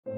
Back,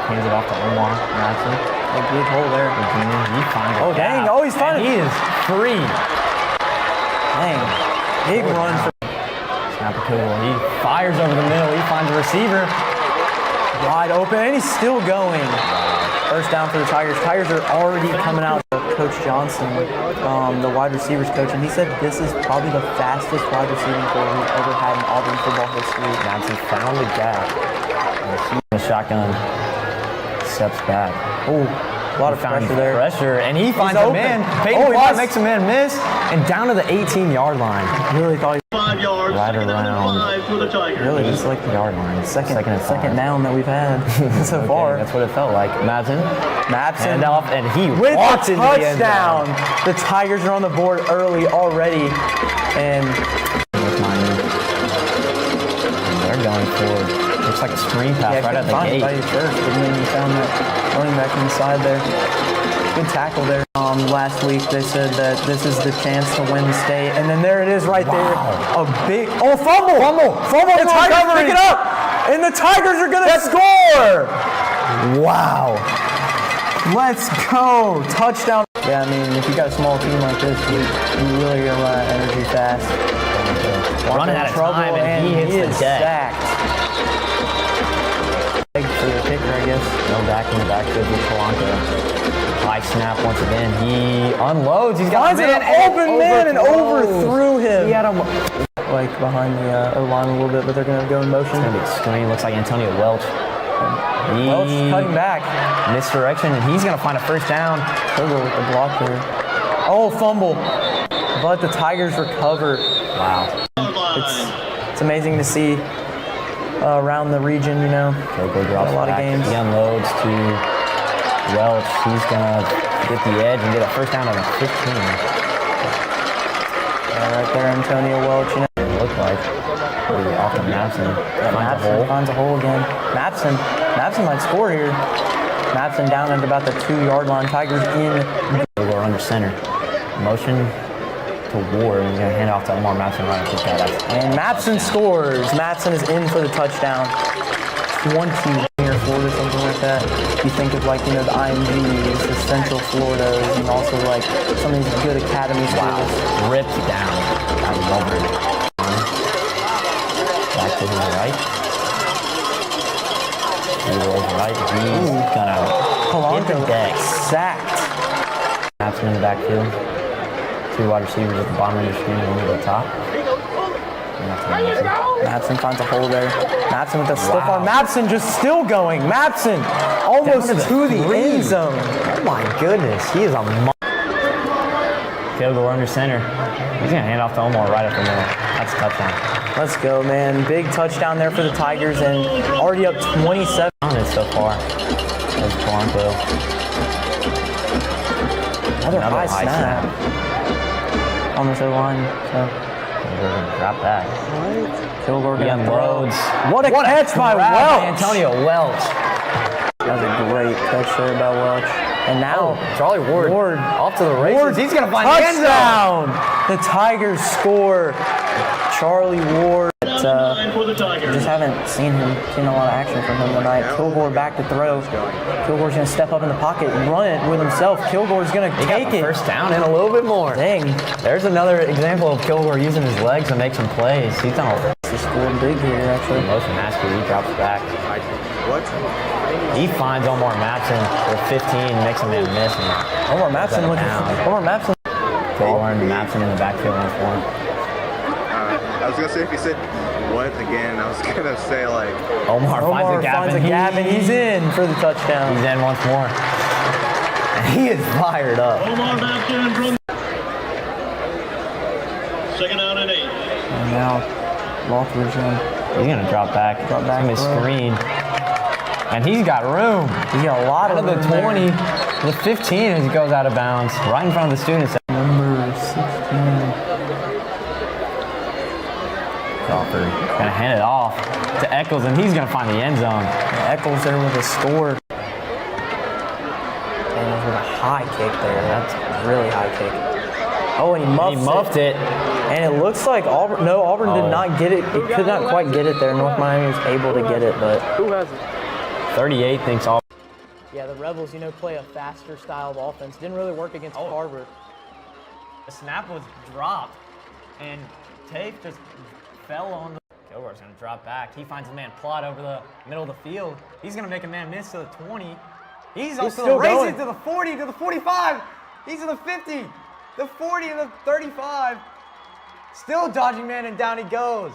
hands it off to Omar Madsen. A good hole there. He finds it. Oh, dang. Oh, he's fine. He is free. Dang. Big run for Snap a Kugel. He fires over the middle. He finds a receiver. wide open, and he's still going. First down for the Tigers. Tigers are already coming out. Coach Johnson, the wide receivers coach, and he said this is probably the fastest wide receiving core we've ever had in Auburn football history. Madsen found the gap. The shotgun steps back. Oh, a lot of pressure there. Pressure, and he finds a man. Peyton Clark makes a man miss, and down to the 18-yard line. Really thought he 5 yards. Right around. For the Tigers. Really, just like the yard line. second down that we've had so far. That's what it felt like. Madsen hand off, and he with walks a into the end touchdown. zone. The Tigers are on the board early already, and they're going for. Looks like a screen pass right at the gate. By first, but then you found that running back inside there. Good tackle there. Last week they said that this is the chance to win the state, and then there it is right there. A big fumble! The Tigers pick it up, and the Tigers are gonna score! Wow! Let's go! Touchdown! Yeah, I mean, if you got a small team like this, you really gotta run out of energy fast. Running out of time, and he hits the deck. Sacked. For the kicker, I guess. No back in the backfield with Polanco. High snap once again. He unloads. He's got an open man and overthrew him. He had him like behind the O-line a little bit, but they're going to go in motion. It's going to be a screen. Looks like Antonio Welch. Welch cutting back. Misdirection, and he's going to find a first down. Kugel with the block there. Oh, fumble. But the Tigers recover. Wow. It's amazing to see around the region, you know. Kugel drops a lot back. of games. He unloads to Welch. He's going to get the edge and get a first down on the 15. Right there, Antonio Welch, you know. It looked like. Off of Madsen. Finds a hole again. Madsen might score here. Madsen down at about the 2-yard line. Tigers in. We're under center. Motion to Ward. He's going to hand off to Omar Madsen right at that. And Madsen scores. Madsen is in for the touchdown. 20 near Florida, something like that. You think of like, you know, the IMGs, the Central Floridas, and also like some of these good academy schools. Ripped down by Auburn. Back to his right. He rolls right. He's gonna hit the deck. Sacked. Madsen in the backfield. 2 wide receivers at the bottom of your screen and one at the top. Mapson finds a hole there. Mapson with the stiff arm. Mapson just still going. Mapson almost to the end zone. Oh my goodness, he is a field goal under center. He's gonna hand off to Omar right up the middle. That's a touchdown. Let's go, man. Big touchdown there for the Tigers and already up 27. So far. That's Bronco. Another high snap. On the third line, so. We're gonna drop that. Kilgore gonna throw. Loads. What a catch by Welch! Antonio Welch. That was a great catch there by Welch. And now Charlie Ward off to the races. He's gonna find the end zone. The Tigers score. Charlie Ward. Just haven't seen a lot of action from him tonight. Kilgore back to throw. Kilgore's gonna step up in the pocket, run it with himself. Kilgore's gonna take it. First down and a little bit more. Dang. There's another example of Kilgore using his legs to make some plays. He's done a He scored big here, actually. motion master. He drops back. He finds Omar Mapson for 15, makes a man miss. Omar Mapson looking down. Omar Mapson. Kilgore and Mapson in the backfield once more. I was gonna say if you said what again, I was gonna say like Omar finds a gap and he's in for the touchdown. He's in once more. And he is fired up. Omar Mapson from second down and 8. And now Walker's in. He's gonna drop back. Drop back. His screen. And he's got room. He's got a lot of the room 20, there. the 15 as he goes out of bounds, right in front of the students. Number 16. Crawford gonna hand it off to Eccles, and he's gonna find the end zone. Eccles there with a score. And with a high kick there. That's a really high kick. Oh, and he muffed it. And it looks like Auburn. No, Auburn did not get it. It could not quite get it there. North Miami was able to get it, but. who has it? 38 thinks Auburn. Yeah, the Rebels, play a faster style of offense. Didn't really work against Carver. The snap was dropped, and Tafe just fell on the. Kilgore's gonna drop back. He finds a man plot over the middle of the field. He's gonna make a man miss to the 20. He's also racing to the 40, to the 45. He's to the 50, the 40, and the 35. Still dodging man, and down he goes.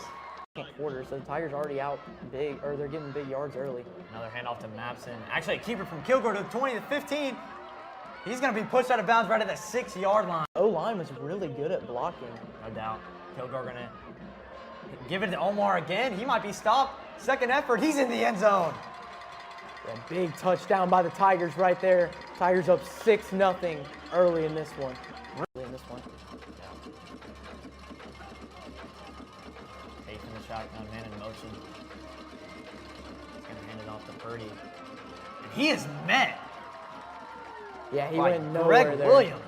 Quarter, so the Tigers already out big, or they're getting big yards early. Another handoff to Mapson. Actually, a keeper from Kilgore to the 20 to 15. He's gonna be pushed out of bounds right at the 6-yard line. O-line was really good at blocking. No doubt. Kilgore gonna give it to Omar again. He might be stopped. Second effort, he's in the end zone. A big touchdown by the Tigers right there. Tigers up 6-0 early in this one. Taking the shotgun, man in motion. He's gonna hand it off to Purdy. And he is met. Yeah, he by went nowhere Greg there. Williams.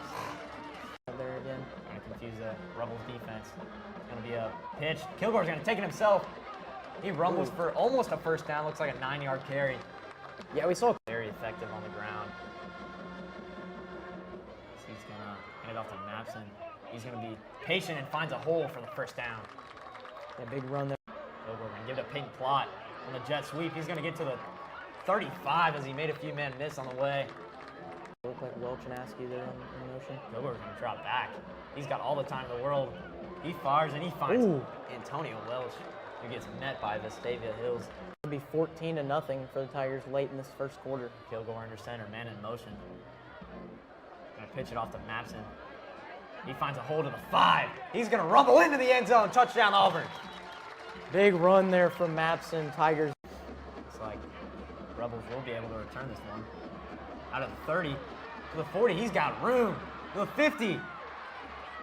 There again. Gonna confuse the Rebels defense. It's gonna be a pitch. Kilgore's gonna take it himself. He rumbles for almost a first down. Looks like a 9-yard carry. Yeah, we saw. Very effective on the ground. He's gonna hand it off to Mapson. He's gonna be patient and finds a hole for the first down. That big run there. Kilgore gonna give it a pink plot on the jet sweep. He's gonna get to the 35 as he made a few men miss on the way. Looked like Welch and Askew there in motion. Kilgore's gonna drop back. He's got all the time in the world. He fires and he finds Antonio Welch, who gets met by Vestavia Hills. It'll be 14-0 for the Tigers late in this first quarter. Kilgore under center, man in motion. Gonna pitch it off to Mapson. He finds a hole to the 5. He's gonna rumble into the end zone. Touchdown Auburn. Big run there from Mapson. Tigers. Looks like Rebels will be able to return this one. Out of the 30 to the 40, he's got room. To the 50.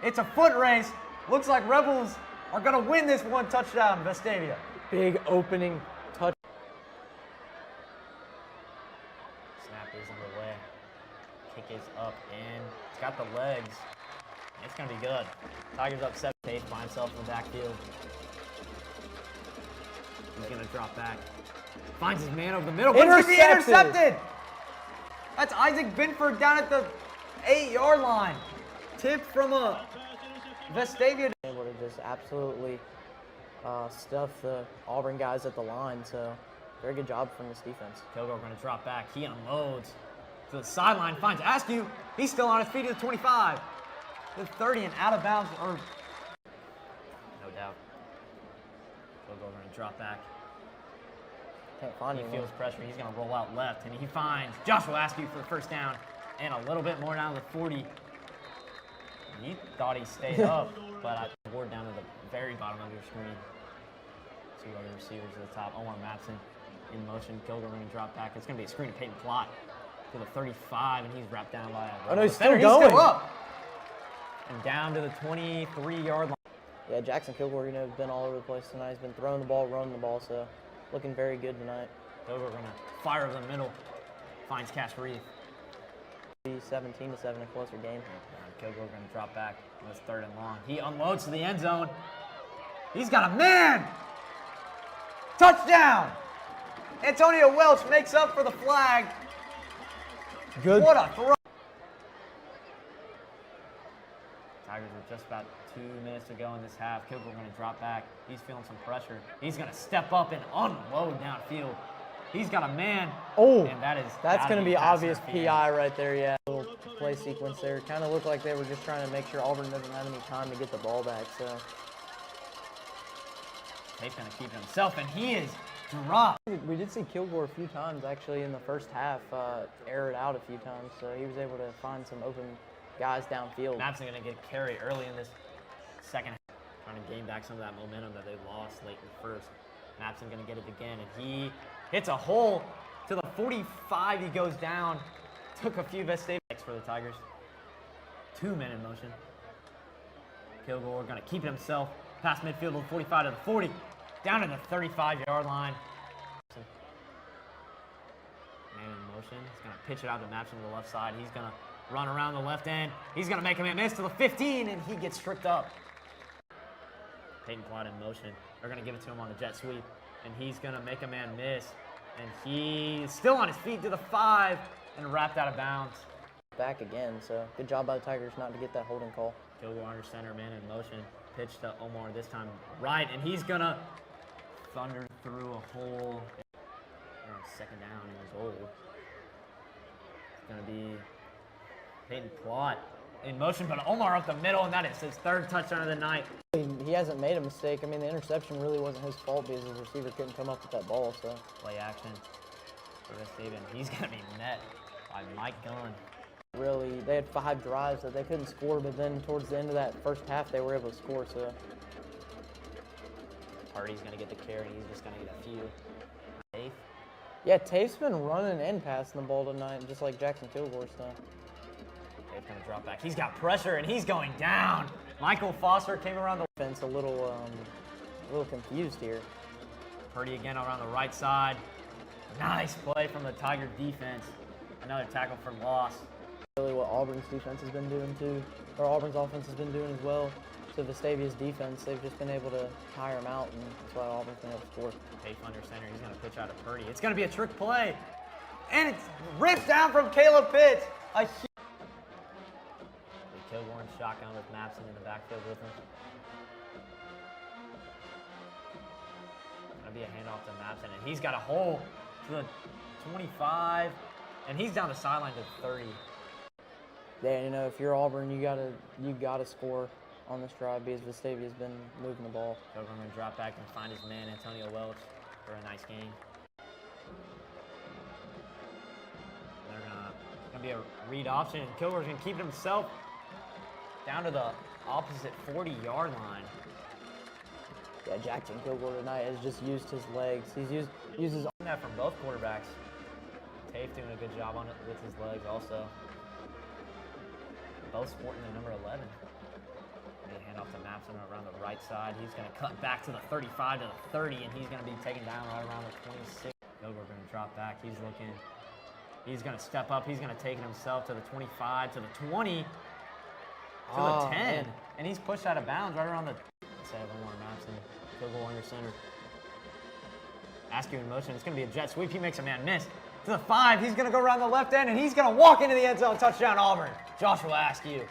It's a foot race. Looks like Rebels are gonna win this one. Touchdown, Vestavia. Big opening touch. Snap is underway. Kick is up and it's got the legs. It's gonna be good. Tigers up 7 by himself in the backfield. He's gonna drop back. Finds his man over the middle. Intercepted! That's Isaac Binford down at the 8-yard line. Tipped from a Vestavia. Able to just absolutely stuff the Auburn guys at the line. So very good job from this defense. Kilgore gonna drop back. He unloads to the sideline. Finds Askew. He's still on his feet to the 25. The 30 and out of bounds. No doubt. Kilgore going to drop back. Can't find He anyone. feels pressure. He's going to roll out left, and he finds Joshua Askew for the first down and a little bit more down to the 40. He thought he stayed up, but I board down to the very bottom of your screen. Two other receivers at the top. Omar Matson in motion. Kilgore going to drop back. It's going to be a screen to Peyton Plott to the 35, and he's wrapped down by a Oh, no, he's defender. still going. He's still up. And down to the 23-yard line. Yeah, Jackson Kilgore, has been all over the place tonight. He's been throwing the ball, running the ball, so looking very good tonight. Kilgore going to fire over the middle. Finds Cash Reeve. 17-7, a closer game. Kilgore going to drop back. It's 3rd and long. He unloads to the end zone. He's got a man! Touchdown! Antonio Welch makes up for the flag. Good. What a throw! Tigers are just about 2 minutes to go in this half. Kilgore going to drop back. He's feeling some pressure. He's going to step up and unload downfield. He's got a man. Oh, and that's going to be pass obvious interference. PI right there, yeah. Little play sequence there. Kind of looked like they were just trying to make sure Auburn doesn't have any time to get the ball back, so. He's going to keep it himself, and he is dropped. We did see Kilgore a few times, actually, in the first half, air it out a few times, so he was able to find some open guys downfield. Mapson going to get a carry early in this second half, trying to gain back some of that momentum that they lost late in the first. Mapson going to get it again, and he hits a hole to the 45. He goes down. Took a few mistakes for the Tigers. 2 men in motion. Kilgore going to keep it himself. Past midfield to the 45 to the 40. Down to the 35-yard line. Man in motion. He's going to pitch it out to Mapson to the left side. He's going to run around the left end. He's going to make him miss to the 15, and he gets stripped up. Peyton Plott in motion. They're going to give it to him on the jet sweep, and he's going to make a man miss. And he's still on his feet to the 5 and wrapped out of bounds. Back again, so good job by the Tigers not to get that holding call. Kilgore under center, man in motion. Pitch to Omar this time right, and he's going to thunder through a hole. They're on 2nd down in his goal. It's going to be Peyton Plott in motion, but Omar up the middle, and that is his 3rd touchdown of the night. He hasn't made a mistake. I mean, the interception really wasn't his fault because his receiver couldn't come up with that ball, so. Play action for this David. He's going to be met by Mike Gunn. Really, they had 5 drives that they couldn't score, but then towards the end of that first half, they were able to score, so. Hardy's going to get the carry. He's just going to get a few. Tafe. Yeah, Tafe's been running and passing the ball tonight, just like Jackson Kilgore's done. Tafe's going to drop back. He's got pressure, and he's going down. Michael Foster came around the Defense a little confused here. Purdy again around the right side. Nice play from the Tiger defense. Another tackle for loss. Really what Auburn's defense has been doing too, or Auburn's offense has been doing as well. So Vestavia's defense, they've just been able to tire him out, and that's why Auburn's been able to score. Tafe under center. He's going to pitch out to Purdy. It's going to be a trick play. And it's ripped down from Caleb Pitts. Kilgore in shotgun with Mapson in the backfield with him. Going to be a handoff to Mapson, and he's got a hole to the 25, and he's down the sideline to 30. Yeah, you know, if you're Auburn, you gotta score on this drive because Vestavia's been moving the ball. Kilgore going to drop back and find his man Antonio Welch for a nice game. They're going to be a read option, and Kilgore's going to keep it himself down to the opposite 40-yard line. Yeah, Jackson Kilgore tonight has just used his legs. He's uses That from both quarterbacks. Tafe doing a good job on it with his legs also. Both sporting the number 11. They hand off to Mapson around the right side. He's going to cut back to the 35 to the 30, and he's going to be taken down right around the 26. Kilgore going to drop back. He's looking. He's going to step up. He's going to take it himself to the 25, to the 20, to the 10. Man. And he's pushed out of bounds right around the 7. Mapson. Kilgore under center. Askew in motion. It's going to be a jet sweep. He makes a man miss. To the 5. He's going to go around the left end, and he's going to walk into the end zone. Touchdown, Auburn. Joshua Askew.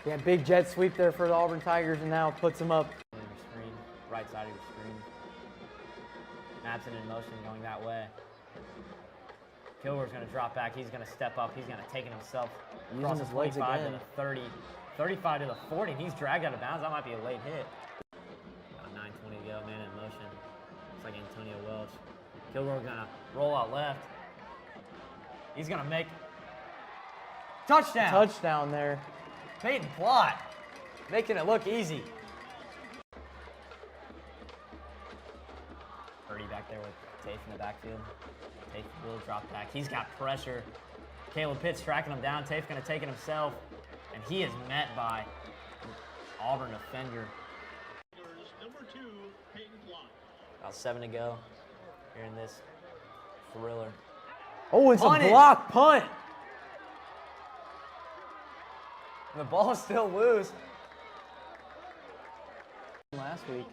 Yeah, big jet sweep there for the Auburn Tigers, and now puts him up. Screen, right side of your screen. Mapson in motion going that way. Kilgore's going to drop back. He's going to step up. He's going to take it himself. Using Across his the legs 25 again. to the 30. 35 to the 40, and he's dragged out of bounds. That might be a late hit. 9:20 to go, man in motion. Kilgore's gonna roll out left. He's gonna make touchdown. Touchdown there. Peyton Plott making it look easy. Purdy back there with Tafe in the backfield. Tafe will drop back. He's got pressure. Caleb Pitts tracking him down. Tafe gonna take it himself, and he is met by an Auburn defender. Number 2, Peyton Plott. About 7 to go here in this thriller. Oh, it's Punt a it. block punt. The ball is still loose. Last week.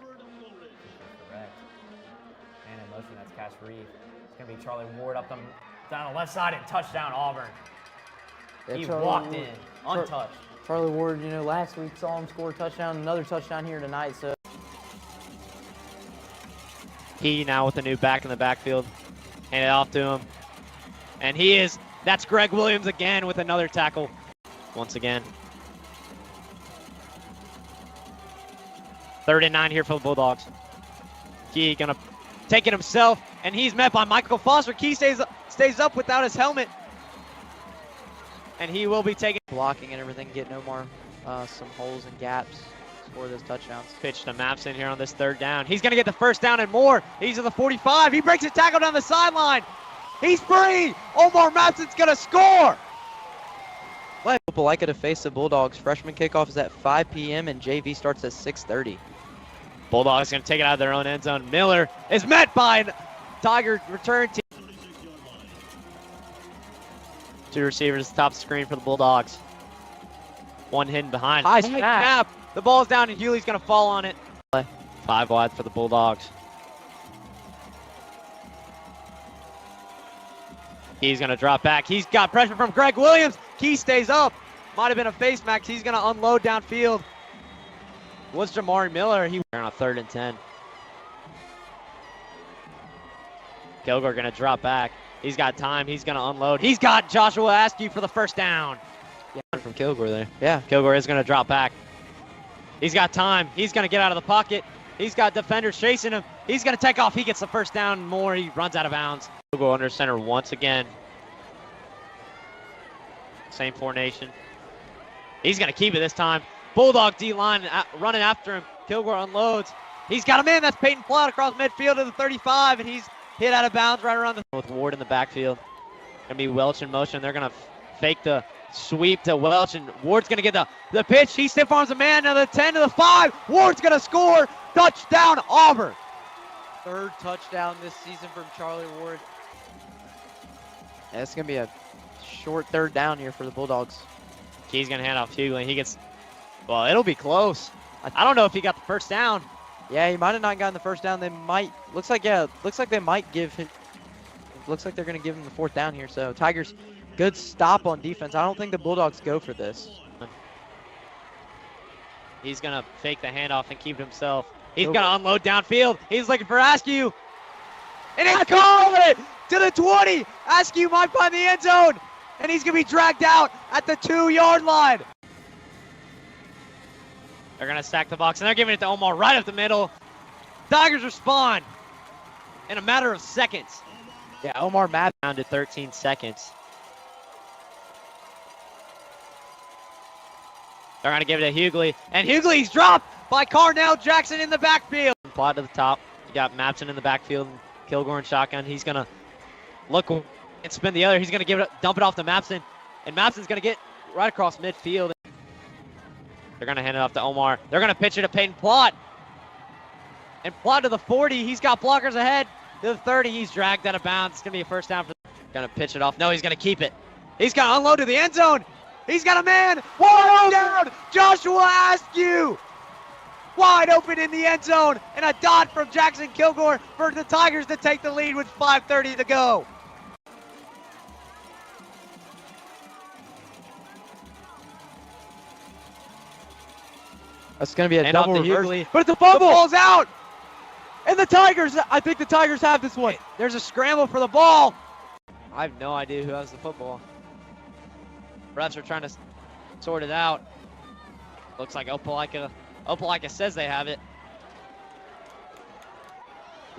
Correct. And in motion, that's Cash Reeve. It's going to be Charlie Ward up down the left side and touchdown Auburn. Yeah, He Charlie walked Ward- in, untouched. Charlie Ward, last week saw him score a touchdown, another touchdown here tonight. So He now with a new back in the backfield. Hand it off to him. And that's Greg Williams again with another tackle. Once again. 3rd and 9 here for the Bulldogs. Key gonna take it himself, and he's met by Michael Foster. Key stays up without his helmet. And he will be taking blocking and everything, get no more some holes and gaps, score those touchdowns. pitch to Mapson here on this 3rd down. He's going to get the 1st down and more. He's at the 45. He breaks a tackle down the sideline. He's free. Omar Mapson's going to score. Opelika to face the Bulldogs. Freshman kickoff is at 5 p.m. and JV starts at 6:30. Bulldogs going to take it out of their own end zone. Miller is met by a Tiger return team. 2 receivers top screen for the Bulldogs. 1 hidden behind. High snap. The ball's down and Hewley's going to fall on it. 5 wide for the Bulldogs. He's going to drop back. He's got pressure from Greg Williams. Key stays up. Might have been a face max. He's going to unload downfield. Was Jamari Miller. He on a 3rd and 10. Kilgore going to drop back. He's got time. He's going to unload. He's got Joshua Askew for the 1st down. Yeah, from Kilgore there. Yeah. Kilgore is going to drop back. He's got time. He's going to get out of the pocket. He's got defenders chasing him. He's going to take off. He gets the 1st down and more. He runs out of bounds. Kilgore under center once again. Same formation. He's going to keep it this time. Bulldog D-line running after him. Kilgore unloads. He's got a man. That's Peyton Plott across midfield to the 35, and he's hit out of bounds right around with Ward in the backfield. Going to be Welch in motion. They're going to fake the sweep to Welch, and Ward's going to get the pitch. He stiff arms a man. Now the 10 to the 5. Ward's going to score. Touchdown, Auburn. 3rd touchdown this season from Charlie Ward. Yeah, it's going to be a short 3rd down here for the Bulldogs. Key's going to hand off Hughley. He gets, well, it'll be close. I don't know if he got the 1st down. Yeah, he might have not gotten the 1st down. They might, looks like they might give him, looks like they're going to give him the 4th down here. So Tigers, good stop on defense. I don't think the Bulldogs go for this. He's going to fake the handoff and keep it himself. He's going to unload downfield. He's looking for Askew. And he's caught it to the 20. Askew might find the end zone. And he's going to be dragged out at the 2-yard line. They're going to stack the box, and they're giving it to Omar right up the middle. Tigers respond in a matter of seconds. Yeah, Omar Map Down to 13 seconds. They're going to give it to Hughley, and Hughley's dropped by Carnell Jackson in the backfield. Plot to the top. You got Mapson in the backfield, and Kilgore in shotgun. He's going to look and spin the other. He's going to dump it off to Mapson, and Mapson's going to get right across midfield. They're going to hand it off to Omar. They're going to pitch it to Peyton Plott. And Plott to the 40. He's got blockers ahead. To the 30. He's dragged out of bounds. It's going to be a 1st down. Going to pitch it off. No, he's going to keep it. He's going to unload to the end zone. He's got a man. Wide down. Joshua Askew. Wide open in the end zone. And a dot from Jackson Kilgore for the Tigers to take the lead with 5:30 to go. That's going to be a And double off to reverse. Hughley. But it's a fumble. The ball's out. And the Tigers, I think the Tigers have this one. There's a scramble for the ball. I have no idea who has the football. Refs are trying to sort it out. Looks like Opelika says they have it.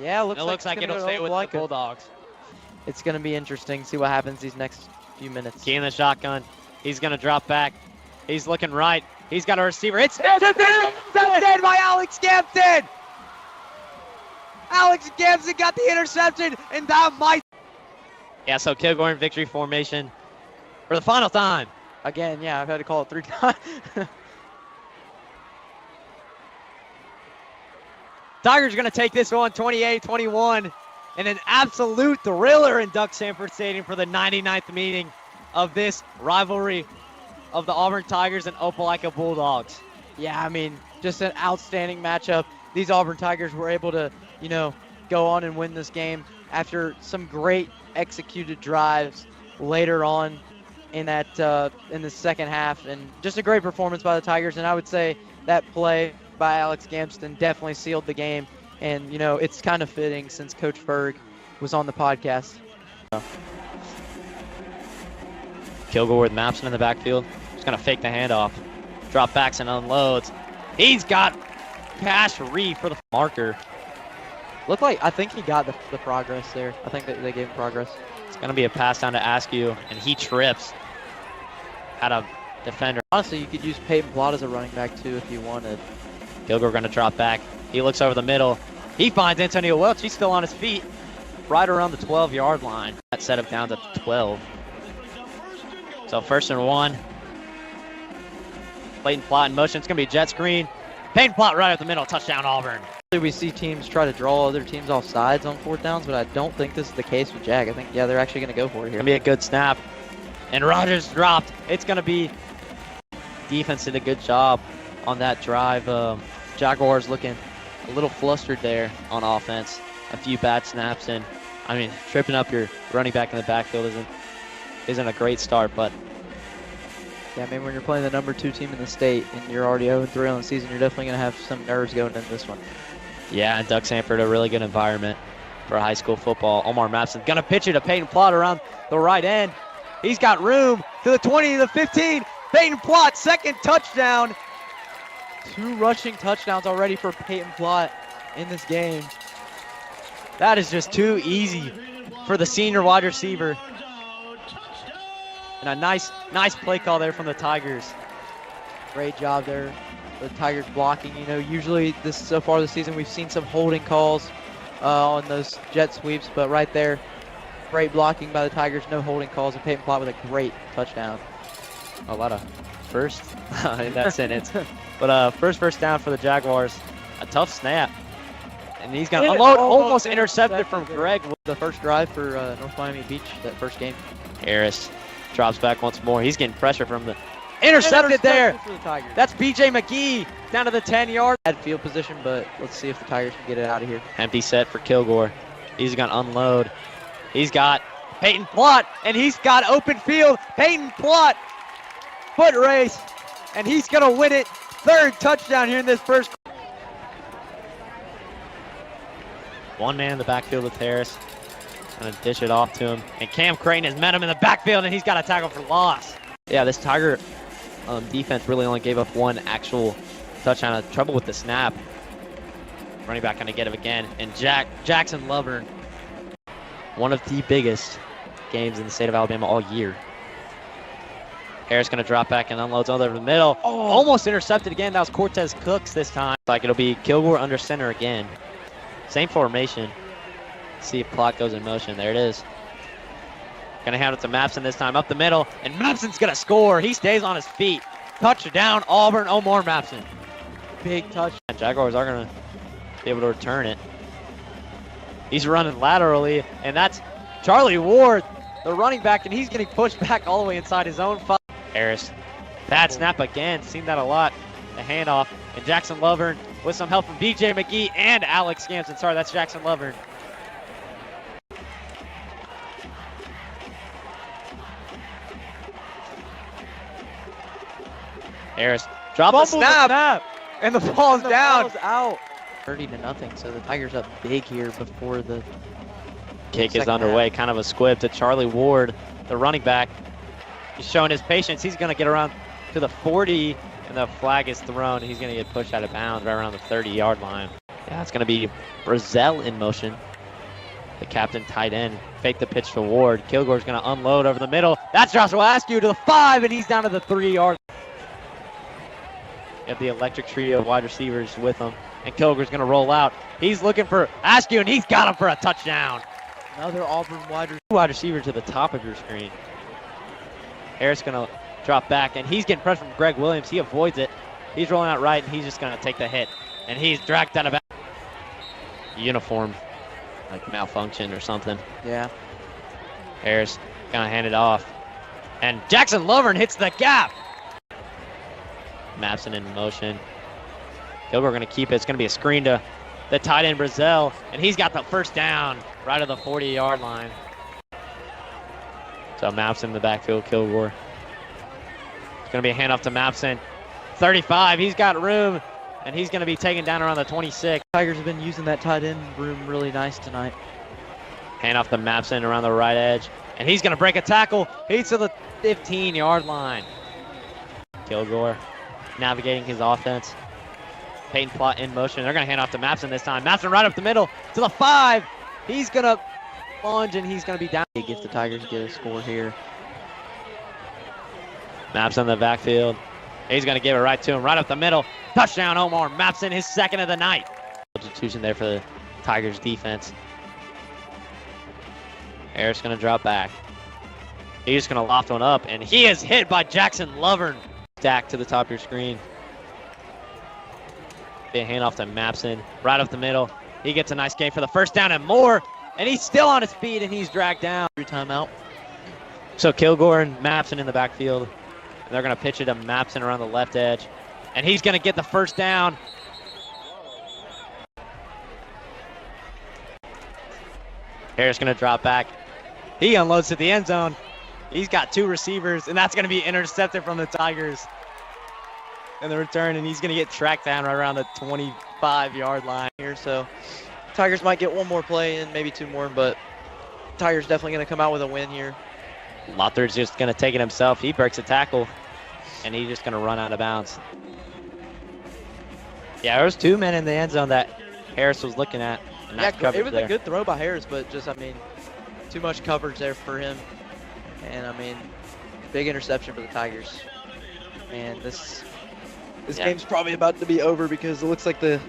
Yeah, It looks like it'll stay with the Bulldogs. It's going to be interesting. See what happens these next few minutes. Key in the shotgun. He's going to drop back. He's looking right. He's got a receiver. It's intercepted by Alex Gampton. Alex Gampton got the interception, and that might. Yeah, so Kilgore in victory formation for the final time. Again, yeah, I've had to call it 3 times. Tigers are going to take this one 28-21 in an absolute thriller in Duck Sanford Stadium for the 99th meeting of this rivalry of the Auburn Tigers and Opelika Bulldogs. Yeah, I mean, just an outstanding matchup. These Auburn Tigers were able to, you know, go on and win this game after some great executed drives later on in that in the second half, and just a great performance by the Tigers. And I would say that play by Alex Gamston definitely sealed the game. And, you know, it's kind of fitting since Coach Berg was on the podcast. Kilgore with Mapson in the backfield. He's going to fake the handoff. Drop backs and unloads. He's got Cash Reed for the marker. Looked like, I think he got the progress there. I think that they gave him progress. It's going to be a pass down to Askew, and he trips. Had a defender. Honestly, you could use Peyton Plott as a running back too if you wanted. Kilgore going to drop back. He looks over the middle. He finds Antonio Welch. He's still on his feet right around the 12-yard line. That set him down to 12. So 1st and 1. Peyton Plott in motion. It's going to be a jet screen. Peyton Plott right up the middle. Touchdown, Auburn. We see teams try to draw other teams off sides on 4th downs, but I don't think this is the case with Jag. I think, yeah, they're actually going to go for it here. Going to be a good snap. And Rogers dropped. It's going to be defense did a good job on that drive. Jaguars looking a little flustered there on offense. A few bad snaps, and I mean, tripping up your running back in the backfield isn't a great start, but yeah, I mean, when you're playing the number 2 team in the state and you're already 0-3 on the season, you're definitely going to have some nerves going into this one. Yeah, and Duck Sanford, a really good environment for high school football. Omar Mapson going to pitch it to Peyton Plott around the right end. He's got room to the 20, to the 15. Peyton Plott, 2nd touchdown. 2 rushing touchdowns already for Peyton Plott in this game. That is just too easy for the senior wide receiver. And a nice play call there from the Tigers. Great job there. The Tigers blocking. You know, usually so far this season we've seen some holding calls on those jet sweeps, but right there, great blocking by the Tigers. No holding calls, and Peyton Plott with a great touchdown. A lot of firsts in that sentence. But first down for the Jaguars. A tough snap. And he's going to unload, almost intercepted from Greg. The first drive for North Miami Beach, that first game. Harris drops back once more. He's getting pressure from the intercepted there. For the Tigers. That's BJ McGee down to the 10-yard. Bad field position, but let's see if the Tigers can get it out of here. Empty set for Kilgore. He's going to unload. He's got Peyton Plott, and he's got open field. Peyton Plott, foot race, and he's going to win it. 3rd touchdown here in this first. One man in the backfield with Harris. Going to dish it off to him. And Cam Creighton has met him in the backfield, and he's got a tackle for loss. Yeah, this Tiger defense really only gave up 1 actual touchdown. Trouble with the snap. Running back going to get him again. And Jackson Lovern, one of the biggest games in the state of Alabama all year. Harris going to drop back and unloads over the middle. Oh, almost intercepted again. That was Cortez Cooks this time. Like it'll be Kilgore under center again. Same formation. See if Plott goes in motion. There it is. Going to hand it to Mapson this time up the middle. And Mapson's going to score. He stays on his feet. Touchdown, Auburn. Omar Mapson. Big touch. Jaguars are going to be able to return it. He's running laterally. And that's Charlie Ward, the running back. And he's getting pushed back all the way inside his own 5. Harris. Bad snap again. Seen that a lot. The handoff. And Jackson Lovern with some help from BJ McGee and Alex Scampson. Sorry, that's Jackson Lovern. Harris dropped the snap. And the ball's down. Ball's out. 30-0. So the Tigers up big here before the kick is underway. Kind of a squib to Charlie Ward, the running back. He's showing his patience. He's going to get around to the 40, and the flag is thrown. He's going to get pushed out of bounds right around the 30-yard line. Yeah, it's going to be Brazel in motion. The captain tight end. Fake the pitch to Ward. Kilgore's going to unload over the middle. That's Joshua Askew to the 5, and he's down to the 3-yard. You have the electric trio of wide receivers with him. And Kilgore's going to roll out. He's looking for Askew, and he's got him for a touchdown. Another Auburn Wide receiver to the top of your screen. Harris going to drop back, and he's getting pressure from Greg Williams. He avoids it. He's rolling out right, and he's just going to take the hit. And he's dragged out of uniform, like malfunction or something. Yeah. Harris going to hand it off. And Jackson Lovern hits the gap. Mapson in motion. Kilgore going to keep it. It's going to be a screen to the tight end Brazel, and he's got the first down right at the 40-yard line. So Mapson in the backfield, Kilgore. It's going to be a handoff to Mapson. 35, he's got room, and he's going to be taken down around the 26. Tigers have been using that tight end room really nice tonight. Handoff to Mapson around the right edge, and he's going to break a tackle. He's to the 15-yard line. Kilgore navigating his offense. Peyton Plott in motion. They're going to hand off to Mapson this time. Mapson right up the middle to the 5. He's going to plunge, and he's going to be down. He gets the Tigers get a score here. Mapson in the backfield. He's going to give it right to him, right up the middle. Touchdown, Omar Mapson, his second of the night. Substitution there for the Tigers defense. Harris going to drop back. He's going to loft one up, and he is hit by Jackson Lovern. Stack to the top of your screen. Big handoff to Mapson, right up the middle. He gets a nice gain for the first down and more, and he's still on his feet, and he's dragged down. Timeout. So Kilgore and Mapson in the backfield. And they're going to pitch it to Mapson around the left edge, and he's going to get the first down. Harris going to drop back. He unloads to the end zone. He's got 2 receivers, and that's going to be intercepted from the Tigers. And the return, and he's going to get tracked down right around the 25-yard line Here, so Tigers might get one more play and maybe 2 more, but Tigers definitely going to come out with a win here. Lothard's just going to take it himself. He breaks a tackle, and he's just going to run out of bounds. Yeah, there was 2 men in the end zone that Harris was looking at. And nice Yeah, it was there. a good throw by Harris, but just, I mean, too much coverage there for him. And, I mean, big interception for the Tigers. And this game's probably about to be over because it looks like the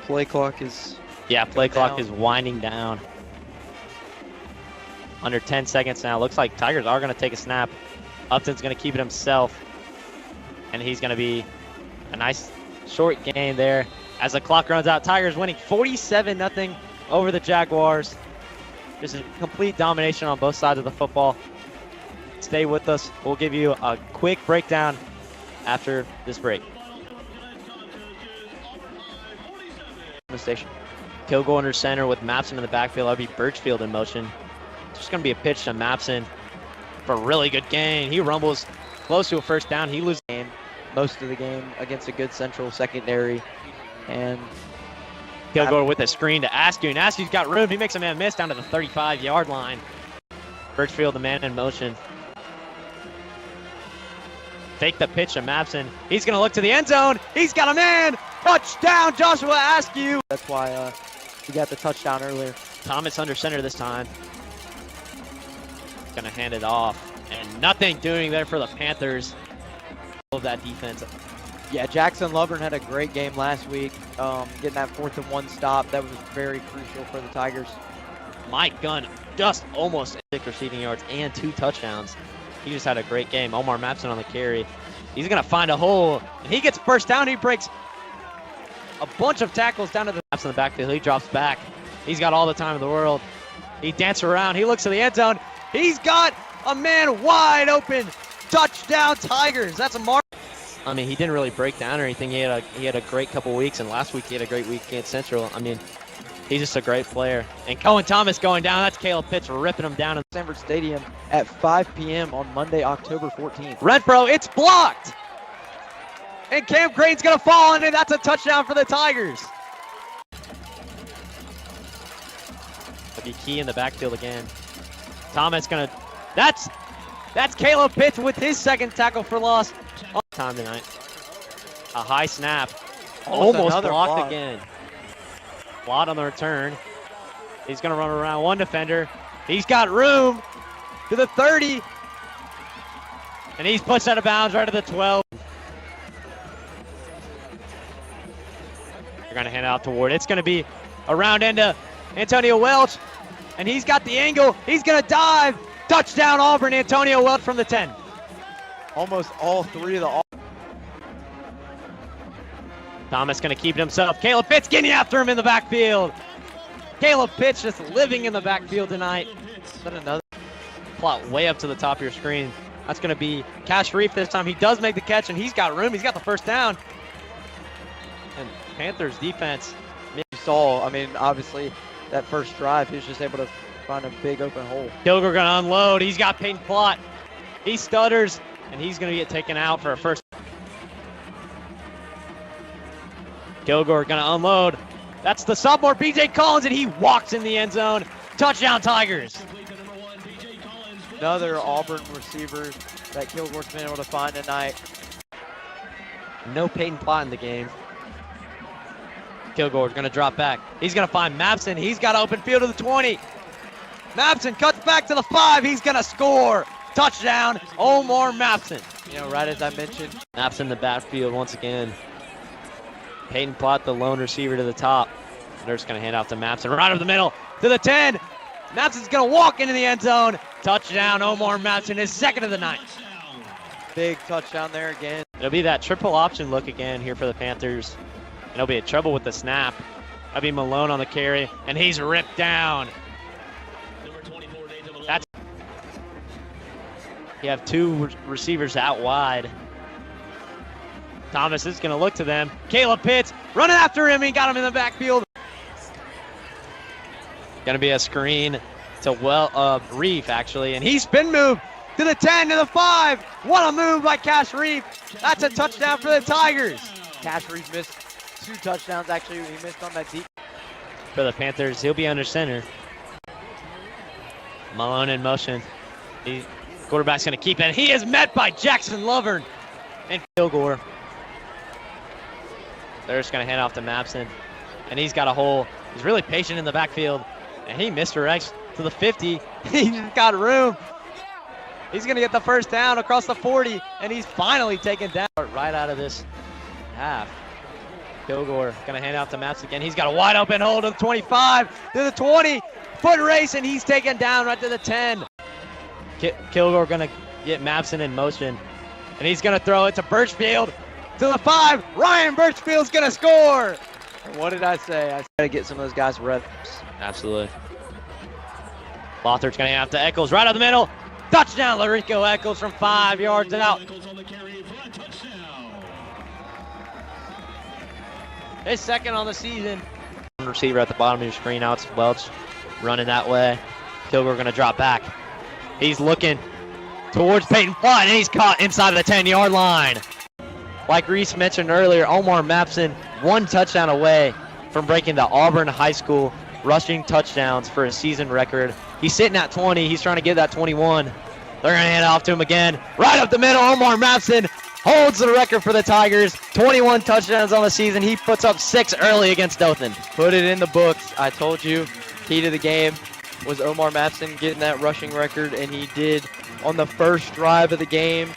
play clock is play clock down. is winding down. Under 10 seconds now. Looks like Tigers are going to take a snap. Upton's going to keep it himself. And he's going to be a nice short game there. As the clock runs out, Tigers winning 47-0 over the Jaguars. Just a complete domination on both sides of the football. Stay with us. We'll give you a quick breakdown after this break. station. Kilgore under center with Mapson in the backfield. That'll be Birchfield in motion. Just going to be a pitch to Mapson for a really good gain. He rumbles close to a first down. He loses Game most of the game against a good Central secondary. And Kilgore with a screen to Askew, and Askew's got room. He makes a man miss down to the 35-yard line. Birchfield, the man in motion. Take the pitch to Mapson. He's going to look to the end zone. He's got a man. Touchdown, Joshua Askew. that's why he got the touchdown earlier. Thomas under center this time. Going to hand it off. And nothing doing there for the Panthers. Of that defense. Yeah, Jackson Lovern had a great game last week, getting that 4th and 1 stop. That was very crucial for the Tigers. Mike Gunn just almost 6 receiving yards and 2 touchdowns. He just had a great game. Omar Mapson on the carry. He's going to find a hole, and he gets first down. He breaks a bunch of tackles down to the Mapson in the backfield. He drops back. He's got all the time in the world. He dances around. He looks to the end zone. He's got a man wide open. Touchdown, Tigers. That's a mark. I mean, he didn't really break down or anything. He had a great couple weeks, and last week he had a great week against Central. I mean, he's just a great player. And Cohen Thomas going down. That's Caleb Pitts ripping him down in Sanford Stadium at 5 p.m. on Monday, October 14th. Renfro. It's blocked. And Cam Crane's going to fall, and that's a touchdown for the Tigers. That'll be Key in the backfield again. Thomas going to – that's Caleb Pitts with his second tackle for loss on time tonight. A high snap. Almost another blocked block. again. Plot on the return. He's going to run around one defender. He's got room to the 30. And he's pushed out of bounds right to the 12. They're going to hand it out to Ward. It's going to be around into Antonio Welch. And he's got the angle. He's going to dive. Touchdown Auburn, Antonio Welch from the 10. Almost all three of the Thomas going to keep it himself. Caleb Pitts getting after him in the backfield. Caleb Pitts just living in the backfield tonight. Then another plot way up to the top of your screen. That's going to be Cash Reef this time. He does make the catch, and he's got room. He's got the first down. And Panthers defense. you saw, I mean, obviously that first drive, he was just able to find a big open hole. Kilgore going to unload. He's got Peyton Plot. He stutters, and he's going to get taken out for a first. Kilgore going to unload. That's the sophomore, B.J. Collins, and he walks in the end zone. Touchdown, Tigers. Another Auburn receiver that Kilgore's been able to find tonight. No Peyton Plot in the game. Kilgore's going to drop back. He's going to find Mapson. He's got open field to the 20. Mapson cuts back to the 5. He's going to score. Touchdown, Omar Mapson. You know, right as I mentioned. Mapson in the backfield once again. Peyton Plot, the lone receiver to the top. They're just going to hand off to Mapson. Right over the middle to the 10. Mapson's going to walk into the end zone. Touchdown, Omar Mapson, his second of the night. Big touchdown there again. It'll be that triple option look again here for the Panthers. And he'll be in trouble with the snap. That'll be Malone on the carry, and he's ripped down. That's. You have two receivers out wide. Thomas is going to look to them. Caleb Pitts running after him. He got him in the backfield. Going to be a screen to Reef, actually. And he spin moved to the 10, to the 5. What a move by Cash Reef. That's a touchdown for the Tigers. Cash Reef missed 2 touchdowns, actually. He missed on that deep. For the Panthers, he'll be under center. Malone in motion. Quarterback's going to keep it. He is met by Jackson Lovern and Kilgore. They're just going to hand off to Mapson. And he's got a hole. He's really patient in the backfield. And he misdirects to the 50. He's got room. He's going to get the first down across the 40. And he's finally taken down right out of this half. Kilgore going to hand off to Mapson again. He's got a wide open hole to the 25, to the 20. Foot race, and he's taken down right to the 10. Kilgore going to get Mapson in motion. And he's going to throw it to Birchfield. To the 5, Ryan Birchfield's going to score. And what did I say? I got to get some of those guys reps. Absolutely. Lothard's going to have to Eccles right up the middle. Touchdown, Larico Eccles from 5 yards out. His second on the season. Receiver at the bottom of your screen. Now it's Welch running that way. Kilgore going to drop back. He's looking towards Peyton Plot, and he's caught inside the 10-yard line. Like Reese mentioned earlier, Omar Mapson 1 touchdown away from breaking the Auburn High School rushing touchdowns for a season record. He's sitting at 20. He's trying to get that 21. They're going to hand it off to him again. Right up the middle, Omar Mapson holds the record for the Tigers. 21 touchdowns on the season. He puts up 6 early against Dothan. Put it in the books. I told you, key to the game was Omar Mapson getting that rushing record, and he did on the first drive of the game.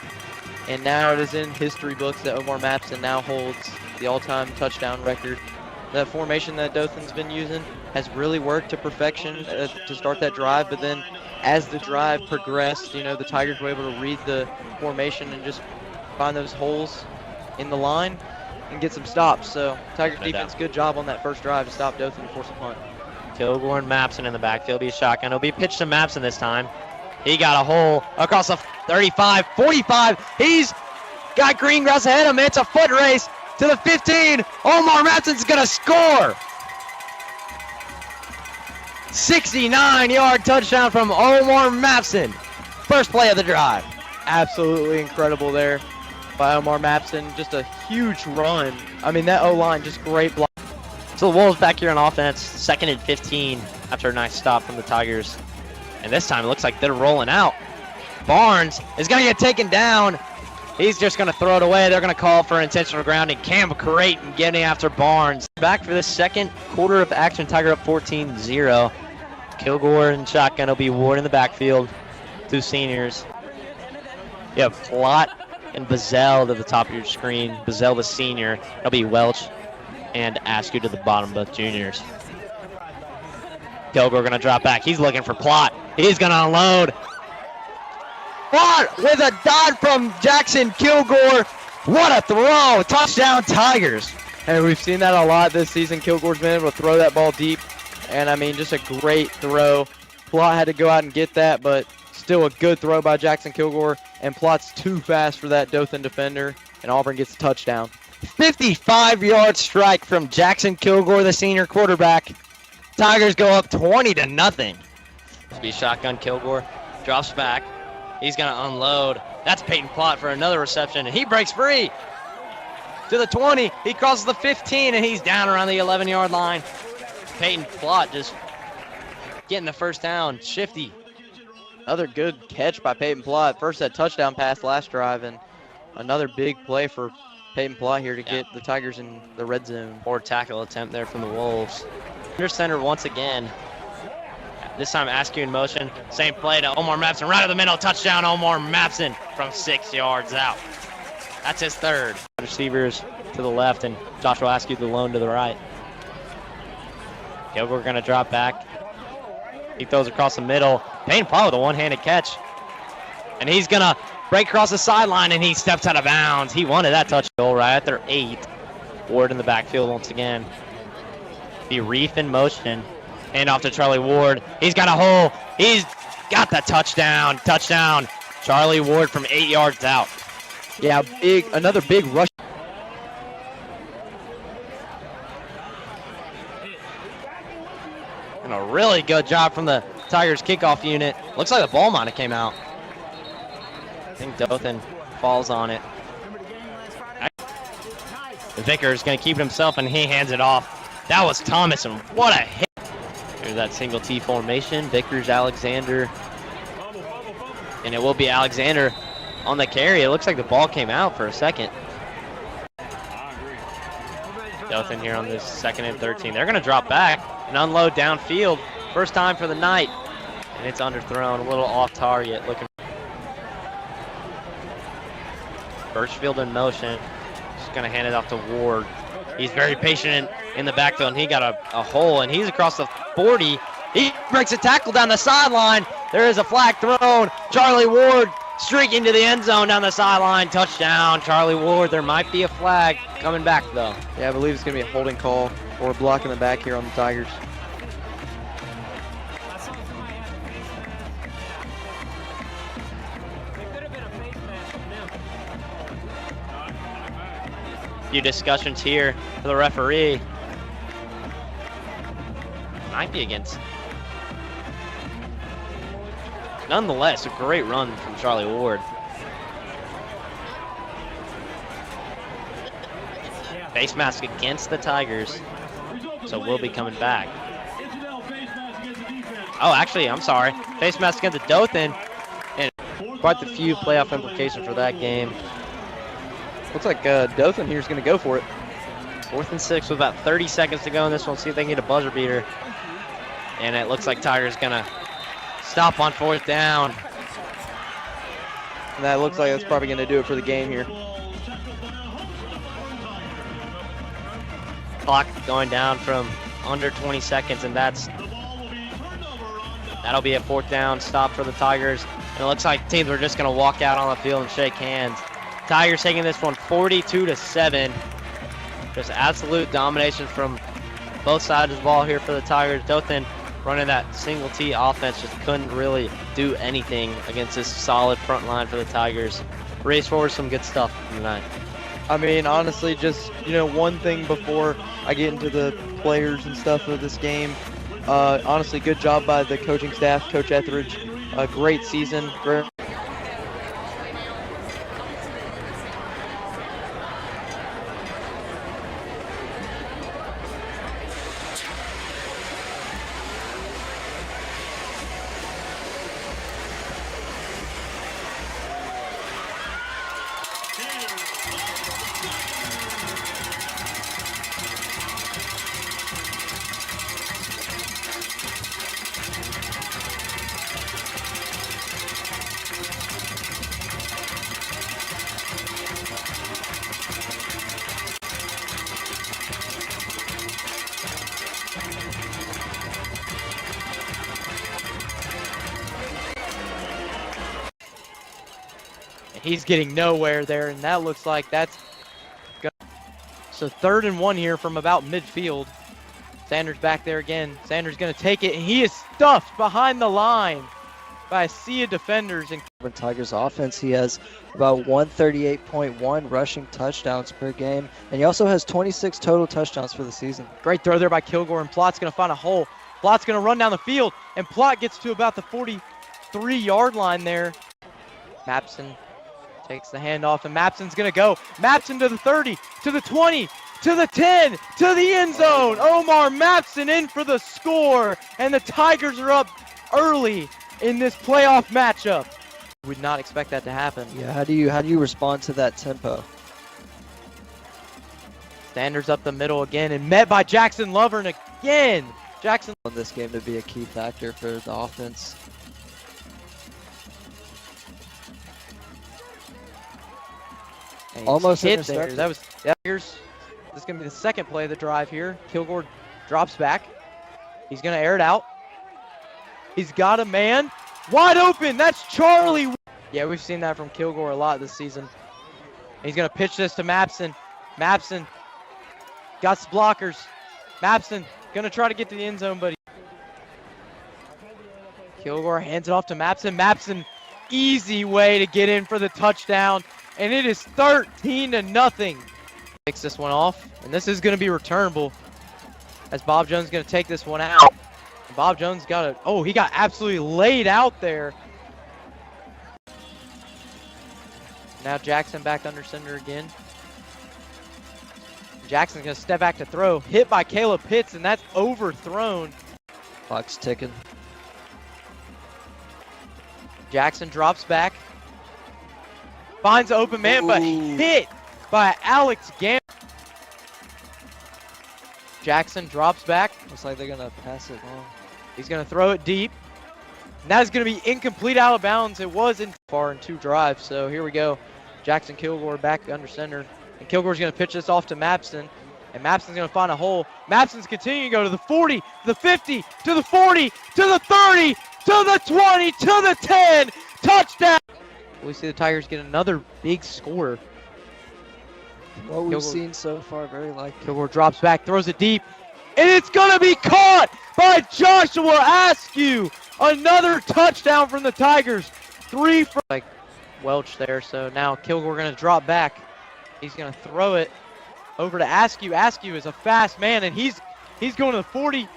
And now it is in history books that Omar Mapson now holds the all-time touchdown record. That formation that Dothan's been using has really worked to perfection to start that drive, but then as the drive progressed, you know, the Tigers were able to read the formation and just find those holes in the line and get some stops. So Tigers defense, good job on that first drive to stop Dothan and force a punt. Kilgore and Mapson in the backfield. Be a shotgun. It'll be pitched to Mapson this time. He got a hole across the 35, 45. He's got Greengrass ahead of him. It's a foot race to the 15. Omar Mapson's going to score. 69-yard touchdown from Omar Mapson. First play of the drive. Absolutely incredible there by Omar Mapson. Just a huge run. I mean, that O-line, just great block. So the Wolves back here on offense, 2nd and 15 after a nice stop from the Tigers. And this time it looks like they're rolling out. Barnes is going to get taken down. He's just going to throw it away. They're going to call for intentional grounding. Cam Creighton getting after Barnes. Back for the second quarter of action. Tiger up 14-0. Kilgore and shotgun will be Ward in the backfield. Two seniors. You have Plott and Bazell to the top of your screen. Bazell the senior. That'll be Welch and Askew to the bottom, both juniors. Kilgore going to drop back. He's looking for Plott. He's going to unload. Plott with a dot from Jackson Kilgore. What a throw. Touchdown Tigers. Hey, we've seen that a lot this season. Kilgore's been able to throw that ball deep. And, I mean, just a great throw. Plott had to go out and get that, but still a good throw by Jackson Kilgore. And Plott's too fast for that Dothan defender. And Auburn gets a touchdown. 55-yard strike from Jackson Kilgore, the senior quarterback. Tigers go up 20-0. Be shotgun. Kilgore drops back. He's going to unload. That's Peyton Plott for another reception, and he breaks free to the 20. He crosses the 15, and he's down around the 11-yard line. Peyton Plott just getting the first down. Shifty. Another good catch by Peyton Plott. First that touchdown pass last drive, and another big play for Peyton Plott here to get the Tigers in the red zone. Poor tackle attempt there from the Wolves. Under center once again. This time Askew in motion. Same play to Omar Mapson. Right to the middle. Touchdown Omar Mapson from 6 yards out. That's his third. Receivers to the left and Joshua Askew the lone to the right. Kilgore going to drop back. He throws across the middle. Peyton Plott with a one-handed catch. And he's going to break across the sideline, and he steps out of bounds. He wanted that touch goal right at their 8. Ward in the backfield once again. Be Reef in motion. Hand off to Charlie Ward. He's got a hole. He's got the touchdown. Touchdown. Charlie Ward from 8 yards out. Yeah, another big rush. And a really good job from the Tigers kickoff unit. Looks like the ball might have came out. I think Dothan falls on it. Vickers going to keep it himself, and he hands it off. That was Thomas, and what a hit. Here's that single T formation. Vickers, Alexander. And it will be Alexander on the carry. It looks like the ball came out for a second. Dothan here on this 2nd and 13. They're going to drop back and unload downfield. First time for the night. And it's underthrown, a little off target. Looking. Birchfield in motion. Just going to hand it off to Ward. He's very patient in the backfield, and he got a hole, and he's across the 40. He breaks a tackle down the sideline. There is a flag thrown. Charlie Ward streaking to the end zone down the sideline. Touchdown, Charlie Ward. There might be a flag coming back, though. Yeah, I believe it's going to be a holding call or a block in the back here on the Tigers. Few discussions here for the referee. Might be against. Nonetheless, a great run from Charlie Ward. Face mask against the Tigers, so we'll be coming back. Oh, actually, I'm sorry. Face mask against the Dothan, and quite the few playoff implications for that game. Looks like Dothan here is going to go for it. 4th and 6 with about 30 seconds to go in this one. See if they can get a buzzer beater. And it looks like Tigers going to stop on 4th down. And that looks like that's probably going to do it for the game here. Clock going down from under 20 seconds, and that'll be a 4th down stop for the Tigers. And it looks like teams are just going to walk out on the field and shake hands. Tigers taking this one 42-7. Just absolute domination from both sides of the ball here for the Tigers. Dothan running that single T offense just couldn't really do anything against this solid front line for the Tigers. Race forward, some good stuff tonight. I mean, honestly, just, one thing before I get into the players and stuff of this game. Honestly, good job by the coaching staff, Coach Etheridge. A great season. Great. And he's getting nowhere there, and that looks like that's good. So 3rd and 1 here from about midfield. Sanders back there again. Sanders going to take it, and he is stuffed behind the line by a sea of defenders. And Auburn Tigers offense, he has about 138.1 rushing touchdowns per game, and he also has 26 total touchdowns for the season. great throw there by Kilgore, and Plott's going to find a hole. Plott's going to run down the field, and Plott gets to about the 43-yard line there. Mapson takes the handoff, and Mapson's going to go. Mapson to the 30, to the 20, to the 10, to the end zone. Omar Mapson in for the score, and the Tigers are up early in this playoff matchup. Would not expect that to happen. Yeah, how do you respond to that tempo? Sanders up the middle again, and met by Jackson Lovern again. Jackson On this game to be a key factor for the offense. And Almost hit intercepted. there. This is going to be the second play of the drive here. Kilgore drops back. He's going to air it out. He's got a man wide open. That's Charlie. Yeah, we've seen that from Kilgore a lot this season. And he's going to pitch this to Mapson. Mapson got some blockers. Mapson going to try to get to the end zone, but Kilgore hands it off to Mapson. Mapson, easy way to get in for the touchdown. And it is 13-0. Picks this one off, and this is going to be returnable as Bob Jones is going to take this one out. And Bob Jones got it. Oh, he got absolutely laid out there. Now Jackson back under center again. Jackson's going to step back to throw. Hit by Caleb Pitts, and that's overthrown. Clock's ticking. Jackson drops back. Finds an open man, but hit by Alex Gam. Jackson drops back. Looks like they're going to pass it long. He's going to throw it deep. And that is going to be incomplete, out of bounds. It wasn't far in 2 drives, so here we go. Jackson Kilgore back under center. And Kilgore's going to pitch this off to Mapson. And Mapson's going to find a hole. Mapson's continuing to go to the 40, to the 50, to the 40, to the 30, to the 20, to the 10. Touchdown! We see the Tigers get another big score. What we've Kilgore. seen so far, very likely. Kilgore drops back, throws it deep, and it's going to be caught by Joshua Askew. Another touchdown from the Tigers. 3 for like Welch there. So now Kilgore going to drop back. He's going to throw it over to Askew. Askew is a fast man, and he's going to the 40,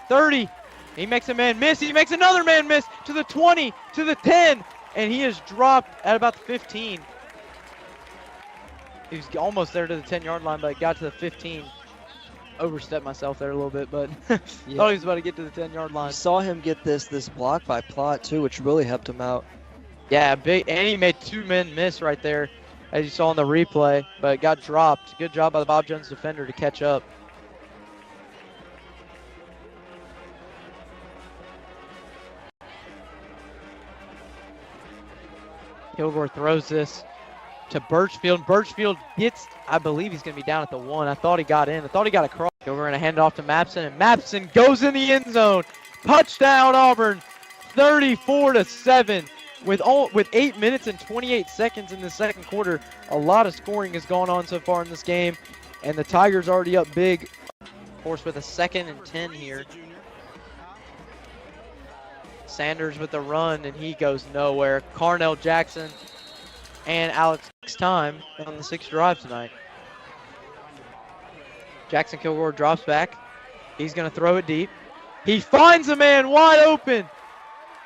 30. He makes a man miss. He makes another man miss to the 20, to the 10, and he is dropped at about the 15. He was almost there to the 10-yard line, but got to the 15. Overstepped myself there a little bit, but thought he was about to get to the 10-yard line. You saw him get this block by Plott too, which really helped him out. Yeah, big, and he made 2 men miss right there, as you saw in the replay, but got dropped. Good job by the Bob Jones defender to catch up. Kilgore throws this to Birchfield. Birchfield gets, I believe he's going to be down at the 1. I thought he got in. I thought he got across. Kilgore going to hand it off to Mapson, and Mapson goes in the end zone. Touchdown, Auburn, 34-7. With 8 minutes and 28 seconds in the second quarter, a lot of scoring has gone on so far in this game, and the Tigers already up big. Of course, with a 2nd and 10 here. Sanders with the run, and he goes nowhere. Carnell Jackson and Alex time on the 6th drive tonight. Jackson Kilgore drops back. He's going to throw it deep. He finds a man wide open,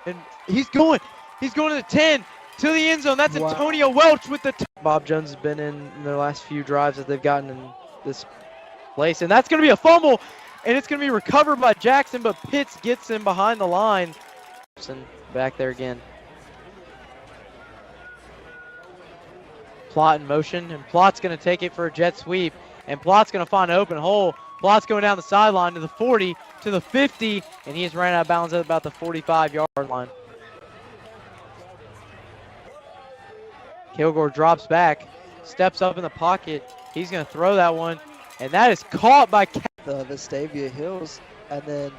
and he's going to the 10, to the end zone. That's Wow. Antonio Welch with the Bob Jones has been in their last few drives that they've gotten in this place, and that's going to be a fumble, and it's going to be recovered by Jackson, but Pitts gets him behind the line. Back there again. Plott in motion, and Plott's going to take it for a jet sweep, and Plott's going to find an open hole. Plott's going down the sideline to the 40, to the 50, and he has ran out of bounds at about the 45-yard line. Kilgore drops back, steps up in the pocket. He's going to throw that one, and that is caught by The Vestavia Hills And then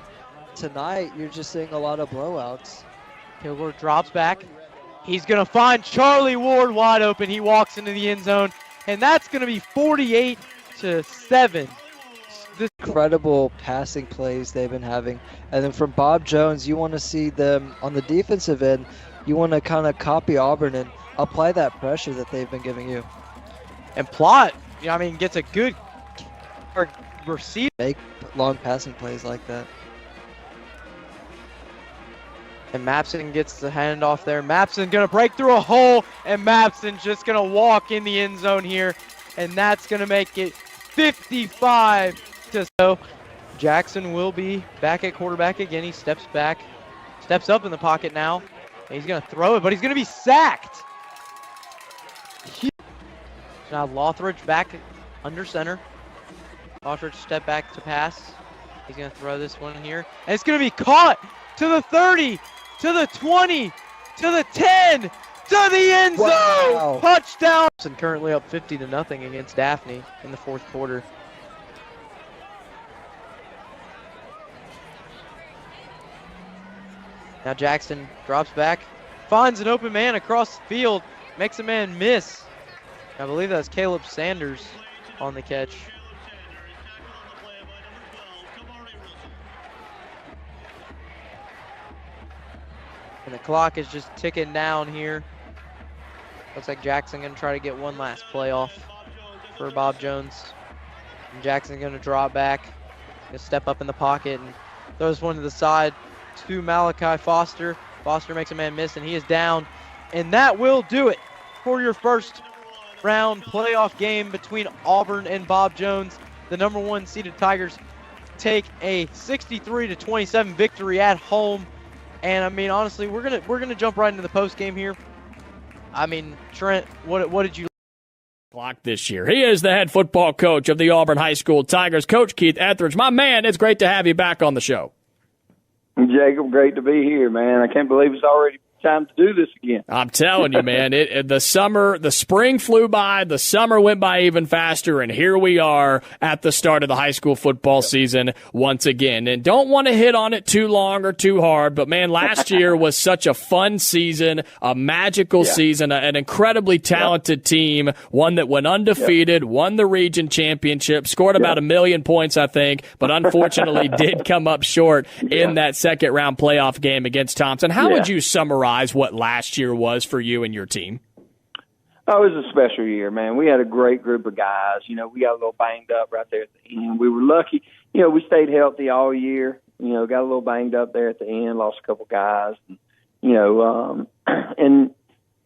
tonight, you're just seeing a lot of blowouts. Kilgore drops back. He's going to find Charlie Ward wide open. He walks into the end zone, and that's going to be 48-7. Incredible passing plays they've been having. And then from Bob Jones, you want to see them on the defensive end. You want to kind of copy Auburn and apply that pressure that they've been giving you. And Plott, gets a good receiver. Make long passing plays like that. And Mapson gets the handoff there. Mapson going to break through a hole, and Mapson just going to walk in the end zone here. And that's going to make it 55-0. Jackson will be back at quarterback again. He steps up in the pocket now. He's going to throw it, but he's going to be sacked. Now Lothridge back under center. Lothridge step back to pass. He's going to throw this one here. And it's going to be caught to the 30, to the 20, to the 10, to the end zone. Wow. Touchdown. And currently up 50-0 against Daphne in the fourth quarter. Now Jackson drops back, finds an open man across the field, makes a man miss. I believe that's Caleb Sanders on the catch. And the clock is just ticking down here. Looks like Jackson gonna try to get one last play off for Bob Jones. And Jackson's gonna draw back, gonna step up in the pocket and throws one to the side to Malachi Foster. Foster makes a man miss, and he is down. And that will do it for your first round playoff game between Auburn and Bob Jones. The number 1 seeded Tigers take a 63-27 victory at home. And honestly, we're gonna jump right into the post game here. Trent, what did you clock this year? He is the head football coach of the Auburn High School Tigers, Coach Keith Etheridge. My man, it's great to have you back on the show. Jacob, great to be here, man. I can't believe it's already time to do this again. I'm telling you, man, the spring flew by, the summer went by even faster, and here we are at the start of the high school football season once again. And don't want to hit on it too long or too hard, but man, last year was such a fun season, a magical season, an incredibly talented team, one that went undefeated, won the region championship, scored about 1 million points, I think, but unfortunately did come up short in that second round playoff game against Thompson. How would you summarize what last year was for you and your team? Oh, it was a special year, man. We had a great group of guys. We got a little banged up right there at the end. We were lucky. We stayed healthy all year. Got a little banged up there at the end, lost a couple guys. And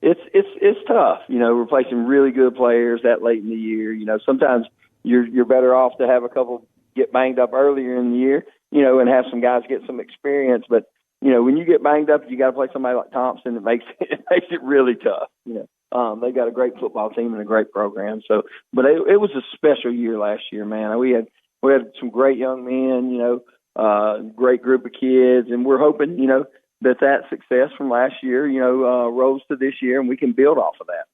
it's tough, replacing really good players that late in the year. Sometimes you're better off to have a couple get banged up earlier in the year, and have some guys get some experience. But when you get banged up, you got to play somebody like Thompson. It makes it really tough. They got a great football team and a great program. So, but it was a special year last year, man. We had some great young men. Great group of kids, and we're hoping that success from last year rolls to this year, and we can build off of that.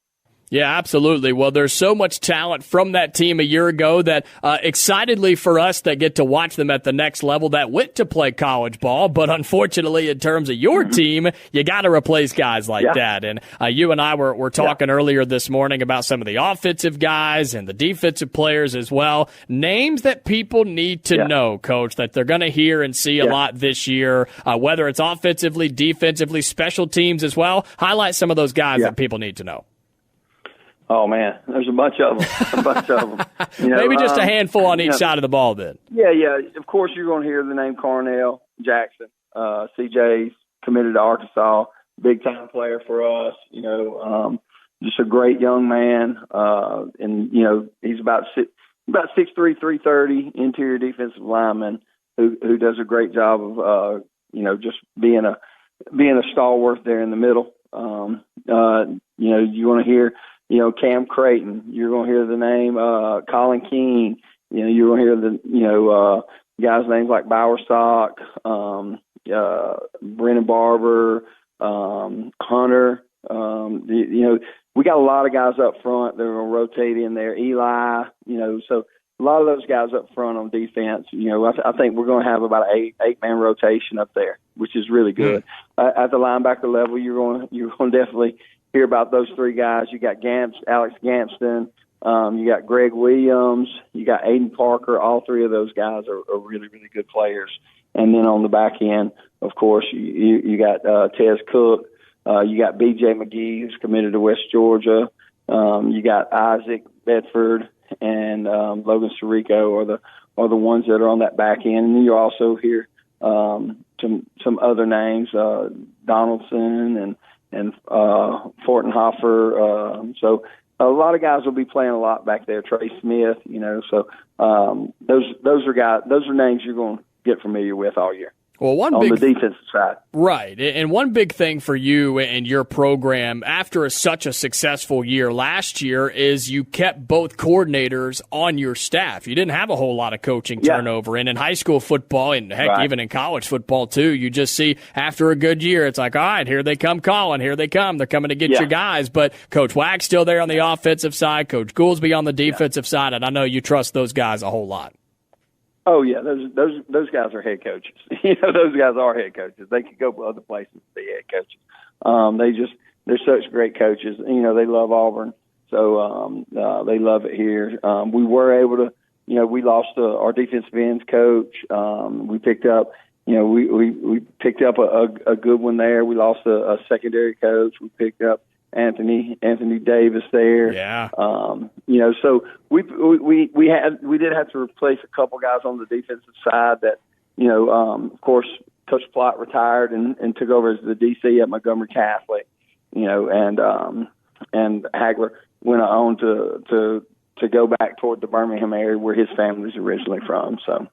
Yeah, absolutely. Well, there's so much talent from that team a year ago that excitedly for us that get to watch them at the next level that went to play college ball. But unfortunately, in terms of your team, you got to replace guys like that. And you and I were talking earlier this morning about some of the offensive guys and the defensive players as well. Names that people need to know, Coach, that they're going to hear and see a lot this year, whether it's offensively, defensively, special teams as well. Highlight some of those guys that people need to know. Oh, man, there's a bunch of them. Maybe just a handful on each side of the ball then. Yeah. Of course, you're going to hear the name Carnell Jackson. CJ's committed to Arkansas, big-time player for us, just a great young man. And he's about 6'3", 330, interior defensive lineman who does a great job of, just being a stalwart there in the middle. You want to hear – Cam Creighton, you're going to hear the name, Colin King, you're going to hear the, guys' names like Bowersock, Brennan Barber, Hunter, we got a lot of guys up front that are going to rotate in there, Eli, so a lot of those guys up front on defense. You know, I think we're going to have about an eight-man rotation up there, which is really good. At the linebacker level, you're going to definitely hear about those three guys. You got Alex Gampston, you got Greg Williams, you got Aiden Parker. All three of those guys are really, really good players. And then on the back end, of course, you got Tez Cook, you got B.J. McGee, who's committed to West Georgia. You got Isaac Bedford and Logan Sirico are the ones that are on that back end. And then you also hear some other names, Donaldson and Fortenhofer. So a lot of guys will be playing a lot back there. Trey Smith, you know. So those are names you're going to get familiar with all year. Well, on the defensive side. Right. And one big thing for you and your program after such a successful year last year is you kept both coordinators on your staff. You didn't have a whole lot of coaching turnover. And in high school football, and heck, even in college football too, you just see after a good year, it's like, all right, here they come calling. Here they come. They're coming to get your guys. But Coach Wack's still there on the offensive side. Coach Goolsby on the defensive side. And I know you trust those guys a whole lot. Oh yeah, those guys are head coaches. You know, those guys are head coaches. They could go other places to be head coaches. They're such great coaches. You know, they love Auburn, so they love it here. We were able to, you know, we lost our defensive ends coach. We picked up, you know, we picked up a good one there. We lost a secondary coach. We picked up Anthony Davis there. Yeah. You know, so we did have to replace a couple guys on the defensive side that, you know, of course, Coach Plott retired and took over as the DC at Montgomery Catholic, you know, and Hagler went on to go back toward the Birmingham area where his family's originally from. So.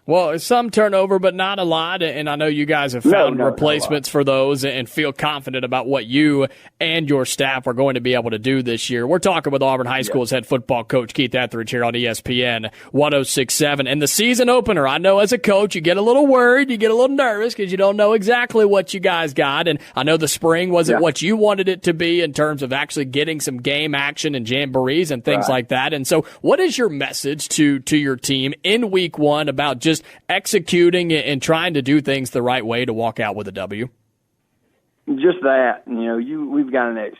Well, some turnover, but not a lot, and I know you guys have found replacements for those and feel confident about what you and your staff are going to be able to do this year. We're talking with Auburn High School's head football coach, Keith Etheridge, here on ESPN 106.7. And the season opener, I know as a coach, you get a little worried, you get a little nervous because you don't know exactly what you guys got, and I know the spring wasn't what you wanted it to be in terms of actually getting some game action and jamborees and things like that. And so what is your message to your team in week one about just executing and trying to do things the right way to walk out with a W? Just that, you know, we've got to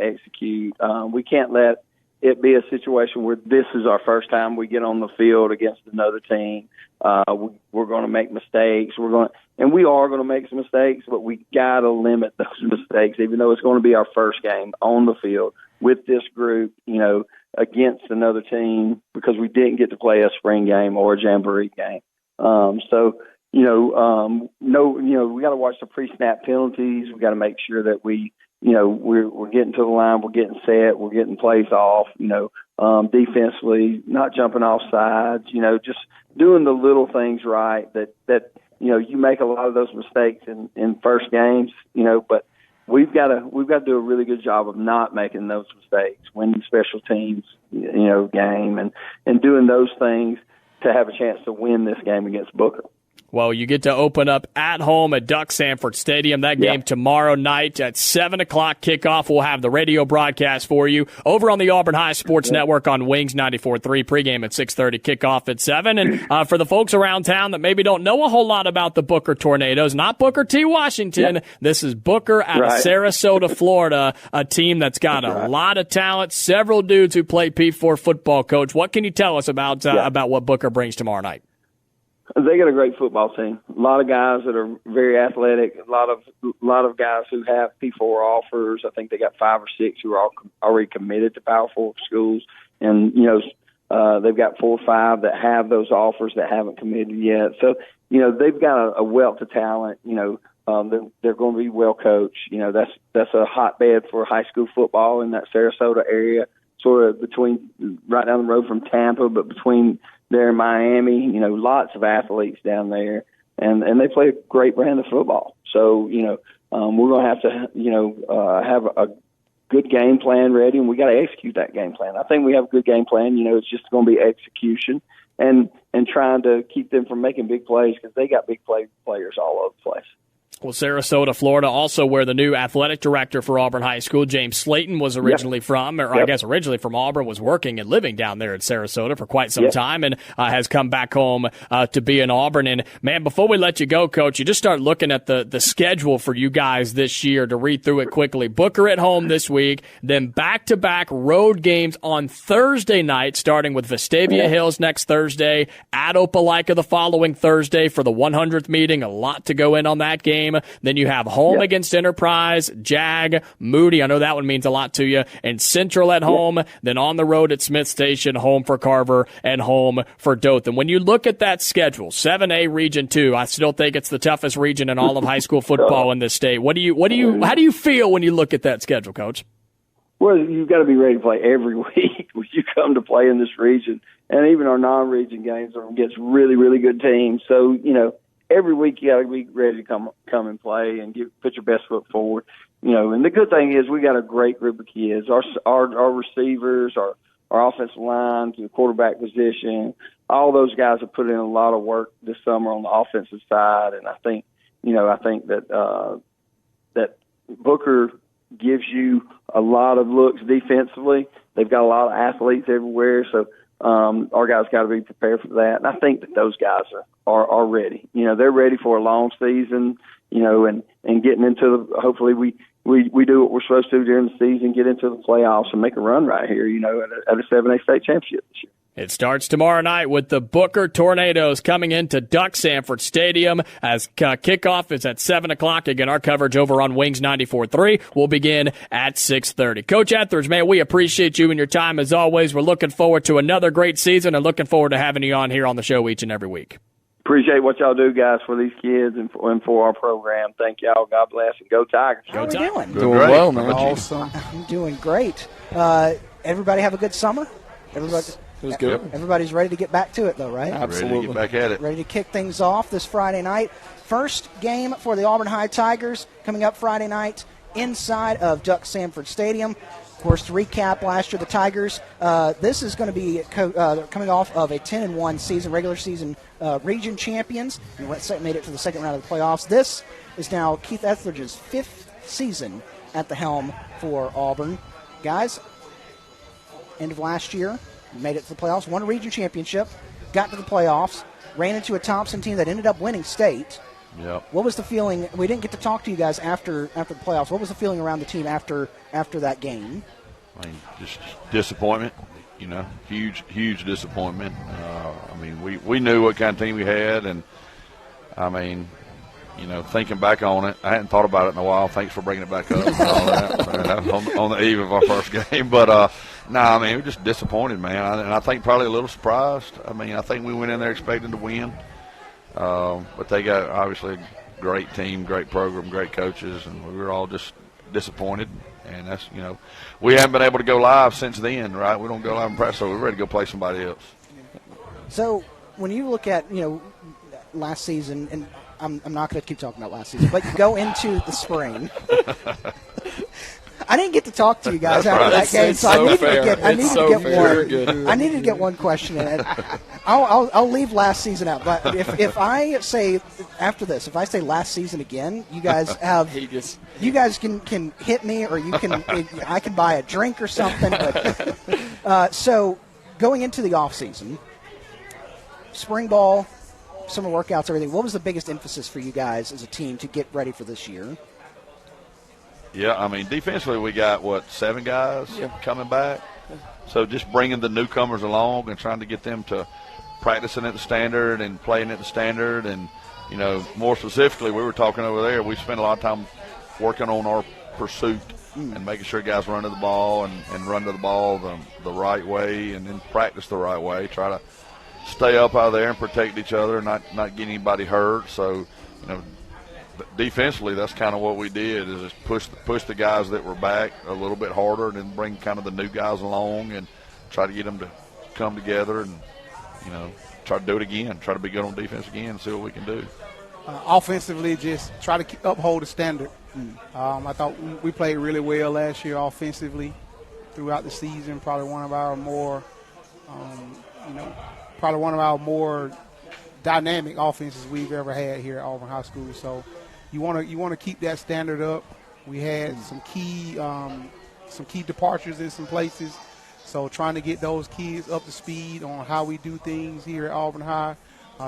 execute. We can't let it be a situation where this is our first time we get on the field against another team. We're going to make mistakes. We are going to make some mistakes, but we got to limit those mistakes, even though it's going to be our first game on the field with this group, you know, against another team because we didn't get to play a spring game or a jamboree game. So, we got to watch the pre-snap penalties. We got to make sure that we're getting to the line, we're getting set, we're getting plays off, defensively, not jumping off sides, just doing the little things right that you make a lot of those mistakes in first games, but we've got to do a really good job of not making those mistakes, winning special teams, game and doing those things to have a chance to win this game against Booker. Well, you get to open up at home at Duck Sanford Stadium. That game tomorrow night at 7 o'clock kickoff. We'll have the radio broadcast for you over on the Auburn High Sports Network on Wings 94.3. Pregame at 6:30, kickoff at 7. And for the folks around town that maybe don't know a whole lot about the Booker Tornadoes, not Booker T. Washington. This is Booker out of Sarasota, Florida, a team that's got a lot of talent, several dudes who play P4 football. Coach, what can you tell us about what Booker brings tomorrow night? They got a great football team. A lot of guys that are very athletic. A lot of guys who have P4 offers. I think they got 5 or 6 who are already committed to Power 4 schools, and they've got 4 or 5 that have those offers that haven't committed yet. So they've got a wealth of talent. They're going to be well coached. That's a hotbed for high school football in that Sarasota area, sort of right down the road from Tampa, but between there in Miami, lots of athletes down there, and they play a great brand of football. So, we're going to have to, have a good game plan ready, and we got to execute that game plan. I think we have a good game plan. It's just going to be execution and trying to keep them from making big plays because they got big players all over the place. Well, Sarasota, Florida, also where the new athletic director for Auburn High School, James Slayton, was originally from, or I guess originally from Auburn, was working and living down there at Sarasota for quite some time, and has come back home to be in Auburn. And, man, before we let you go, Coach, you just start looking at the schedule for you guys this year to read through it quickly. Booker at home this week, then back-to-back road games on Thursday night, starting with Vestavia Hills next Thursday, at Opelika the following Thursday for the 100th meeting. A lot to go in on that game. Then you have home against Enterprise, Jag, Moody. I know that one means a lot to you. And Central at home. Then on the road at Smith Station, home for Carver, and home for Dothan. When you look at that schedule, 7A Region 2, I still think it's the toughest region in all of high school football in this state. How do you feel when you look at that schedule, Coach? Well, you've got to be ready to play every week when you come to play in this region. And even our non-region games are against really, really good teams. So, every week you got to be ready to come and play and put your best foot forward. And the good thing is we got a great group of kids. Our receivers, our offensive line, the quarterback position, all those guys have put in a lot of work this summer on the offensive side. And I think that that Booker gives you a lot of looks defensively. They've got a lot of athletes everywhere, so our guys got to be prepared for that. And I think that those guys are ready. They're ready for a long season, and getting into hopefully we do what we're supposed to do during the season, get into the playoffs and make a run right here, at a 7A state championship this year. It starts tomorrow night with the Booker Tornadoes coming into Duck Sanford Stadium as kickoff is at 7 o'clock. Again, our coverage over on Wings 94.3 will begin at 6:30. Coach Etheridge, man, we appreciate you and your time as always. We're looking forward to another great season and looking forward to having you on here on the show each and every week. Appreciate what y'all do, guys, for these kids and for our program. Thank y'all. God bless, and go Tigers. How are we doing? Doing well, man. Awesome. I'm doing great. Everybody have a good summer? Everybody. It was good. Everybody's ready to get back to it, though, right? Absolutely. Ready to get back at it. Ready to kick things off this Friday night. First game for the Auburn High Tigers coming up Friday night inside of Duck Sanford Stadium. Of course, to recap last year, the Tigers, this is going to be coming off of a 10-1 season, regular season region champions, and made it to the second round of the playoffs. This is now Keith Etheridge's 5th season at the helm for Auburn. Guys, end of last year, made it to the playoffs, won a region championship, got to the playoffs, ran into a Thompson team that ended up winning state. Yep. What was the feeling? We didn't get to talk to you guys after the playoffs. What was the feeling around the team after that game? I mean, just disappointment, huge disappointment. We knew what kind of team we had, and, thinking back on it, I hadn't thought about it in a while. Thanks for bringing it back up and all that on the eve of our first game. But, we're just disappointed, man. And I think probably a little surprised. I think we went in there expecting to win. But they got, obviously, a great team, great program, great coaches, and we were all just disappointed. And that's, we haven't been able to go live since then, right? We don't go live in practice, so we're ready to go play somebody else. So when you look at, last season, and I'm not going to keep talking about last season, but you go into the spring. I didn't get to talk to you guys after that game, so I needed to get one question in. I'll leave last season out, but if I say after this, if I say last season again, you guys have you guys can hit me, or I can buy a drink or something. But so going into the off season, spring ball, summer workouts, everything. What was the biggest emphasis for you guys as a team to get ready for this year? Yeah, defensively we got, 7 guys coming back. So just bringing the newcomers along and trying to get them to practicing at the standard and playing at the standard. And, more specifically, we were talking over there, we spent a lot of time working on our pursuit and making sure guys run to the ball and run to the ball the right way, and then practice the right way. Try to stay up out there and protect each other, not get anybody hurt. So, defensively, that's kind of what we did, is just push the guys that were back a little bit harder, and then bring kind of the new guys along and try to get them to come together and, try to do it again, try to be good on defense again and see what we can do. Offensively, just try to uphold the standard. I thought we played really well last year offensively throughout the season, probably one of our more dynamic offenses we've ever had here at Auburn High School. So you want to keep that standard up. We had some key departures in some places, so trying to get those kids up to speed on how we do things here at Auburn High,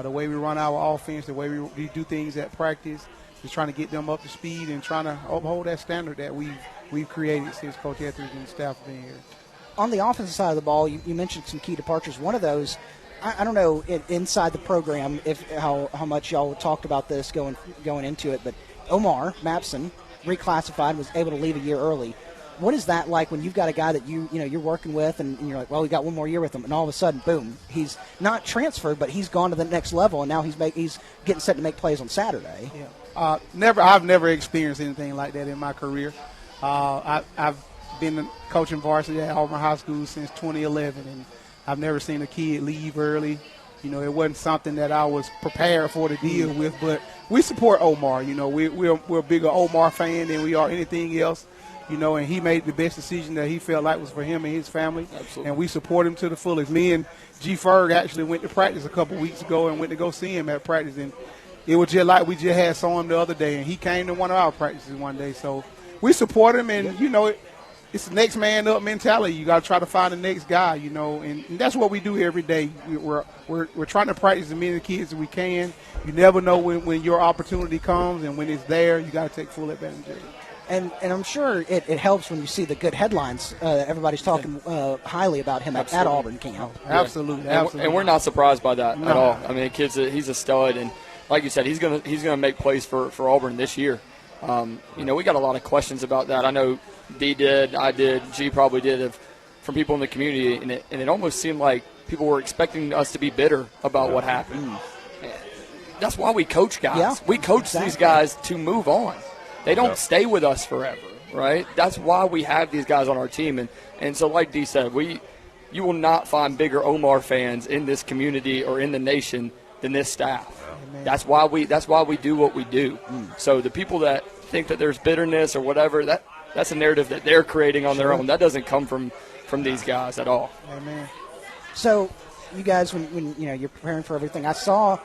the way we run our offense, the way we do things at practice, just trying to get them up to speed and trying to uphold that standard that we've created since Coach Etheridge and staff have been here. On the offensive side of the ball, you mentioned some key departures. One of those, I don't know inside the program how much y'all talked about this going into it, but Omar Mapson reclassified, was able to leave a year early. What is that like when you've got a guy that you're working with and you're like, well, we got one more year with him, and all of a sudden, boom, he's not transferred, but he's gone to the next level, and now he's getting set to make plays on Saturday. Yeah. I've never experienced anything like that in my career. I've been coaching varsity at Auburn High School since 2011, and I've never seen a kid leave early. You know, it wasn't something that I was prepared for to deal with, but we support Omar. You know, we're a bigger Omar fan than we are anything else. You know, and he made the best decision that he felt like was for him and his family. Absolutely. And we support him to the fullest. Me and G. Ferg actually went to practice a couple weeks ago and went to go see him at practice, and it was just like we just had saw him the other day, and he came to one of our practices one day. So we support him, and, you know, it's the next man up mentality. You got to try to find the next guy, you know, and that's what we do every day. We're trying to practice as many kids as we can. You never know when your opportunity comes, and when it's there, you got to take full advantage of it. And I'm sure it helps when you see the good headlines. Everybody's talking highly about him at Auburn camp. Absolutely. And we're not surprised by that at all. I mean, he's a stud, and like you said, he's gonna make plays for Auburn this year. You know, we got a lot of questions about that. I know D did, I did, G probably did, from people in the community, and it almost seemed like people were expecting us to be bitter about what happened. That's why we coach guys. Yeah, we coach these guys to move on. They don't stay with us forever, right? That's why we have these guys on our team. And so like D said, you will not find bigger Omar fans in this community or in the nation than this staff. Yeah. That's why we do what we do. So the people that think that there's bitterness or whatever, that's a narrative that they're creating on their own. That doesn't come from these guys at all. Amen. So you guys, when you know you're preparing for everything, I saw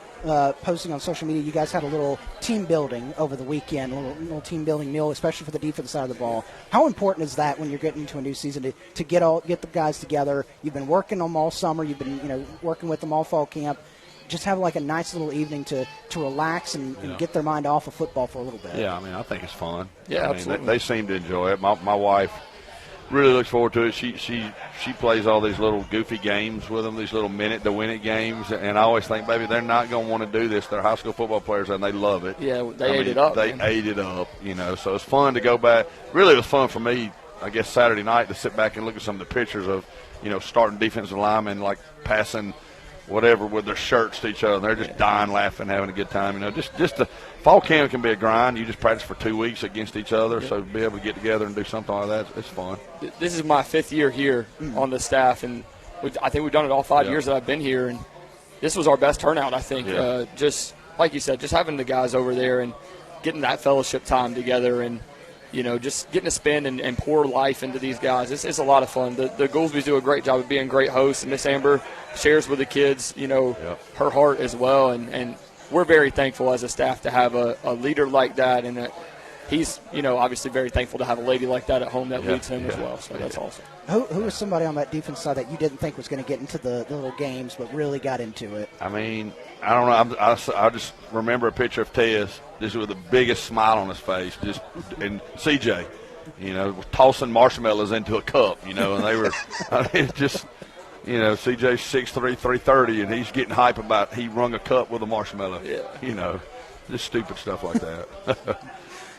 posting on social media, you guys had a little team building over the weekend, a little team building meal, especially for the defense side of the ball. How important is that when you're getting into a new season to get the guys together? You've been working on them all summer. You've been working with them all fall camp. Just have like a nice little evening to relax and get their mind off of football for a little bit. Yeah, I mean, I think it's fun. Yeah, absolutely. They seem to enjoy it. My wife really looks forward to it. She plays all these little goofy games with them, these little minute-to-win-it games, and I always think, baby, they're not going to want to do this. They're high school football players, and they love it. Yeah, they ate it up. They ate it up, you know. So it's fun to go back. Really, it was fun for me, I guess, Saturday night to sit back and look at some of the pictures of, starting defensive linemen, like passing whatever with their shirts to each other. They're just dying, laughing, having a good time. Just the fall camp can be a grind. You just practice for 2 weeks against each other, so to be able to get together and do something like that, it's fun. This is my 5th year here on the staff, and I think we've done it all 5 years that I've been here, and this was our best turnout, I think. Just like you said, just having the guys over there and getting that fellowship time together and, just getting to spend and pour life into these guys. It's a lot of fun. The Goolsbys do a great job of being great hosts, and Miss Amber shares with the kids, her heart as well. And we're very thankful as a staff to have a leader like that, and that he's, obviously very thankful to have a lady like that at home that leads him as well. So that's awesome. Who was somebody on that defense side that you didn't think was going to get into the little games but really got into it? I mean, I don't know. I just remember a picture of Tez just with the biggest smile on his face, and CJ, tossing marshmallows into a cup, and they were CJ's 6'3", 330, and he's getting hype about he wrung a cup with a marshmallow. Yeah. Just stupid stuff like that.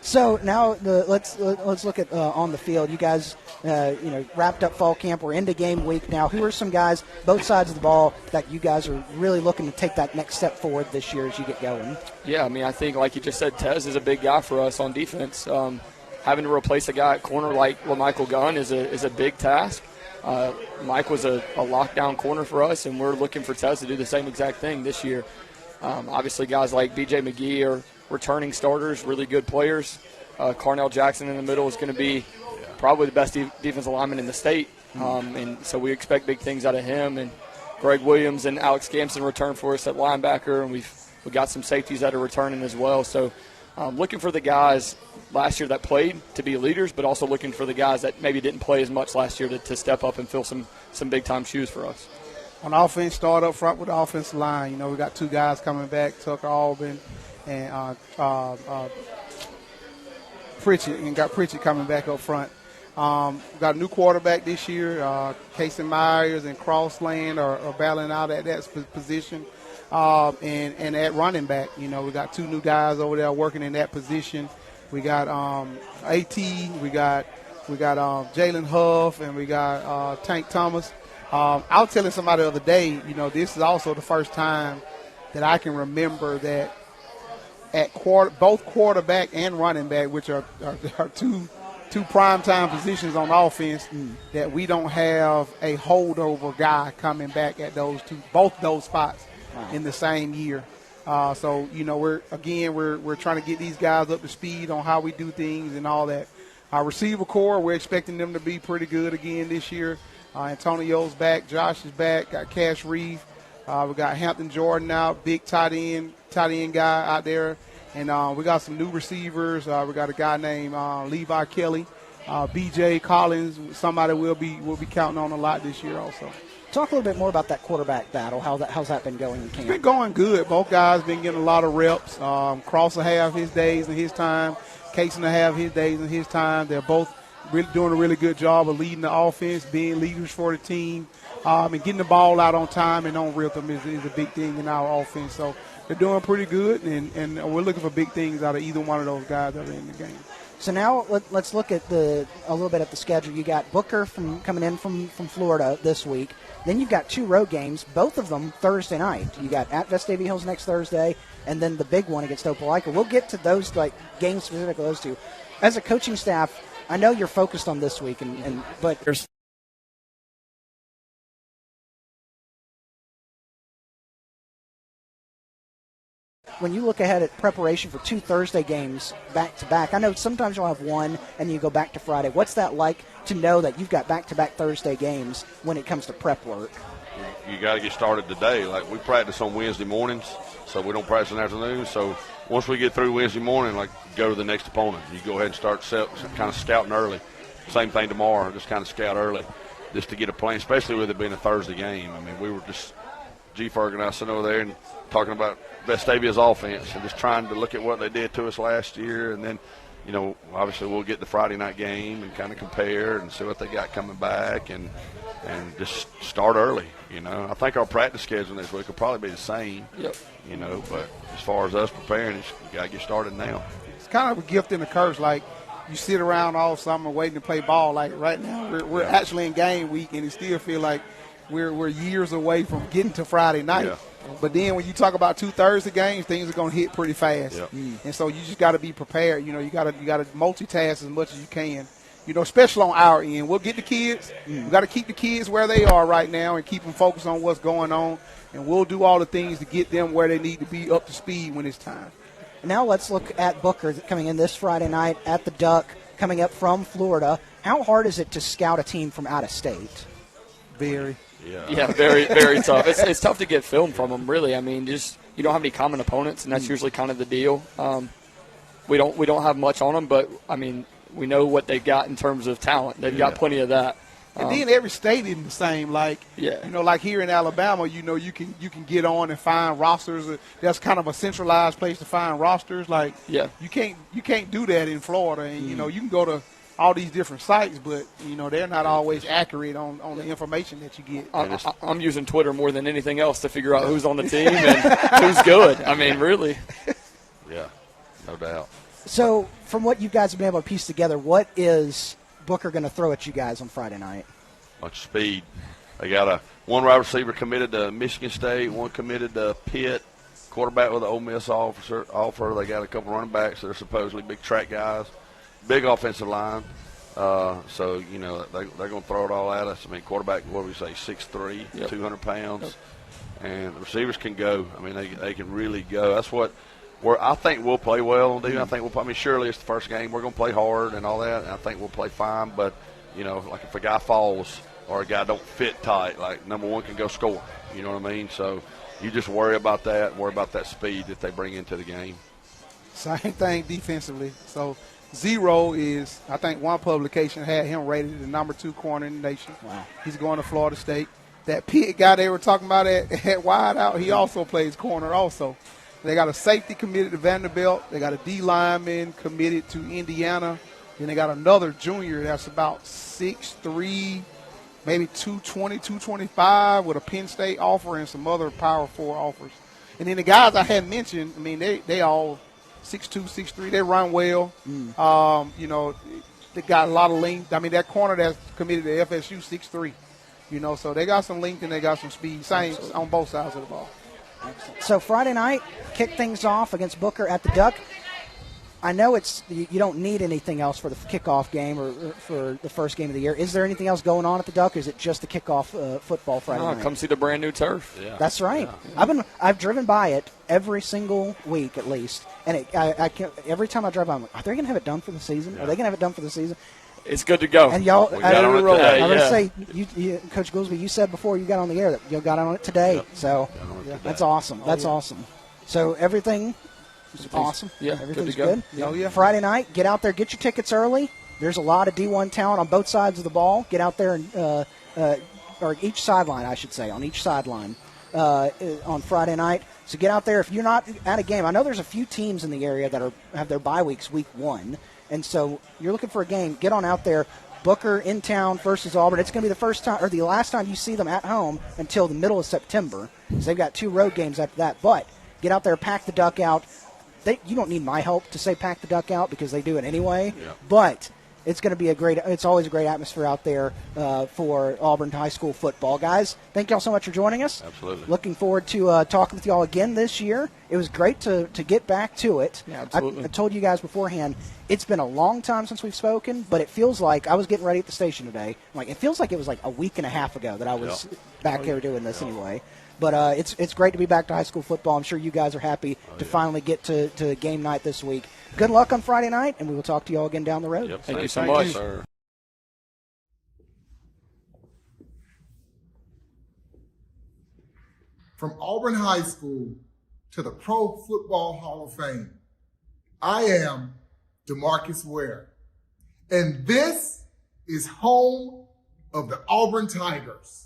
So now let's look at on the field. You guys, wrapped up fall camp. We're into game week now. Who are some guys, both sides of the ball, that you guys are really looking to take that next step forward this year as you get going? Yeah, I mean, I think like you just said, Tez is a big guy for us on defense. Having to replace a guy at corner like LaMichael Gunn is a big task. Mike was a lockdown corner for us, and we're looking for Tez to do the same exact thing this year. Obviously, guys like B.J. McGee are returning starters, really good players. Carnell Jackson in the middle is going to be probably the best defensive lineman in the state, and so we expect big things out of him. And Greg Williams and Alex Gamson return for us at linebacker, and we got some safeties that are returning as well. So looking for the guys last year that played to be leaders, but also looking for the guys that maybe didn't play as much last year to step up and fill some big-time shoes for us. On offense, start up front with the offensive line. You know, we got 2 guys coming back, Tucker Auburn and Pritchett, and got Pritchett coming back up front. We got a new quarterback this year. Casey Myers and Crossland are battling out at that position. And at running back, you know, we got 2 new guys over there working in that position. We got AT, we got Jalen Huff, and we got Tank Thomas. I was telling somebody the other day, you know, this is also the first time that I can remember that at both quarterback and running back, which are two primetime positions on offense, that we don't have a holdover guy coming back at both those spots in the same year. So, you know, we're trying to get these guys up to speed on how we do things and all that. Our receiver core, we're expecting them to be pretty good again this year. Antonio's back, Josh is back, got Cash Reeve. We got Hampton Jordan out, big tight end guy out there. And we got some new receivers. We got a guy named Levi Kelly, B.J. Collins, somebody we'll be counting on a lot this year also. Talk a little bit more about that quarterback battle. How's that been going in camp? It's been going good. Both guys been getting a lot of reps. Cross will have his days and his time. Casey will have his days and his time. They're both really doing a really good job of leading the offense, being leaders for the team, and getting the ball out on time and on rhythm is a big thing in our offense. So they're doing pretty good, and we're looking for big things out of either one of those guys that are in the game. So now let's look at a little bit at the schedule. You got Booker coming in from Florida this week. Then you've got 2 road games, both of them Thursday night. You got at Vestavia Hills next Thursday, and then the big one against Opelika. We'll get to those games specific, those 2. As a coaching staff, I know you're focused on this week, but when you look ahead at preparation for 2 Thursday games back-to-back, I know sometimes you'll have one and you go back to Friday. What's that like to know that you've got back-to-back Thursday games when it comes to prep work? You got to get started today. Like, we practice on Wednesday mornings, so we don't practice in the afternoon. So once we get through Wednesday morning, go to the next opponent. You go ahead and start kind of scouting early. Same thing tomorrow, just kind of scout early just to get a plan, especially with it being a Thursday game. I mean, we were just – G. Ferg and I sitting over there and talking about Vestavia's offense and just trying to look at what they did to us last year. And then, you know, obviously we'll get the Friday night game and kind of compare and see what they got coming back and just start early. You know, I think our practice schedule this week will probably be the same. Yep. You know, but as far as us preparing, you got to get started now. It's kind of a gift and a curse. Like, you sit around all summer waiting to play ball. Like, right now we're actually in game week, and it still feel like we're years away from getting to Friday night. Yeah. But then when you talk about 2 Thursday games, things are going to hit pretty fast. Yep. And so you just got to be prepared. You know, you got to multitask as much as you can. You know, especially on our end. We'll get the kids. We got to keep the kids where they are right now and keep them focused on what's going on. And we'll do all the things to get them where they need to be up to speed when it's time. Now let's look at Booker coming in this Friday night at the Duck, coming up from Florida. How hard is it to scout a team from out of state? Very. Yeah, very, very tough. It's tough to get film from them, really. I mean, just you don't have any common opponents, and that's usually kind of the deal. We don't have much on them, but, I mean, we know what they've got in terms of talent. They've got plenty of that. And then every state isn't the same. Like, you know, like here in Alabama, you know, you can get on and find rosters. That's kind of a centralized place to find rosters. Like, you can't do that in Florida. And you know, you can go to all these different sites, but you know, they're not always accurate on the information that you get. I'm using Twitter more than anything else to figure out who's on the team and who's good. I mean, really. Yeah, no doubt. So, from what you guys have been able to piece together, what is Booker going to throw at you guys on Friday night? Much speed. They got one wide receiver committed to Michigan State, one committed to Pitt, quarterback with an Ole Miss offer. They got a couple running backs that are supposedly big track guys, big offensive line. So, you know, they're going to throw it all at us. I mean, quarterback, what do we say, 6'3", 200 pounds. And the receivers can go. I mean, they can really go. That's what I think we'll play well. I think I mean, surely it's the first game. We're going to play hard and all that, and I think we'll play fine. But, you know, like if a guy falls or a guy don't fit tight, like number one can go score. You know what I mean? So you just worry about that speed that they bring into the game. Same thing defensively. So 0 is, I think one publication had him rated the number 2 corner in the nation. Wow. He's going to Florida State. That Pitt guy they were talking about at wide out, he also plays corner also. They got a safety committed to Vanderbilt. They got a D lineman committed to Indiana. Then they got another junior that's about 6'3", maybe 220, 225 with a Penn State offer and some other Power 4 offers. And then the guys I had mentioned, I mean, they all 6'2", 6'3", they run well. You know, they got a lot of length. I mean, that corner that's committed to FSU, 6'3". You know, so they got some length and they got some speed. Same on both sides of the ball. So Friday night, kick things off against Booker at the Duck. I know you don't need anything else for the kickoff game or for the first game of the year. Is there anything else going on at the Duck, or is it just the kickoff football Friday night? Come see the brand new turf. Yeah. That's right. Yeah. I've driven by it every single week at least, and every time I drive by, I'm like, are they going to have it done for the season? Yeah. Are they going to have it done for the season? It's good to go. And y'all, We got on it today. I'm going to say, you, Coach Goolsby, you said before you got on the air that you got on it today. Yep. So that's awesome. That's awesome. So everything is awesome. Yeah, everything's good good. Oh, yeah. Friday night, get out there, get your tickets early. There's a lot of D1 talent on both sides of the ball. Get out there and or each sideline, I should say, on each sideline on Friday night. So get out there. If you're not at a game, I know there's a few teams in the area that have their bye weeks week 1. And so you're looking for a game, get on out there. Booker in town versus Auburn. It's going to be the first time or the last time you see them at home until the middle of September. So they've got 2 road games after that. But get out there, pack the Duck out. You don't need my help to say pack the Duck out because they do it anyway. Yeah. But it's going to be it's always a great atmosphere out there for Auburn High School football. Guys, thank y'all so much for joining us. Absolutely. Looking forward to talking with y'all again this year. It was great to get back to it. Yeah, absolutely. I told you guys beforehand, it's been a long time since we've spoken, but it feels like I was getting ready at the station today. It feels like it was like a week and a half ago that I was back here doing this anyway. But it's great to be back to high school football. I'm sure you guys are happy to finally get to game night this week. Good luck on Friday night, and we will talk to you all again down the road. Yep. Thank you so much. Sir. From Auburn High School to the Pro Football Hall of Fame, I am DeMarcus Ware, and this is home of the Auburn Tigers.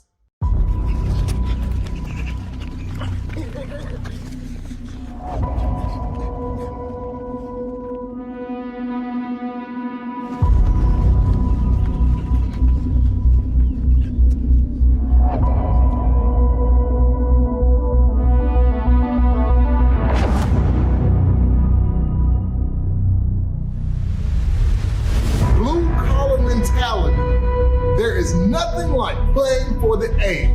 There is nothing like playing for the A.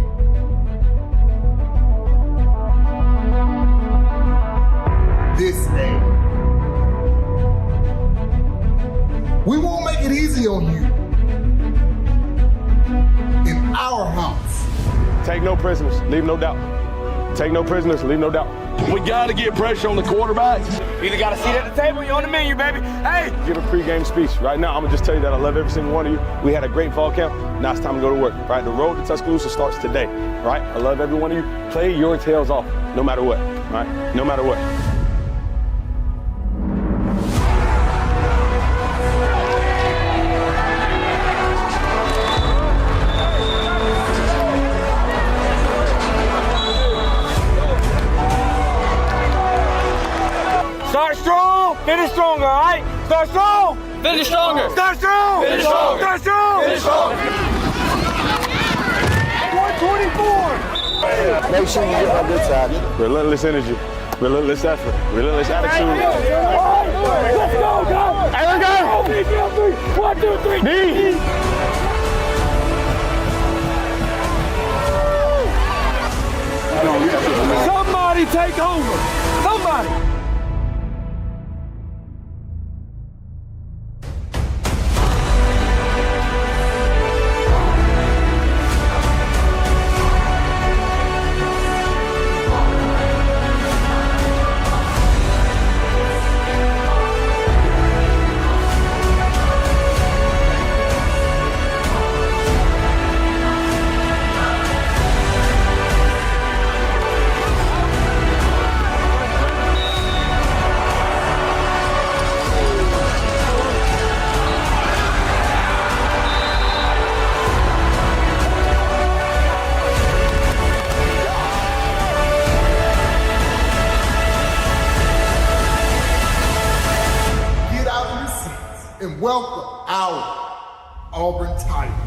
This A. We won't make it easy on you. In our house. Take no prisoners, leave no doubt. Take no prisoners, leave no doubt. We got to get pressure on the quarterbacks. Either got a seat at the table, you're on the menu, baby. Hey! Give a pregame speech. Right now, I'm going to just tell you that I love every single one of you. We had a great fall camp. Now it's time to go to work, right? The road to Tuscaloosa starts today, right? I love every one of you. Play your tails off, no matter what, right? No matter what. Start strong, finish stronger, all right? Start strong, finish stronger. Start strong, finish stronger. Start strong, finish stronger. 124. Make sure you get on good side. Relentless energy, relentless effort, relentless attitude. Let's go, guys. Hey, let's go. 1, 2, 3. D. Somebody take over. Somebody. and welcome our Auburn Tigers.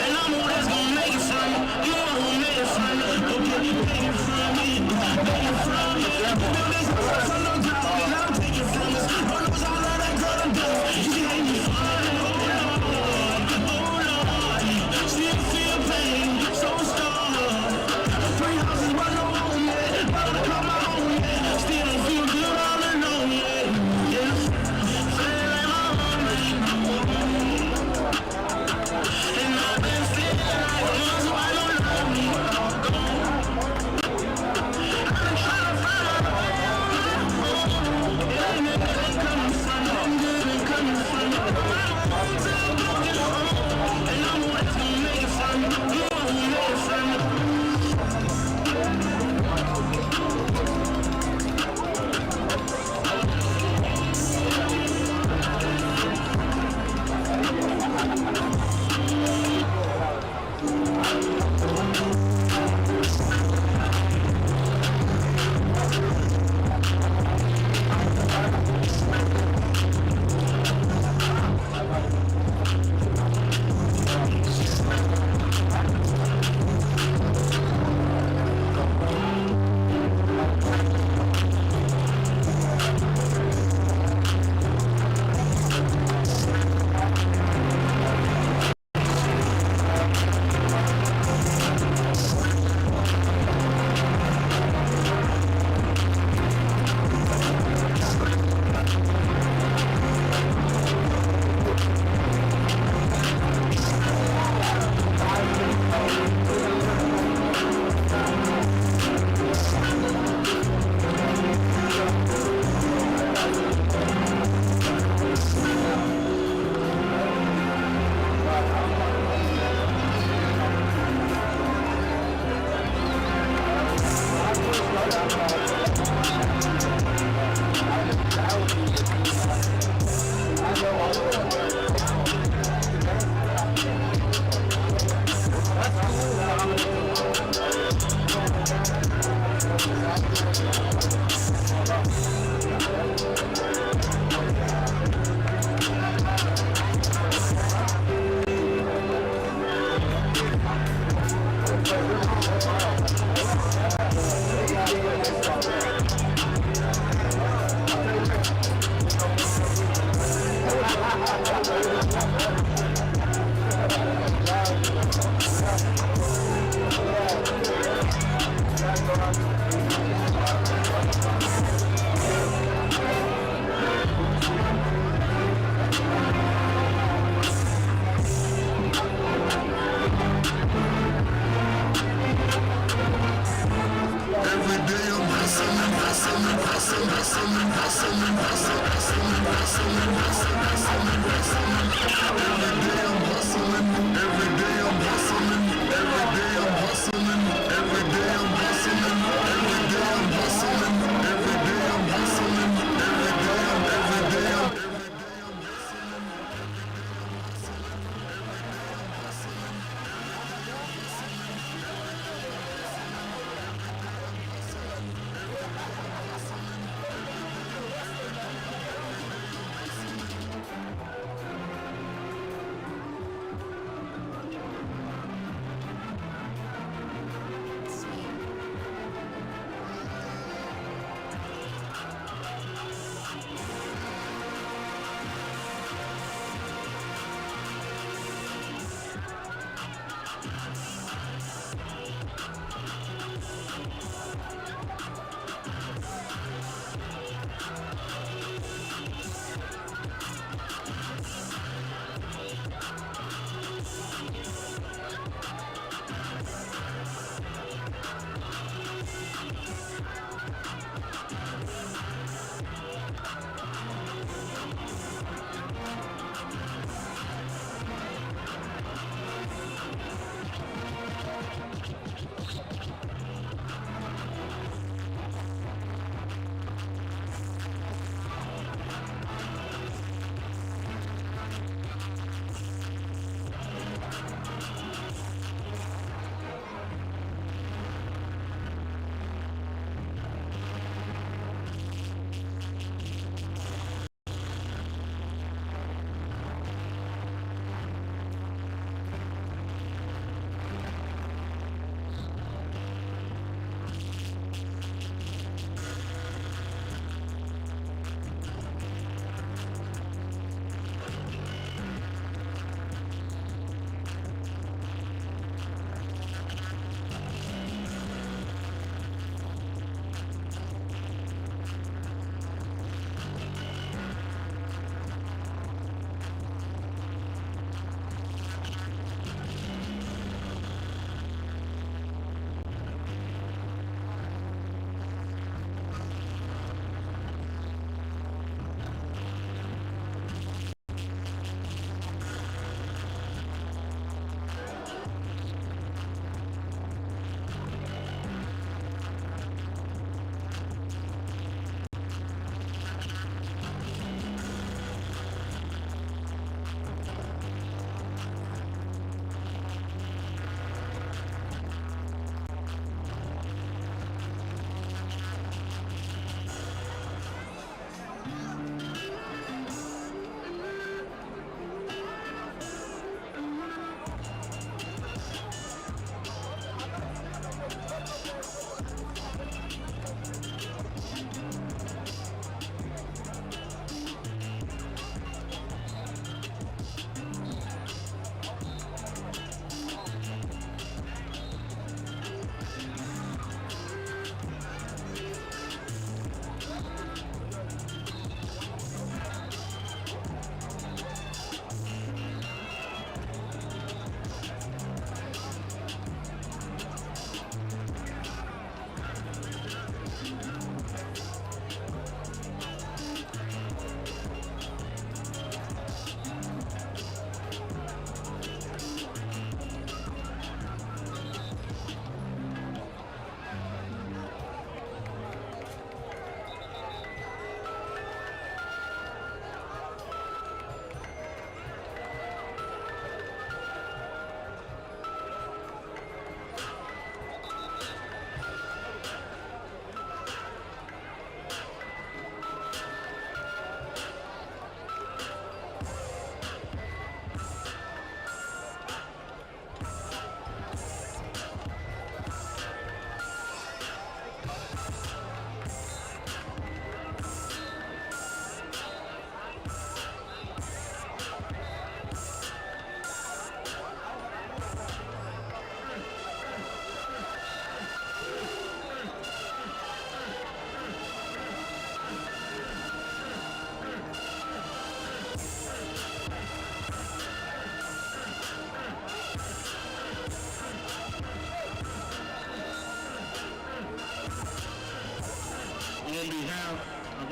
And I'm always gonna make it from. You know who made it from.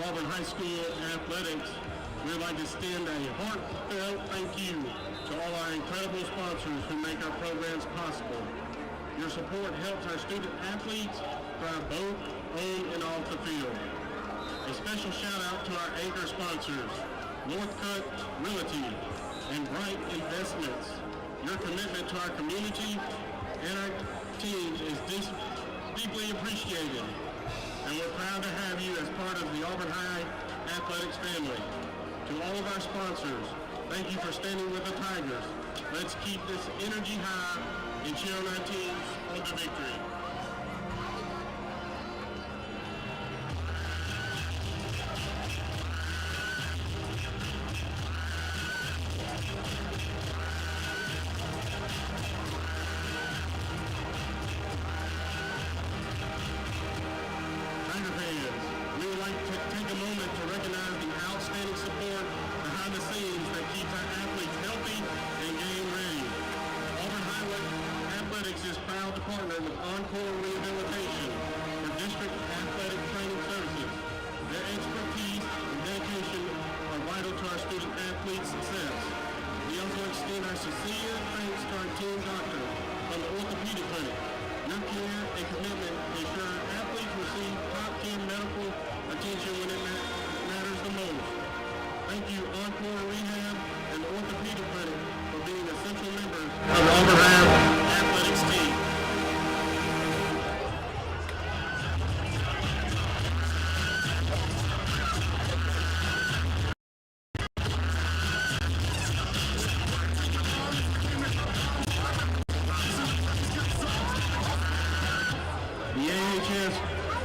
Auburn High School Athletics, we'd like to extend a heartfelt thank you to all our incredible sponsors who make our programs possible. Your support helps our student athletes thrive both on and off the field. A special shout out to our anchor sponsors, Northcutt Realty and Bright Investments. Your commitment to our community and our teams is deeply appreciated, and we're proud to have you as part of the Auburn High Athletics family. To all of our sponsors, thank you for standing with the Tigers. Let's keep this energy high and cheer on our teams on to victory. Tiger fans, we would like to take a moment to recognize the outstanding support behind the scenes that keeps our athletes healthy and game ready. Auburn High Athletics is proud to partner with Encore Rehabilitation for district athletic training services. Their expertise and dedication are vital to our student athletes' success. We also extend our sincere thanks to our team doctor from the orthopedic clinic. Your care and commitment ensure athletes receive top-tier medical attention when it matters the most. Thank you, Encore Rehab and the Orthopedic Clinic, for being essential members of the Auburn High Athletics team. The AHS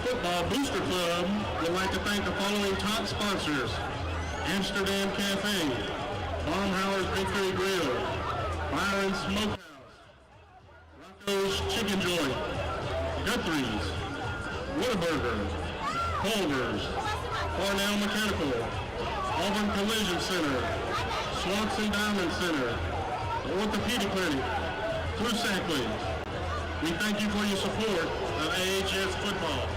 Football Booster Club would like to thank the following top sponsors: Amsterdam Cafe, Baumhauer's Victory Grill, Byron's Smokehouse, Rocco's Chicken Joint, Guthrie's, Whataburger, Culver's, Cornell Mechanical, Auburn Collision Center, Swanson Diamond Center, the Orthopedic Clinic, Cruz-Sackley. We thank you for your support of AHS football.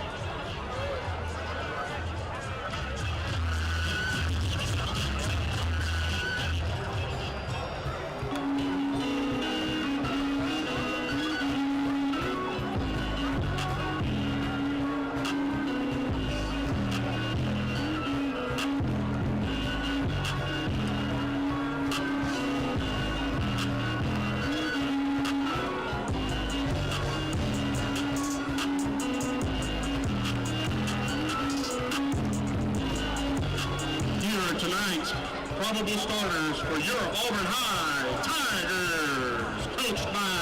Tonight's probable starters for your Auburn High Tigers, coached by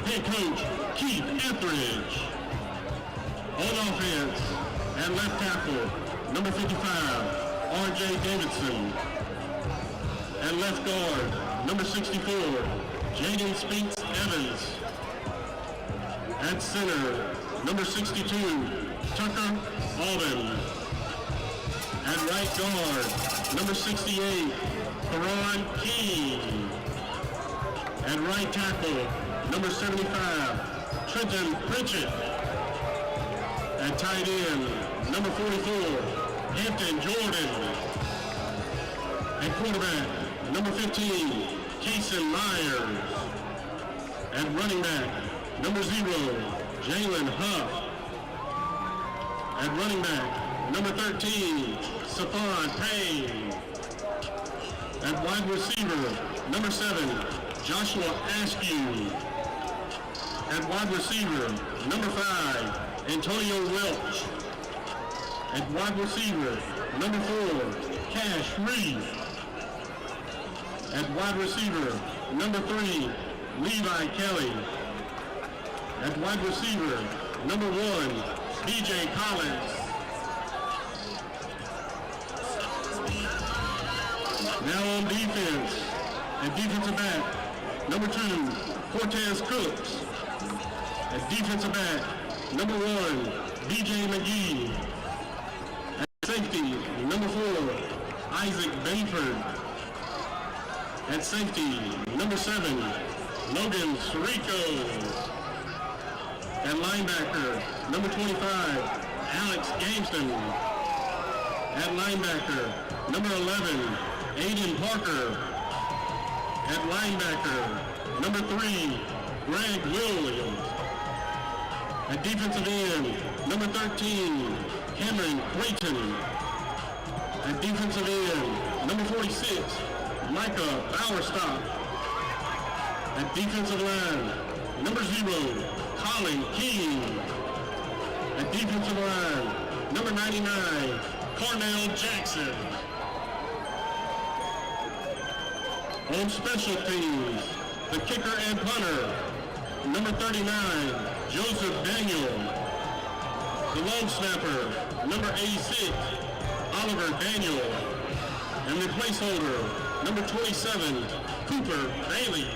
head coach Keith Etheridge. On offense, at left tackle, number 55, R.J. Davidson. At left guard, number 64, Jaden Spinks Evans. At center, number 62, Tucker Alden. At right guard, number 68, Karan King. At right tackle, number 75, Trenton Pritchett. At tight end, number 44, Hampton Jordan. At quarterback, number 15, Kason Myers. At running back, number 0, Jalen Huff. At running back, number 13, Safon Payne. At wide receiver, number 7, Joshua Askew. At wide receiver, number 5, Antonio Welch. At wide receiver, number 4, Cash Reed. At wide receiver, number 3, Levi Kelly. At wide receiver, number 1, DJ Collins. Now on defense, at defensive back, number 2, Cortez Cooks. At defensive back, number 1, DJ McGee. At safety, number 4, Isaac Benford. At safety, number 7, Logan Sirico. At linebacker, number 25, Alex Gamston. At linebacker, number 11, Aiden Parker. At linebacker, number 3, Greg Williams. At defensive end, number 13, Cameron Clayton. At defensive end, number 46, Micah Bowerstock. At defensive line, number 0, Colin King. At defensive line, number 99, Cornell Jackson. On special teams, the kicker and punter, number 39, Joseph Daniel. The long snapper, number 86, Oliver Daniel. And the placeholder, number 27, Cooper Bailey.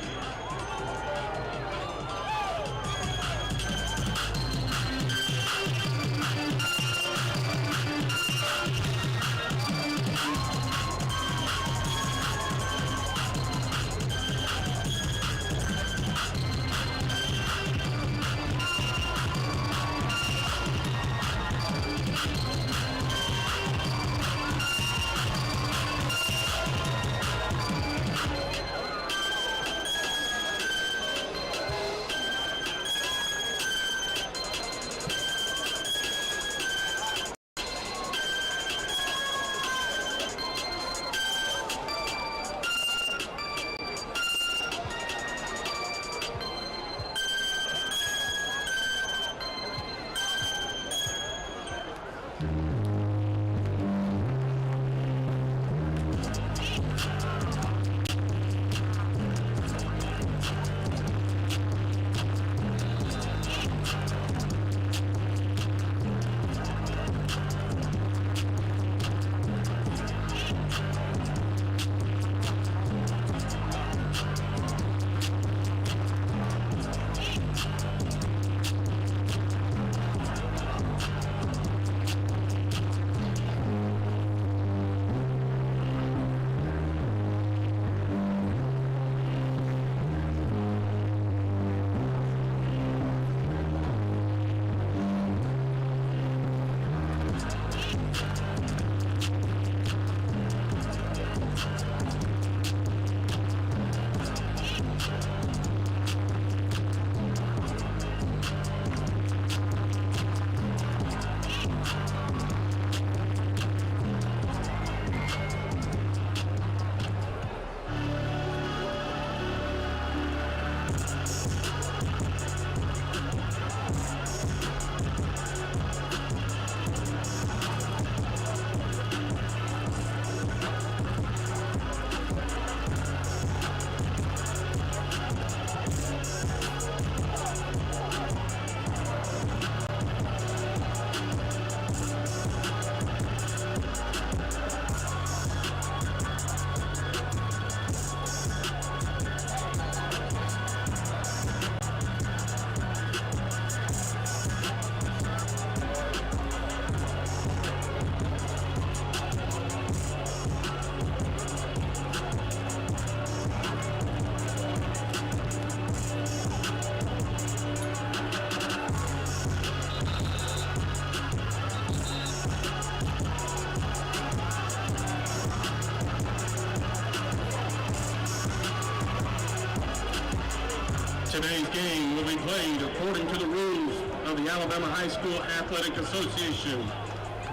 Today's game will be played according to the rules of the Alabama High School Athletic Association.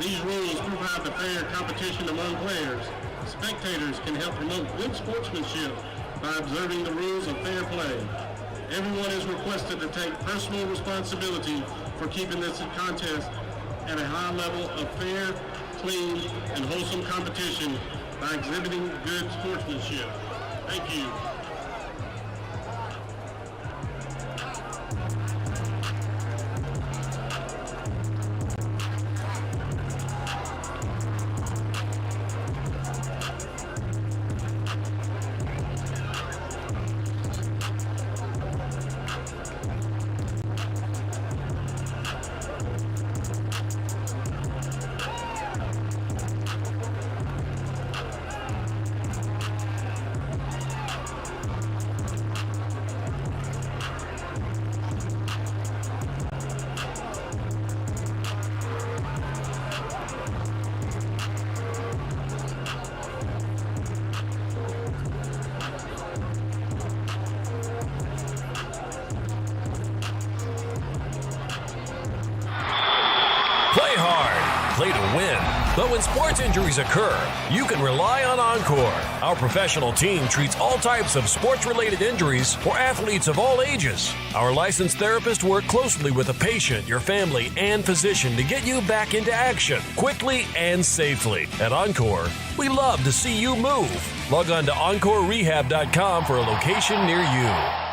These rules provide the fair competition among players. Spectators can help promote good sportsmanship by observing the rules of fair play. Everyone is requested to take personal responsibility for keeping this contest at a high level of fair, clean, and wholesome competition by exhibiting good sportsmanship. Thank you. win. But when sports injuries occur, you can rely on Encore. Our professional team treats all types of sports-related injuries for athletes of all ages. Our licensed therapists work closely with the patient, your family, and physician to get you back into action quickly and safely. At Encore, we love to see you move. Log on to EncoreRehab.com for a location near you.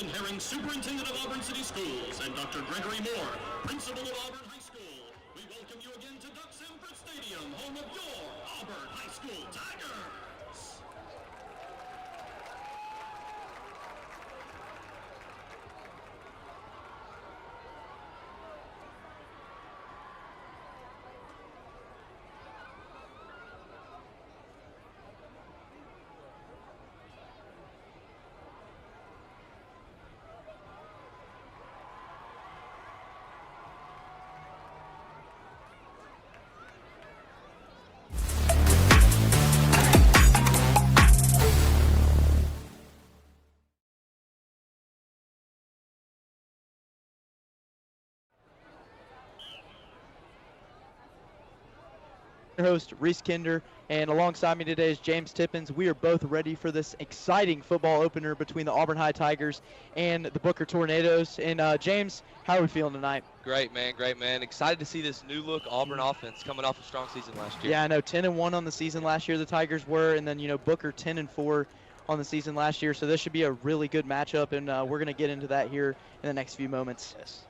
Austin Herring, Superintendent of Auburn City Schools, and Dr. Gregory Moore, Principal of Auburn High School, we welcome you again to Duck Sanford Stadium, home of your Auburn High School Tigers. Your host, Reese Kinder, and alongside me today is James Tippins. We are both ready for this exciting football opener between the Auburn High Tigers and the Booker Tornadoes. And James, how are we feeling tonight? Great, man. Great, man. Excited to see this new look Auburn offense coming off a strong season last year. Yeah, I know. 10-1 on the season last year, the Tigers were, and then, Booker 10-4 on the season last year. So this should be a really good matchup, and we're going to get into that here in the next few moments. Yes.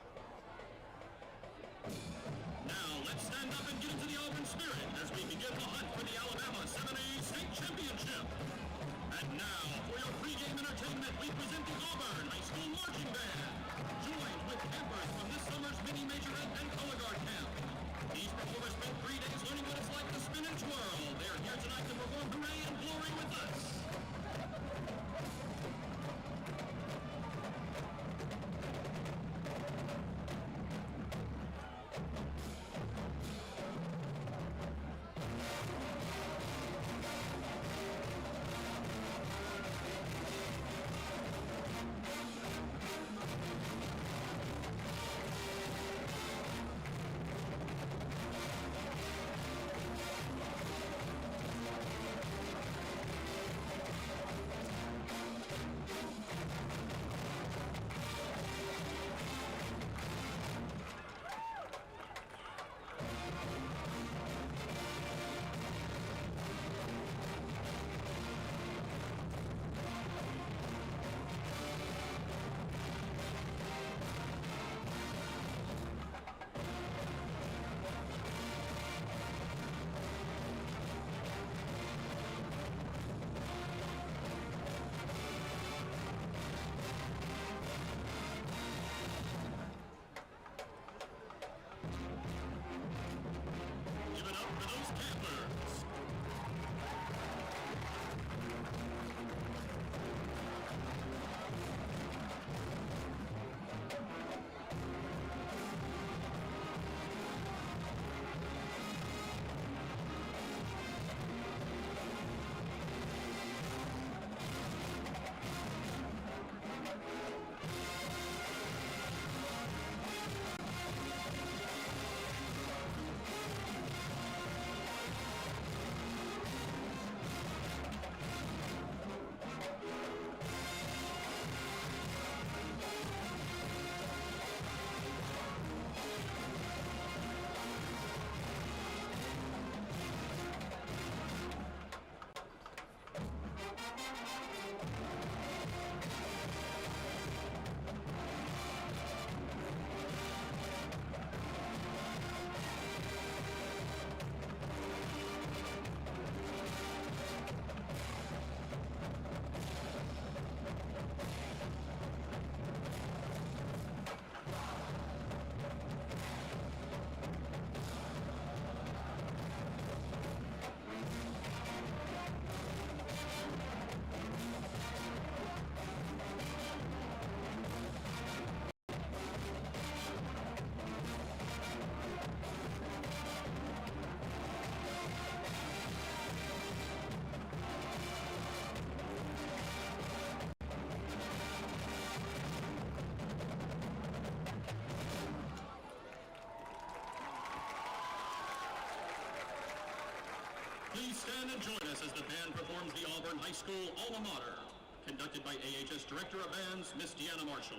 Please stand and join us as the band performs the Auburn High School alma mater, conducted by AHS Director of Bands, Miss Deanna Marshall.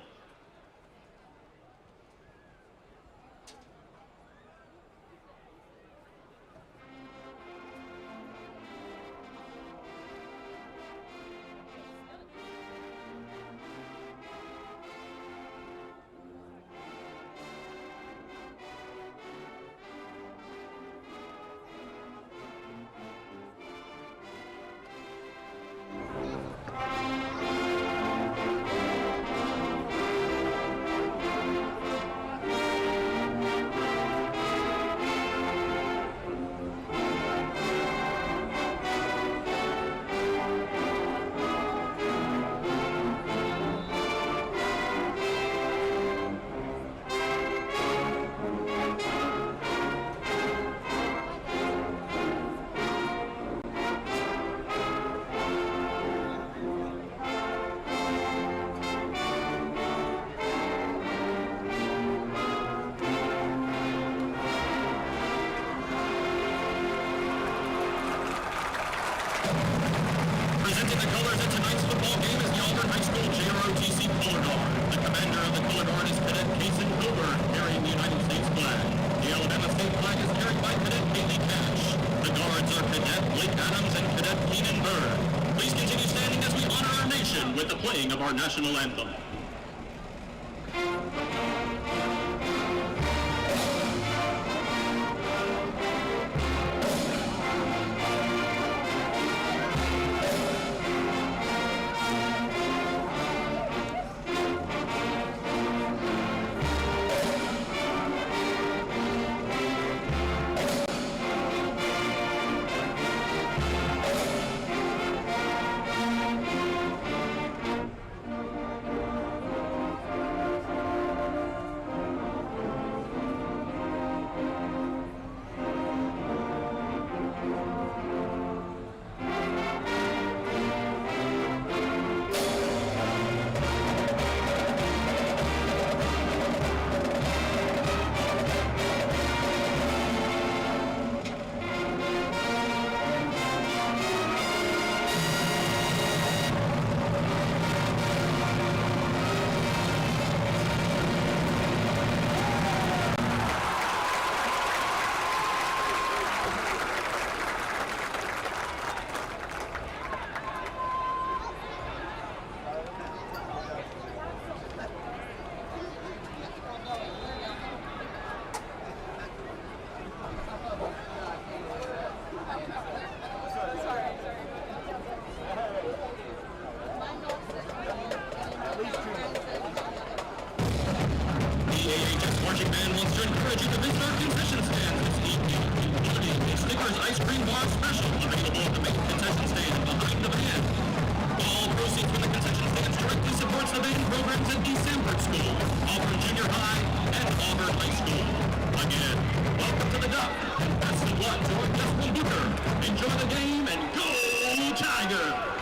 playing of our national anthem. The AHS marching band wants to encourage you to visit our concession stand this evening, including a Snickers ice cream bar special available at the main concession stand behind the band. All proceeds from the concession stands directly supports the band programs at the Sanford School, Auburn Junior High, and Auburn High School. Again, welcome to the Duck, and best of luck to our Gospel Booker. Enjoy the game and go Tigers!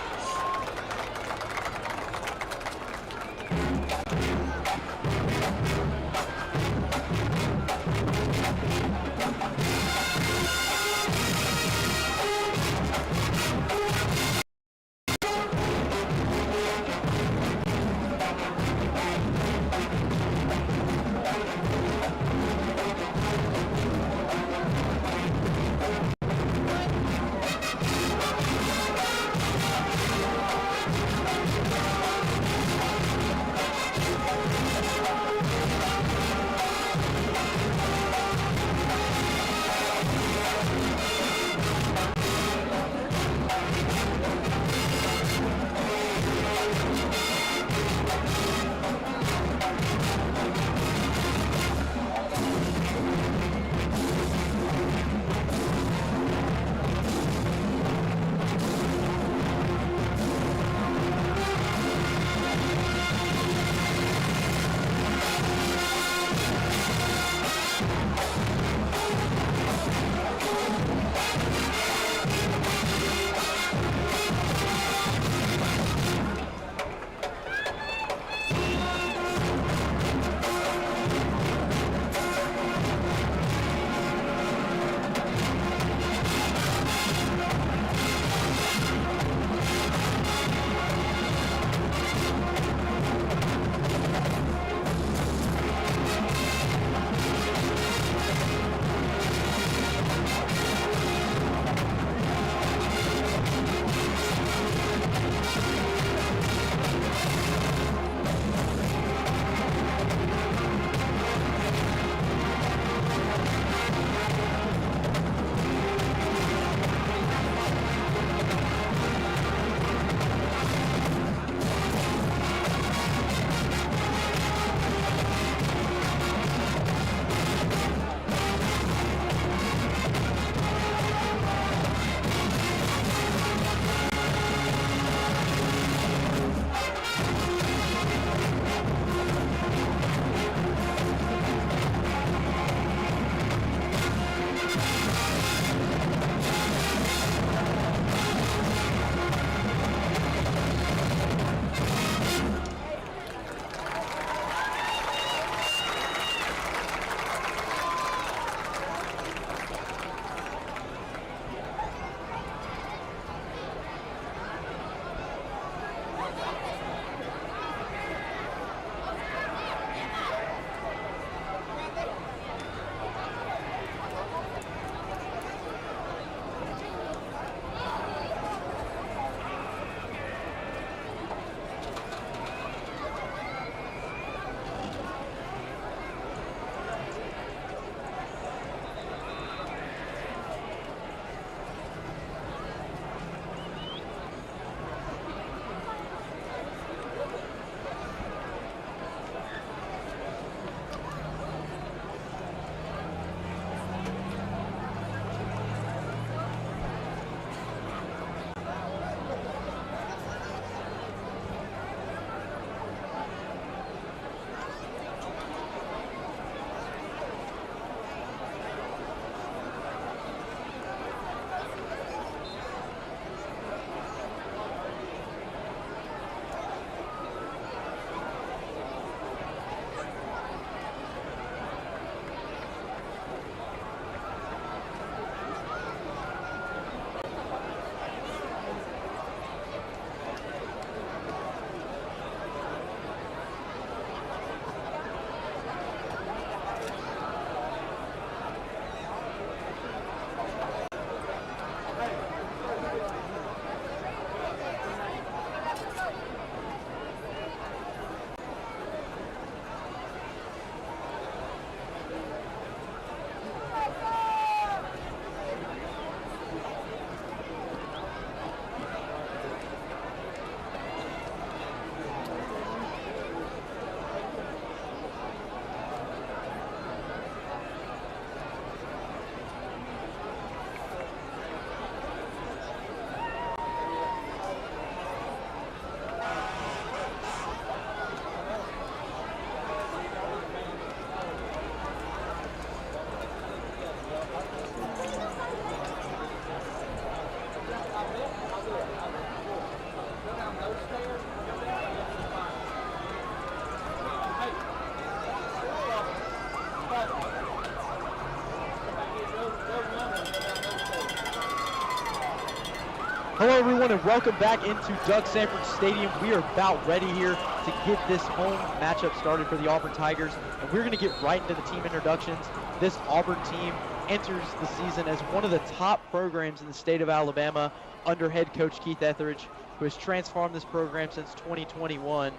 Hello everyone and welcome back into Doug Sanford Stadium. We are about ready here to get this home matchup started for the Auburn Tigers, and we're going to get right into the team introductions. This Auburn team enters the season as one of the top programs in the state of Alabama under head coach Keith Etheridge, who has transformed this program since 2021.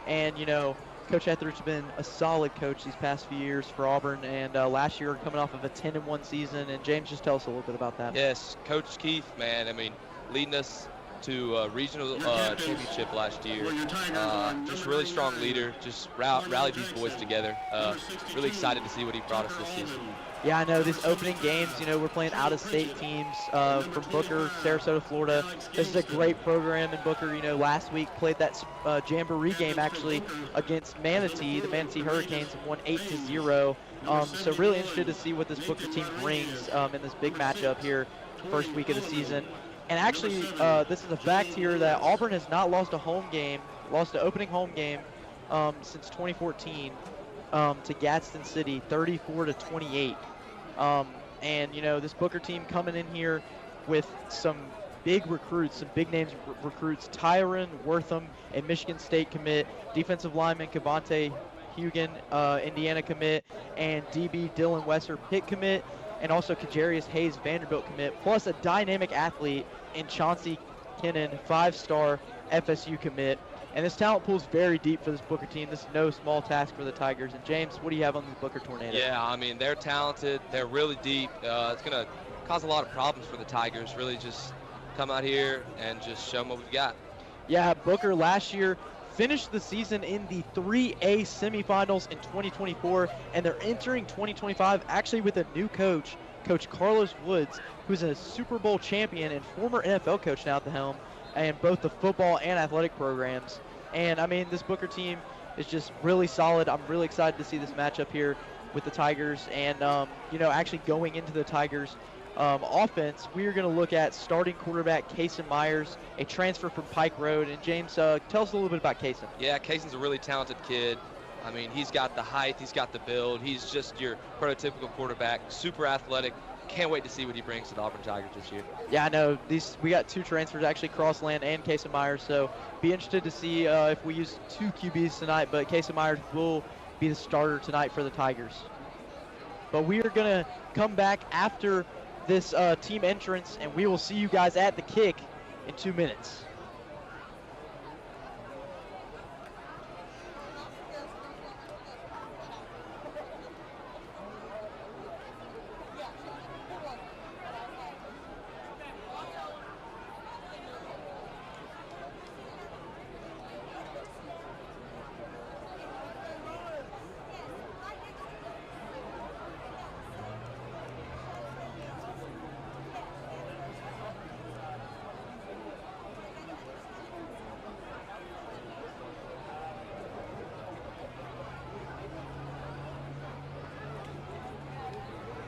And you know, Coach Etheridge has been a solid coach these past few years for Auburn, and last year coming off of a 10-1 season. And James, just tell us a little bit about that. Yes, Coach Keith, man, I mean, leading us to a regional championship last year. Just really strong leader, just rallied these boys together. Really excited to see what he brought us this season. Yeah, I know these opening games, you know, we're playing out-of-state teams from Booker, Sarasota, Florida. This is a great program in Booker. You know, last week played that Jamboree game actually against Manatee, the Manatee Hurricanes, and won 8-0. So really interested to see what this Booker team brings in this big matchup here, first week of the season. And actually, this is a fact here that Auburn has not lost a home game, lost an opening home game since 2014 to Gadsden City, 34-28. And, you know, this Booker team coming in here with some big recruits, some big names recruits, Tyron Wortham, a Michigan State commit, defensive lineman Cavante Hugan, Indiana commit, and DB Dylan Wesser, Pitt commit, and also Kajarius Hayes, Vanderbilt commit, plus a dynamic athlete in Chauncey Kennan, 5-star FSU commit. And this talent pool is very deep for this Booker team. This is no small task for the Tigers. And James, what do you have on the Booker Tornado? Yeah, I mean, they're talented. They're really deep. It's going to cause a lot of problems for the Tigers. Really just come out here and just show them what we've got. Yeah, Booker last year finished the season in the 3A semifinals in 2024, and they're entering 2025 actually with a new coach, Coach Carlos Woods, who's a Super Bowl champion and former NFL coach now at the helm, and both the football and athletic programs. And I mean, this Booker team is just really solid. I'm really excited to see this matchup here with the Tigers. And you know, actually going into the Tigers offense, we are going to look at starting quarterback Kason Myers, a transfer from Pike Road. And James, tell us a little bit about Kason. Yeah, Kason's a really talented kid. I mean, he's got the height, he's got the build, he's just your prototypical quarterback, super athletic. Can't wait to see what he brings to the Auburn Tigers this year. Yeah, I know. We got two transfers, actually, Crossland and Kason Myers, so be interested to see if we use two QBs tonight, but Kason Myers will be the starter tonight for the Tigers. But we are going to come back after this team entrance, and we will see you guys at the kick in 2 minutes.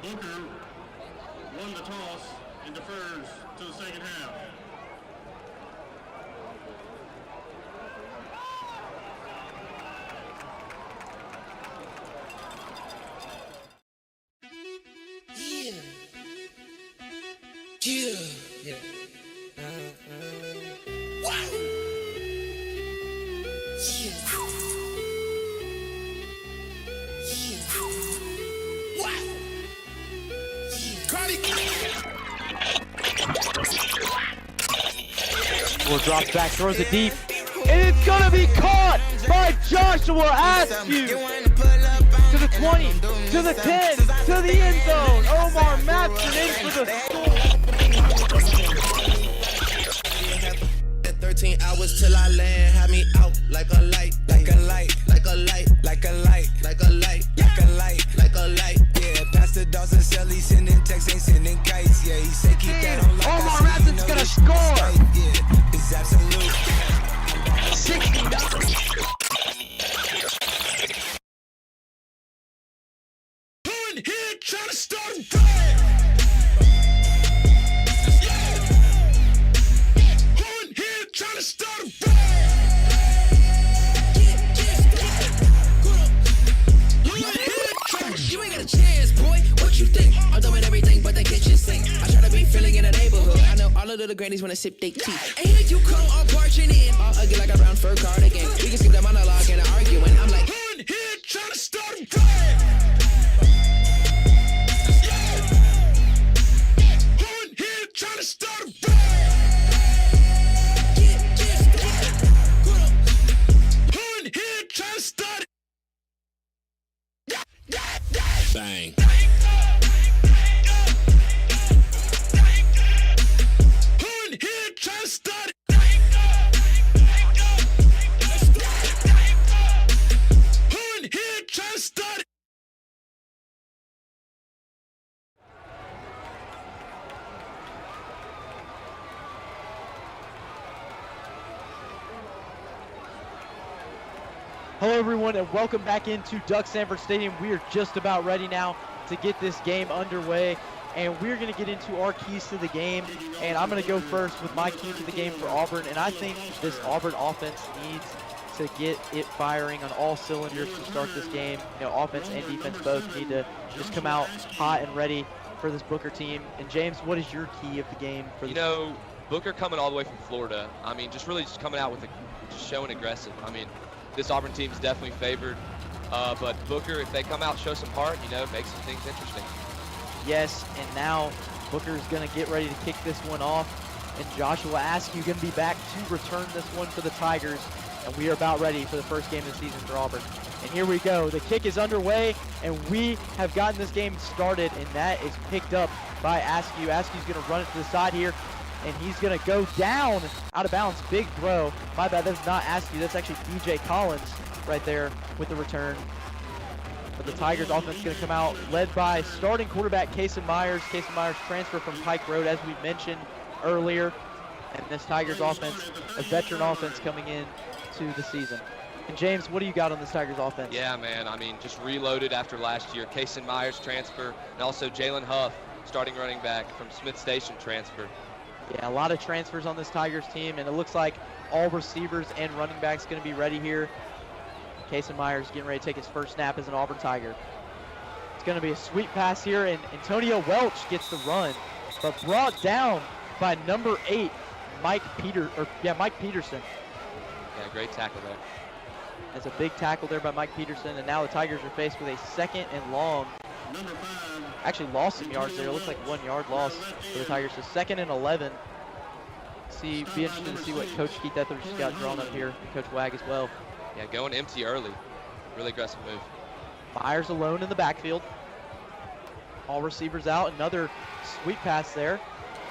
Booker won the toss and defers to the second half. Yeah. Wow. Will drops back, throws it deep, and it's gonna be caught by Joshua Askew. To the 20, to the 10, to the end zone. Omar Matson in for the score. 13 hours till I land, had me out like a light, like a light, like a light, like a light, like a light, like a light, like a light. Yeah, Pastor Dawson Sell, he sending texts, ain't sending kites. Yeah, he said keep that on like Omar Matson's gonna score. Yeah, it's absolute. 60. Going here, trying to start a drive. Trying to start a you ain't got a chance, boy. What you think? I'm doing everything but the kitchen sink. I try to be feeling in the neighborhood. I know All of the little grannies wanna sip they tea. And here you come, all barging in. All ugly like a brown fur cardigan. We can skip the monologue and arguing. I'm like, one here trying to start a riot. One here trying to start a riot. One here trying to start it. Bang. Here, try to start it. Here, try to start it. Hello, everyone, and welcome back into Duck Sanford Stadium. We are just about ready now to get this game underway, and we're going to get into our keys to the game. And I'm going to go first with my key to the game for Auburn, and I think this Auburn offense needs to get it firing on all cylinders to start this game. You know, offense and defense both need to just come out hot and ready for this Booker team. And James, what is your key of the game for this? You know, Booker coming all the way from Florida. I mean, just really coming out with just showing aggressive. I mean, this Auburn team is definitely favored, but Booker, if they come out, show some heart, you know, make some things interesting. Yes, and now Booker is going to get ready to kick this one off, and Joshua Askew going to be back to return this one for the Tigers, and we are about ready for the first game of the season for Auburn. And here we go. The kick is underway, and we have gotten this game started, and that is picked up by Askew. Askew's going to run it to the side here, and he's going to go down, out of bounds, big throw. My bad, that's not Askew, that's actually BJ Collins right there with the return. But the Tigers offense is going to come out, led by starting quarterback Kason Myers. Kason Myers transfer from Pike Road, as we mentioned earlier. And this Tigers offense, a veteran offense coming in to the season. And James, what do you got on this Tigers offense? Yeah, man, I mean, just reloaded after last year. Kason Myers transfer, and also Jalen Huff, starting running back from Smith Station transfer. Yeah, a lot of transfers on this Tigers team, and it looks like all receivers and running backs going to be ready here. Kason Myers getting ready to take his first snap as an Auburn Tiger. It's going to be a sweet pass here, and Antonio Welch gets the run, but brought down by number 8, Mike Peterson. Yeah, great tackle there. That's a big tackle there by Mike Peterson, and now the Tigers are faced with a 2nd and long. Actually lost some yards there. It looks like 1 yard loss for the Tigers. So 2nd and 11. Be interested to see what Coach Keith Etheridge has got drawn up here, and Coach Wag as well. Yeah, going empty early. Really aggressive move. Myers alone in the backfield. All receivers out. Another sweet pass there.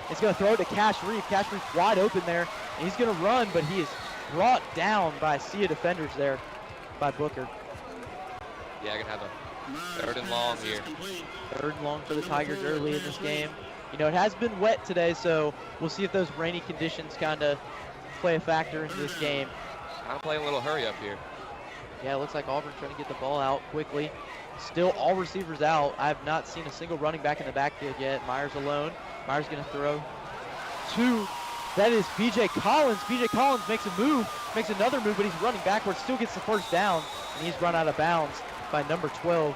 He's going to throw it to Cash Reeve. Cash Reeve wide open there. And he's going to run, but he is brought down by a sea of defenders there by Booker. Yeah, going to have a 3rd and long here. 3rd and long for the Tigers early in this game. You know, it has been wet today, so we'll see if those rainy conditions kind of play a factor into this game. I'm playing a little hurry up here. Yeah, it looks like Auburn trying to get the ball out quickly. Still all receivers out. I have not seen a single running back in the backfield yet. Myers alone. Myers going to throw to, that is BJ Collins. BJ Collins makes a move, makes another move, but he's running backwards, still gets the first down, and he's run out of bounds by number 12,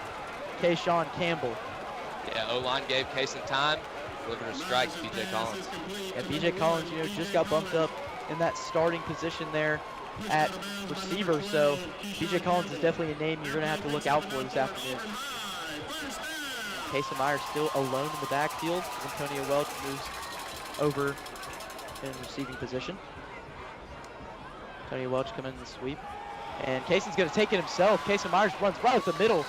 Kayshawn Campbell. Yeah, O-line gave Kason time, delivered a strike to BJ Collins. Yeah, BJ Collins, you know, just got bumped up in that starting position there at receiver, so BJ Collins is definitely a name you're going to have to look out for this afternoon. Kason Myers still alone in the backfield. Antonio Welch moves over in receiving position. Antonio Welch coming in the sweep. And Kason's going to take it himself. Kason Myers runs right up the middle,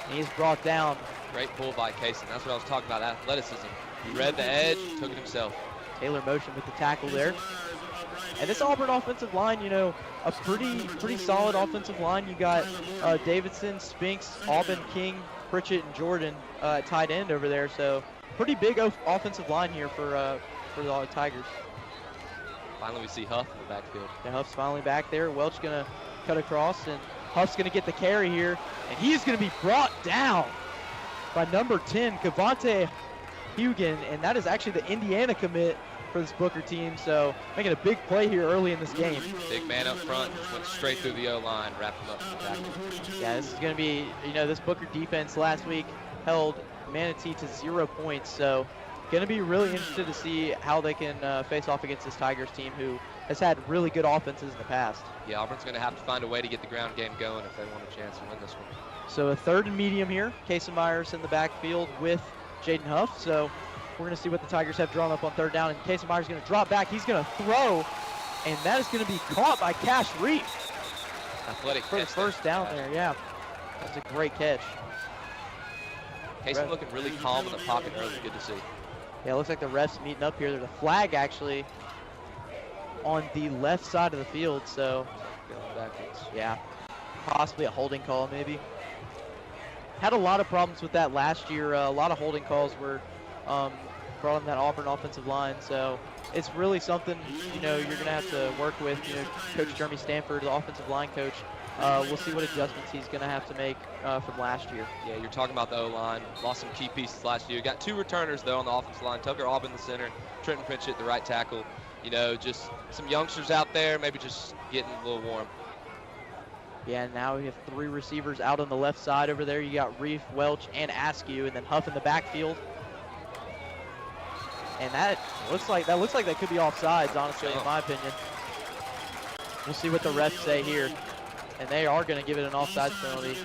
and he's brought down. Great pull by Kason. That's what I was talking about, athleticism. He read the edge, took it himself. Taylor motion with the tackle there. And this Auburn offensive line, you know, a pretty solid offensive line. You got Davidson, Spinks, Aubin, King, Pritchett, and Jordan tight end over there. So pretty big offensive line here for the Tigers. Finally, we see Huff in the backfield. Yeah, Huff's finally back there. Welch gonna cut across, and Huff's gonna get the carry here, and he's gonna be brought down by number 10, Cavante Hugan, and that is actually the Indiana commit for this Booker team. So making a big play here early in this game. Big man up front, just went straight through the O-line, wrapped him up in the tackle. Yeah, this is going to be, you know, this Booker defense last week held Manatee to 0 points. So going to be really interested to see how they can face off against this Tigers team who has had really good offenses in the past. Yeah, Auburn's going to have to find a way to get the ground game going if they want a chance to win this one. So a 3rd and medium here. Casey Myers in the backfield with Jaden Huff. So we're going to see what the Tigers have drawn up on 3rd down. And Casey Myers is going to drop back. He's going to throw, and that is going to be caught by Cash Reef. Athletic for the first down there, yeah. That's a great catch. Casey looking really calm in the pocket early. Good to see. Yeah, it looks like the refs meeting up here. There's a flag actually on the left side of the field, so yeah, possibly a holding call maybe. Had a lot of problems with that last year. A lot of holding calls were brought on that Auburn offensive line, so it's really something, you know, you're going to have to work with. You know, Coach Jeremy Stanford, the offensive line coach. We'll see what adjustments he's going to have to make from last year. Yeah, you're talking about the O-line. Lost some key pieces last year. Got 2 returners, though, on the offensive line. Tucker Aubin, the center. Trenton Pritchett, the right tackle. You know, just some youngsters out there, maybe just getting a little warm. Yeah, now we have 3 receivers out on the left side over there. You got Reef, Welch, and Askew, and then Huff in the backfield. And that looks like that could be offsides, honestly, in my opinion. We'll see what the refs say here. And they are going to give it an offsides penalty.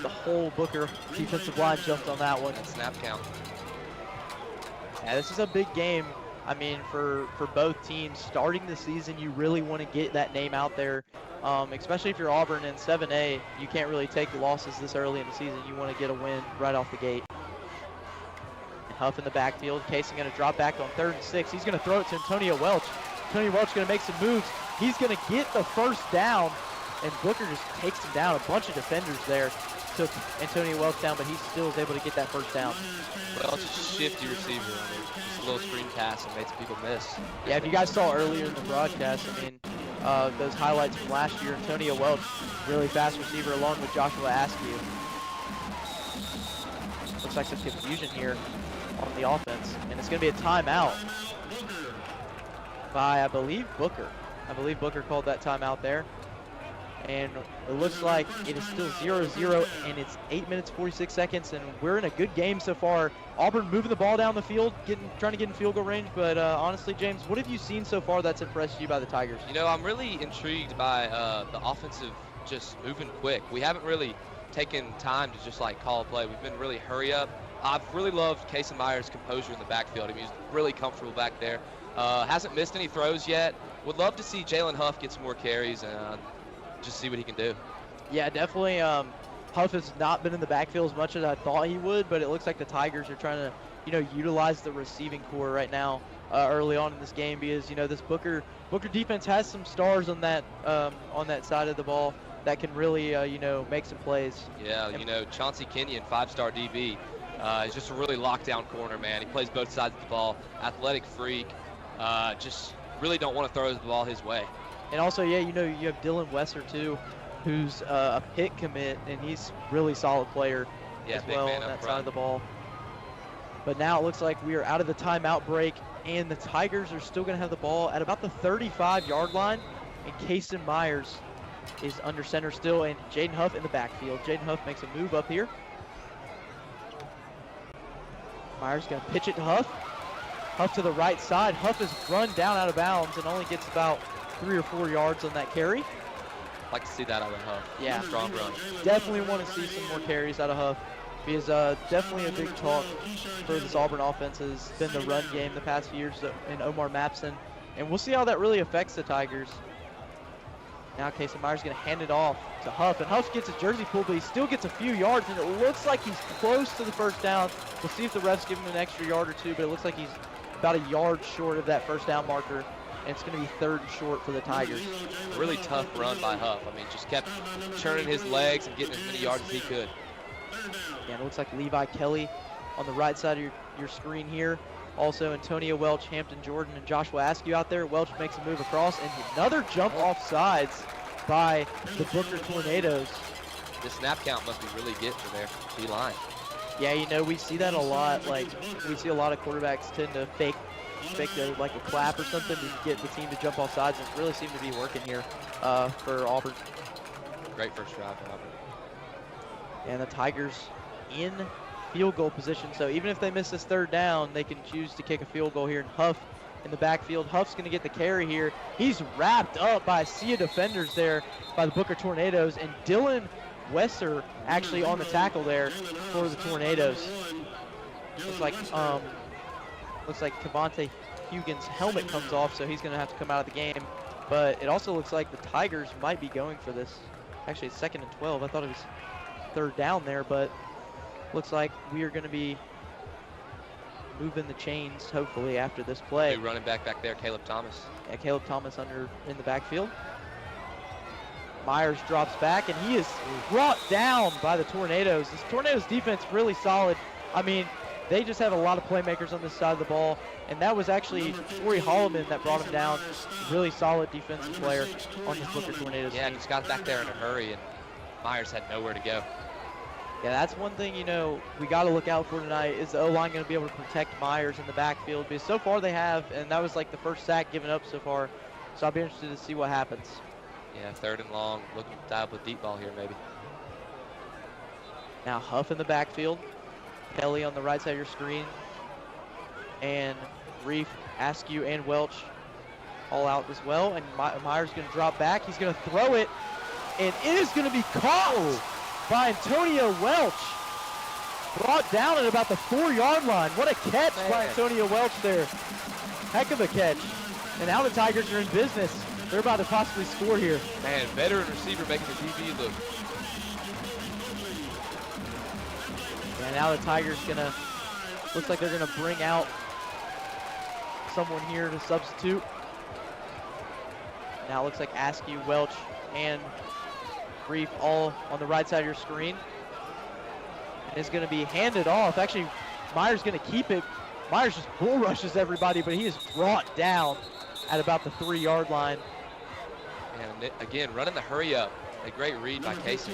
The whole Booker defensive line jumped on that one. Snap count. Yeah, this is a big game. I mean, for both teams, starting the season, you really want to get that name out there, especially if you're Auburn in 7A. You can't really take losses this early in the season. You want to get a win right off the gate. And Huff in the backfield. Casey going to drop back on 3rd and 6. He's going to throw it to Antonio Welch. Antonio Welch going to make some moves. He's going to get the first down, and Booker just takes him down. A bunch of defenders there took Antonio Welch down, but he still is able to get that first down. Welch is a shifty receiver. I mean, just a little screen pass and made some people miss. Yeah, if you guys saw earlier in the broadcast, I mean, those highlights from last year, Antonio Welch, really fast receiver along with Joshua Askew. Looks like some confusion here on the offense, and it's going to be a timeout by, I believe, Booker. I believe Booker called that timeout there. And it looks like it is still 0-0, and it's 8 minutes, 46 seconds, and we're in a good game so far. Auburn moving the ball down the field, trying to get in field goal range, but honestly, James, what have you seen so far that's impressed you by the Tigers? You know, I'm really intrigued by the offensive just moving quick. We haven't really taken time to just like call a play. We've been really hurry up. I've really loved Casey Myers' composure in the backfield. I mean, he's really comfortable back there. Hasn't missed any throws yet. Would love to see Jalen Huff get some more carries and just see what he can do. Yeah, definitely. Huff has not been in the backfield as much as I thought he would, but it looks like the Tigers are trying to, you know, utilize the receiving core right now early on in this game, because, you know, this Booker defense has some stars on that side of the ball that can really, you know, make some plays. Yeah, you know, Chauncey Kenyon, 5-star DB, is just a really lockdown corner, man. He plays both sides of the ball, athletic freak, just really don't want to throw the ball his way. And also, yeah, you know, you have Dylan Wesser too, who's a Pitt commit, and he's really solid player as well on that side of the ball. But now it looks like we are out of the timeout break, and the Tigers are still going to have the ball at about the 35-yard line, and Casey Myers is under center still, and Jaden Huff in the backfield. Jaden Huff makes a move up here. Myers going to pitch it to Huff. Huff to the right side. Huff is run down out of bounds and only gets about 3 or 4 yards on that carry. Like to see that out of Huff. Yeah. Strong run. Definitely want to see some more carries out of Huff, because definitely a big talk for this Auburn offense has been the run game the past few years in Omar Mapson, and we'll see how that really affects the Tigers. Now Casey Myers going to hand it off to Huff, and Huff gets a jersey pull, but he still gets a few yards, and it looks like he's close to the first down. We'll see if the refs give him an extra yard or two, but it looks like he's about a yard short of that first down marker, and it's going to be 3rd and short for the Tigers. A really tough run by Huff. I mean, just kept churning his legs and getting as many yards as he could. Yeah, it looks like Levi Kelly on the right side of your screen here. Also, Antonio Welch, Hampton Jordan, and Joshua Askew out there. Welch makes a move across, and another jump off sides by the Booker Tornadoes. The snap count must be really good for their D-line. Yeah, you know, we see that a lot. Like, we see a lot of quarterbacks tend to fake like a clap or something to get the team to jump off sides, and it really seemed to be working here for Auburn. Great first drive for Auburn. And the Tigers in field goal position. So even if they miss this third down, they can choose to kick a field goal here. And Huff in the backfield. Huff's going to get the carry here. He's wrapped up by a sea of defenders there by the Booker Tornadoes. And Dylan Wesser actually on the tackle there for the Tornadoes. Looks like Cavante Hugin's helmet comes off, so he's going to have to come out of the game. But it also looks like the Tigers might be going for this. Actually, it's 2nd and 12. I thought it was third down there, but looks like we are going to be moving the chains, hopefully, after this play. New running back there, Caleb Thomas. Yeah, Caleb Thomas in the backfield. Myers drops back, and he is brought down by the Tornadoes. This Tornadoes defense really solid. I mean, they just have a lot of playmakers on this side of the ball, and that was actually Corey Holloman that brought him down. Really solid defensive player on this Booker Tornadoes Yeah, team. just got back there in a hurry, and Myers had nowhere to go. Yeah, that's one thing, you know, we got to look out for tonight. Is the O-line going to be able to protect Myers in the backfield? Because so far they have, and that was like the first sack given up so far. So I'll be interested to see what happens. Yeah, 3rd and long, looking to tie up with deep ball here maybe. Now Huff in the backfield. Kelly on the right side of your screen. And Reef, Askew, and Welch all out as well. And Myers going to drop back. He's going to throw it. And it is going to be caught by Antonio Welch. Brought down at about the 4-yard line. What a catch by Antonio Welch there. Heck of a catch. And now the Tigers are in business. They're about to possibly score here. Man, veteran receiver making the DB look. And now the Tigers looks like they're gonna bring out someone here to substitute. Now it looks like Askew, Welch, and Reef all on the right side of your screen. And it's gonna be handed off. Actually, Myers gonna keep it. Myers just bull rushes everybody, but he is brought down at about the 3-yard line. And again, running the hurry up. A great read by Casey.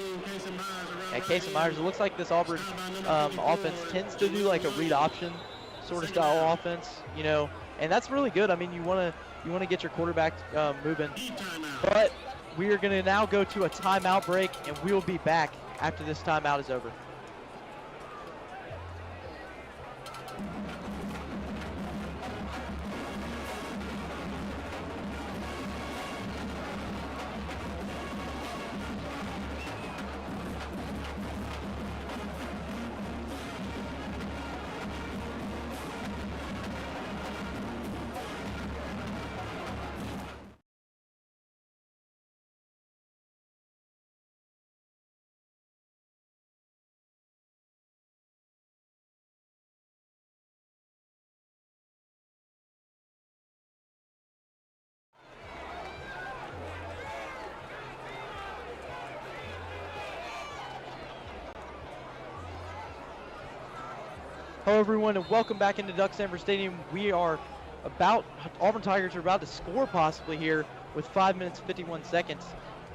And Casey Myers, it looks like this Auburn offense tends to do like a read option sort of style offense, you know, and that's really good. I mean, you want to get your quarterback moving. But we are going to now go to a timeout break, and we will be back after this timeout is over. Hello everyone and welcome back into Duck Sanford Stadium. Auburn Tigers are about to score possibly here with 5 minutes and 51 seconds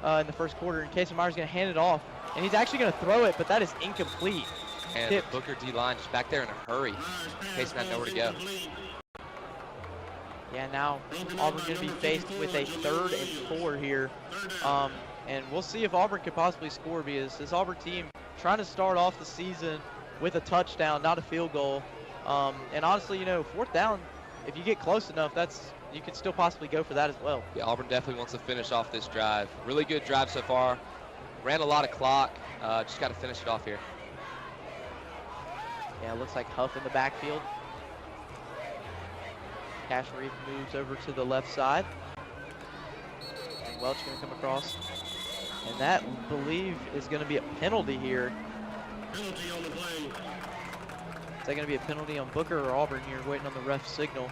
in the first quarter. And Casey Myers is going to hand it off. And he's actually going to throw it, but that is incomplete. And the Booker D-line just back there in a hurry. Casey had nowhere to go. Yeah, now Auburn's going to be faced with a 3rd and 4 here. And we'll see if Auburn could possibly score, because this Auburn team trying to start off the season with a touchdown, not a field goal. And honestly, you know, 4th down, if you get close enough, you could still possibly go for that as well. Yeah, Auburn definitely wants to finish off this drive. Really good drive so far. Ran a lot of clock. Just got to finish it off here. Yeah, it looks like Huff in the backfield. Cash Reef moves over to the left side. And Welch going to come across. And that, I believe, is going to be a penalty here. Penalty on the play. Is that going to be a penalty on Booker or Auburn here, waiting on the ref signal?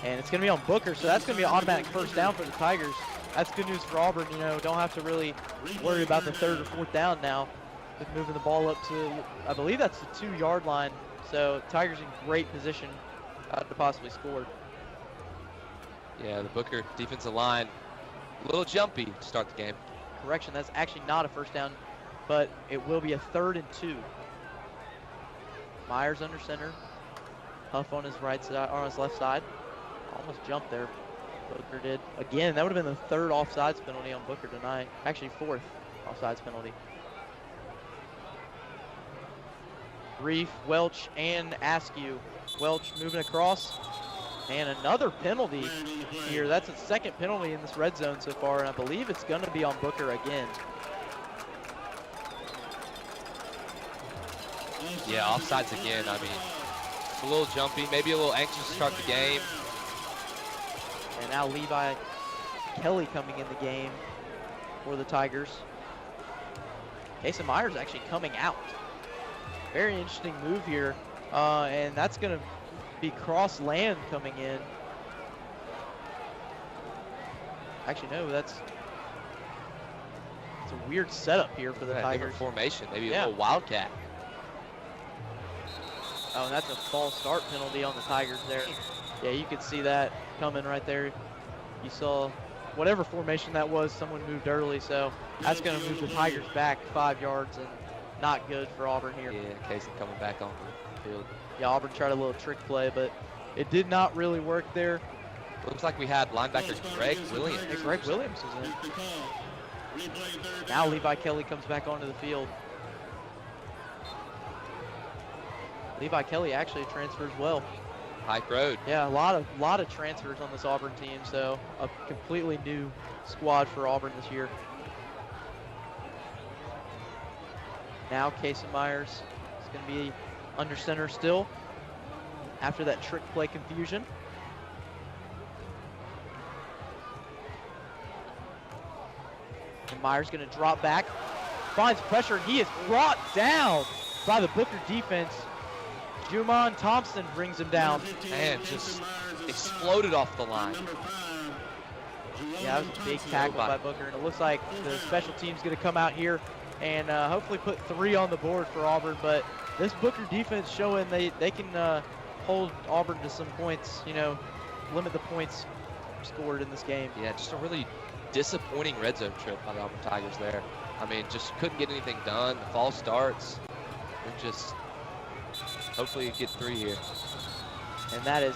And it's going to be on Booker, so that's going to be an automatic 1st down for the Tigers. That's good news for Auburn. You know, don't have to really worry about the 3rd or 4th down now with moving the ball up to, I believe that's the 2-yard line. So Tigers in great position to possibly score. Yeah, the Booker defensive line, a little jumpy to start the game. Correction, that's actually not a 1st down, but it will be a 3rd and 2. Myers under center. Huff on his right side, or on his left side. Almost jumped there. Booker did. Again, that would have been the 3rd offsides penalty on Booker tonight. Actually, 4th offsides penalty. Reef, Welch, and Askew. Welch moving across. And another penalty here. That's a second penalty in this red zone so far, and I believe it's going to be on Booker again. Yeah, offsides again. I mean, it's a little jumpy, maybe a little anxious to start the game. And now Levi Kelly coming in the game for the Tigers. Asa Myers actually coming out. Very interesting move here, and that's going to be cross land coming in. Actually, no, it's a weird setup here for the Tigers. Different formation, maybe a little wildcat. Oh, and that's a false start penalty on the Tigers there. Yeah, you could see that coming right there. You saw whatever formation that was, someone moved early, so that's going to move the Tigers back 5 yards, and not good for Auburn here. Yeah, Casey coming back on the field. Yeah, Auburn tried a little trick play, but it did not really work there. Looks like we had linebacker Greg Williams. Yeah, Greg Williams was in. Now Levi Kelly comes back onto the field. Levi Kelly actually transfers well. Pike Road. Yeah, a lot of transfers on this Auburn team, so a completely new squad for Auburn this year. Now Casey Myers is going to be under center still after that trick play confusion. And Myers going to drop back, finds pressure, and he is brought down by the Booker defense. Jumon Thompson brings him down. Man, just exploded off the line. Yeah, that was a big tackle by Booker, and it looks like the special team's going to come out here and hopefully put 3 on the board for Auburn. But this Booker defense showing they can hold Auburn to some points, you know, limit the points scored in this game. Yeah, just a really disappointing red zone trip by the Auburn Tigers there. I mean, just couldn't get anything done. The false starts. They're just hopefully you get 3 here. And that is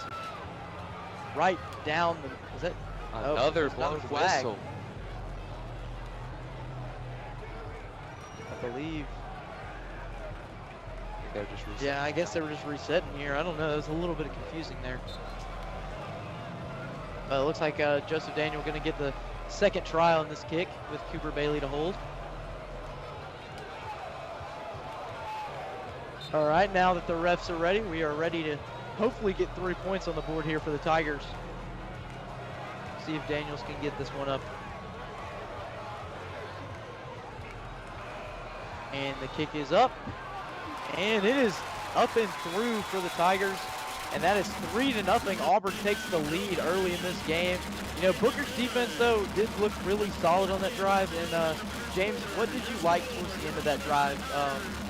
right down the, is that? Another blown flag. whistle. I believe. They're just resetting. Yeah, I guess they were just resetting here. I don't know. It was a little bit confusing there. It looks like Joseph Daniel going to get the second try on this kick with Cooper Bailey to hold. All right, now that the refs are ready, we are ready to hopefully get 3 points on the board here for the Tigers. See if Daniels can get this one up. And the kick is up. And it is up and through for the Tigers. And that is 3-0. Auburn takes the lead early in this game. You know, Booker's defense, though, did look really solid on that drive. And, James, what did you like towards the end of that drive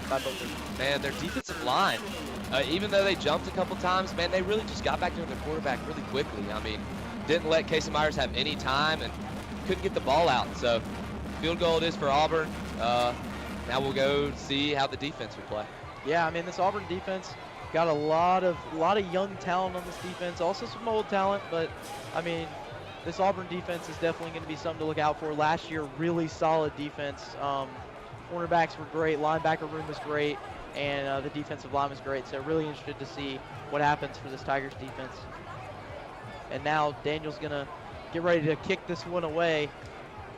by Booker? Man, their defensive line, even though they jumped a couple times, man, they really just got back to their quarterback really quickly. I mean, didn't let Casey Myers have any time and couldn't get the ball out. So, field goal it is for Auburn. Now we'll go see how the defense will play. Yeah, I mean, this Auburn defense got a lot of young talent on this defense, also some old talent, but I mean, this Auburn defense is definitely going to be something to look out for. Last year, really solid defense. Cornerbacks were great, linebacker room was great, and the defensive line was great. So really interested to see what happens for this Tigers defense. And now Daniel's going to get ready to kick this one away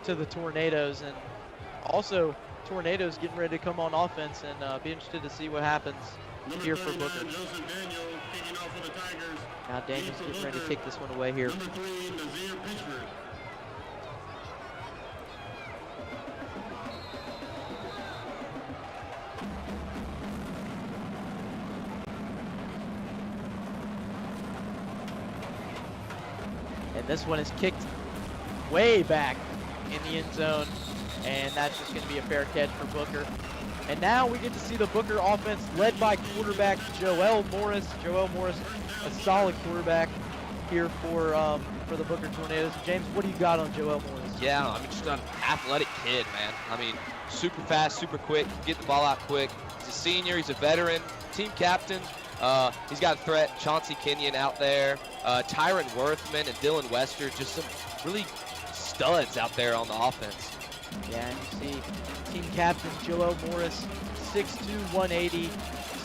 to the Tornadoes, and also Tornadoes getting ready to come on offense, and be interested to see what happens here for Booker. Now Daniels getting ready to kick this one away here. And this one is kicked way back in the end zone, and that's just going to be a fair catch for Booker. And now we get to see the Booker offense led by quarterback Joel Morris. Joel Morris, a solid quarterback here for the Booker Tornadoes. James, what do you got on Joel Morris? Yeah, I mean, just an athletic kid, man. I mean, super fast, super quick, get the ball out quick. He's a senior, he's a veteran, team captain. He's got a threat, Chauncey Kenyon out there, Tyron Worthman and Dylan Wester, just some really studs out there on the offense. Yeah, and you see team captain Joel Morris, 6'2", 180,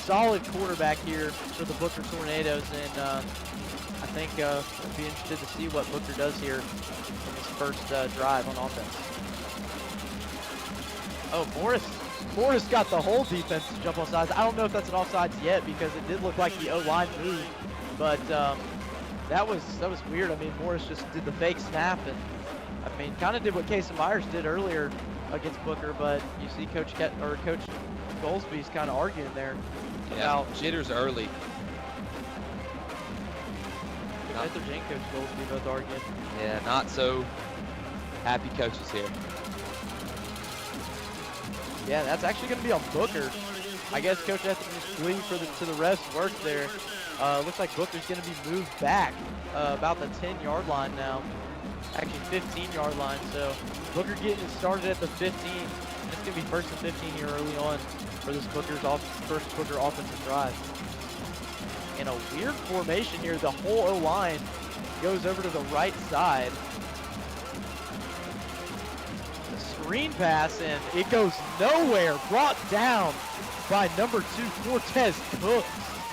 solid quarterback here for the Booker Tornadoes, and I think we'll be interested to see what Booker does here in his first drive on offense. Oh, Morris got the whole defense to jump offsides. I don't know if that's an offsides yet because it did look like the O-line moved, but that was weird. I mean, Morris just did the fake snap, and I mean, kind of did what Casey Myers did earlier against Booker, but you see Coach Goldsby's kind of arguing there. Yeah, jitters early. Coach Etheridge and Coach Goldsby both arguing. Yeah, not so happy coaches here. Yeah, that's actually going to be on Booker. I guess Coach Etheridge's plea to the refs worked there. Looks like Booker's going to be moved back about the 10-yard line now. Actually, 15-yard line. So Booker getting started at the 15. It's going to be first and 15 here early on for this first Booker offensive drive. In a weird formation here, the whole O-line goes over to the right side. The screen pass, and it goes nowhere. Brought down by number 2, Cortez Cooks.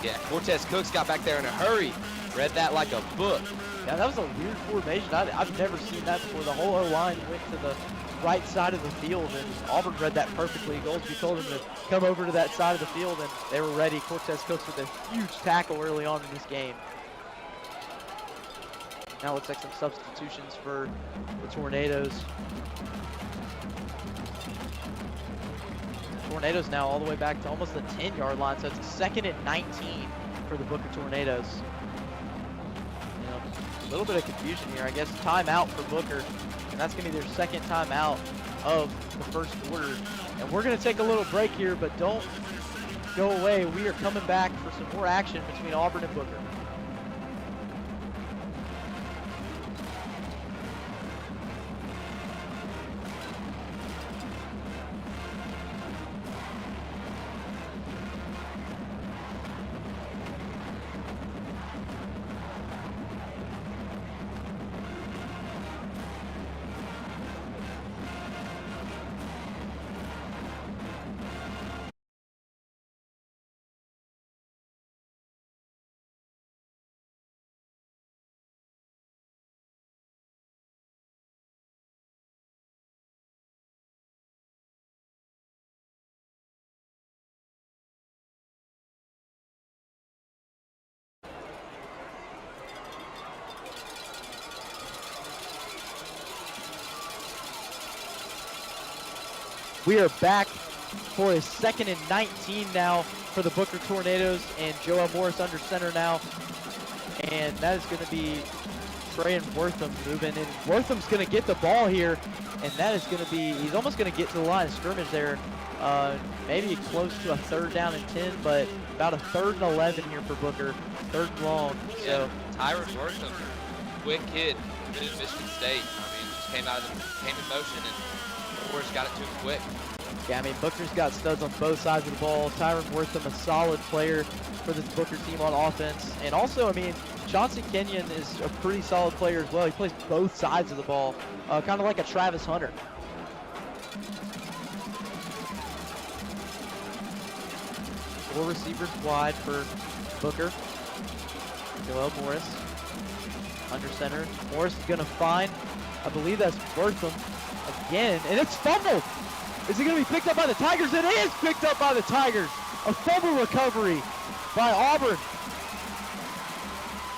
Yeah, Cortez Cooks got back there in a hurry. Read that like a book. Yeah, that was a weird formation. I've never seen that before. The whole O-line went to the right side of the field, and Auburn read that perfectly. Goldsby told him to come over to that side of the field, and they were ready. Cortez Cooks with a huge tackle early on in this game. Now looks like some substitutions for the Tornadoes. Tornadoes now all the way back to almost the 10-yard line, so it's a 2nd and 19 for the Booker Tornadoes. You know, a little bit of confusion here. I guess timeout for Booker, and that's going to be their second timeout of the first quarter. And we're going to take a little break here, but don't go away. We are coming back for some more action between Auburn and Booker. We are back for a 2nd and 19 now for the Booker Tornadoes, and Joel Morris under center now. And that is going to be Trey Wortham moving in. Wortham's going to get the ball here, and that is going to be, he's almost going to get to the line of scrimmage there. Maybe close to a 3rd down and 10, but about a 3rd and 11 here for Booker. 3rd and long. So Tyron Wortham, quick kid, been in Michigan State. I mean, just came in motion, and Morris got it to him quick. Yeah, I mean, Booker's got studs on both sides of the ball. Tyron Wortham, a solid player for this Booker team on offense. And also, I mean, Chauncey Kenyon is a pretty solid player as well. He plays both sides of the ball, kind of like a Travis Hunter. Four receivers wide for Booker. Joel Morris under center. Morris is going to find, I believe that's Wortham again, and it's fumbled. Is it going to be picked up by the Tigers? It is picked up by the Tigers. A fumble recovery by Auburn.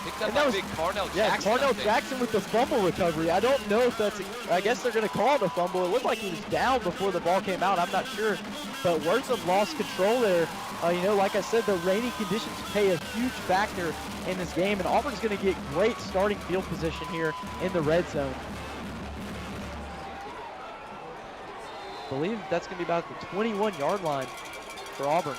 Picked up by big Carnell Jackson. Yeah, Carnell Jackson with the fumble recovery. I don't know if that's, I guess they're going to call it a fumble. It looked like he was down before the ball came out. I'm not sure. But Wortham lost control there. You know, like I said, the rainy conditions play a huge factor in this game, and Auburn's going to get great starting field position here in the red zone. I believe that's going to be about the 21-yard line for Auburn.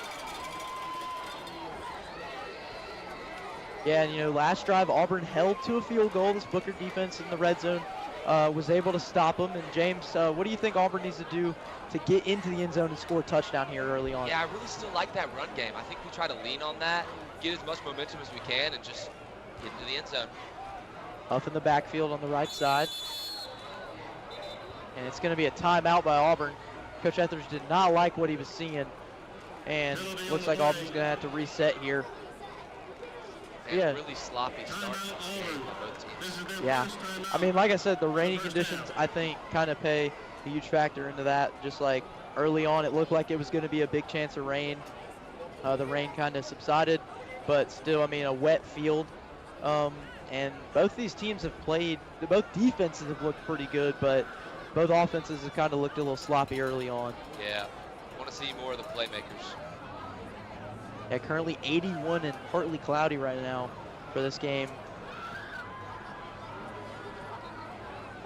Yeah, and you know, last drive Auburn held to a field goal. This Booker defense in the red zone was able to stop them. And James, what do you think Auburn needs to do to get into the end zone and score a touchdown here early on? Yeah, I really still like that run game. I think we try to lean on that, get as much momentum as we can, and just get into the end zone. Up in the backfield on the right side. And it's going to be a timeout by Auburn. Coach Etheridge did not like what he was seeing. and looks like Auburn's going to have to reset here. And a really sloppy start to this game for both teams. Yeah, I mean, like I said, the rainy conditions, I think, kind of play a huge factor into that. Just like early on, it looked like it was going to be a big chance of rain. The rain kind of subsided, but still, I mean, a wet field. And both these teams have played, both defenses have looked pretty good, but both offenses have kind of looked a little sloppy early on. Yeah, want to see more of the playmakers. Yeah, currently 81 and partly cloudy right now for this game.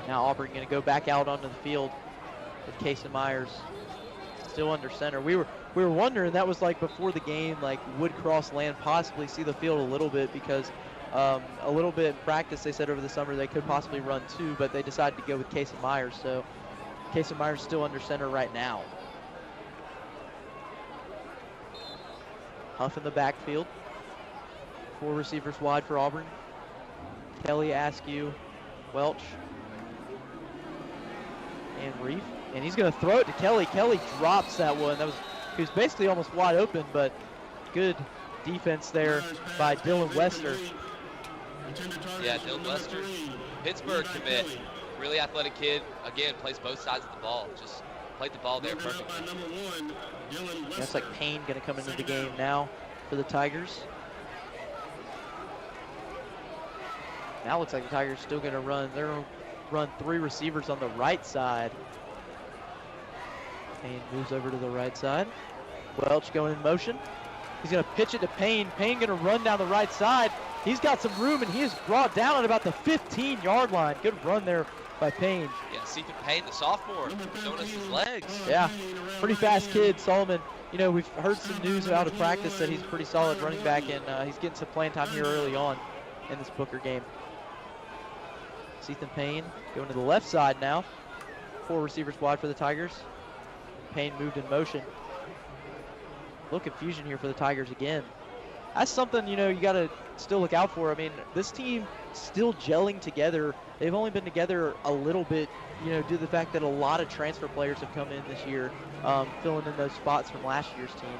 Now Auburn going to go back out onto the field with Casey Myers still under center. We were wondering, that was like before the game, like would Crossland possibly see the field a little bit, because a little bit in practice they said over the summer they could possibly run 2, but they decided to go with Casey Myers. So Casey Myers still under center right now. Huff in the backfield. 4 receivers wide for Auburn. Kelly, Askew, Welch, and Reef. And he's going to throw it to Kelly. Kelly drops that one. He was basically almost wide open, but good defense there by Dylan Wester. Yeah, Dylan Wester, Pittsburgh commit. Really athletic kid. Again, plays both sides of the ball. Just played the ball there perfectly. That's like Payne going to come into the game now for the Tigers. Now looks like the Tigers still going to run. They're going to run 3 receivers on the right side. Payne moves over to the right side. Welch going in motion. He's going to pitch it to Payne. Payne going to run down the right side. He's got some room, and he is brought down at about the 15-yard line. Good run there by Payne. Yeah, Stephen Payne, the sophomore, showing us his legs. Yeah, pretty fast kid, Solomon. You know, we've heard some news out of practice that he's a pretty solid running back, and he's getting some playing time here early on in this Booker game. Ethan Payne going to the left side now. 4 receivers wide for the Tigers. Payne moved in motion. A little confusion here for the Tigers again. That's something, you know, you got to still look out for. I mean, this team still gelling together. They've only been together a little bit, you know, due to the fact that a lot of transfer players have come in this year, filling in those spots from last year's team.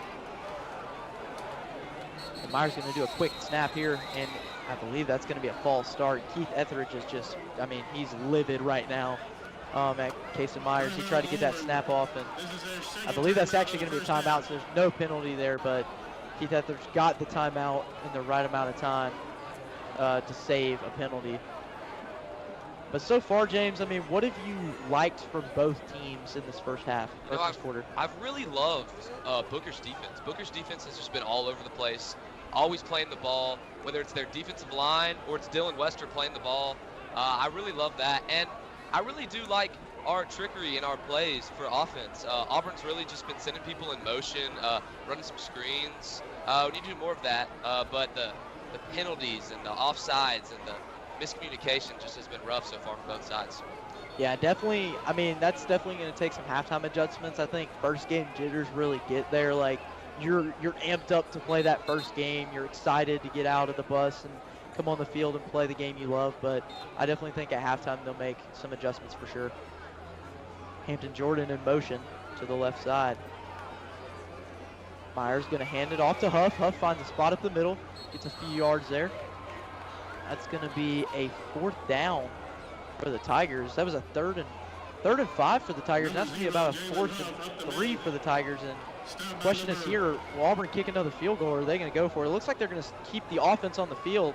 And Myers going to do a quick snap here, and I believe that's going to be a false start. Keith Etheridge is just, I mean, he's livid right now at Casey Myers. He tried to get that snap off, and I believe that's actually going to be a timeout, so there's no penalty there, but Keith Etheridge got the timeout in the right amount of time to save a penalty. But so far, James, I mean, what have you liked from both teams in this first half, or first quarter? I've really loved Booker's defense. Booker's defense has just been all over the place, always playing the ball, whether it's their defensive line or it's Dylan Wester playing the ball. I really love that, and I really do like our trickery in our plays for offense. Auburn's really just been sending people in motion, running some screens. We need to do more of that, but the penalties and the offsides and the miscommunication just has been rough so far from both sides. Yeah, definitely. I mean, that's definitely going to take some halftime adjustments. I think first game jitters really get there. Like, you're amped up to play that first game. You're excited to get out of the bus and come on the field and play the game you love. But I definitely think at halftime they'll make some adjustments for sure. Hampton Jordan in motion to the left side. Myers going to hand it off to Huff. Huff finds a spot up the middle, gets a few yards there. That's going to be a 4th down for the Tigers. That was a third and 5 for the Tigers. That's going to be about a 4th and 3 for the Tigers. And the question is here, will Auburn kick another field goal, or are they going to go for it? It looks like they're going to keep the offense on the field,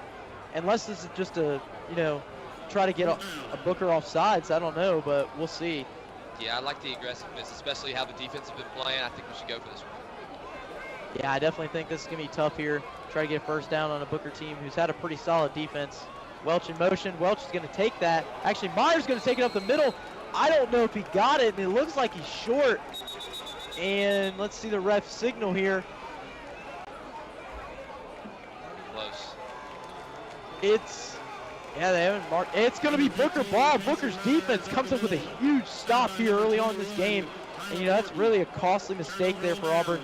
unless this is just a, you know, try to get a Booker off sides. I don't know, but we'll see. Yeah, I like the aggressiveness, especially how the defense has been playing. I think we should go for this one. Yeah, I definitely think this is going to be tough here. Try to get a first down on a Booker team who's had a pretty solid defense. Welch in motion. Welch is going to take that. Actually, Myers going to take it up the middle. I don't know if he got it, and it looks like he's short. And let's see the ref signal here. Close. Yeah, they haven't marked. It's going to be Booker ball. Booker's defense comes up with a huge stop here early on in this game. And, you know, that's really a costly mistake there for Auburn.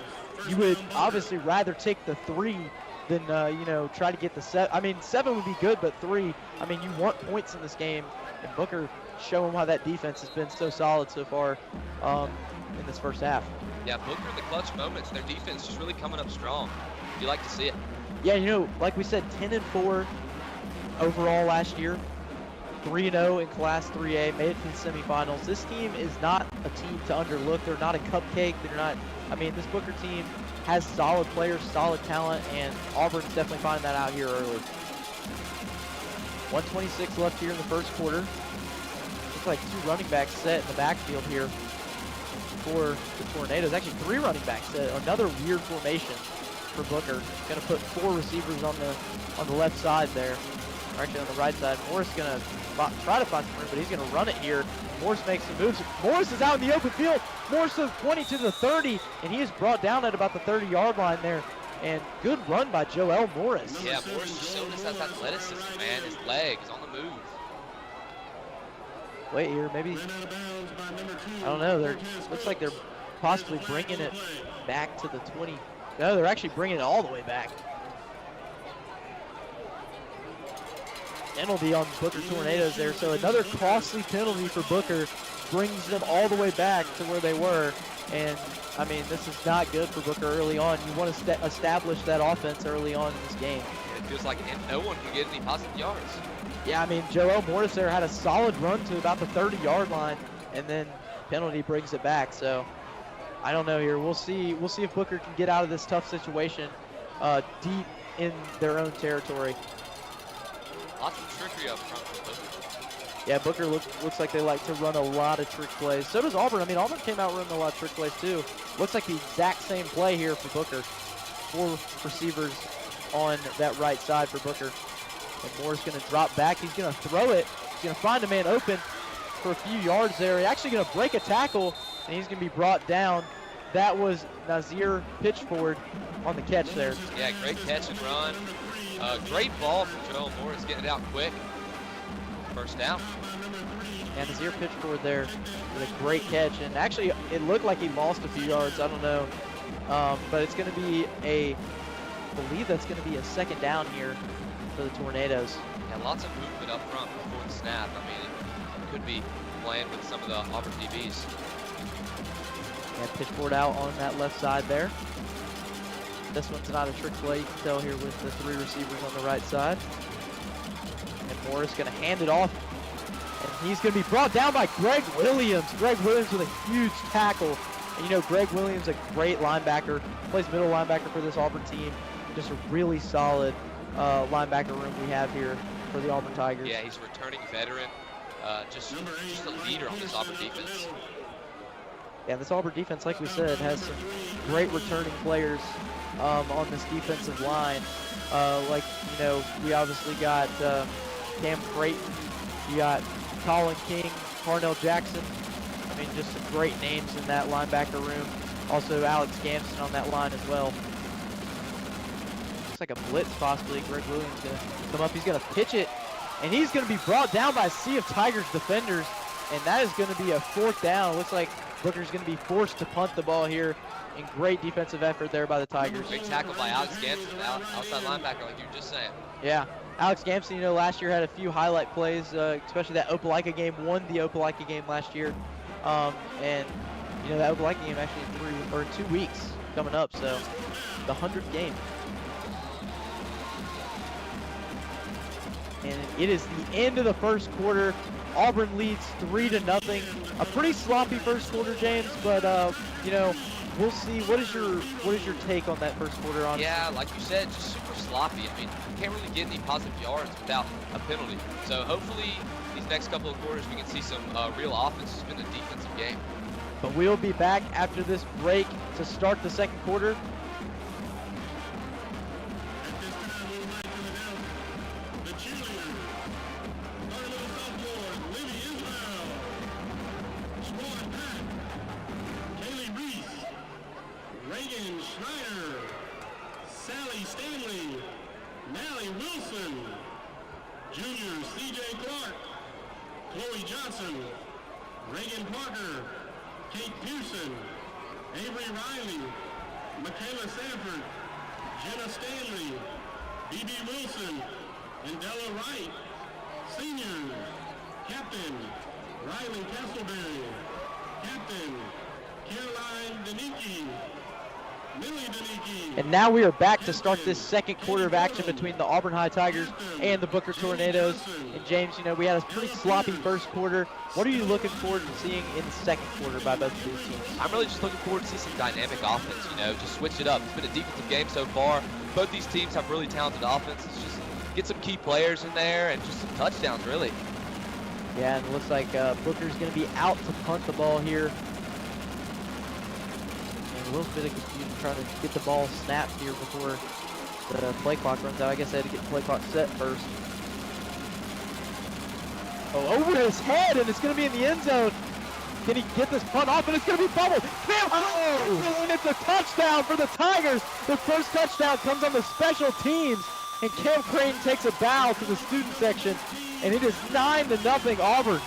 You would obviously rather take the 3 than, you know, try to get the 7. I mean, 7 would be good, but 3, I mean, you want points in this game. And Booker showing why that defense has been so solid so far. in this first half. Yeah, Booker in the clutch moments, their defense just really coming up strong. You like to see it. Yeah, you know, like we said, 10-4 overall last year. 3-0 in Class 3A, made it to the semifinals. This team is not a team to underlook. They're not a cupcake. They're not, I mean, this Booker team has solid players, solid talent, and Auburn's definitely finding that out here early. 1:26 left here in the first quarter. Looks like 2 running backs set in the backfield here for the Tornadoes. Actually, 3 running backs set. Another weird formation for Booker. Going to put 4 receivers on the left side there. Or actually on the right side. Morris going to try to find some room, but he's going to run it here. Morris makes some moves. Morris is out in the open field. Morris is 20 to the 30, and he is brought down at about the 30-yard line there. And good run by Joel Morris. Yeah, Morris just showed us that athleticism, man. His leg is on the move. Wait here, maybe, I don't know, looks like they're possibly bringing it back to the 20. No, they're actually bringing it all the way back. Penalty on Booker Tornadoes there, so another costly penalty for Booker brings them all the way back to where they were. And, I mean, this is not good for Booker early on. You want to establish that offense early on in this game. It feels like no one can get any positive yards. Yeah, I mean, Joel Morris there had a solid run to about the 30-yard line, and then penalty brings it back. So I don't know here. We'll see if Booker can get out of this tough situation deep in their own territory. Lots of trickery up front for Booker. Yeah, Booker looks like they like to run a lot of trick plays. So does Auburn. I mean, Auburn came out running a lot of trick plays too. Looks like the exact same play here for Booker. 4 receivers on that right side for Booker. And Moore's going to drop back. He's going to throw it. He's going to find a man open for a few yards there. He's actually going to break a tackle, and he's going to be brought down. That was Nazir Pitchford on the catch there. Yeah, great catch and run. Great ball from Joel Morris, getting it out quick. First down. And Nazir Pitchford there with a great catch. And actually, it looked like he lost a few yards. I don't know. But it's going to be I believe that's going to be a second down here for the Tornadoes. Yeah, lots of movement up front before the snap. I mean, it could be playing with some of the Auburn DBs. Yeah, Pitchford out on that left side there. This one's not a trick play, you can tell here with the 3 receivers on the right side. And Morris going to hand it off. And he's going to be brought down by Greg Williams. Greg Williams with a huge tackle. And you know, Greg Williams, a great linebacker, plays middle linebacker for this Auburn team. Just a really solid linebacker room we have here for the Auburn Tigers. Yeah, he's a returning veteran. Just a leader on this Auburn defense. Yeah, this Auburn defense, like we said, has some great returning players on this defensive line. Like, you know, we obviously got Cam Creighton, you got Colin King, Parnell Jackson. I mean, just some great names in that linebacker room. Also, Alex Gamson on that line as well. Looks like a blitz possibly. Greg Williams going to come up. He's going to pitch it, and he's going to be brought down by a sea of Tigers defenders, and that is going to be a 4th down. Looks like Booker's going to be forced to punt the ball here. And great defensive effort there by the Tigers. Great tackle by Alex Gamson, outside linebacker, like you were just saying. Yeah, Alex Gamson, you know, last year had a few highlight plays, especially that Opelika game. Won the Opelika game last year. And, you know, that Opelika game actually in 2 weeks coming up, so the 100th game. And it is the end of the first quarter. Auburn leads 3-0. A pretty sloppy first quarter, James, but, you know, we'll see. What is your take on that first quarter? On Yeah, like you said, just super sloppy. I mean, you can't really get any positive yards without a penalty. So hopefully these next couple of quarters we can see some real offense in the defensive game. But we'll be back after this break to start the second quarter. Reagan Schneider, Sally Stanley, Nally Wilson, Junior C.J. Clark, Chloe Johnson, Reagan Parker, Kate Pearson, Avery Riley, Michaela Sanford, Jenna Stanley, B.B. Wilson, and Della Wright. Seniors, Captain Riley Castleberry, Captain And now we are back to start this second quarter of action between the Auburn High Tigers and the Booker Tornadoes. And James, you know, we had a pretty sloppy first quarter. What are you looking forward to seeing in the second quarter by both of these teams? I'm really just looking forward to see some dynamic offense, you know, just switch it up. It's been a defensive game so far. Both these teams have really talented offenses. Just get some key players in there and just some touchdowns, really. Yeah, and it looks like Booker's going to be out to punt the ball here. A little bit of confusion trying to get the ball snapped here before the play clock runs out. I guess I had to get the play clock set first. Oh, over his head, and it's going to be in the end zone. Can he get this punt off? And it's going to be fumbled. And it's a touchdown for the Tigers. The first touchdown comes on the special teams, and Cam Creighton takes a bow to the student section, and it is 9-0 Auburn.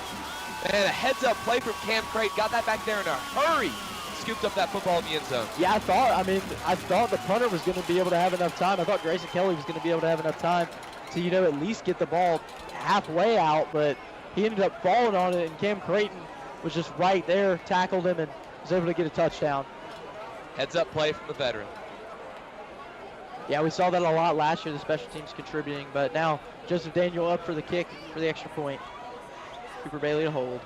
And a heads-up play from Cam Creighton. Got that back there in a hurry. Scooped up that football in the end zone. Yeah, I thought the punter was going to be able to have enough time. I thought Grayson Kelly was going to be able to have enough time to, you know, at least get the ball halfway out, but he ended up falling on it, and Cam Creighton was just right there, tackled him, and was able to get a touchdown. Heads-up play from the veteran. Yeah, we saw that a lot last year, the special teams contributing, but now Joseph Daniel up for the kick for the extra point. Cooper Bailey to hold.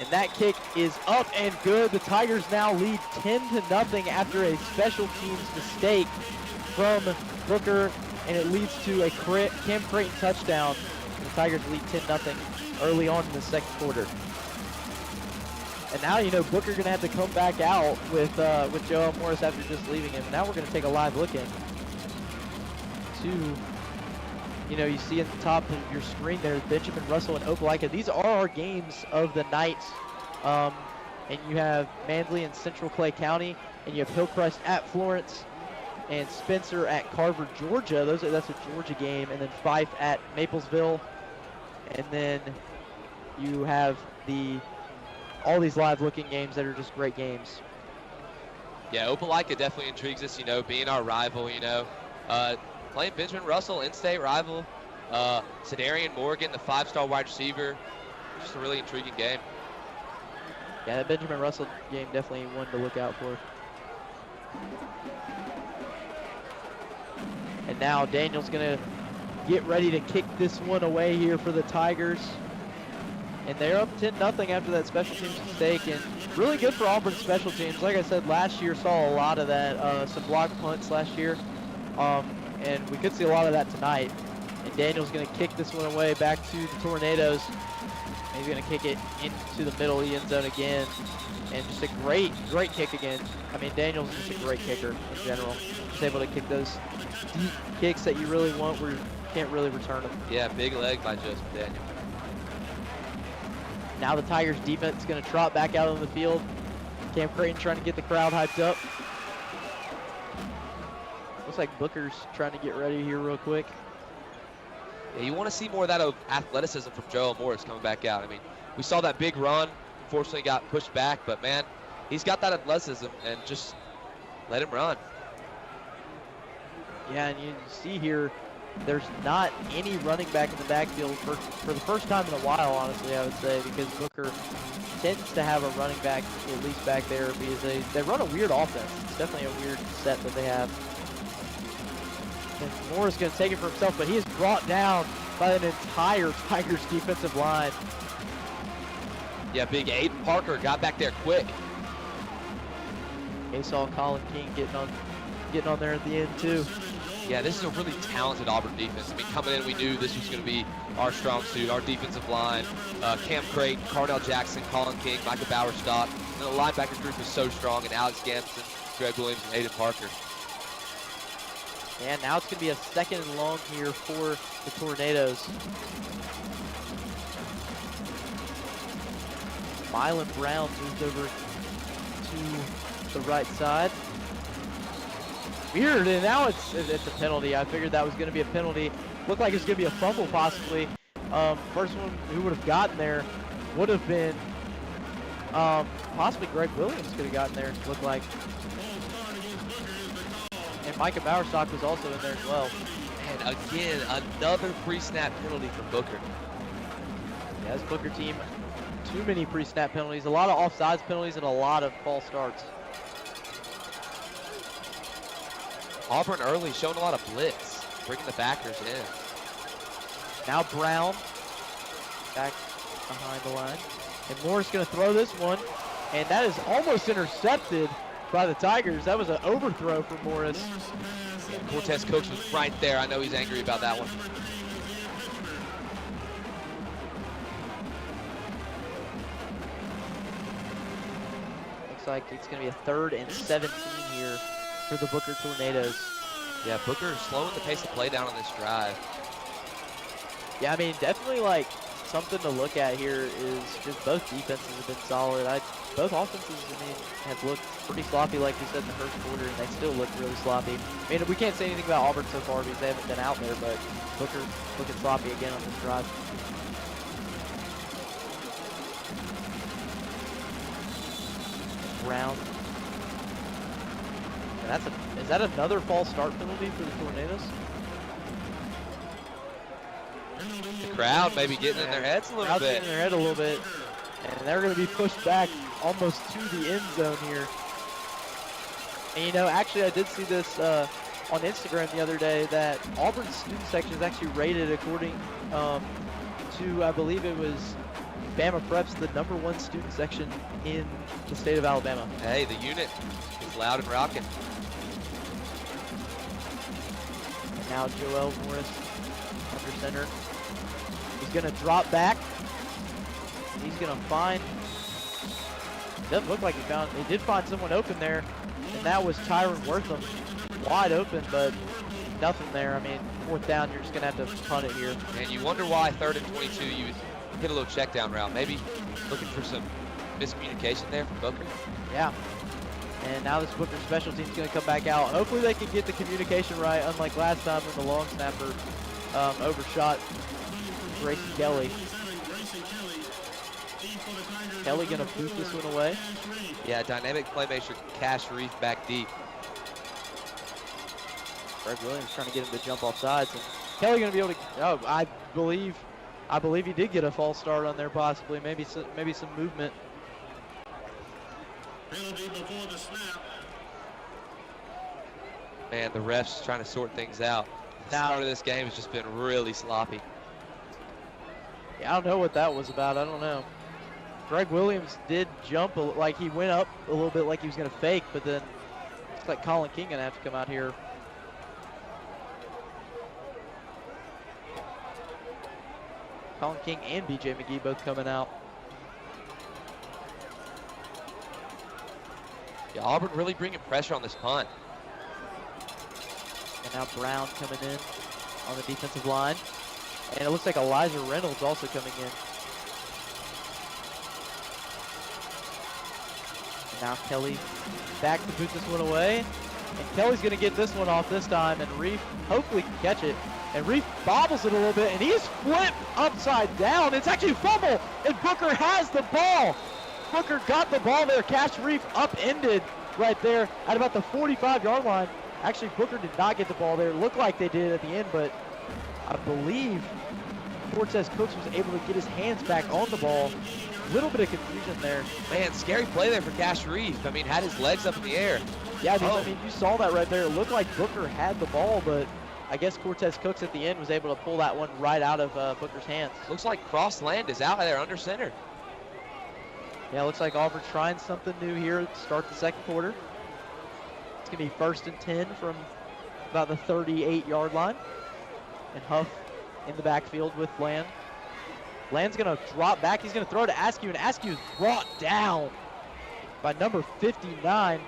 And that kick is up and good. The Tigers now lead 10-0 after a special teams mistake from Booker, and it leads to a Cam Creighton touchdown. And the Tigers lead 10-0 early on in the second quarter. And now, you know, Booker going to have to come back out with Joel Morris after just leaving him. Now we're going to take a live look in to, you know, you see at the top of your screen there, Benjamin Russell and Opelika. These are our games of the night. And you have Manley and Central Clay County, and you have Hillcrest at Florence, and Spencer at Carver, Georgia. That's a Georgia game, and then Fife at Maplesville. And then you have all these live looking games that are just great games. Yeah, Opelika definitely intrigues us, you know, being our rival, you know. Playing Benjamin Russell, in-state rival. Sedarian Morgan, the 5-star wide receiver. Just a really intriguing game. Yeah, that Benjamin Russell game definitely one to look out for. And now Daniel's going to get ready to kick this one away here for the Tigers. And they're up 10-0 after that special teams mistake, and really good for Auburn special teams. Like I said, last year saw a lot of that, some block punts last year. And we could see a lot of that tonight. And Daniel's going to kick this one away back to the Tornadoes. And he's going to kick it into the middle of the end zone again. And just a great kick again. I mean, Daniel's just a great kicker in general. Just able to kick those deep kicks that you really want where you can't really return them. Yeah, big leg by Joseph Daniel. Now the Tigers defense is going to trot back out on the field. Cam Creighton trying to get the crowd hyped up. Looks like Booker's trying to get ready here real quick. Yeah, you want to see more of that athleticism from Joel Morris coming back out. I mean, we saw that big run. Unfortunately got pushed back, but man, he's got that athleticism, and just let him run. Yeah, and you see here, there's not any running back in the backfield for the first time in a while, honestly, I would say, because Booker tends to have a running back at least back there because they run a weird offense. It's definitely a weird set that they have. And Morris going to take it for himself, but he is brought down by an entire Tigers defensive line. Yeah, big Aiden Parker got back there quick. You saw Colin King getting on there at the end too. Yeah, this is a really talented Auburn defense. I mean, coming in, we knew this was going to be our strong suit, our defensive line. Cam Creighton, Carnell Jackson, Colin King, Michael Bowerstock. And the linebacker group is so strong, and Alex Gamson, Greg Williams, and Aiden Parker. And now it's going to be a second and long here for the Tornadoes. Mylan Brown moves over to the right side. Weird, and now it's a penalty. I figured that was going to be a penalty. Looked like it was going to be a fumble possibly. First one who would have gotten there would have been possibly Greg Williams could have gotten there, it looked like. And Micah Bowerstock was also in there as well. And again, another pre-snap penalty from Booker. Yeah, this Booker team too many pre-snap penalties, a lot of offsides penalties, and a lot of false starts. Auburn early showing a lot of blitz, bringing the backers in. Now Brown back behind the line. And Morris going to throw this one, and that is almost intercepted by the Tigers. That was an overthrow for Morris. Yeah, Cortez Cooks was right there. I know he's angry about that one. Looks like it's going to be a 3rd and 17 here for the Booker Tornadoes. Yeah, Booker slowing the pace of play down on this drive. Yeah, I mean, definitely like something to look at here is just both defenses have been solid. Both offenses, I mean, have looked pretty sloppy, like we said in the first quarter, and they still look really sloppy. I mean, we can't say anything about Auburn so far because they haven't been out there, but Booker looking sloppy again on this drive. Brown. And is that another false start penalty for the Tornadoes? The crowd maybe getting in their heads a little bit. Getting in their head a little bit. And they're going to be pushed back almost to the end zone here. And you know, actually I did see this on Instagram the other day that Auburn's student section is actually rated according to, I believe it was Bama Preps, the #1 student section in the state of Alabama. Hey, the unit is loud and rocking. And now Joel Morris under center. He's going to drop back. He's going to find, doesn't look like he did find someone open there, and that was Tyron Wortham. Wide open, but nothing there. I mean, 4th down, you're just going to have to punt it here. And you wonder why 3rd and 22, you hit a little check down route. Maybe looking for some miscommunication there from Booker. Yeah. And now this Booker special team's going to come back out. Hopefully they can get the communication right, unlike last time when the long snapper overshot Grayson Kelly. Kelly going to boot this one away. Yeah, dynamic playmaker Cash Reef back deep. Greg Williams trying to get him to jump off sides. And Kelly going to be able to, oh, I believe he did get a false start on there possibly. Maybe some movement. Penalty before the snap. Man, the refs trying to sort things out. The start of this game has just been really sloppy. Yeah, I don't know what that was about. I don't know. Greg Williams did jump, like he went up a little bit like he was going to fake, but then it's like Colin King going to have to come out here. Colin King and BJ McGee both coming out. Yeah, Auburn really bringing pressure on this punt. And now Brown coming in on the defensive line. And it looks like Elijah Reynolds also coming in. And now Kelly back to boot this one away. And Kelly's going to get this one off this time, and Reef hopefully can catch it. And Reef bobbles it a little bit, and he is flipped upside down. It's actually a fumble, and Booker has the ball. Booker got the ball there. Cash Reef upended right there at about the 45-yard line. Actually, Booker did not get the ball there. It looked like they did at the end, but I believe Cortez Cooks was able to get his hands back on the ball. A little bit of confusion there. Man, scary play there for Cash Reef. I mean, had his legs up in the air. Yeah, I mean, you saw that right there. It looked like Booker had the ball, but I guess Cortez Cooks at the end was able to pull that one right out of Booker's hands. Looks like Cross Land is out there under center. Yeah, looks like Auburn trying something new here to start the second quarter. It's going to be 1st and 10 from about the 38-yard line. And Huff in the backfield with Land. Land's going to drop back. He's going to throw to Askew, and Askew is brought down by number 59.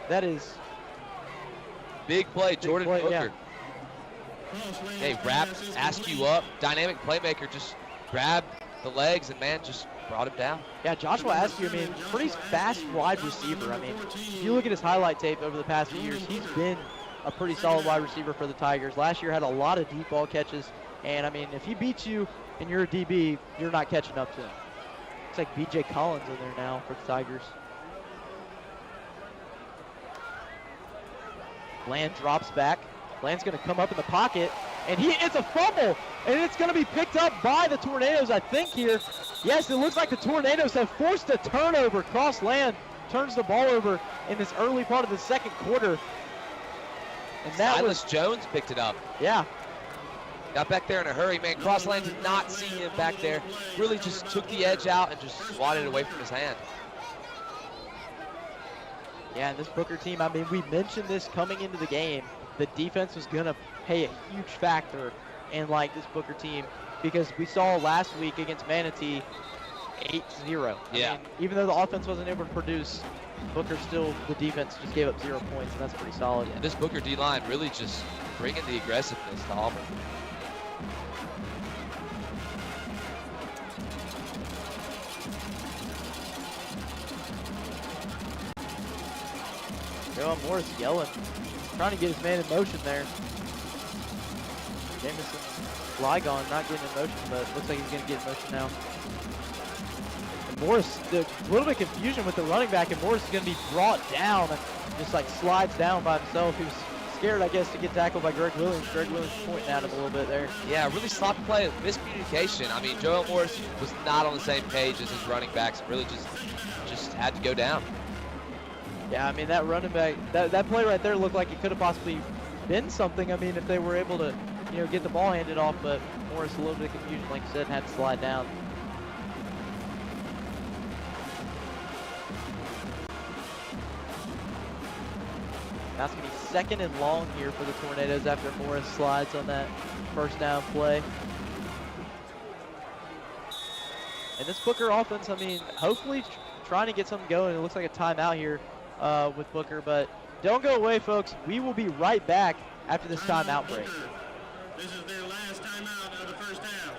That is big play, Jordan Booker. Yeah. Hey, wrapped Askew up. Dynamic playmaker just grabbed the legs and, man, just brought him down. Yeah, Joshua Askew, I mean, pretty fast wide receiver. I mean, if you look at his highlight tape over the past few years, he's been a pretty solid wide receiver for the Tigers. Last year had a lot of deep ball catches, and I mean, if he beats you and you're a DB, you're not catching up to him. Looks like BJ Collins in there now for the Tigers. Land drops back. Land's going to come up in the pocket, and it's a fumble, and it's going to be picked up by the Tornadoes, I think, here. Yes, it looks like the Tornadoes have forced a turnover. Cross land turns the ball over in this early part of the second quarter. And that Silas Jones picked it up. Yeah. Got back there in a hurry, man. Crossland did not see him back there. Really just took the edge out and just swatted it away from his hand. Yeah, and this Booker team, I mean, we mentioned this coming into the game. The defense was going to play a huge factor in, like, this Booker team, because we saw last week against Manatee 8-0. Yeah. I mean, even though the offense wasn't able to produce, Booker still, the defense just gave up 0 points, and that's pretty solid. And this Booker D-line really just bringing the aggressiveness to Auburn. Joel Morris yelling, trying to get his man in motion there. Jameson Ligon not getting in motion, but looks like he's going to get in motion now. And Morris, a little bit of confusion with the running back, and Morris is going to be brought down and just like slides down by himself. He was scared, I guess, to get tackled by Greg Williams. Greg Williams pointing at him a little bit there. Yeah, really sloppy play, miscommunication. I mean, Joel Morris was not on the same page as his running backs. Really just had to go down. Yeah, I mean, that running back, that play right there looked like it could have possibly been something. I mean, if they were able to, you know, get the ball handed off, but Morris, a little bit of confusion, like you said, had to slide down. That's going to be second and long here for the Tornadoes after Morris slides on that first down play. And this Booker offense, I mean, hopefully trying to get something going. It looks like a timeout here with Booker, but don't go away, folks. We will be right back after this timeout break. This is their last timeout of the first half.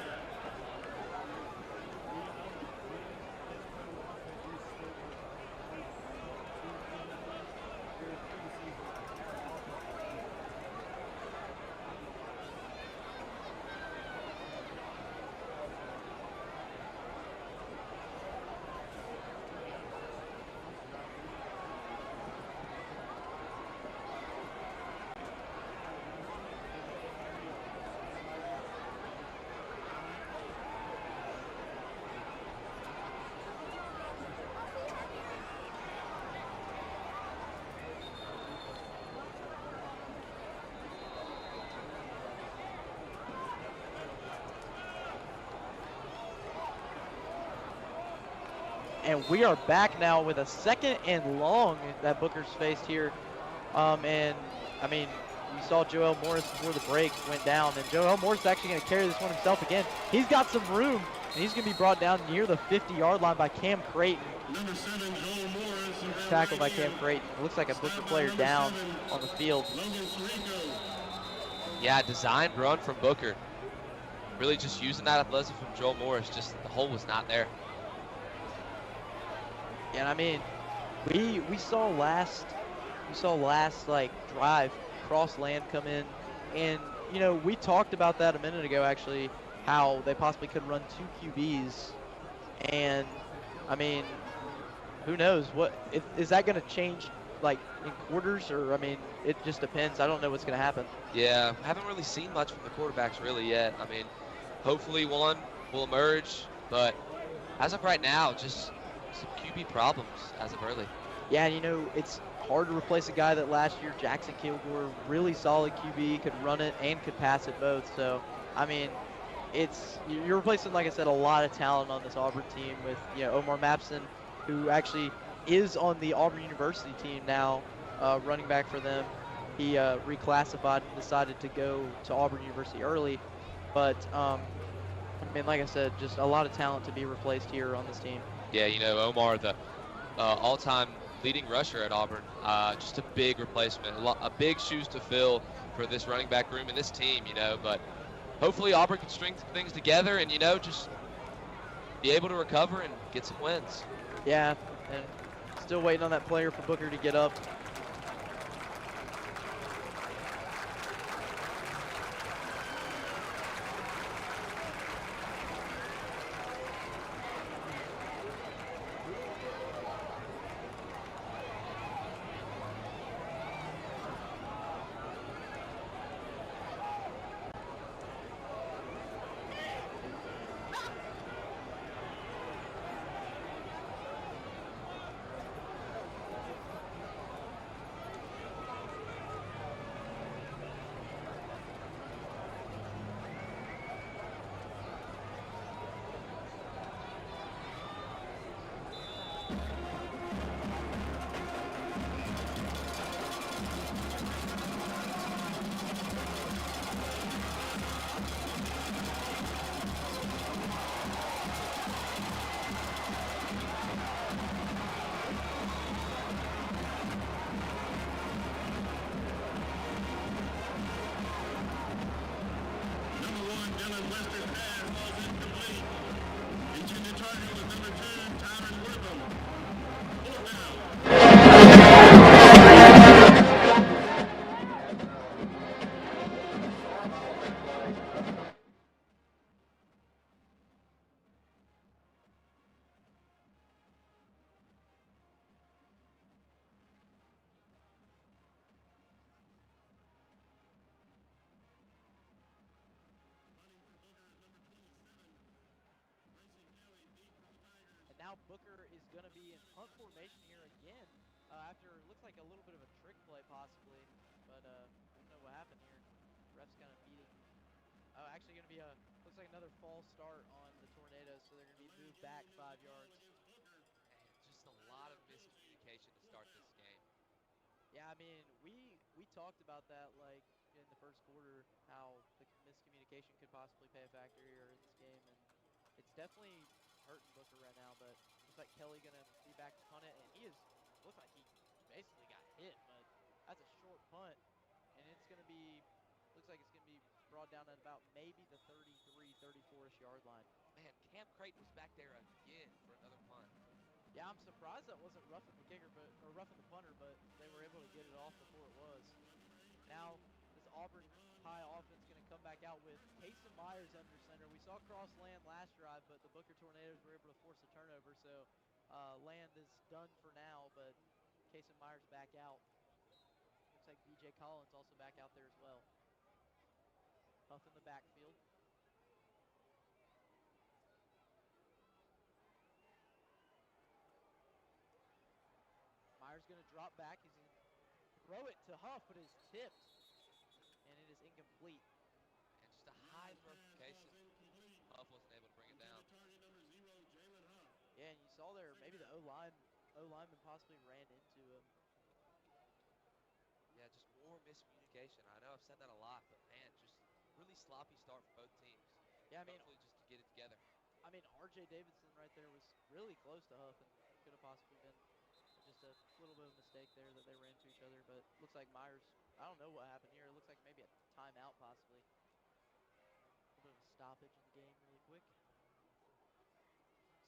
And we are back now with a second and long that Booker's faced here. And, I mean, you saw Joel Morris before the break went down. And Joel Morris is actually going to carry this one himself again. He's got some room, and he's going to be brought down near the 50-yard line by Cam Creighton. Number 7, Joel Morris. Huge tackle by Cam Creighton. It looks like a Booker player down on the field. Yeah, designed run from Booker. Really just using that athleticism from Joel Morris. Just the hole was not there. And I mean, we saw last like drive cross land come in, and you know, we talked about that a minute ago actually, how they possibly could run 2 QBs, and I mean, who knows what is that going to change like in quarters, or I mean, it just depends. I don't know what's going to happen. Yeah, haven't really seen much from the quarterbacks really yet. I mean, hopefully one will emerge, but as of right now, just some QB problems as of early. Yeah, you know, it's hard to replace a guy that last year, Jackson Kilgore, really solid QB, could run it and could pass it both. So, I mean, you're replacing, like I said, a lot of talent on this Auburn team with, you know, Omar Mapson, who actually is on the Auburn University team now, running back for them. He reclassified and decided to go to Auburn University early. But, I mean, like I said, just a lot of talent to be replaced here on this team. Yeah, you know, Omar, the all-time leading rusher at Auburn, just a big replacement, a big shoes to fill for this running back room and this team, you know, but hopefully Auburn can string things together and, you know, just be able to recover and get some wins. Yeah, and still waiting on that player for Booker to get up. Jalen Wester's pass was incomplete. Intended target was number 2, Tyron Wortham. Fourth down. Now Booker is going to be in punt formation here again after it looks like a little bit of a trick play possibly, but I don't know what happened here. Ref's kind of beating. Oh, actually going to be looks like another false start on the Tornadoes, so they're going to be moved back 5 yards. Man, just a lot of miscommunication to start this game. Yeah, I mean, we talked about that like in the first quarter, how the miscommunication could possibly play a factor here in this game, and it's definitely hurting Booker right now, but looks like Kelly gonna be back to punt it, and looks like he basically got hit, but that's a short punt, and it's gonna be, looks like it's gonna be brought down at about maybe the 33, 34-ish yard line. Man, Cam Creighton was back there again for another punt. Yeah, I'm surprised that wasn't roughing the kicker, or roughing the punter, but they were able to get it off before it was. Now, this Auburn High offense going to come back out with Kason Myers under center. We saw Cross land last drive, but the Booker Tornadoes were able to force a turnover, so land is done for now, but Kason Myers back out. Looks like B.J. Collins also back out there as well. Huff in the backfield. Myers going to drop back. He's going to throw it to Huff, but it's tipped, and it is incomplete. And just a high throw from Kason. Huff wasn't able to bring it down. Yeah, and you saw there maybe the O-lineman possibly ran into him. Yeah, just more miscommunication. I know I've said that a lot, but man, just really sloppy start for both teams. Yeah, I mean, hopefully just to get it together. I mean, R.J. Davidson right there was really close to Huff and could have possibly been just a little bit of a mistake there that they ran to each other, but looks like Myers, I don't know what happened here. It looks like maybe a timeout possibly. A little bit of a stoppage in the game really quick.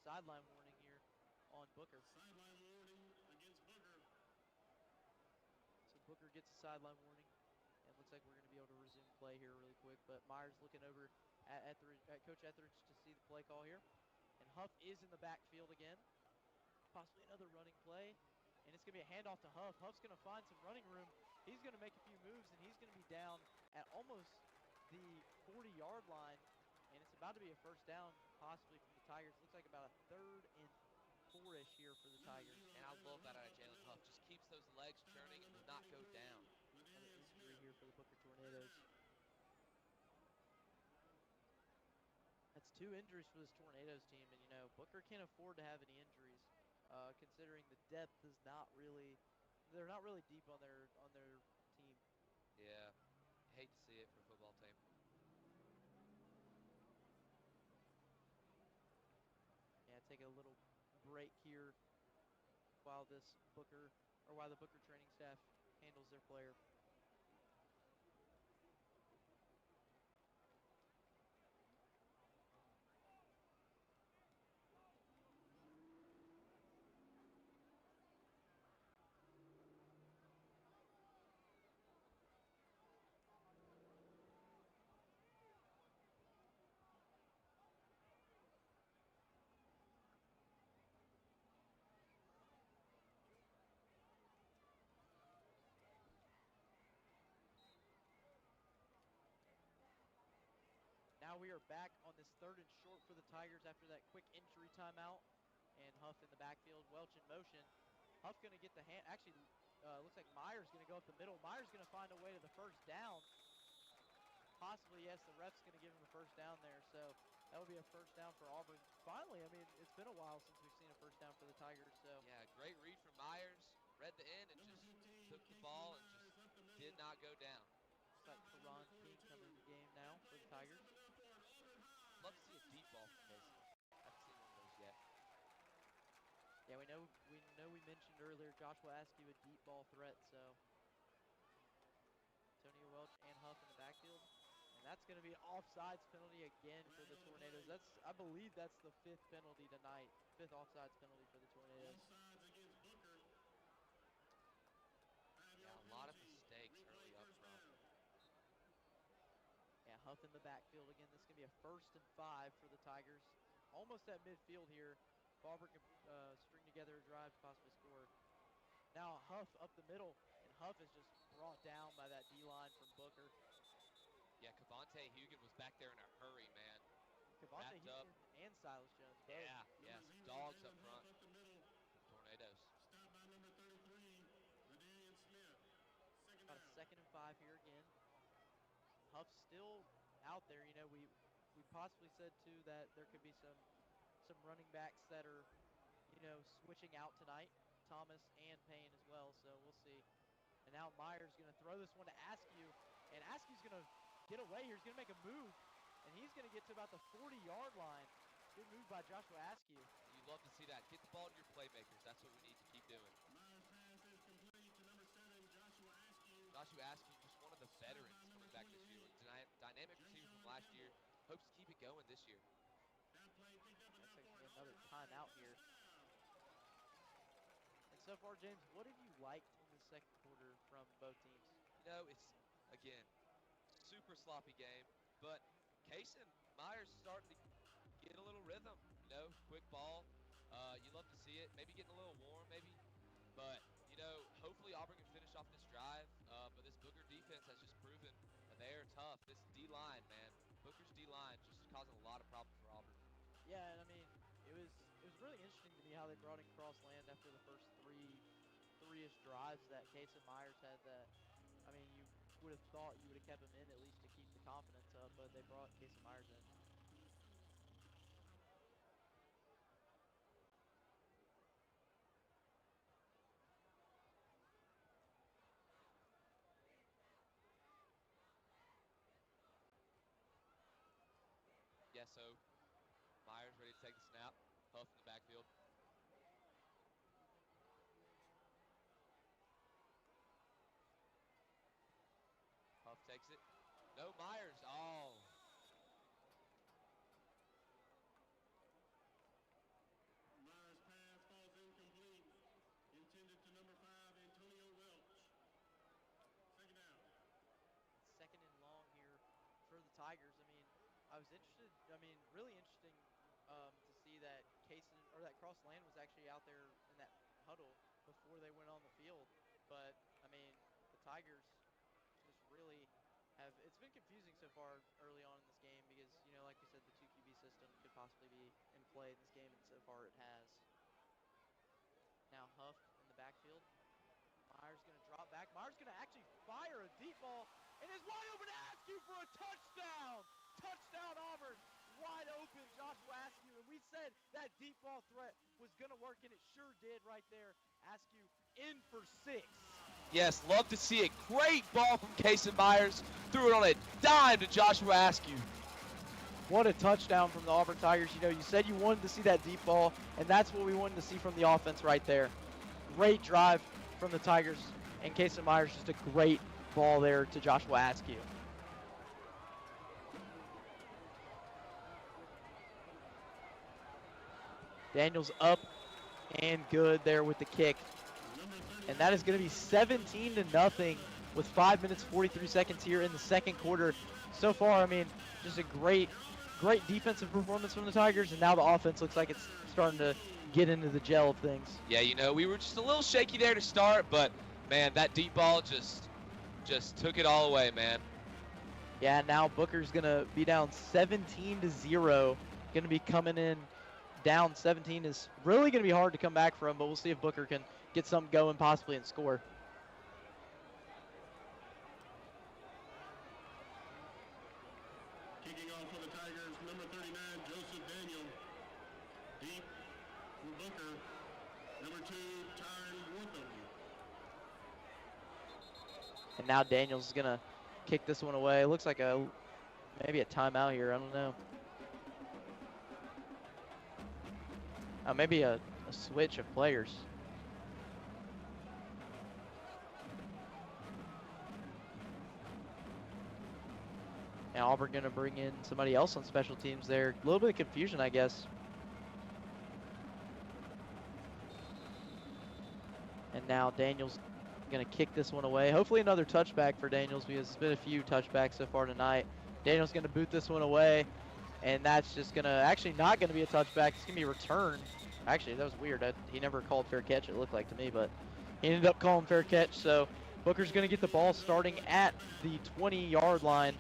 Sideline warning here on Booker. Sideline warning against Booker. So Booker gets a sideline warning, and looks like we're going to be able to resume play here really quick, but Myers looking over at Coach Etheridge to see the play call here. And Huff is in the backfield again. Possibly another running play. And it's going to be a handoff to Huff. Huff's going to find some running room. He's going to make a few moves, and he's going to be down at almost the 40-yard line. And it's about to be a first down, possibly from the Tigers. Looks like about a 3rd and 4-ish here for the Tigers. And I love that out of Jalen Huff. Just keeps those legs churning and does not go down. Another injury here for the Booker Tornadoes. That's 2 injuries for this Tornadoes team, and you know, Booker can't afford to have any injuries. Considering the depth is not really, they're not really deep on their team. Yeah, hate to see it for a football team. Yeah, take a little break here while the Booker training staff handles their player. Now we are back on this 3rd and short for the Tigers after that quick injury timeout. And Huff in the backfield, Welch in motion. Huff going to get the hand, actually looks like Myers going to go up the middle. Myers going to find a way to the first down. Possibly, yes, the ref's going to give him a first down there. So that will be a first down for Auburn. Finally, I mean, it's been a while since we've seen a first down for the Tigers. So yeah, great read from Myers. Read the end and just took the ball and just did not go down. Looks like Karan King coming in the game now for the Tigers. Love to see a deep ball from Mason. I haven't seen one of those yet. Yeah, we know we mentioned earlier Joshua asked you a deep ball threat, so Antonio Welch and Huff in the backfield. And that's going to be an offsides penalty again for the Tornadoes. I believe that's the 5th penalty tonight. 5th offsides penalty for the Tornadoes. Yeah, a lot of mistakes early up front. Yeah, Huff in the backfield again. This is going to be a 1st and 5 for the Tigers. Almost at midfield here. If Auburn can string together a drive to possibly score. Now Huff up the middle, and Huff is just brought down by that D-line from Booker. Yeah, Cavante Hugan was back there in a hurry, man. Cavante Wrapped up. Hugan and Silas Jones. Both. Yeah, some dogs up front. Tornadoes. Stop by number 33, LaDarian Smith. About a 2nd and 5 here again. Huff's still out there. You know, we possibly said too that there could be some running backs that are, you know, switching out tonight. Thomas and Payne as well, so we'll see. And now Myers going to throw this one to Askew, and Askew's going to get away here. He's going to make a move, and he's going to get to about the 40-yard line. Good move by Joshua Askew. You love to see that. Get the ball to your playmakers. That's what we need to keep doing. Myers pass is complete to number 7, Joshua Askew. Joshua Askew, just one of the veterans coming back this year. Dynamic receiver from last year. Hopes to keep it going this year. Looks like another timeout here. And so far, James, what have you liked in the 2nd quarter from both teams? You know, it's, again, super sloppy game, but Case and Myers starting to get a little rhythm. You know, quick ball. You love to see it. Maybe getting a little warm, maybe. But, you know, hopefully Auburn can finish off this drive. But this Booker defense has just proven that they are tough. This D-line, man. Booker's D-line just causing a lot of problems for Auburn. Yeah, and I mean, it was really interesting to me how they brought in Crossland after the first three-ish drives that Case and Myers had. That, I mean, you would have thought you would have kept them in at least to keep the confidence up, but they brought Case and Myers in. Yeah, so Myers ready to take the snap. Huff in the backfield. Huff takes it. No, Myers. Oh. Myers pass falls incomplete. Intended to number 5, Antonio Welch. 2nd down. 2nd and long here for the Tigers. I mean, I was interested. I mean, really interesting to see that Crossland was actually out there in that huddle before they went on the field. But I mean, the Tigers just really have. It's been confusing so far early on in this game because, you know, like you said, the 2 QB system could possibly be in play in this game, and so far it has. Now Huff in the backfield. Myers going to drop back. Myers going to actually fire a deep ball, and is wide open to Askew for a touchdown. Touchdown Auburn. Wide open Joshua Askew. And we said that deep ball threat was going to work, and it sure did right there. Askew in for 6. Yes, love to see it. Great ball from Case and Myers. Threw it on a dime to Joshua Askew. What a touchdown from the Auburn Tigers. You know, you said you wanted to see that deep ball, and that's what we wanted to see from the offense right there. Great drive from the Tigers, and Case and Myers just a great ball there to Joshua Askew. Daniels up and good there with the kick. And that is going to be 17-0 with 5 minutes 43 seconds here in the 2nd quarter. So far, I mean, just a great defensive performance from the Tigers, and now the offense looks like it's starting to get into the gel of things. Yeah, you know, we were just a little shaky there to start, but man, that deep ball just took it all away, man. Yeah, now Booker's going to be down 17-0. Going to be coming in down 17. Is really going to be hard to come back from, but we'll see if Booker can get something going possibly and score. Kicking off for the Tigers, number 39, Joseph Daniel. Deep for Booker. Number 2, Tyron Wortham. And now Daniels is going to kick this one away. It looks like maybe a timeout here. I don't know. Maybe a switch of players. Now Auburn going to bring in somebody else on special teams there. A little bit of confusion, I guess. And now Daniels going to kick this one away. Hopefully another touchback for Daniels because there's been a few touchbacks so far tonight. Daniels going to boot this one away. And that's just going to, actually not going to be a touchback. It's going to be a return. Actually, that was weird. He never called fair catch, it looked like to me, but he ended up calling fair catch. So Booker's going to get the ball starting at the 20-yard line.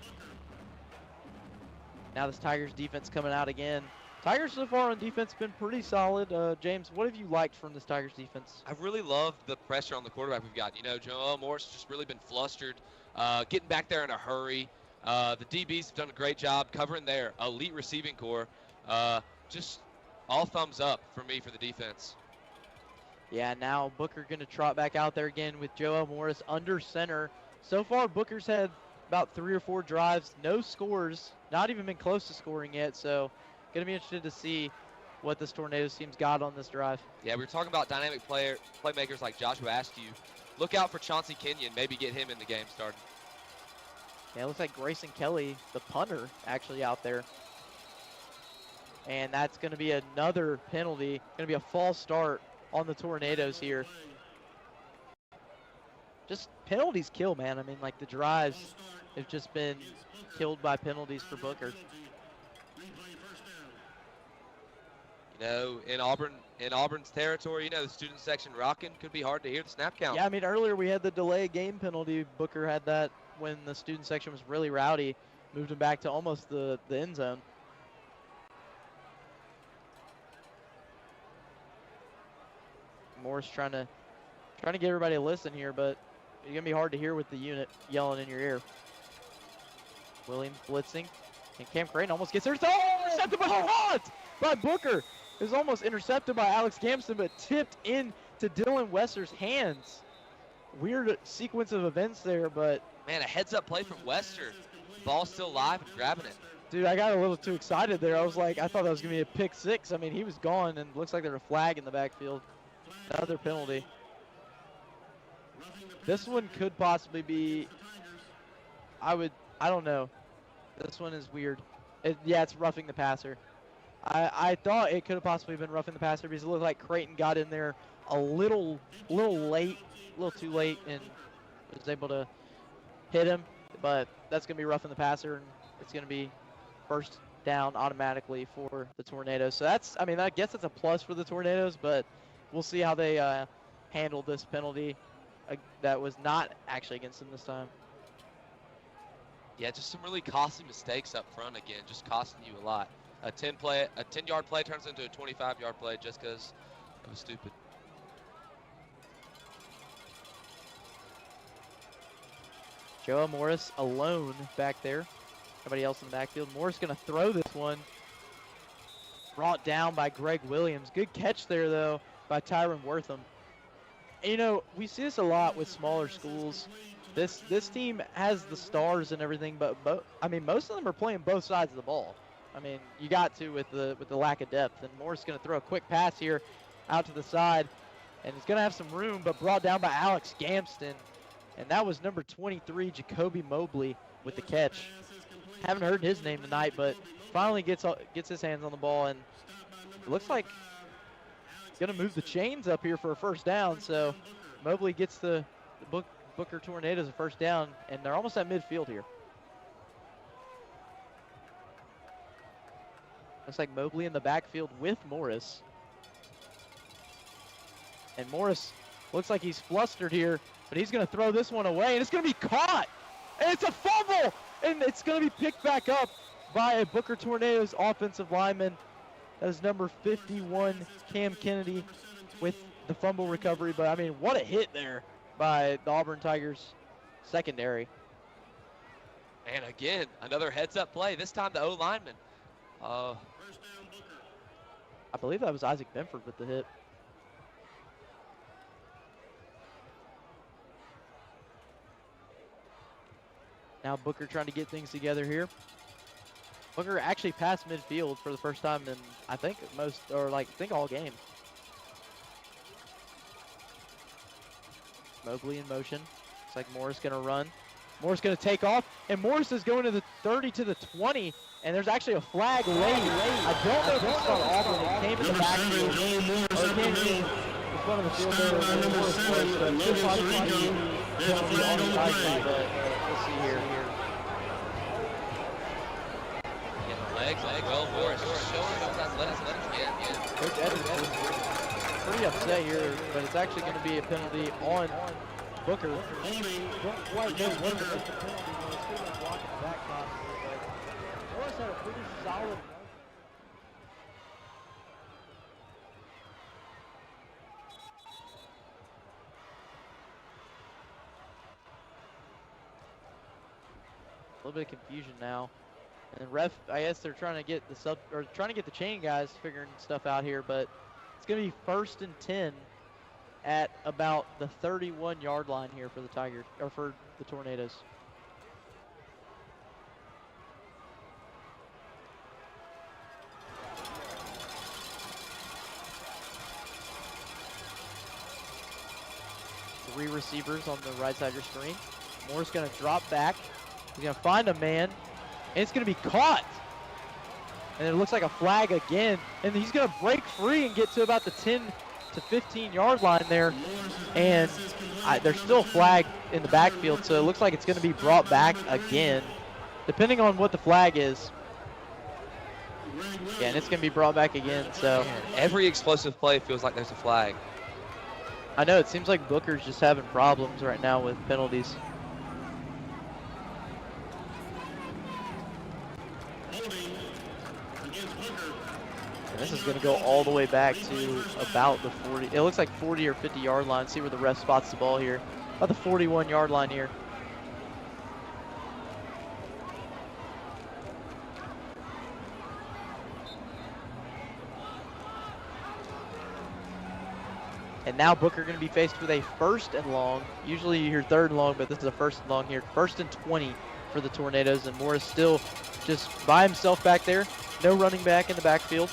Now this Tigers defense coming out again. Tigers so far on defense been pretty solid. James, what have you liked from this Tigers defense? I've really loved the pressure on the quarterback we've got. You know, Joel Morris has just really been flustered, getting back there in a hurry. The DBs have done a great job covering their elite receiving core. Just all thumbs up for me for the defense. Yeah, now Booker going to trot back out there again with Joel Morris under center. So far, Booker's had about 3 or 4 drives, no scores, not even been close to scoring yet. So going to be interested to see what this Tornadoes team's got on this drive. Yeah, we were talking about dynamic playmakers like Joshua Askew. Look out for Chauncey Kenyon, maybe get him in the game started. Yeah, it looks like Grayson Kelly, the punter, actually out there. And that's going to be another penalty. Going to be a false start on the Tornadoes here. Just penalties kill, man. I mean, like the drives have just been killed by penalties for Booker. You know, in Auburn's territory, you know, the student section rocking could be hard to hear the snap count. Yeah, I mean, earlier we had the delay game penalty. Booker had that when the student section was really rowdy, moved him back to almost the end zone. Morris trying to get everybody to listen here, but it's gonna be hard to hear with the unit yelling in your ear. Williams blitzing, and Cam Creighton almost gets there. Oh, intercepted by Booker. It was almost intercepted by Alex Gamson, but tipped in to Dylan Wester's hands. Weird sequence of events there, but man, a heads-up play from Wester. Ball still live and grabbing it. Dude, I got a little too excited there. I thought that was gonna be a pick six. I mean, he was gone, and looks like there's a flag in the backfield. Another penalty. This one could possibly be, I don't know. This one is weird. Yeah, it's roughing the passer. I thought it could have possibly been roughing the passer because it looked like Creighton got in there a little late, a little too late, and was able to hit him. But that's going to be roughing the passer, and it's going to be first down automatically for the Tornadoes. So that's, I mean, I guess it's a plus for the Tornadoes, but we'll see how they handle this penalty that was not actually against them this time. Yeah, just some really costly mistakes up front again, just costing you a lot. A 10-yard play turns into a 25-yard play just because it was stupid. Joel Morris alone back there. Nobody else in the backfield. Morris going to throw this one. Brought down by Greg Williams. Good catch there, though, by Tyron Wortham. And, you know, we see this a lot with smaller schools. This team has the stars and everything, but I mean, most of them are playing both sides of the ball. I mean, you got to with the lack of depth. And Morris going to throw a quick pass here out to the side, and he's going to have some room, but brought down by Alex Gamston. And that was number 23, Jacoby Mobley, with the catch. Haven't heard his name tonight, but finally gets his hands on the ball, and it looks like he's going to move the chains up here for a first down. So Mobley gets the Booker Tornadoes a first down, and they're almost at midfield here. Looks like Mobley in the backfield with Morris. And Morris looks like he's flustered here, but he's going to throw this one away, and it's going to be caught. And it's a fumble, and it's going to be picked back up by a Booker Tornadoes offensive lineman. That is number 51, Cam Kennedy, with the fumble recovery. But, I mean, what a hit there by the Auburn Tigers secondary. And again, another heads-up play. This time the O-lineman. I believe that was Isaac Benford with the hit. Now Booker trying to get things together here. Booker actually passed midfield for the first time in, I think, all game. Mobley in motion. Looks like Morris going to run. Morris going to take off, and Morris is going to the 30 to the 20, and there's actually a flag late. I don't know if it's on Auburn. It came in the backfield. Or it came in front of the field there. Morris was, but it was possibly penalty on the side, but we'll see here. Legs, well, Morris showing him athleticism. Yeah. Coach Edmonds is pretty upset here, but it's actually going to be a penalty on Booker. Don't quite know what the penalty was. It's going to block the back possibly, but Morris had a pretty solid run. A little bit of confusion now. And ref, I guess they're trying to get the chain guys figuring stuff out here, but it's going to be 1st and 10 at about the 31-yard line here for the Tigers, or for the Tornadoes. Three receivers on the right side of your screen. Moore's going to drop back. He's going to find a man. And it's going to be caught. And it looks like a flag again. And he's going to break free and get to about the 10 to 15-yard line there. And there's still a flag in the backfield, so it looks like it's going to be brought back again, depending on what the flag is. Yeah, and it's going to be brought back again. So every explosive play feels like there's a flag. I know, it seems like Booker's just having problems right now with penalties. This is going to go all the way back to about the 40. It looks like 40 or 50-yard line. See where the ref spots the ball here. About the 41-yard line here. And now Booker going to be faced with a 1st and long. Usually you hear 3rd and long, but this is a 1st and long here. 1st and 20 for the Tornadoes. And Morris still just by himself back there. No running back in the backfield.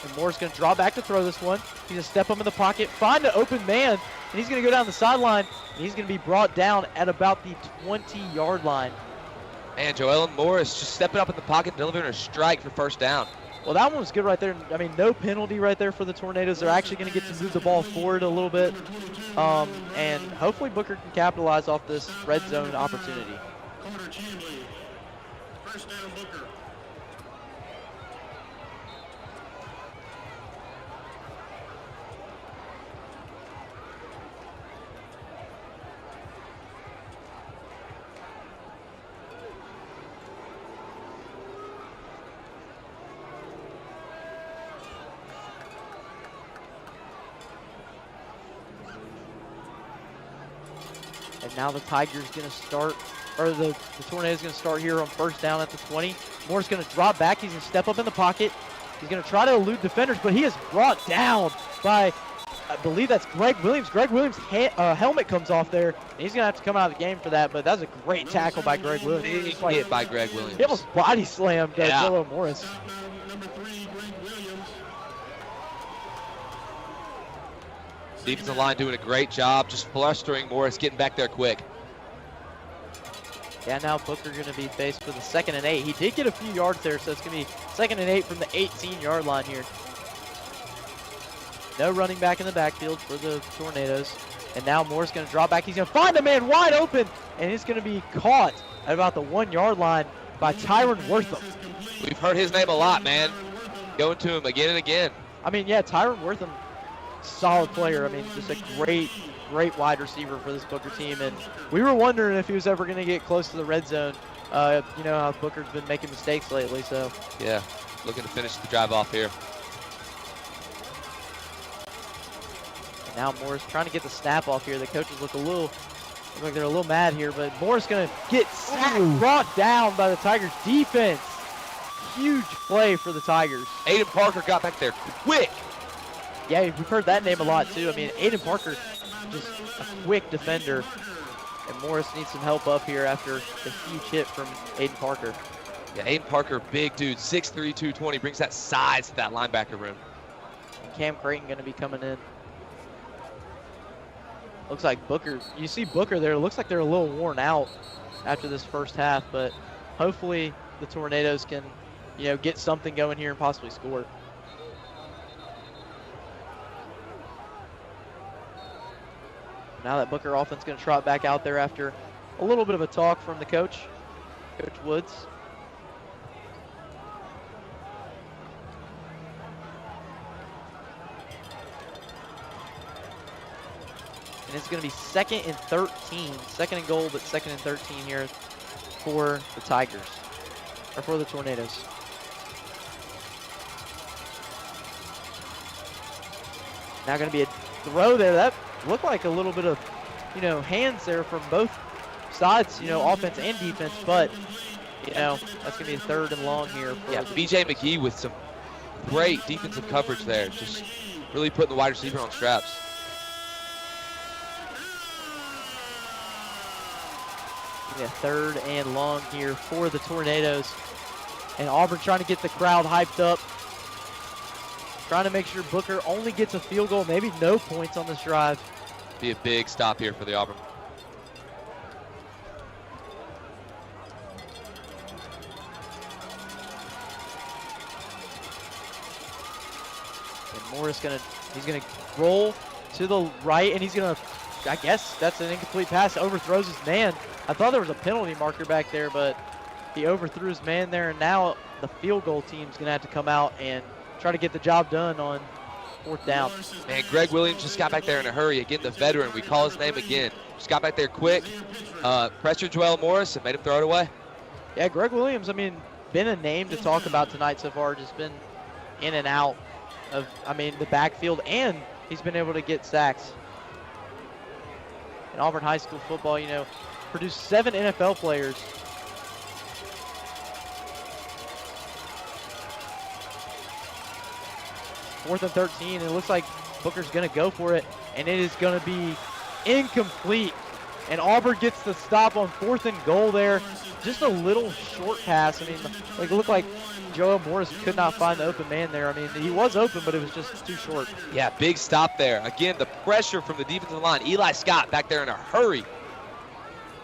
And Moore's going to draw back to throw this one. He's going to step up in the pocket, find an open man, and he's going to go down the sideline, and he's going to be brought down at about the 20-yard line. And Joellen Morris just stepping up in the pocket, delivering a strike for 1st down. Well, that one was good right there. I mean, no penalty right there for the Tornadoes. They're actually going to get to move the ball forward a little bit, and hopefully Booker can capitalize off this red zone opportunity. Carter Chamblee, 1st down Booker. And now the Tigers going to start, or the Tornadoes going to start here on 1st down at the 20. Moore's going to drop back. He's going to step up in the pocket. He's going to try to elude defenders, but he is brought down by, I believe that's Greg Williams. Greg Williams' helmet comes off there, and he's going to have to come out of the game for that, but that was a great tackle by Greg Williams. Big hit by Greg Williams. He almost body slammed Zillow Morris. Number 3, Greg Williams. Defensive line doing a great job, just flustering Morris, getting back there quick. Yeah, now Booker going to be faced with a 2nd and 8. He did get a few yards there, so it's going to be 2nd and 8 from the 18-yard line here. No running back in the backfield for the Tornadoes. And now Moore's going to drop back. He's going to find a man wide open, and he's going to be caught at about the 1-yard line by Tyron Wortham. We've heard his name a lot, man. Going to him again and again. I mean, yeah, Tyron Wortham, solid player. I mean, just a great wide receiver for this Booker team. And we were wondering if he was ever going to get close to the red zone. You know how Booker's been making mistakes lately, so. Yeah, looking to finish the drive off here. And now Moore's trying to get the snap off here. The coaches look like they're a little mad here, but Moore's going to get sacked, brought down by the Tigers defense. Huge play for the Tigers. Aiden Parker got back there quick. Yeah, we've heard that name a lot too. I mean, Aiden Parker, just a quick defender. And Morris needs some help up here after the huge hit from Aiden Parker. Yeah, Aiden Parker, big dude, 6'3", 220, brings that size to that linebacker room. And Cam Creighton going to be coming in. Looks like Booker, you see Booker there, it looks like they're a little worn out after this first half, but hopefully the Tornadoes can, get something going here and possibly score. Now that Booker offense going to trot back out there after a little bit of a talk from the coach, Coach Woods. And it's going to be 2nd and 13. 2nd and goal, but 2nd and 13 here for the Tigers, or for the Tornadoes. Now going to be a throw there. That looked like a little bit of, hands there from both sides, offense and defense, but, that's going to be a 3rd and long here. Yeah, B.J. McGee with some great defensive coverage there. Just really putting the wide receiver on straps. Yeah, 3rd and long here for the Tornadoes. And Auburn trying to get the crowd hyped up. Trying to make sure Booker only gets a field goal, maybe no points on this drive. Be a big stop here for the Auburn. And Morris he's gonna roll to the right, and he's gonna, I guess that's an incomplete pass, overthrows his man. I thought there was a penalty marker back there, but he overthrew his man there, and now the field goal team's gonna have to come out and try to get the job done on 4th down. Man, Greg Williams just got back there in a hurry. Again, the veteran, we call his name again. Just got back there quick, pressured Joel Morris and made him throw it away. Yeah, Greg Williams, been a name to talk about tonight so far, just been in and out of, the backfield, and he's been able to get sacks. In Auburn High School football, produced 7 NFL players. Fourth and 13, and it looks like Booker's going to go for it, and it is going to be incomplete. And Auburn gets the stop on 4th and goal there. Just a little short pass. It looked like Joel Morris could not find the open man there. He was open, but it was just too short. Yeah, big stop there. Again, the pressure from the defensive line. Eli Scott back there in a hurry.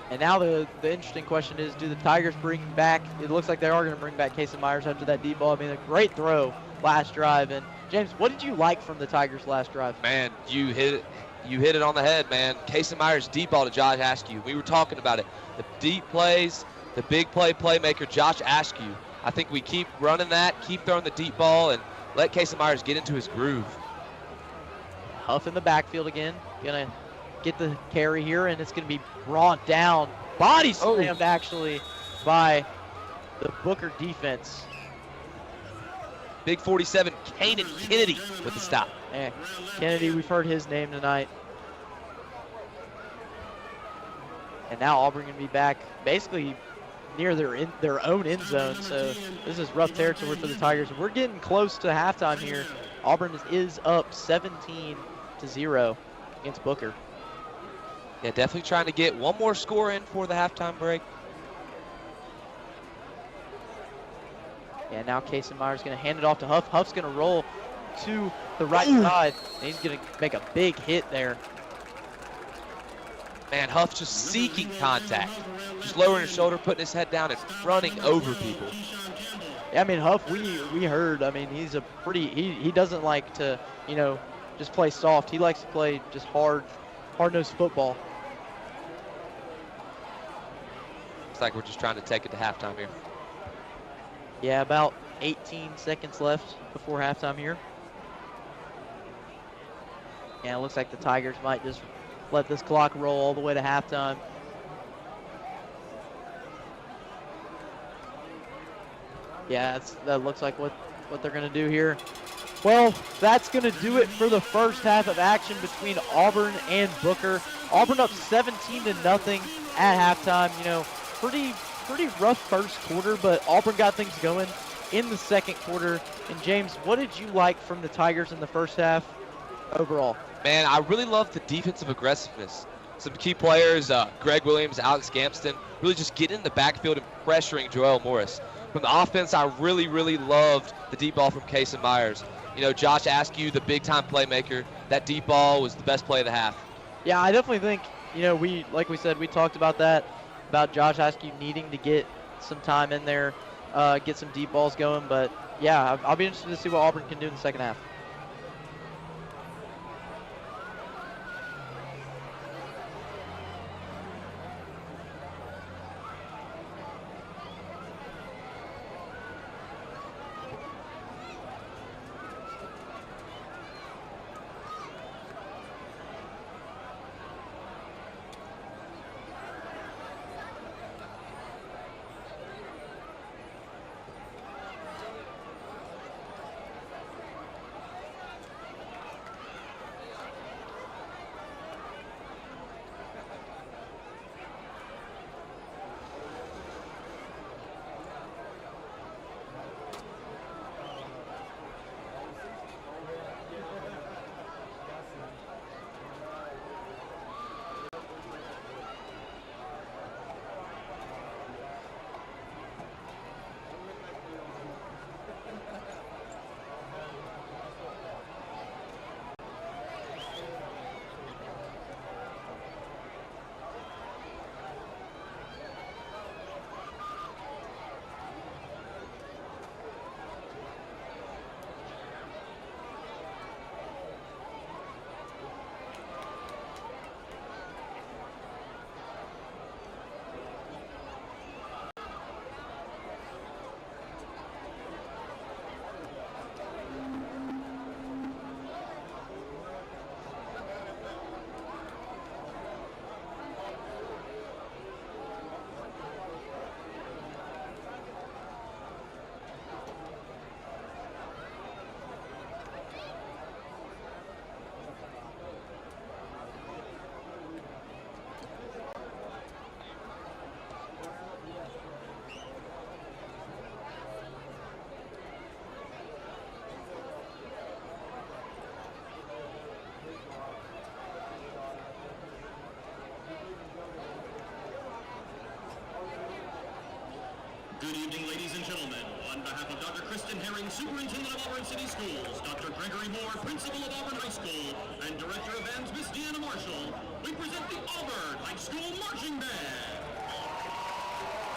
And now the interesting question is, do the Tigers bring back, it looks like they are going to bring back Casey Myers after that deep ball. A great throw last drive. And James, what did you like from the Tigers last drive? Man, you hit it on the head, man. Casey Myers deep ball to Josh Askew. We were talking about it. The deep plays, the big playmaker, Josh Askew. I think we keep running that, keep throwing the deep ball, and let Casey Myers get into his groove. Huff in the backfield again. Gonna get the carry here, and it's gonna be brought down. Body slammed, actually, by the Booker defense. Big 47, Kanan Kennedy with the stop. Yeah, Kennedy, we've heard his name tonight. And now Auburn going to be back basically near their own end zone. So this is rough territory for the Tigers. We're getting close to halftime here. Auburn is up 17-0 against Booker. Yeah, definitely trying to get one more score in for the halftime break. Yeah, now Casey Myers going to hand it off to Huff. Huff's going to roll to the right side, and he's going to make a big hit there. Man, Huff just seeking contact. Just lowering his shoulder, putting his head down, and running over people. Yeah, Huff, we heard, he's a pretty, he doesn't like to, just play soft. He likes to play just hard-nosed football. Looks like we're just trying to take it to halftime here. Yeah, about 18 seconds left before halftime here. Yeah, it looks like the Tigers might just let this clock roll all the way to halftime. Yeah, that looks like what they're going to do here. Well, that's going to do it for the first half of action between Auburn and Booker. Auburn up 17-0 at halftime. Pretty rough first quarter, but Auburn got things going in the second quarter. And James, what did you like from the Tigers in the first half overall? Man, I really love the defensive aggressiveness. Some key players, Greg Williams, Alex Gampston, really just getting in the backfield and pressuring Joel Morris. From the offense, I really, really loved the deep ball from Casey Myers. Josh Askew, the big-time playmaker, that deep ball was the best play of the half. Yeah, I definitely think, like we said, we talked about that, about Josh Askew needing to get some time in there, get some deep balls going. But, yeah, I'll be interested to see what Auburn can do in the second half. Good evening, ladies and gentlemen. On behalf of Dr. Kristen Herring, Superintendent of Auburn City Schools, Dr. Gregory Moore, Principal of Auburn High School, and Director of Bands, Miss Deanna Marshall, we present the Auburn High School Marching Band.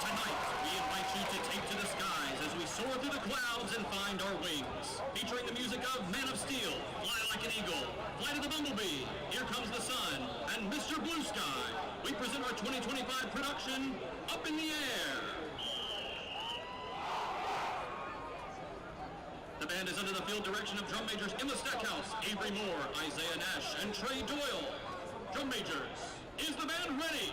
Tonight, we invite you to take to the skies as we soar through the clouds and find our wings. Featuring the music of Man of Steel, Fly Like an Eagle, Flight of the Bumblebee, Here Comes the Sun, and Mr. Blue Sky, we present our 2025 production, Up in the Air. The band is under the field direction of drum majors Emma Stackhouse, Avery Moore, Isaiah Nash, and Trey Doyle. Drum majors, is the band ready?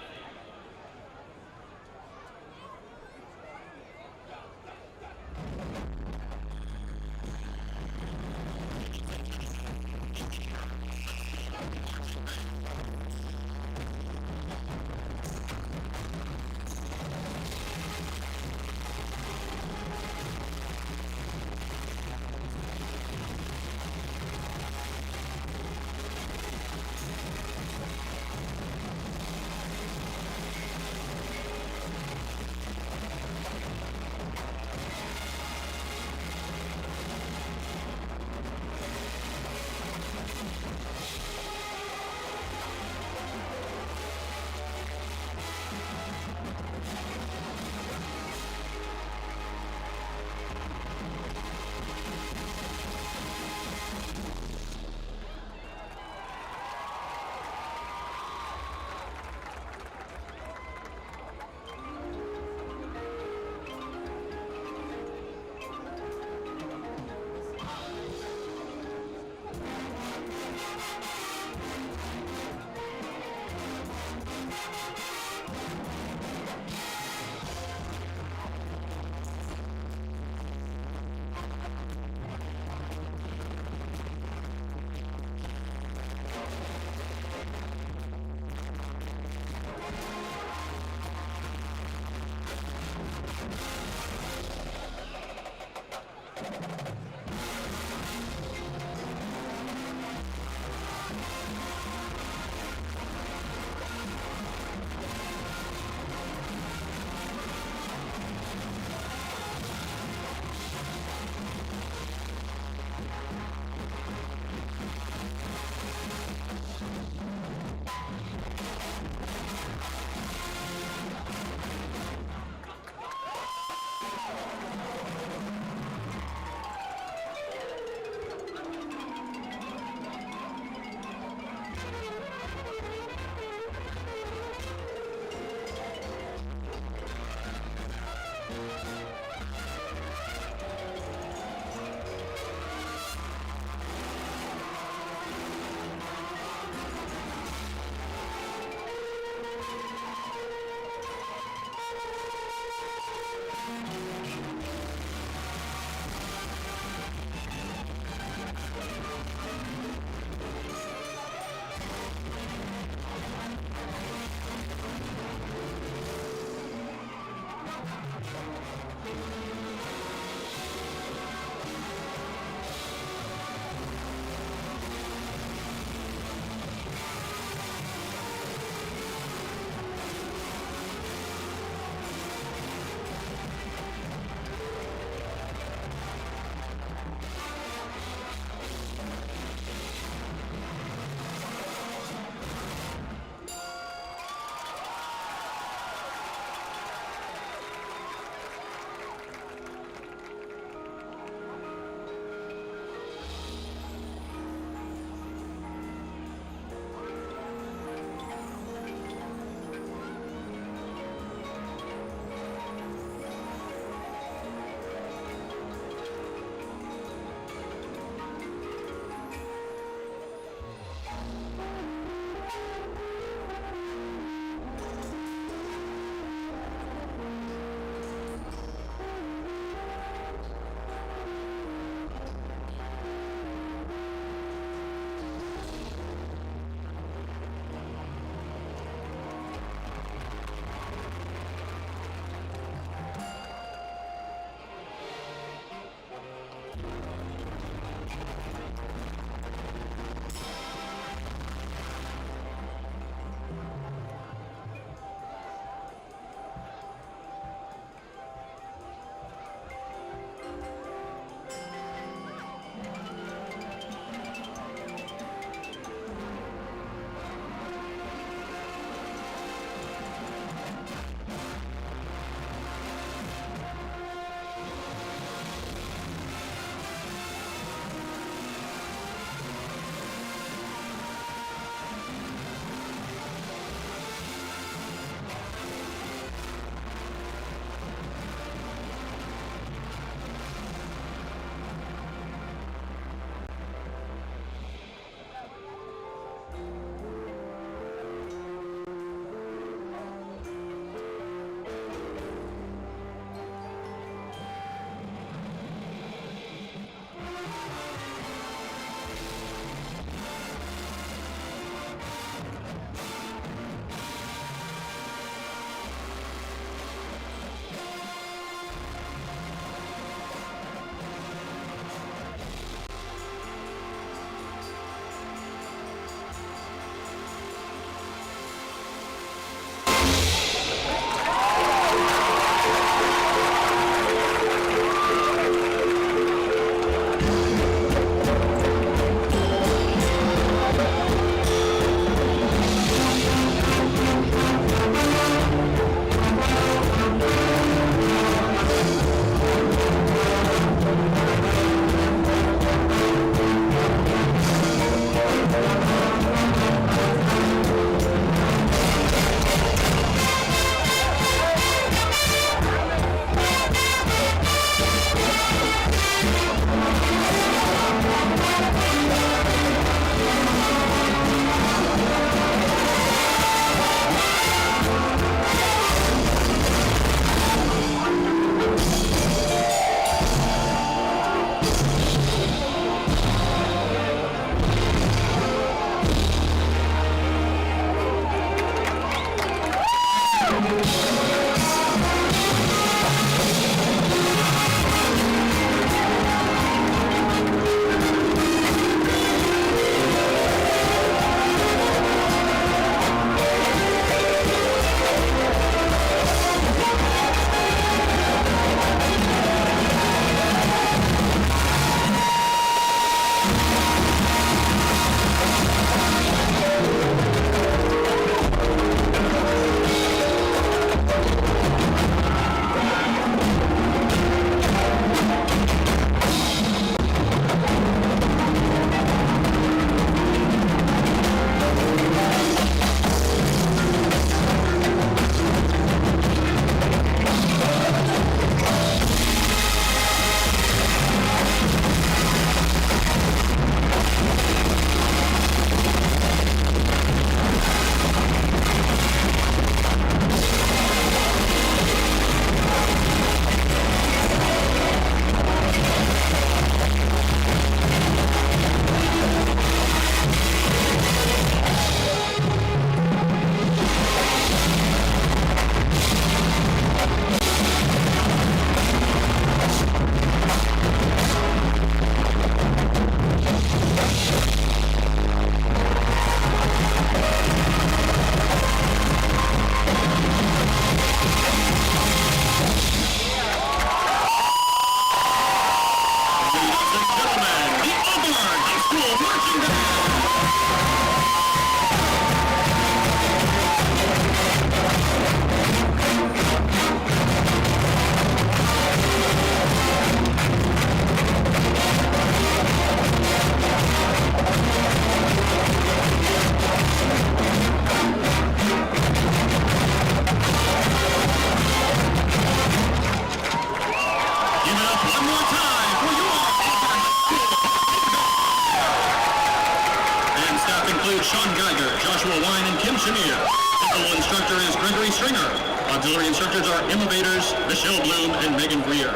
Joshua Wine and Kim Shamir. Technical instructor is Gregory Stringer. Auxiliary instructors are Emma Baders, Michelle Bloom, and Megan Greer.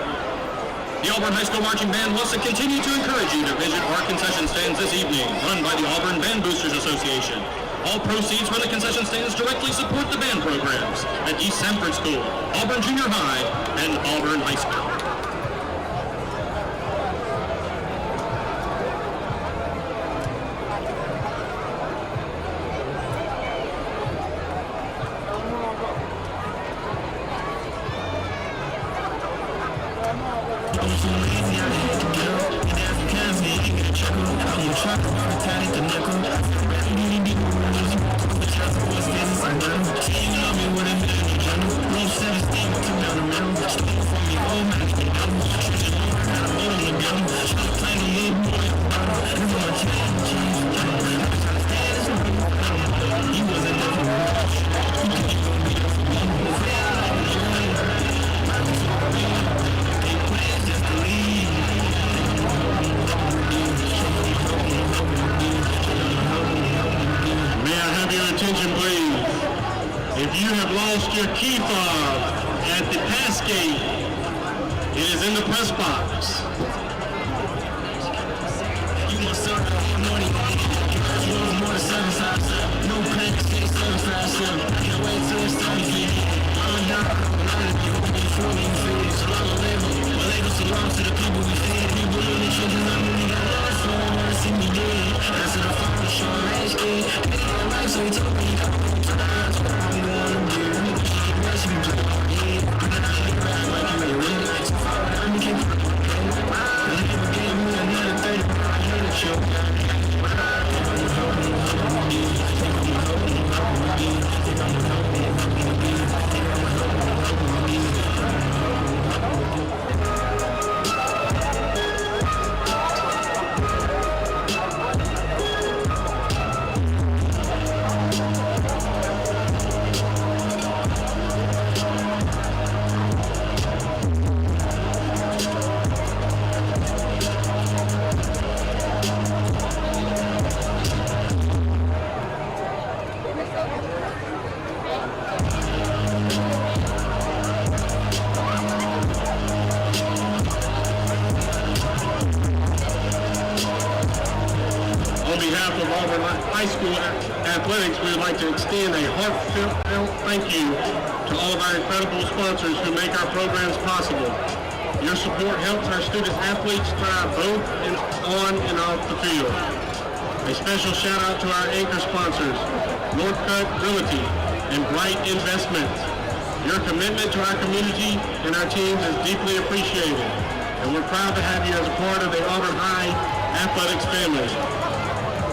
The Auburn High School Marching Band wants to continue to encourage you to visit our concession stands this evening, run by the Auburn Band Boosters Association. All proceeds from the concession stands directly support the band programs at East Sanford School, Auburn Junior High, and Auburn High School. If you have lost your key fob at the pass gate, it is in the press box. You want to start the whole morning. More than 7 times. No pack, 6, 7, 5, 7. I can't wait till it's time to get I'm a dog. You won't be sure you feel so long label. My label belongs to the people we feed. People in the children, I'm really got lost for. Wanna see me dead. That's the phone, show rage kid. So he told me High School Athletics, we would like to extend a heartfelt thank you to all of our incredible sponsors who make our programs possible. Your support helps our student athletes thrive both on and off the field. A special shout out to our anchor sponsors, Northcutt Realty and Bright Investments. Your commitment to our community and our teams is deeply appreciated, and we're proud to have you as a part of the Auburn High Athletics family.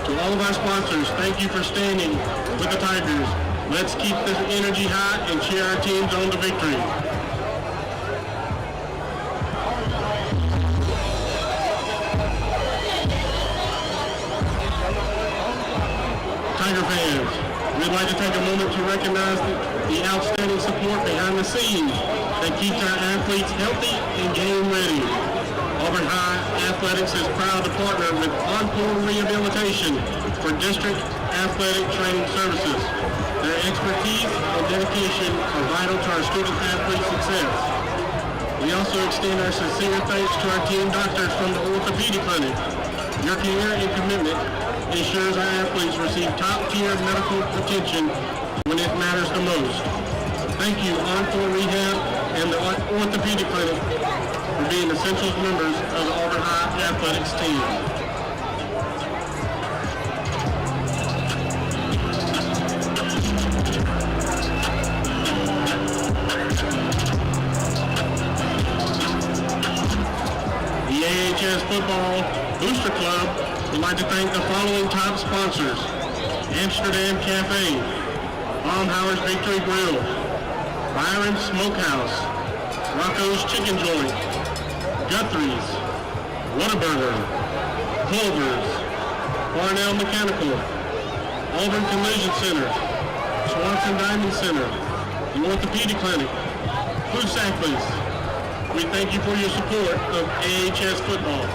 To all of our sponsors, thank you for standing with the Tigers. Let's keep this energy high and cheer our teams on to victory. Tiger fans, we'd like to take a moment to recognize the outstanding support behind the scenes that keeps our athletes healthy and game ready. Auburn High Athletics is proud to partner with Encore Rehabilitation for district athletic training services. Their expertise and dedication are vital to our student-athlete success. We also extend our sincere thanks to our team doctors from the Orthopedic Clinic. Your care and commitment ensures our athletes receive top-tier medical attention when it matters the most. Thank you, Encore Rehab and the Orthopedic Clinic, for being essential members of the Auburn High Athletics team. The AHS Football Booster Club would like to thank the following top sponsors: Amsterdam Cafe, Baumhauer's Victory Grill, Byron's Smokehouse, Rocco's Chicken Joint, Guthrie's, Whataburger, Culver's, Barnell Mechanical, Auburn Collision Center, Swanson Diamond Center, the Orthopedic Clinic, Food Sackley's. We thank you for your support of AHS football.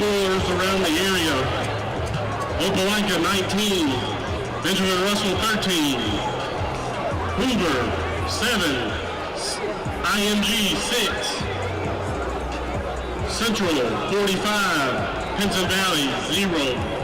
scores around the area. Opelika 19, Benjamin Russell 13, Hoover 7, IMG 6, Central 45, Pinson Valley 0.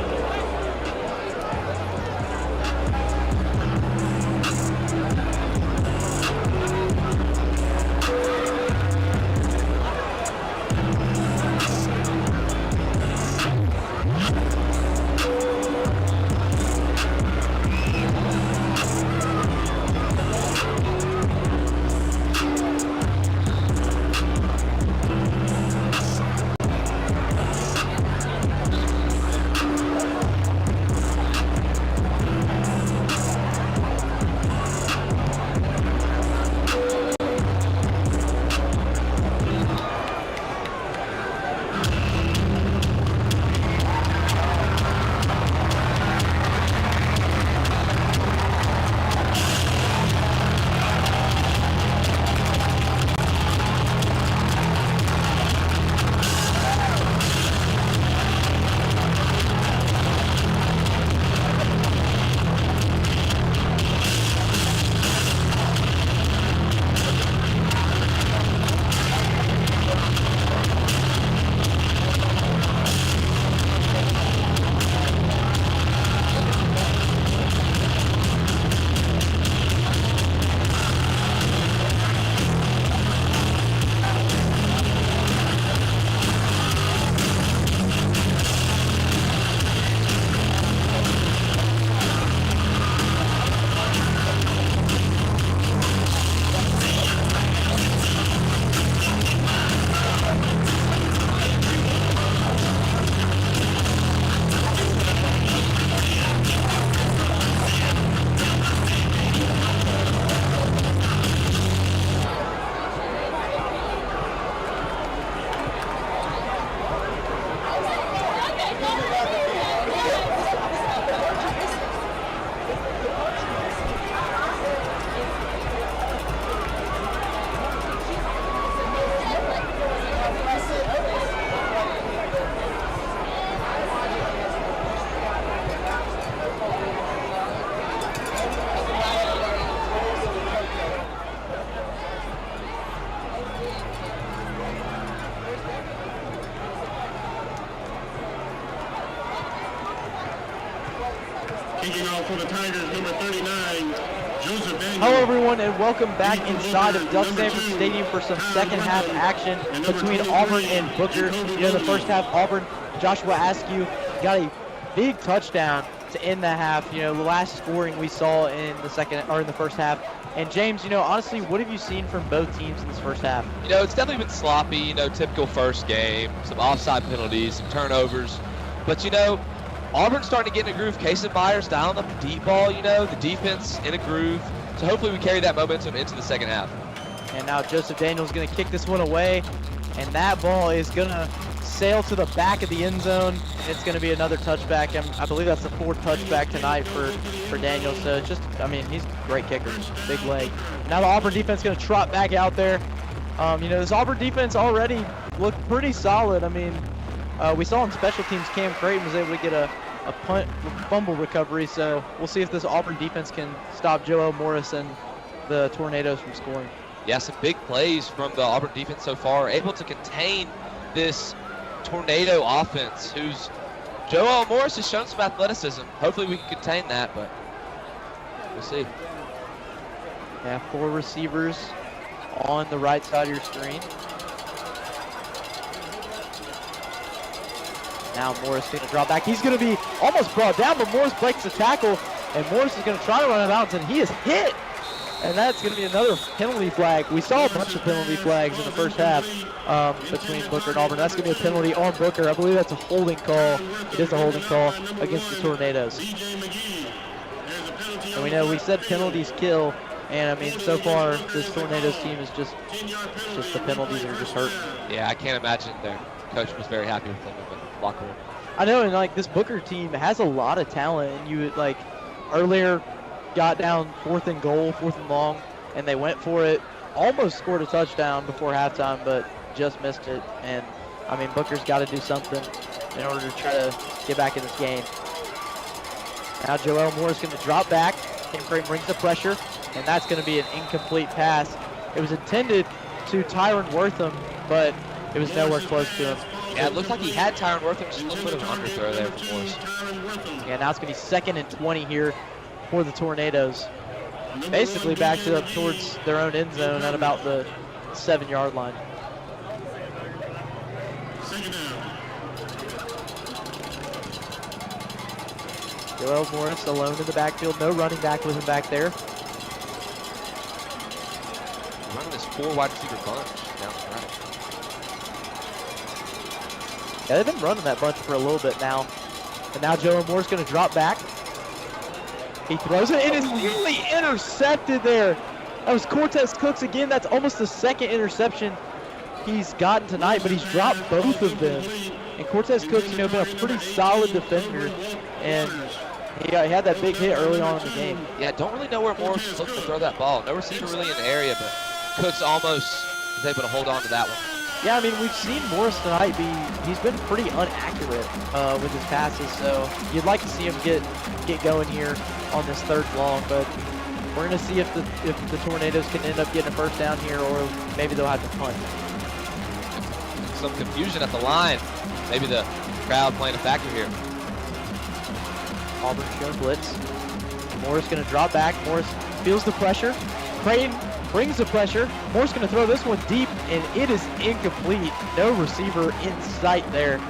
Kicking off for the Tigers, number 39, Joseph Daniel. Hello, everyone, and welcome back inside of Duck Sanford Stadium for some second half action between Auburn and Booker. You know, the first half, Auburn, Joshua Askew got a big touchdown to end the half. You know, the last scoring we saw in the first half. And James, you know, honestly, what have you seen from both teams in this first half? You know, it's definitely been sloppy. You know, typical first game, some offside penalties, some turnovers. But you know, Auburn's starting to get in a groove. Kason Myers dialing up the deep ball, you know, the defense in a groove. So hopefully we carry that momentum into the second half. And now Joseph Daniel's going to kick this one away. And that ball is going to sail to the back of the end zone. It's going to be another touchback. I believe that's the fourth touchback tonight for Daniel. So it's just, I mean, he's a great kicker, big leg. Now the Auburn defense is going to trot back out there. You know, this Auburn defense already looked pretty solid. I mean, we saw in special teams Cam Creighton was able to get a punt fumble recovery, so we'll see if this Auburn defense can stop Joel Morris and the Tornadoes from scoring. Yeah, some big plays from the Auburn defense so far, able to contain this Tornado offense, who's Joel Morris has shown some athleticism. Hopefully we can contain that, but we'll see. Yeah, 4 receivers on the right side of your screen. Now Morris going to drop back. He's going to be almost brought down, but Morris breaks the tackle, and Morris is going to try to run out of bounds, and he is hit. And that's going to be another penalty flag. We saw a bunch of penalty flags in the first half between Booker and Auburn. That's going to be a penalty on Booker. I believe that's a holding call. It is a holding call against the Tornadoes. And we know we said penalties kill, and I mean, so far this Tornadoes team is just the penalties are just hurting. Yeah, I can't imagine their coach was very happy with them in the locker room. I know, and like this Booker team has a lot of talent, and you like earlier got down 4th and goal, 4th and long, and they went for it, almost scored a touchdown before halftime, but just missed it. And I mean, Booker's got to do something. in order to try to get back in this game. Now Joel Moore is going to drop back. Cam Creighton brings the pressure, and that's going to be an incomplete pass. It was intended to Tyron Wortham, but it was nowhere close to him. Yeah, it looked like he had Tyron Wortham, just a little bit of an underthrow there for Morris. Yeah, now it's going to be 2nd and 20 here for the Tornadoes. Basically backed it up towards their own end zone at about the 7-yard line. Joel Morris alone in the backfield. No running back with him back there. Running this 4 wide receiver bunch down the right. Yeah, they've been running that bunch for a little bit now. And now Joel Moore's going to drop back. He throws it and is nearly intercepted there. That was Cortez Cooks again. That's almost the 2nd interception he's gotten tonight, but he's dropped both of them. And Cortez Cooks, been a pretty solid defender, and he had that big hit early on in the game. Yeah, don't really know where Morris was looking to throw that ball. No receiver really in the area, but Cooks almost was able to hold on to that one. Yeah, we've seen Morris tonight he's been pretty inaccurate with his passes, so you'd like to see him get going here on this 3rd long, but we're going to see if the Tornadoes can end up getting a first down here, or maybe they'll have to punt. Some confusion at the line. Maybe the crowd playing a factor here. Auburn showing blitz. Morris going to drop back. Morris feels the pressure. Creighton brings the pressure. Morris going to throw this one deep, and it is incomplete. No receiver in sight there.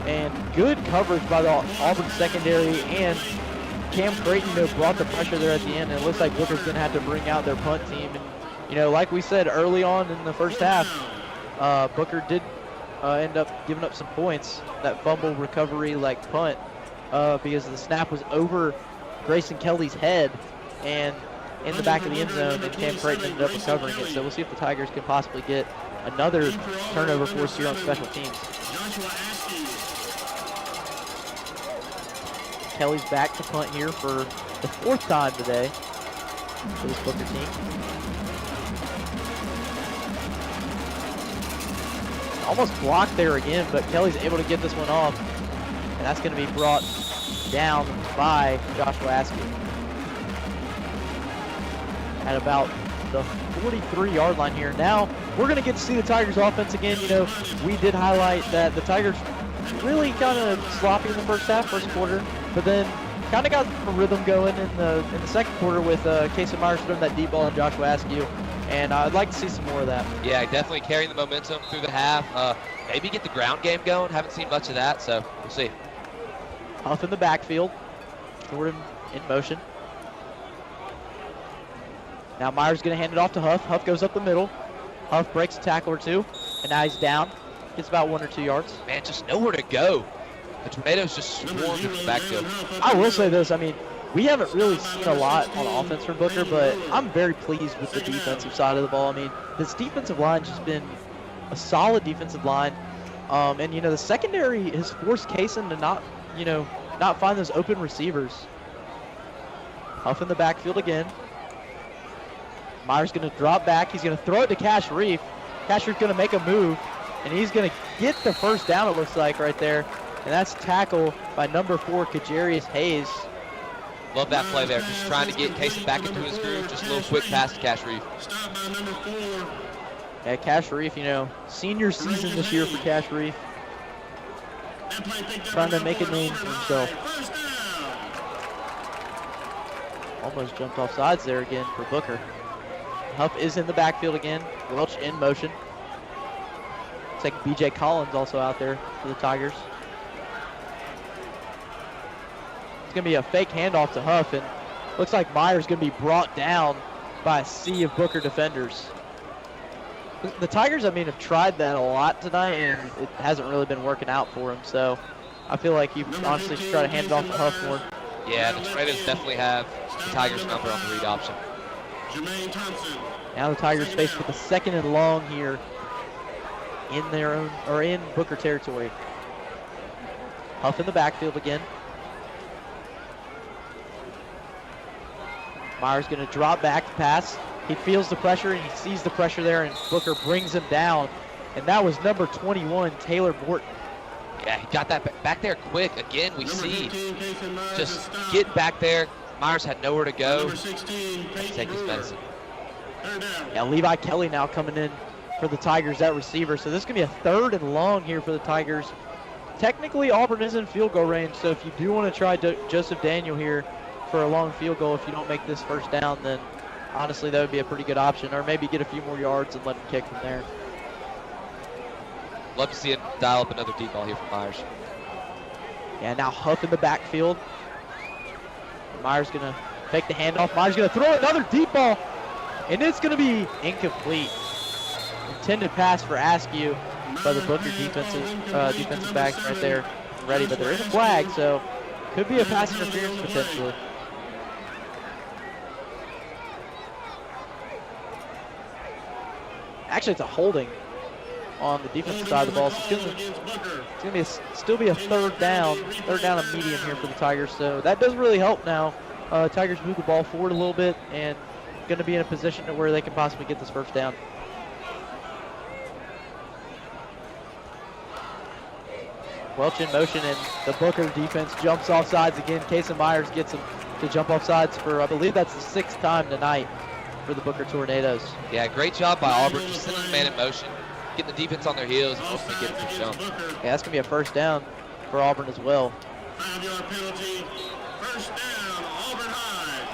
And good coverage by the Auburn secondary, and Cam Creighton brought the pressure there at the end, and it looks like Booker's going to have to bring out their punt team. And, like we said early on in the first half, Booker did end up giving up some points, that fumble recovery punt, because the snap was over Grayson Kelly's head and in the back of the end zone, and Cam Creighton ended up recovering it. So we'll see if the Tigers can possibly get another turnover force here on special teams. Kelly's back to punt here for the 4th time today for this Booker team. Almost blocked there again, but Kelly's able to get this one off, and that's going to be brought down by Joshua Askew at about the 43-yard line here. Now we're going to get to see the Tigers offense again. We did highlight that the Tigers really kind of sloppy in the first quarter, but then kind of got a rhythm going in the 2nd quarter with Casey Myers throwing that deep ball on Joshua Askew. And I'd like to see some more of that. Yeah, definitely carrying the momentum through the half. Maybe get the ground game going. Haven't seen much of that, so we'll see. Huff in the backfield. Jordan in motion. Now Myers going to hand it off to Huff. Huff goes up the middle. Huff breaks a tackle or two, and now he's down. Gets about 1 or 2 yards. Man, just nowhere to go. The Tornadoes just swarmed in the backfield. I will say this. We haven't really seen a lot on offense from Booker, but I'm very pleased with the defensive side of the ball. This defensive line has been a solid defensive line. And, the secondary has forced Kaysen to not find those open receivers. Huff in the backfield again. Myers going to drop back. He's going to throw it to Cash Reef. Cash Reef going to make a move, and he's going to get the first down, it looks like, right there. And that's tackle by number 4, Kajarius Hayes. Love that play there. Just trying to get Kaysen back into his groove. Just a little quick pass to Cash Reef. Yeah, Cash Reef, senior season this year for Cash Reef. Trying to make a name for himself. Almost jumped off sides there again for Booker. Huff is in the backfield again. Welch in motion. Looks like B.J. Collins also out there for the Tigers. It's going to be a fake handoff to Huff, and looks like Myers going to be brought down by a sea of Booker defenders. The Tigers, have tried that a lot tonight, and it hasn't really been working out for them. So I feel like you honestly should try to hand it off to Huff more. Yeah, the Tornadoes definitely have the Tigers' number on the read option. Now the Tigers faced with a 2nd and long here in their own, or in Booker territory. Huff in the backfield again. Myers going to drop back to pass. He feels the pressure, and he sees the pressure there, and Booker brings him down. And that was number 21, Taylor Morton. Yeah, he got that back there quick. Again, we see just get back there. Myers had nowhere to go. Take his medicine. Yeah, Levi Kelly now coming in for the Tigers at receiver. So this is going to be a 3rd and long here for the Tigers. Technically, Auburn is in field goal range, so if you do want to try Joseph Daniel here for a long field goal, if you don't make this first down, then honestly that would be a pretty good option, or maybe get a few more yards and let him kick from there. Love to see him dial up another deep ball here from Myers. Yeah, now Huff in the backfield. Myers going to take the handoff. Myers going to throw another deep ball, and it's going to be incomplete. Intended pass for Askew, by the Booker defensive backs right there ready, but there is a flag, so could be a pass interference potentially. Actually, it's a holding on the defensive side of the ball, so it's going to still be a third down and medium here for the Tigers, so that does really help now. Tigers move the ball forward a little bit and going to be in a position to where they can possibly get this first down. Welch in motion, and the Booker defense jumps off sides again. Kason Myers gets him to jump off sides for, I believe that's the 6th time tonight for the Booker Tornadoes. Yeah, great job by Auburn, just sending the man in motion, getting the defense on their heels, and ultimately getting the jump. Yeah, that's going to be a first down for Auburn as well. 5-yard penalty, first down, Auburn High.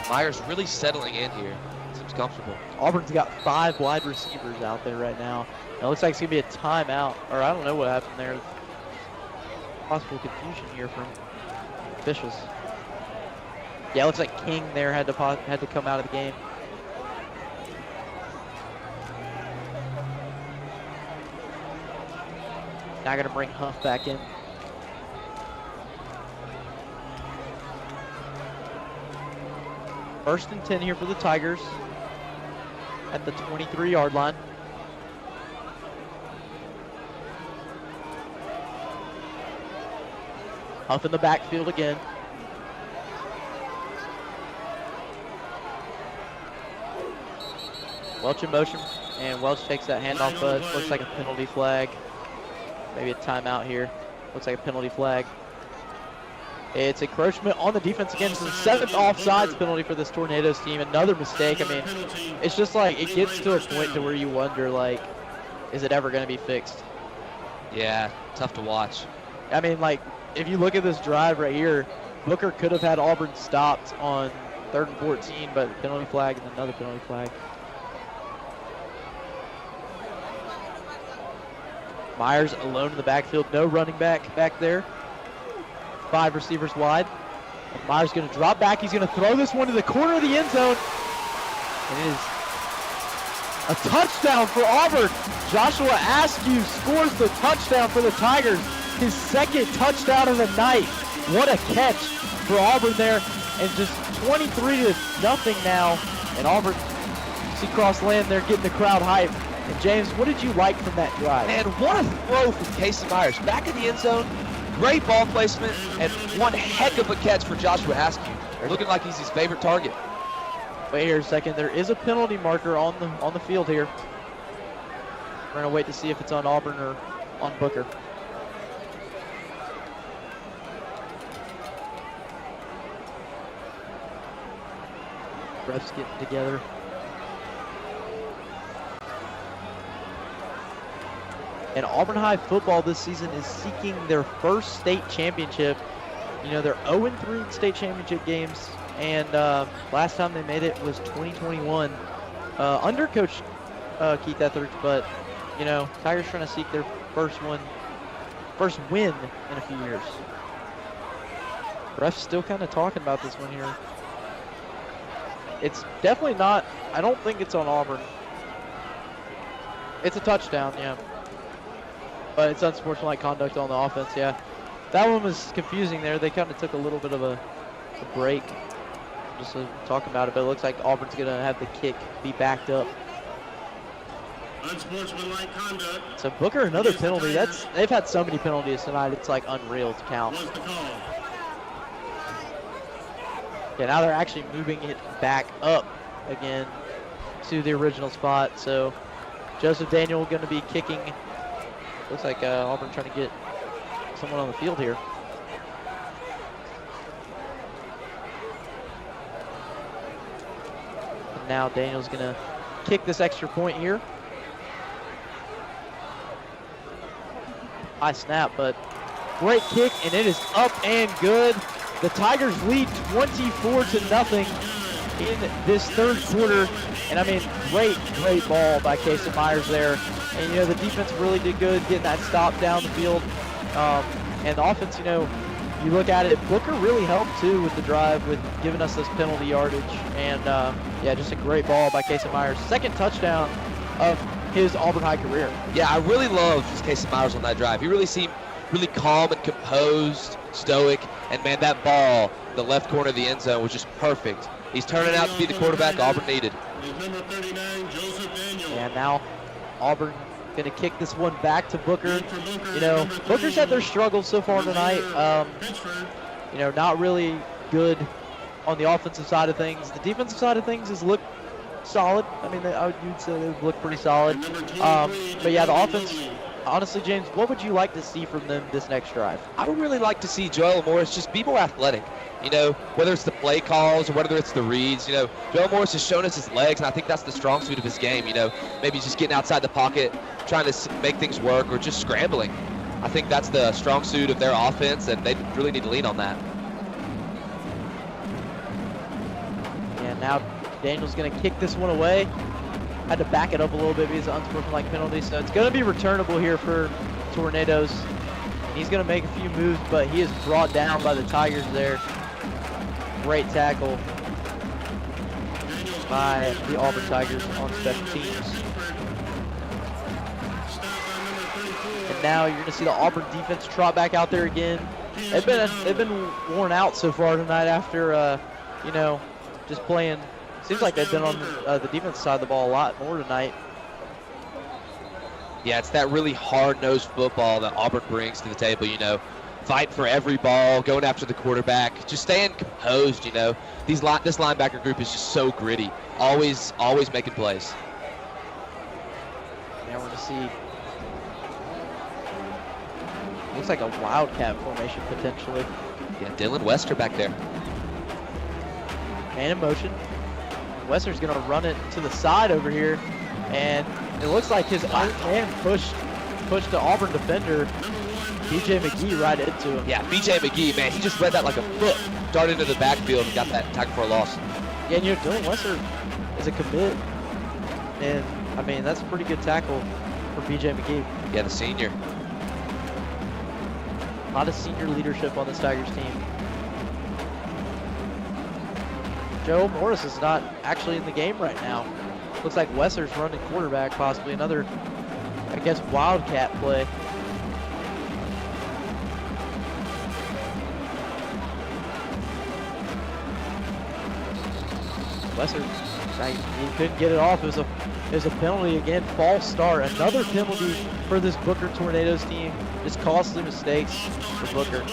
Myers really settling in here. Seems comfortable. Auburn's got 5 wide receivers out there right now. It looks like it's going to be a timeout, or I don't know what happened there. Possible confusion here from officials. Yeah, it looks like King there had to come out of the game. Now going to bring Huff back in. First and 10 here for the Tigers at the 23-yard line. Huff in the backfield again. Welch in motion, and Welch takes that handoff, but looks like a penalty flag. Maybe a timeout here. Looks like a penalty flag. It's encroachment on the defense again. It's the 7th offsides penalty for this Tornadoes team. Another mistake. I mean, it's just like it gets to a point to where you wonder, like, is it ever going to be fixed? Yeah, tough to watch. I mean, like, if you look at this drive right here, Booker could have had Auburn stopped on 3rd and 14, but penalty flag and another penalty flag. Myers alone in the backfield, no running back there. 5 receivers wide. And Myers going to drop back. He's going to throw this one to the corner of the end zone. And it is a touchdown for Auburn. Joshua Askew scores the touchdown for the Tigers. His 2nd touchdown of the night. What a catch for Auburn there. And just 23-0 now. And Auburn, see cross land there, getting the crowd hype. And James, what did you like from that drive? Man, what a throw from Casey Myers. Back in the end zone, great ball placement, and one heck of a catch for Joshua Askew. Looking like he's his favorite target. Wait here a second. There is a penalty marker on the field here. We're going to wait to see if it's on Auburn or on Booker. Refs getting together. And Auburn High football this season is seeking their first state championship. You know, they're 0-3 in state championship games, and last time they made it was 2021 under Coach Keith Etheridge. But you know, Tigers trying to seek their first win in a few years. Refs still kind of talking about this one here. It's definitely not. I don't think it's on Auburn. It's a touchdown, yeah. But it's unsportsmanlike conduct on the offense, yeah. That one was confusing there. They kind of took a little bit of a break just to talk about it. But it looks like Auburn's going to have the kick be backed up. Unsportsmanlike conduct. So Booker, another penalty. They've had so many penalties tonight, it's like unreal to count. Was the call. Yeah, now they're actually moving it back up again to the original spot. So Joseph Daniel going to be kicking. Looks like Auburn trying to get someone on the field here. And now Daniel's going to kick this extra point here. High snap, but great kick, and it is up and good. The Tigers lead 24-0 in this third quarter. And I mean, great ball by Casey Myers there. And the defense really did good getting that stop down the field. And the offense, you look at it, Booker really helped too with the drive, with giving us this penalty yardage. And yeah, just a great ball by Casey Myers. Second touchdown of his Auburn High career. Yeah, I really love Casey Myers on that drive. He really seemed really calm and composed, stoic, and man, that ball, the left corner of the end zone was just perfect. He's turning out to be the quarterback Auburn needed. And now Auburn going to kick this one back to Booker. Booker's had their struggles so far tonight. Not really good on the offensive side of things. The defensive side of things has looked solid. I mean, you'd say they've looked pretty solid. But yeah, the offense, honestly, James, what would you like to see from them this next drive? I would really like to see Joel Morris just be more athletic. Whether it's the play calls or whether it's the reads, Joel Morris has shown us his legs, and I think that's the strong suit of his game. Maybe just getting outside the pocket, trying to make things work, or just scrambling. I think that's the strong suit of their offense, and they really need to lean on that. And now Daniel's going to kick this one away. Had to back it up a little bit because of unsportsmanlike penalty, so it's going to be returnable here for Tornadoes. He's going to make a few moves, but he is brought down by the Tigers there. Great tackle by the Auburn Tigers on special teams. And now you're going to see the Auburn defense trot back out there again. They've been worn out so far tonight after, just playing. Seems like they've been on the defensive side of the ball a lot more tonight. Yeah, it's that really hard-nosed football that Auburn brings to the table, Fight for every ball, going after the quarterback, just staying composed, This linebacker group is just so gritty, always making plays. Now we're going to see, looks like a wildcat formation potentially. Yeah, Dylan Wester back there. Man in motion. Wester's going to run it to the side over here, and it looks like his man pushed the Auburn defender, B.J. McGee, right into him. Yeah, B.J. McGee, man, he just read that like a foot, darted into the backfield and got that tackle for a loss. Yeah, and Dylan Wester is a commit, and I mean, that's a pretty good tackle for B.J. McGee. Yeah, the senior. A lot of senior leadership on this Tigers team. Joe Morris is not actually in the game right now. Looks like Wester's running quarterback, possibly another, I guess, wildcat play. Wester, he couldn't get it off. It was a penalty again, false start. Another penalty for this Booker Tornadoes team. Just costly mistakes for Booker.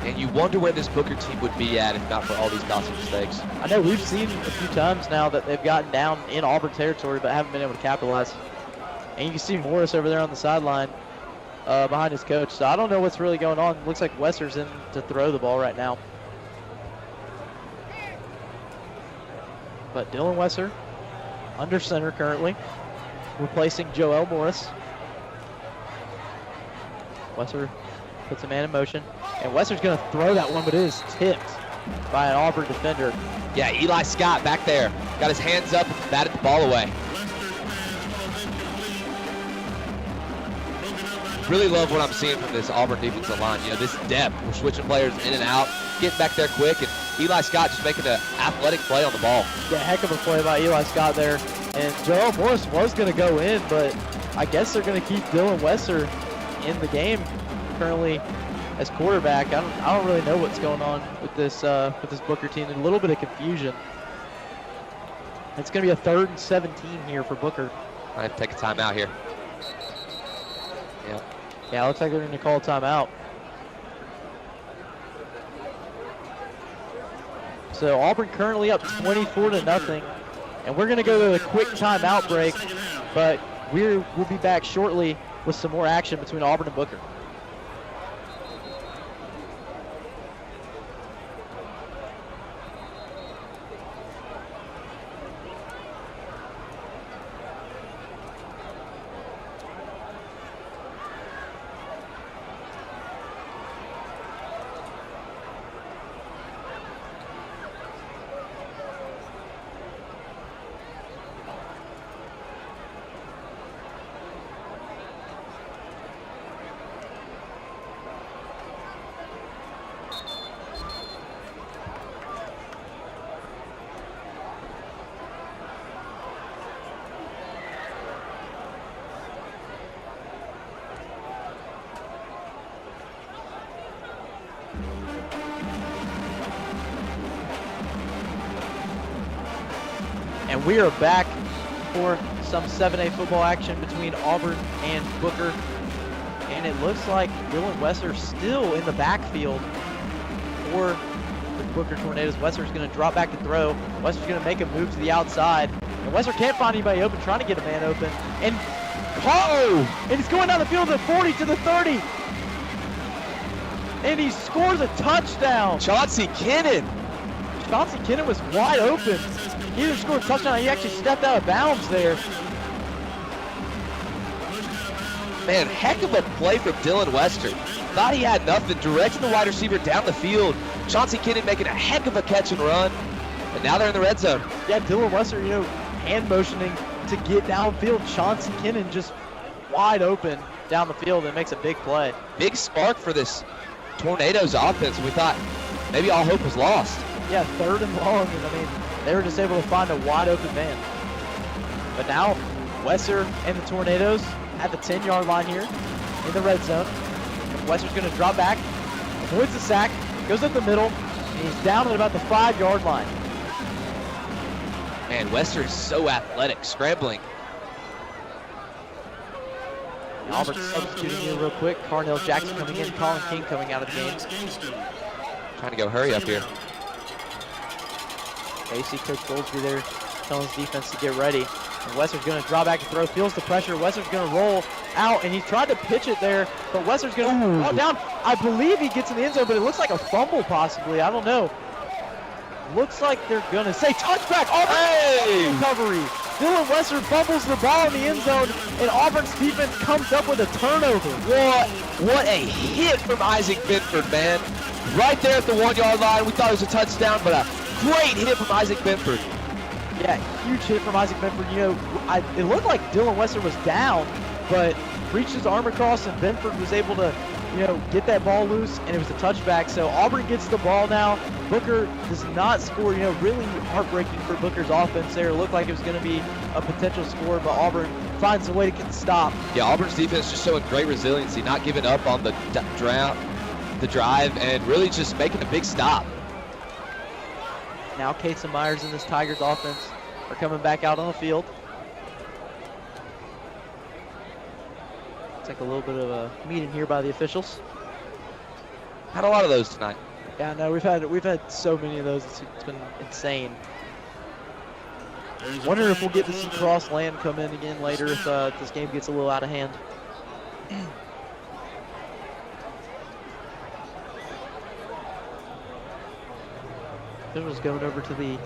And you wonder where this Booker team would be at if not for all these costly mistakes. I know we've seen a few times now that they've gotten down in Auburn territory but haven't been able to capitalize. And you can see Morris over there on the sideline behind his coach. So I don't know what's really going on. Looks like Wester's in to throw the ball right now. But Dylan Wester under center currently, replacing Joel Morris. Wester puts a man in motion, and Wester's going to throw that one, but it is tipped by an Auburn defender. Yeah, Eli Scott back there. Got his hands up and batted the ball away. Really love what I'm seeing from this Auburn defensive line. This depth. We're switching players in and out, getting back there quick, and Eli Scott just making an athletic play on the ball. Yeah, heck of a play by Eli Scott there. And Joel Morris was going to go in, but I guess they're going to keep Dylan Wester in the game currently as quarterback. I don't really know what's going on with this Booker team. A little bit of confusion. It's going to be a 3rd and 17 here for Booker. I have to take a timeout here. Yeah. Yeah, it looks like they're going to call a timeout. So Auburn currently up 24-0, And we're going to go to a quick timeout break, but we'll be back shortly with some more action between Auburn and Booker. And we are back for some 7A football action between Auburn and Booker. And it looks like Dylan Wesser still in the backfield for the Booker Tornadoes. Wesser's going to drop back to throw. Wesser's going to make a move to the outside. And Wesser can't find anybody open, trying to get a man open. And, and he's going down the field to the 40 to the 30. And he scores a touchdown. Chauncey Kinnon. Chauncey Kinnon was wide open. He either scored a touchdown or he actually stepped out of bounds there. Man, heck of a play from Dylan Wester. Thought he had nothing, directing the wide receiver down the field. Chauncey Kinnon making a heck of a catch and run. And now they're in the red zone. Yeah, Dylan Wester, hand motioning to get downfield. Chauncey Kinnon just wide open down the field and makes a big play. Big spark for this Tornadoes offense. We thought maybe all hope was lost. Yeah, 3rd and long. And they were just able to find a wide open man. But now Wesser and the Tornadoes at the 10-yard line here in the red zone. And Wesser's going to drop back, avoids the sack, goes up the middle, and he's down at about the 5-yard line. Man, Wester is so athletic, scrambling. And Auburn substituting here real quick. Carnell Jackson coming in, Colin King coming out of the game. Trying to go hurry up here. You see Coach Goldsby there telling his defense to get ready. And Wesser's going to draw back and throw, feels the pressure. Wesser's going to roll out, and he tried to pitch it there, but Wesser's going to fall down. I believe he gets in the end zone, but it looks like a fumble possibly. I don't know. Looks like they're going to say touchback. Auburn recovery. Dylan Wesser fumbles the ball in the end zone, and Auburn's defense comes up with a turnover. What a hit from Isaac Benford, man. Right there at the 1-yard line. We thought it was a touchdown, but a great hit from Isaac Benford. Yeah, huge hit from Isaac Benford. It looked like Dylan Wesser was down, but reached his arm across, and Benford was able to, get that ball loose, and it was a touchback. So Auburn gets the ball now. Booker does not score. Really heartbreaking for Booker's offense there. It looked like it was going to be a potential score, but Auburn finds a way to get the stop. Yeah, Auburn's defense just showing great resiliency, not giving up on the drive, and really just making a big stop. Now Cates and Myers in this Tigers offense are coming back out on the field. It's like a little bit of a meeting here by the officials. Had a lot of those tonight. Yeah, no, we've had so many of those. It's been insane. Wonder if we'll get to see Cross Land come in again later if this game gets a little out of hand. Officials going over to the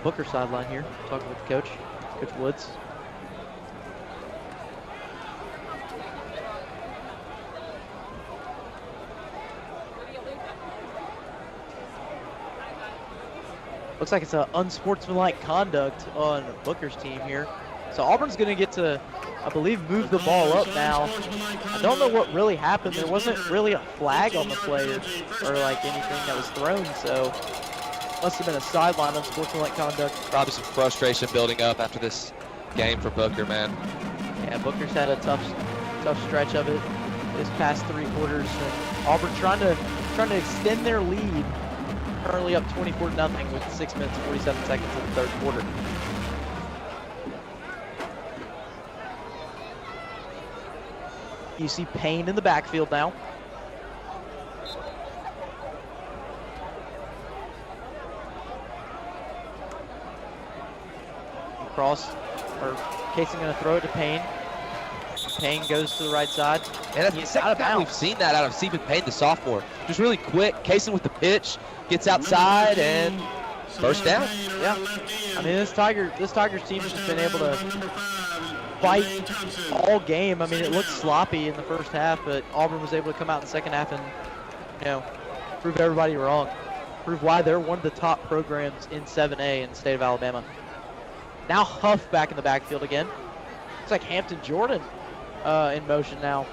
Booker sideline here, talking with the coach, Coach Woods. Looks like it's an unsportsmanlike conduct on Booker's team here. So Auburn's going to get to, I believe, move the ball up now. I don't know what really happened. There wasn't really a flag on the play or like anything that was thrown, so must have been a sideline unsportsmanlike conduct. Probably some frustration building up after this game for Booker, man. Yeah, Booker's had a tough stretch of it this past 3 quarters. And Auburn trying to extend their lead. Currently up 24-0 with 6 minutes and 47 seconds in the 3rd quarter. You see Payne in the backfield now. cross, or Casey going to throw it to Payne. Payne goes to the right side. And that's the second time we've seen that out of Stephen Payne, the sophomore. Just really quick, Casey with the pitch, gets outside, and first down. Yeah. I mean, this Tigers team has just been able to fight all game. I mean, it looked sloppy in the first half, but Auburn was able to come out in the second half and, prove everybody wrong. Prove why they're one of the top programs in 7A in the state of Alabama. Now Huff back in the backfield again. Looks like Hampton Jordan in motion now.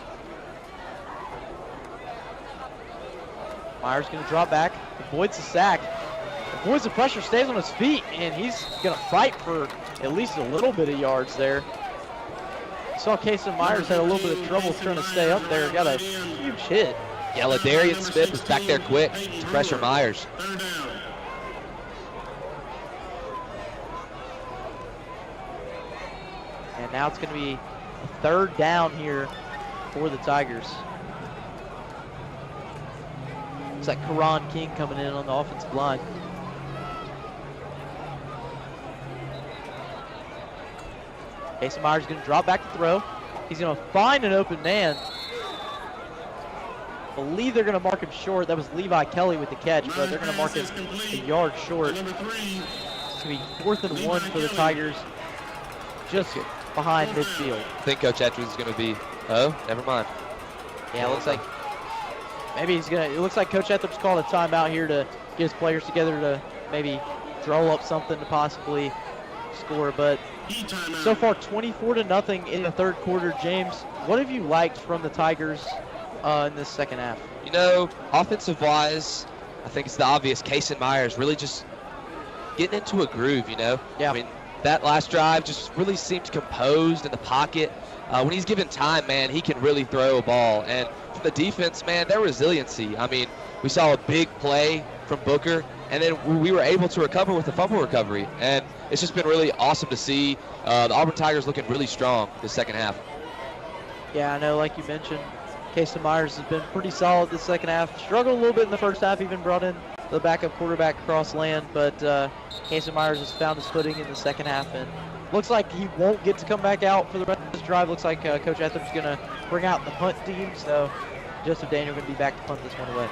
Myers going to drop back, avoids the sack, avoids the pressure, stays on his feet, and he's going to fight for at least a little bit of yards there. Saw Casey Myers had a little bit of trouble trying to stay up there, got a huge hit. Yeah, LaDarian Smith was back there quick to pressure Myers. And now it's going to be a third down here for the Tigers. Looks like Karan King coming in on the offensive line. Casey Myers is going to drop back to throw. He's going to find an open man. I believe they're going to mark him short. That was Levi Kelly with the catch, but they're going to mark him a yard short. It's going to be 4th and 1 for the Tigers, just behind midfield. I think Coach Etridge is going to be, never mind. Yeah, it looks like maybe he's going to, it looks like Coach Etheridge called a timeout here to get his players together to maybe draw up something to possibly score, but so far 24-0 in the third quarter. James, what have you liked from the Tigers in this second half? Offensive-wise, I think it's the obvious. Casey Myers really just getting into a groove, Yeah. I mean, that last drive just really seemed composed in the pocket. When he's given time, man, he can really throw a ball. And for the defense, man, their resiliency. I mean, we saw a big play from Booker, and then we were able to recover with the fumble recovery. And it's just been really awesome to see the Auburn Tigers looking really strong this second half. Yeah, I know, like you mentioned, Casey Myers has been pretty solid this second half. Struggled a little bit in the first half, even brought in the backup quarterback Cross Land, but Casey Myers has found his footing in the second half, and looks like he won't get to come back out for the rest of this drive. Looks like Coach Etheridge is going to bring out the punt team, so Joseph Daniel going to be back to punt this one away.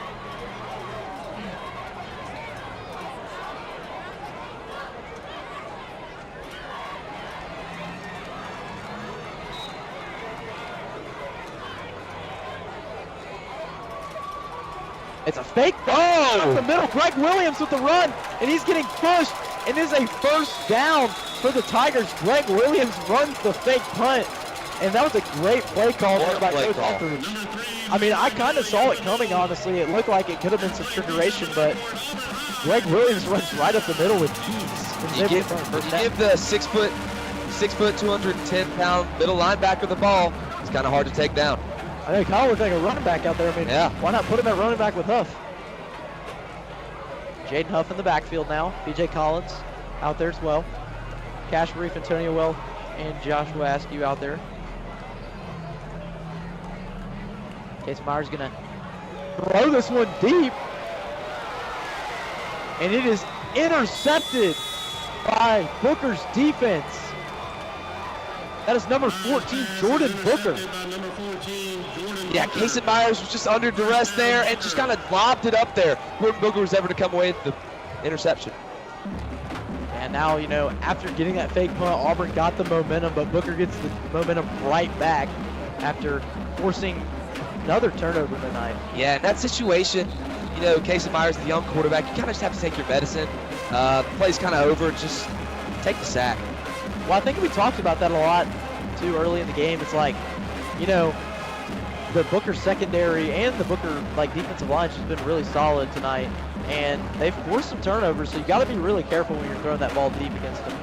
It's a fake. Oh! The middle. Greg Williams with the run, and he's getting pushed. It is a first down for the Tigers. Greg Williams runs the fake punt, and that was a great play call by Coach Etheridge. I mean, I kind of saw it coming, honestly. It looked like it could have been some trickeration, but Greg Williams runs right up the middle with ease. You give the 6 foot, 210-pound middle linebacker the ball, it's kind of hard to take down. I know he kind of looked like a running back out there. I mean, why not put him at running back with Huff? Jaden Huff in the backfield now. BJ Collins out there as well. Cash Reef, Antonio Well, and Joshua Askew out there. Casey Myers going to throw this one deep. And it is intercepted by Booker's defense. That is number 14, Jordan Booker. Yeah, Casey Myers was just under duress there and just kind of lobbed it up there. Jordan Booker was ever to come away with the interception. And now, after getting that fake punt, Auburn got the momentum, but Booker gets the momentum right back after forcing another turnover tonight. Yeah, in that situation, Casey Myers, the young quarterback, you kind of just have to take your medicine. The play's kind of over, just take the sack. Well, I think we talked about that a lot, too, early in the game. It's like, the Booker secondary and the Booker defensive line has been really solid tonight, and they've forced some turnovers, so you got to be really careful when you're throwing that ball deep against them.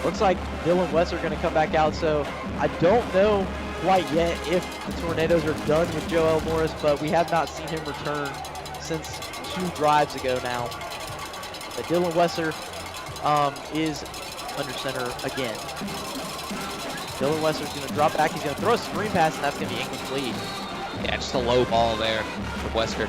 Looks like Dylan West are going to come back out, so I don't know quite yet if the Tornadoes are done with Joel Morris, but we have not seen him return since 2 drives ago now. But Dylan Wesser is under center again. Dylan Wester's going to drop back. He's going to throw a screen pass, and that's going to be incomplete. Yeah, just a low ball there from Wesker.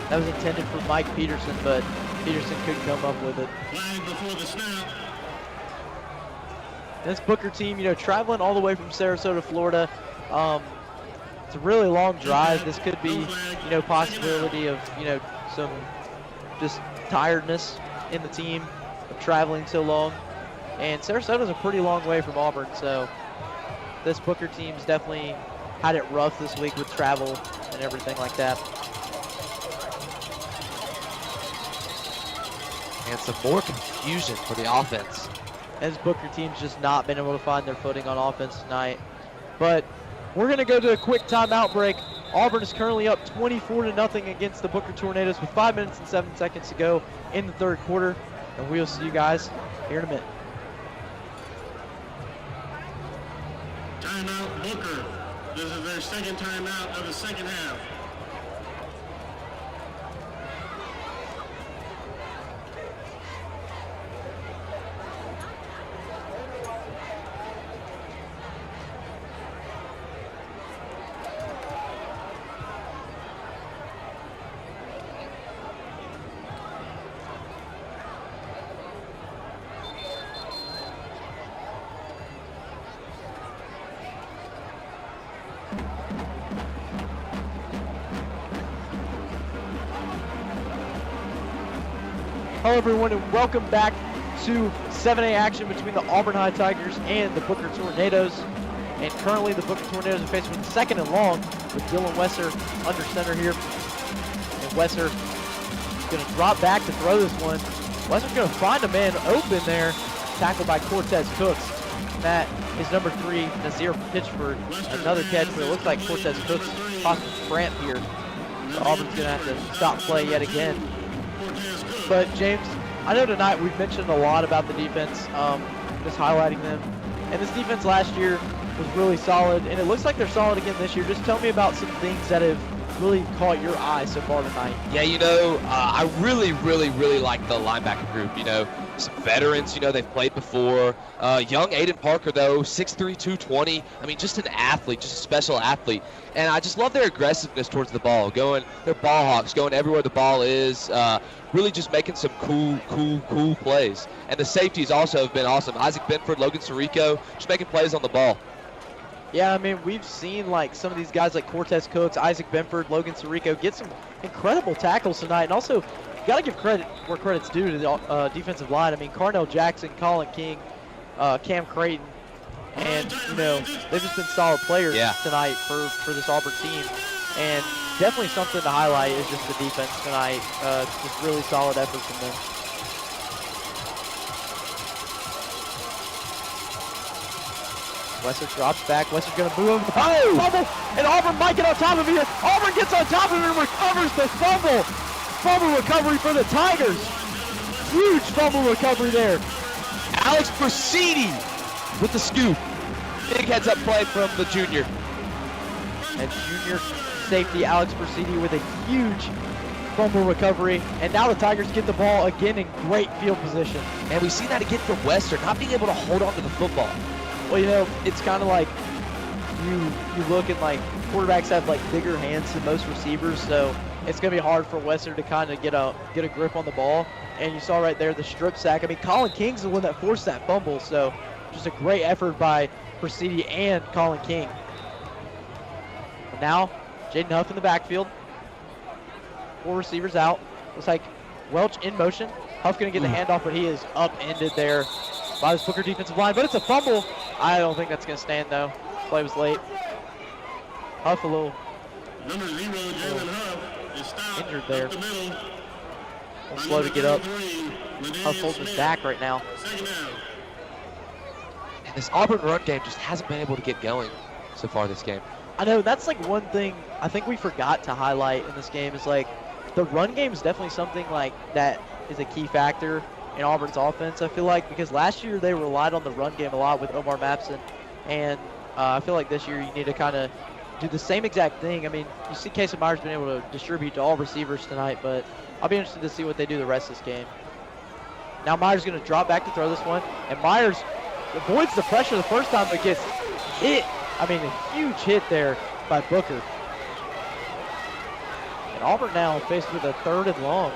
That was intended for Mike Peterson, but Peterson couldn't come up with it. Flag before the snap. This Booker team, traveling all the way from Sarasota, Florida. It's a really long drive. This could be, possibility of, some just tiredness in the team of traveling so long. And Sarasota's a pretty long way from Auburn, so this Booker team's definitely had it rough this week with travel and everything like that. And some more confusion for the offense. As Booker team's just not been able to find their footing on offense tonight. But we're going to go to a quick timeout break. Auburn is currently up 24-0 against the Booker Tornadoes with 5 minutes and 7 seconds to go in the third quarter. And we'll see you guys here in a minute. Timeout Booker. This is their second timeout of the second half. Hello everyone and welcome back to 7A action between the Auburn High Tigers and the Booker Tornadoes. And currently the Booker Tornadoes are faced with second and long with Dylan Wesser under center here. And Wesser is going to drop back to throw this one. Wesser's going to find a man open there, tackled by Cortez Cooks. That is number 3, Nazir Pitchford. Another catch, but it looks like Cortez Cooks possibly cramp here. So Auburn's going to have to stop play yet again. But James, I know tonight we've mentioned a lot about the defense, just highlighting them. And this defense last year was really solid, and it looks like they're solid again this year. Just tell me about some things that have really caught your eye so far tonight. Yeah, I really like the linebacker group. Some veterans, they've played before. Young Aiden Parker, though, 6'3", 220. I mean, just an athlete, just a special athlete. And I just love their aggressiveness towards the ball. They're ball hawks, going everywhere the ball is. Really just making some cool plays. And the safeties also have been awesome. Isaac Benford, Logan Sirico, just making plays on the ball. Yeah, I mean, we've seen some of these guys like Cortez Cooks, Isaac Benford, Logan Sirico get some incredible tackles tonight. And also, you got to give credit where credit's due to the defensive line. I mean, Carnell Jackson, Colin King, Cam Creighton, and, they've just been solid players tonight for this Auburn team. And definitely something to highlight is just the defense tonight. Just really solid effort from them. Wesser drops back. Wesser's going to move over the fumble, and Auburn might get on top of it here. Auburn gets on top of it and recovers the fumble. Fumble recovery for the Tigers. Huge fumble recovery there. Alex Persidi with the scoop. Big heads up play from the junior. And junior safety Alex Persidi with a huge fumble recovery. And now the Tigers get the ball again in great field position. And we see that again from Western, not being able to hold on to the football. Well, it's kind of like you look and quarterbacks have bigger hands than most receivers, so it's going to be hard for Western to kind of get a grip on the ball. And you saw right there the strip sack. I mean, Colin King's the one that forced that fumble, so just a great effort by Persidi and Colin King. And now, Jaden Huff in the backfield. 4 receivers out. Looks like Welch in motion. Huff going to get the handoff, but he is upended there by this Booker defensive line. But it's a fumble. I don't think that's going to stand, though. Play was late. Huff a little Number 0, Jalen Huff, is stopped injured there. up the middle. Slow to get up. Huff holds his back right now. And this Auburn run game just hasn't been able to get going so far this game. I know, that's one thing I think we forgot to highlight in this game is the run game is definitely something that is a key factor in Auburn's offense, I feel like, because last year they relied on the run game a lot with Omar Mapson, and I feel like this year you need to kind of do the same exact thing. I mean, you see Casey Myers been able to distribute to all receivers tonight, but I'll be interested to see what they do the rest of this game. Now Myers going to drop back to throw this one, and Myers avoids the pressure the first time, but gets hit. I mean, a huge hit there by Booker. And Auburn now faced with a 3rd and long.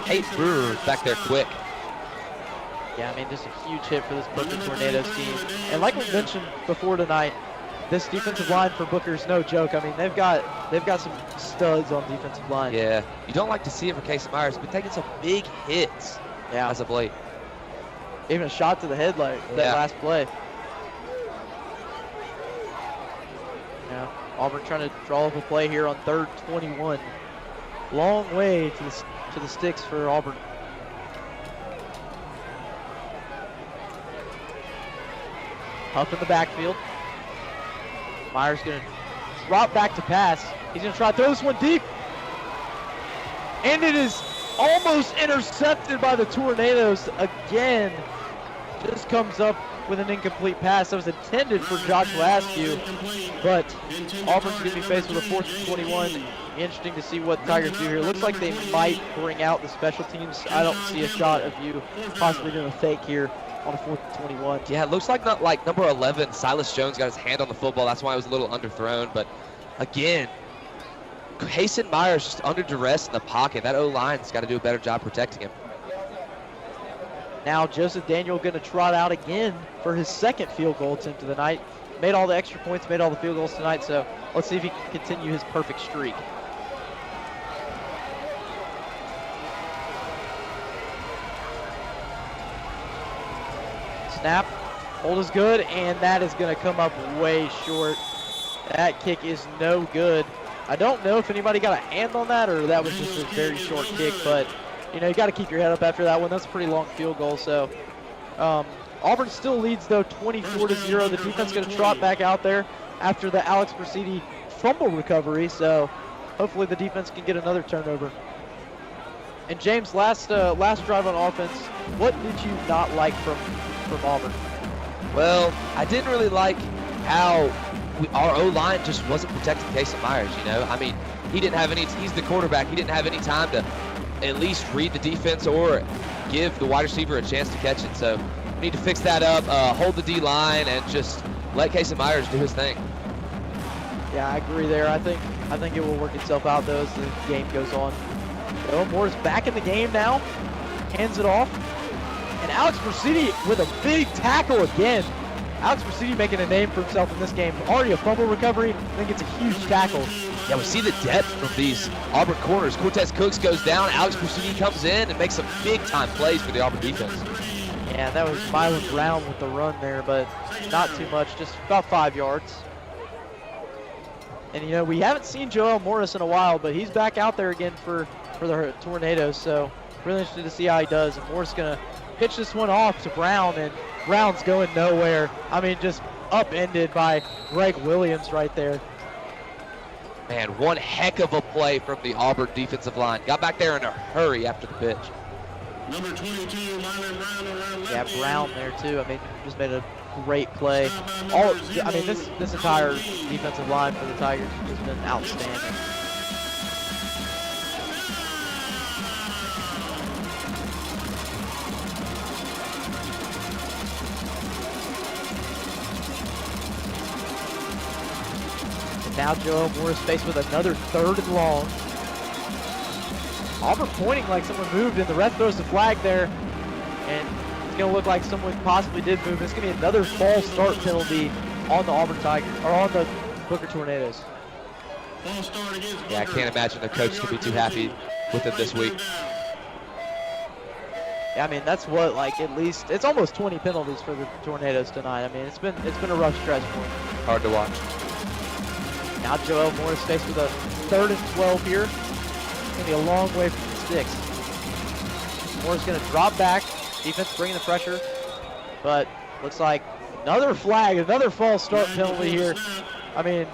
Tate Brewer back there quick. Yeah, I mean, just a huge hit for this Booker Tornadoes team. And like we mentioned before tonight, this defensive line for Booker's no joke. I mean, they've got some studs on defensive line. Yeah, you don't like to see it for Casey Myers, but taking some big hits as of late. Even a shot to the head like that last play. Yeah, Auburn trying to draw up a play here on 3rd 21. Long way to the sticks for Auburn. Up in the backfield. Myers going to drop back to pass. He's going to try to throw this one deep. And it is almost intercepted by the Tornadoes again. Just comes up with an incomplete pass that was intended for Joshua Askew, but Auburn's going to be faced with a 4th and 21. Interesting to see what the Tigers do here. Looks like they might bring out the special teams. I don't see a shot of you possibly doing a fake here on a 4th and 21. Yeah, it looks like number 11, Silas Jones, got his hand on the football. That's why it was a little underthrown. But again, Hasten Myers just under duress in the pocket. That O-line's got to do a better job protecting him. Now Joseph Daniel going to trot out again for his 2nd field goal attempt of the night. Made all the extra points, made all the field goals tonight, so let's see if he can continue his perfect streak. Snap, hold is good, and that is going to come up way short. That kick is no good. I don't know if anybody got a hand on that or that was just a very short kick, but you know, you got to keep your head up after that one. That's a pretty long field goal. So Auburn still leads, though, 24-0. The defense going to trot back out there after the Alex Brasidi fumble recovery. So hopefully the defense can get another turnover. And James, last drive on offense, what did you not like from Auburn? Well, I didn't really like how our O-line just wasn't protecting Casey Myers, you know. I mean, he's the quarterback. He didn't have any time to at least read the defense or give the wide receiver a chance to catch it. So we need to fix that up, hold the D-line, and just let Casey Myers do his thing. Yeah, I agree there. I think it will work itself out, though, as the game goes on. Joe Moore's back in the game now. Hands it off. And Alex Brasidi with a big tackle again. Alex Brasidi making a name for himself in this game. Already a fumble recovery, then gets a huge tackle. Yeah, we see the depth from these Auburn corners. Cortez Cooks goes down. Alex Brasidi comes in and makes some big-time plays for the Auburn defense. Yeah, that was Mylan Brown with the run there, but not too much, just about 5 yards. And, you know, we haven't seen Joel Morris in a while, but he's back out there again for the Tornadoes, so really interested to see how he does. And Morris going to pitch this one off to Brown, and Brown's going nowhere. I mean, just upended by Greg Williams right there. Man, one heck of a play from the Auburn defensive line. Got back there in a hurry after the pitch. Number 22, Mylan Brown around left. Yeah, Brown there too. I mean, just made a great play. I mean, this entire defensive line for the Tigers has been outstanding. Now Joel Morris faced with another 3rd and long. Auburn pointing like someone moved, and the ref throws the flag there. And it's going to look like someone possibly did move. It's going to be another false start penalty on the Auburn Tigers, or on the Booker Tornadoes. Yeah, I can't imagine the coach could be too happy with it this week. Yeah, I mean, that's what, like, at least, it's almost 20 penalties for the Tornadoes tonight. I mean, it's been a rough stretch for them. Hard to watch. Now Joel Morris faced with a 3rd and 12 here. It's going to be a long way from the sticks. Morris going to drop back. Defense bringing the pressure. But looks like another flag, another false start penalty here. I mean,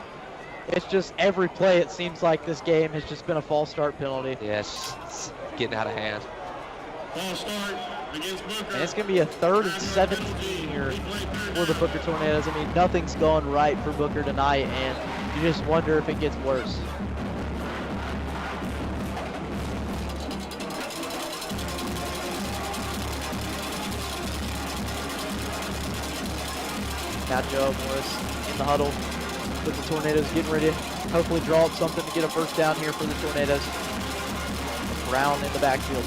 it's just every play it seems like this game has just been a false start penalty. Yeah, it's getting out of hand. False start against Booker. And it's going to be a 3rd and 17 here for the Booker Tornadoes. I mean, nothing's gone right for Booker tonight, and you just wonder if it gets worse. Now Joe Morris in the huddle with the Tornadoes getting ready to hopefully draw up something to get a first down here for the Tornadoes. Brown in the backfield.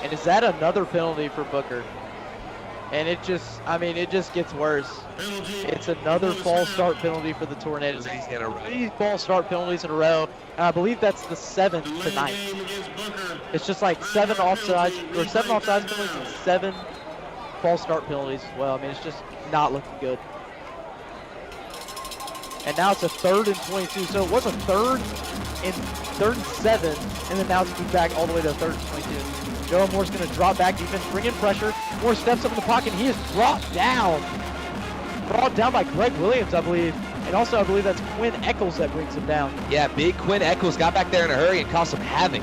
And is that another penalty for Booker? And it just gets worse. It's another false start penalty for the Tornadoes. 3 false start penalties in a row. And I believe that's the 7th tonight. It's just like 7 offsides penalties and 7 false start penalties as well. I mean, it's just not looking good. And now it's a 3rd and 22. So it was a 3rd and 7, and then now it's moved back all the way to 3rd and 22. Joe Moore's going to drop back defense, bring in pressure. Moore steps up in the pocket, and he is brought down by Greg Williams, I believe. And also, I believe that's Quinn Eccles that brings him down. Yeah, big Quinn Eccles got back there in a hurry and caused some havoc.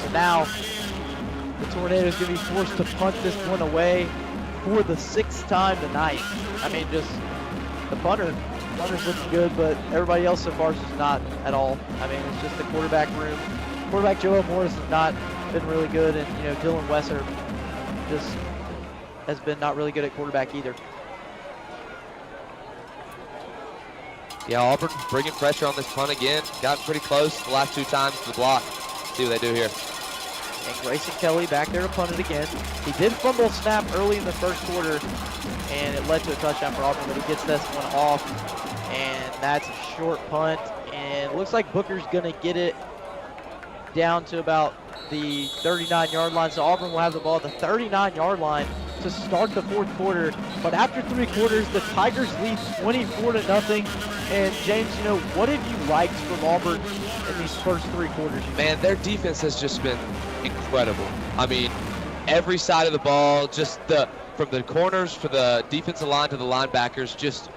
So now, the Tornadoes going to be forced to punt this one away for the 6th time tonight. I mean, just the punter's looking good, but everybody else so far is just not at all. I mean, it's just the quarterback room. Quarterback Joe Morris has not been really good, and Dylan Wesser just has been not really good at quarterback either. Yeah, Auburn bringing pressure on this punt again. Gotten pretty close the last 2 times to the block. See what they do here. And Grayson Kelly back there to punt it again. He did fumble snap early in the first quarter, and it led to a touchdown for Auburn, but he gets this one off, and that's a short punt. And it looks like Booker's going to get it down to about the 39-yard line. So Auburn will have the ball at the 39-yard line to start the 4th quarter. But after 3 quarters, the Tigers lead 24-0. And James, what have you liked from Auburn in these first 3 quarters? Man, their defense has just been incredible. I mean, every side of the ball, just from the corners, for the defensive line to the linebackers, just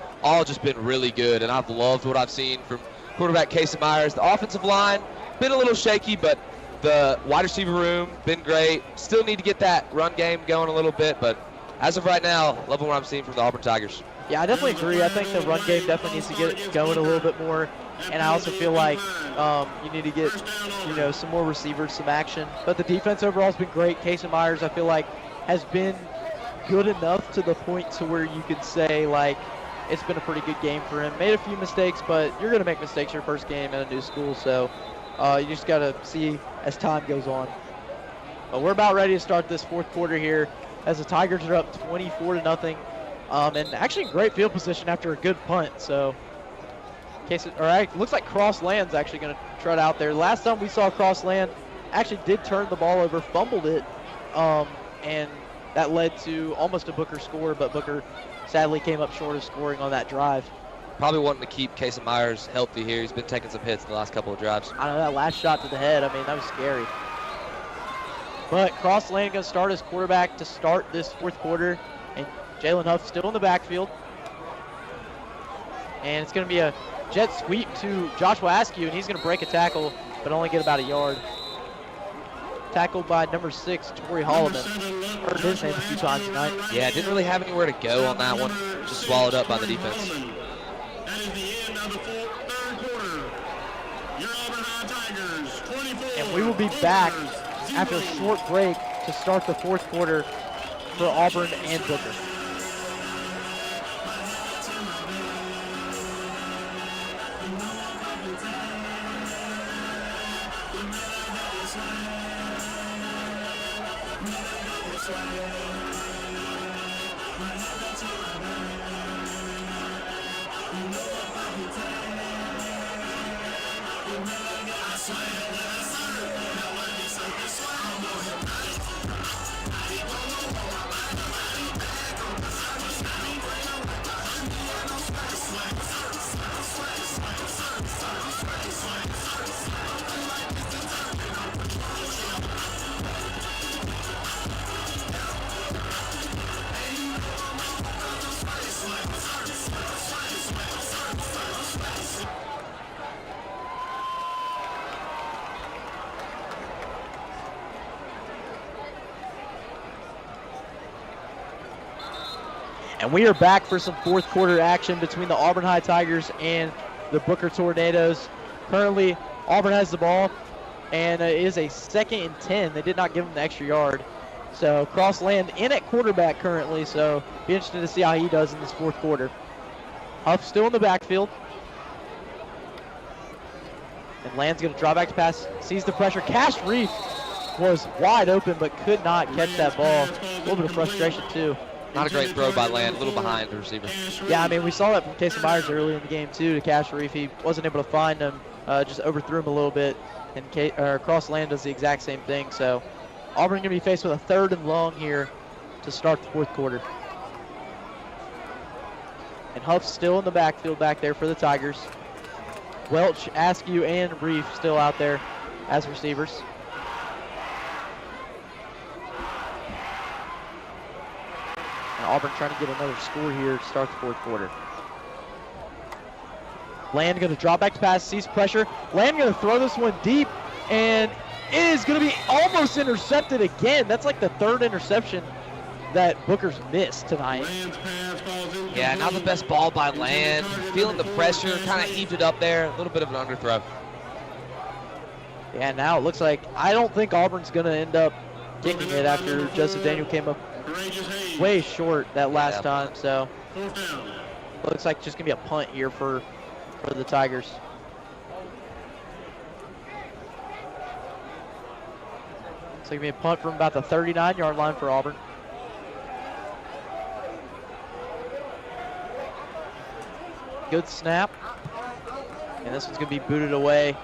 been really good. And I've loved what I've seen from quarterback Casey Myers. The offensive line, been a little shaky, but the wide receiver room, been great. Still need to get that run game going a little bit, but as of right now, loving what I'm seeing from the Auburn Tigers. Yeah, I definitely agree. I think the run game definitely needs to get going a little bit more, and I also feel like you need to get, some more receivers, some action. But the defense overall has been great. Casey Myers, I feel like, has been good enough to the point to where you could say, like, it's been a pretty good game for him. Made a few mistakes, but you're going to make mistakes your first game in a new school, so you just got to see as time goes on. But we're about ready to start this 4th quarter here as the Tigers are up 24-0. And actually great field position after a good punt. So, looks like Cross Land's actually going to trot out there. Last time we saw Cross Land actually did turn the ball over, fumbled it, and that led to almost a Booker score, but Booker sadly came up short of scoring on that drive. Probably wanting to keep Casey Myers healthy here. He's been taking some hits in the last couple of drives. I know, that last shot to the head, I mean, that was scary. But Cross Land going to start as quarterback to start this 4th quarter. And Jalen Huff still in the backfield. And it's going to be a jet sweep to Joshua Askew, and he's going to break a tackle, but only get about a yard. Tackled by number 6, Torrey Holloman. Heard his name a few times tonight. Yeah, didn't really have anywhere to go on that one. Just swallowed up by the defense. That is the end of the 3rd quarter. Your Auburn High Tigers, 24. And we will be back after a short break to start the 4th quarter for Auburn and Booker. And we are back for some 4th quarter action between the Auburn High Tigers and the Booker Tornadoes. Currently, Auburn has the ball and it is a 2nd and 10. They did not give him the extra yard. So Crossland in at quarterback currently, so be interested to see how he does in this 4th quarter. Huff still in the backfield. And Land's going to draw back to pass, sees the pressure. Cash Reef was wide open but could not catch that ball. A little bit of frustration too. Not a great throw by Land, a little behind the receiver. Yeah, I mean, we saw that from Casey Myers early in the game too to Cash Reef. He wasn't able to find him, just overthrew him a little bit. And Crossland does the exact same thing. So Auburn going to be faced with a 3rd and long here to start the 4th quarter. And Huff's still in the backfield back there for the Tigers. Welch, Askew, and Reef still out there as receivers. And Auburn trying to get another score here to start the 4th quarter. Land going to drop back to pass, sees pressure. Land going to throw this one deep, and it is going to be almost intercepted again. That's like the 3rd interception that Booker's missed tonight. Yeah, not the best ball by Land. Feeling the pressure, kind of heaved it up there. A little bit of an underthrow. Yeah, now it looks like, I don't think Auburn's going to end up kicking it after Joseph Daniel came up way short that last time. So looks like just going to be a punt here for the Tigers. So going to be a punt from about the 39-yard line for Auburn. Good snap. And this one's going to be booted away.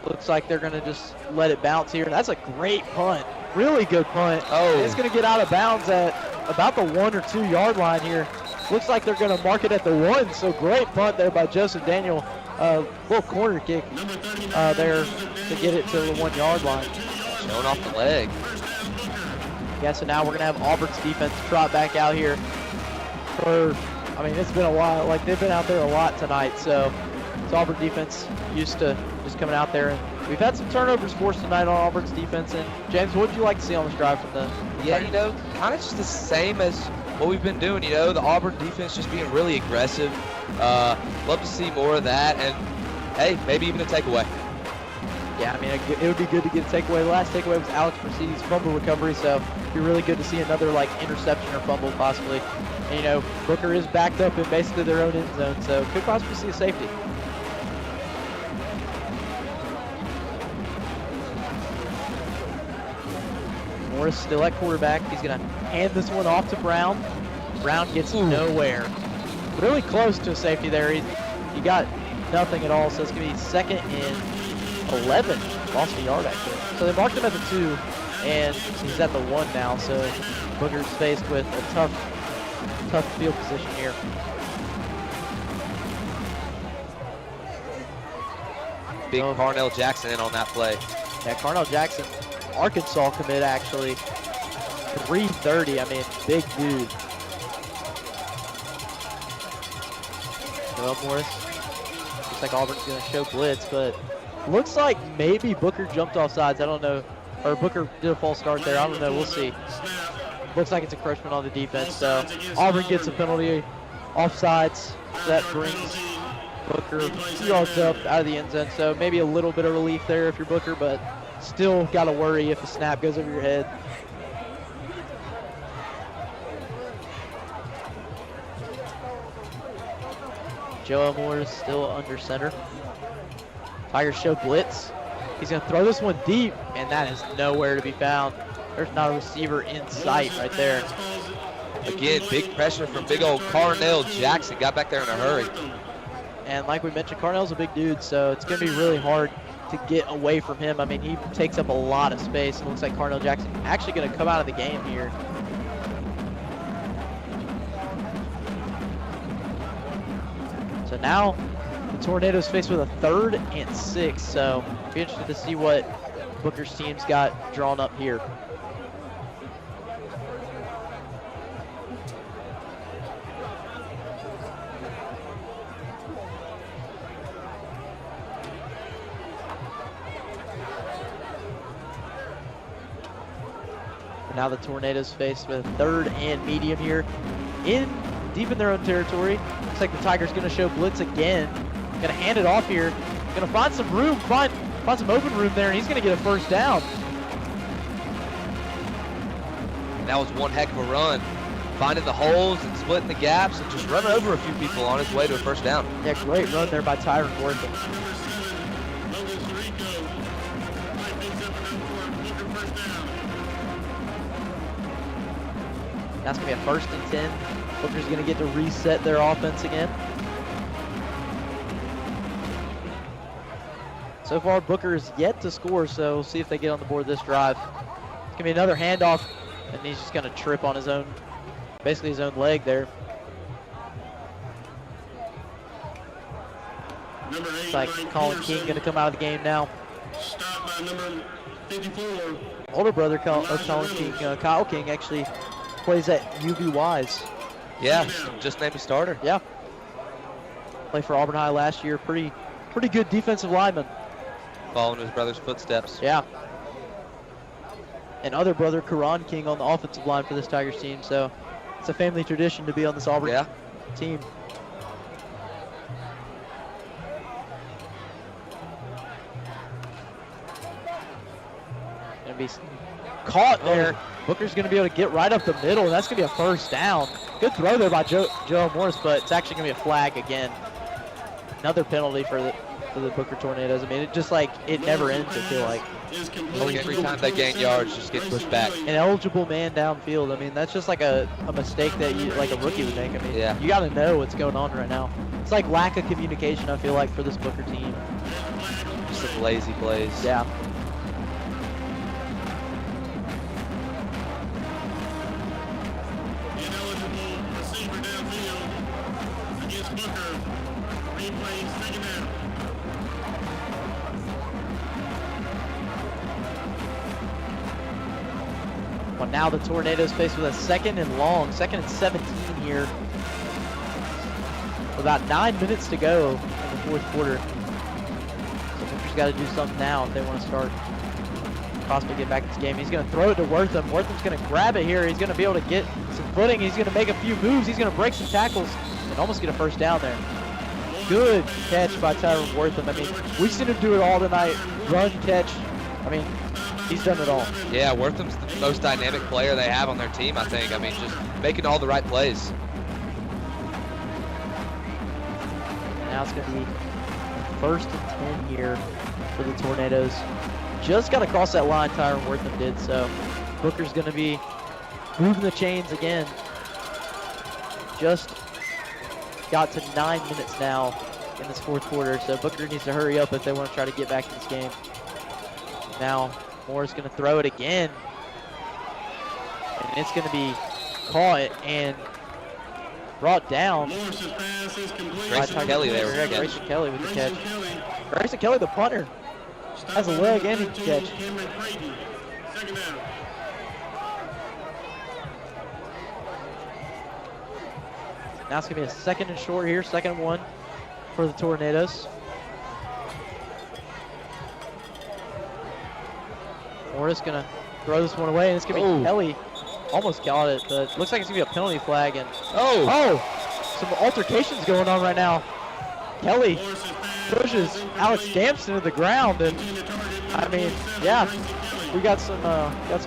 Looks like they're going to just let it bounce here. That's a great punt. Really good punt. Oh. It's going to get out of bounds at about the 1 or 2 yard line here. Looks like they're going to mark it at the 1. So great punt there by Joseph Daniel. Little corner kick there to get it to the 1 yard line. Showing off the leg. Yeah, so now we're going to have Auburn's defense trot back out here for, I mean, it's been a while. Like, they've been out there a lot tonight. So it's Auburn defense used to just coming out there. And we've had some turnovers forced tonight on Auburn's defense. And, James, what would you like to see on this drive from the Yeah, you know, kind of just the same as what we've been doing. You know, the Auburn defense just being really aggressive. Love to see more of that. And, hey, maybe even a takeaway. Yeah, I mean, it would be good to get a takeaway. The last takeaway was Alex Mercedes' fumble recovery, so it'd be really good to see another, like, interception or fumble possibly. And, you know, Booker is backed up in basically their own end zone, so could possibly see a safety. Morris still at quarterback. He's going to hand this one off to Brown. Brown gets nowhere. Really close to a safety there. He got nothing at all, so it's going to be 2nd and 11. Lost a yard, actually. So they marked him at the 2, and he's at the 1 now, so Booker's faced with a tough field position here. Big Carnell Jackson in on that play. Yeah, Carnell Jackson, Arkansas commit actually. 330, I mean, big dude. Well, Morris, looks like Auburn's going to show blitz, but looks like maybe Booker jumped off sides. I don't know. Or Booker did a false start there. I don't know. We'll see. Looks like it's encroachment on the defense. So Auburn gets a penalty offsides. That brings Booker 2 yards up out of the end zone. So maybe a little bit of relief there if you're Booker, but still got to worry if the snap goes over your head. Joe Moore is still under center. Tigers show blitz. He's going to throw this one deep, and that is nowhere to be found. There's not a receiver in sight right there. Again, big pressure from big old Carnell Jackson. Got back there in a hurry. And like we mentioned, Carnell's a big dude, so it's going to be really hard to get away from him. I mean, he takes up a lot of space. It looks like Carnell Jackson actually going to come out of the game here. So now the Tornadoes faced with a 3rd and 6. So be interested to see what Booker's team's got drawn up here. Now the Tornadoes faced with 3rd and medium here, deep in their own territory. Looks like the Tigers going to show blitz again. Going to hand it off here. Going to find some room, find finds some open room there, and he's going to get a first down. And that was one heck of a run. Finding the holes and splitting the gaps and just running over a few people on his way to a first down. Yeah, great run there by Tyron Wortham. That's going to be a 1st and 10. Booker's going to get to reset their offense again. So far, Booker is yet to score, so we'll see if they get on the board this drive. It's going to be another handoff, and he's just going to trip on his own, basically his own leg there. Looks like Colin King going to come out of the game now. Stopped by number 54. Older brother Colin King, Kyle King, actually plays at UB Wise. Yeah, just named a starter. Yeah. Played for Auburn High last year. Pretty good defensive lineman. Following his brother's footsteps. Yeah. And other brother Karan King on the offensive line for this Tigers team. So it's a family tradition to be on this Auburn team. Gonna be caught there. Booker's going to be able to get right up the middle, and that's going to be a first down. Good throw there by Joe Morris, but it's actually going to be a flag again. Another penalty for the Booker Tornadoes. I mean, it just like it never ends, I feel like. Every time they gain yards, just get pushed back. An eligible man downfield. I mean, that's just like a mistake that like a rookie would make. I mean, you got to know what's going on right now. It's like lack of communication, I feel like, for this Booker team. Just some lazy plays. Yeah. Well, now the Tornadoes faced with a 2nd and long, 2nd and 17 here. About 9 minutes to go in the 4th quarter. So Booker's got to do something now if they want to start, possibly get back in this game. He's going to throw it to Wortham. Wortham's going to grab it here. He's going to be able to get some footing. He's going to make a few moves. He's going to break some tackles and almost get a first down there. Good catch by Tyron Wortham. I mean, we've seen him do it all tonight. Run, catch. I mean, he's done it all. Yeah, Wortham's the most dynamic player they have on their team, I think. I mean, just making all the right plays. Now it's going to be 1st and 10 here for the Tornadoes. Just got to cross that line, Tyron Wortham did, so Booker's going to be moving the chains again. Just got to 9 minutes now in this 4th quarter, so Booker needs to hurry up if they want to try to get back in this game. Now Moore's going to throw it again, and it's going to be caught and brought down. Grayson Kelly there. Yeah, Grayson Kelly with the catch. Grayson Kelly, the punter, has a leg and he can catch. Now it's going to be a 2nd and short here, 2nd and 1 for the Tornadoes. Morris going to throw this one away, and it's going to be Kelly. Almost got it, but looks like it's going to be a penalty flag. And some altercations going on right now. Kelly pushes Alex Damson to the ground, and I mean, yeah, we got some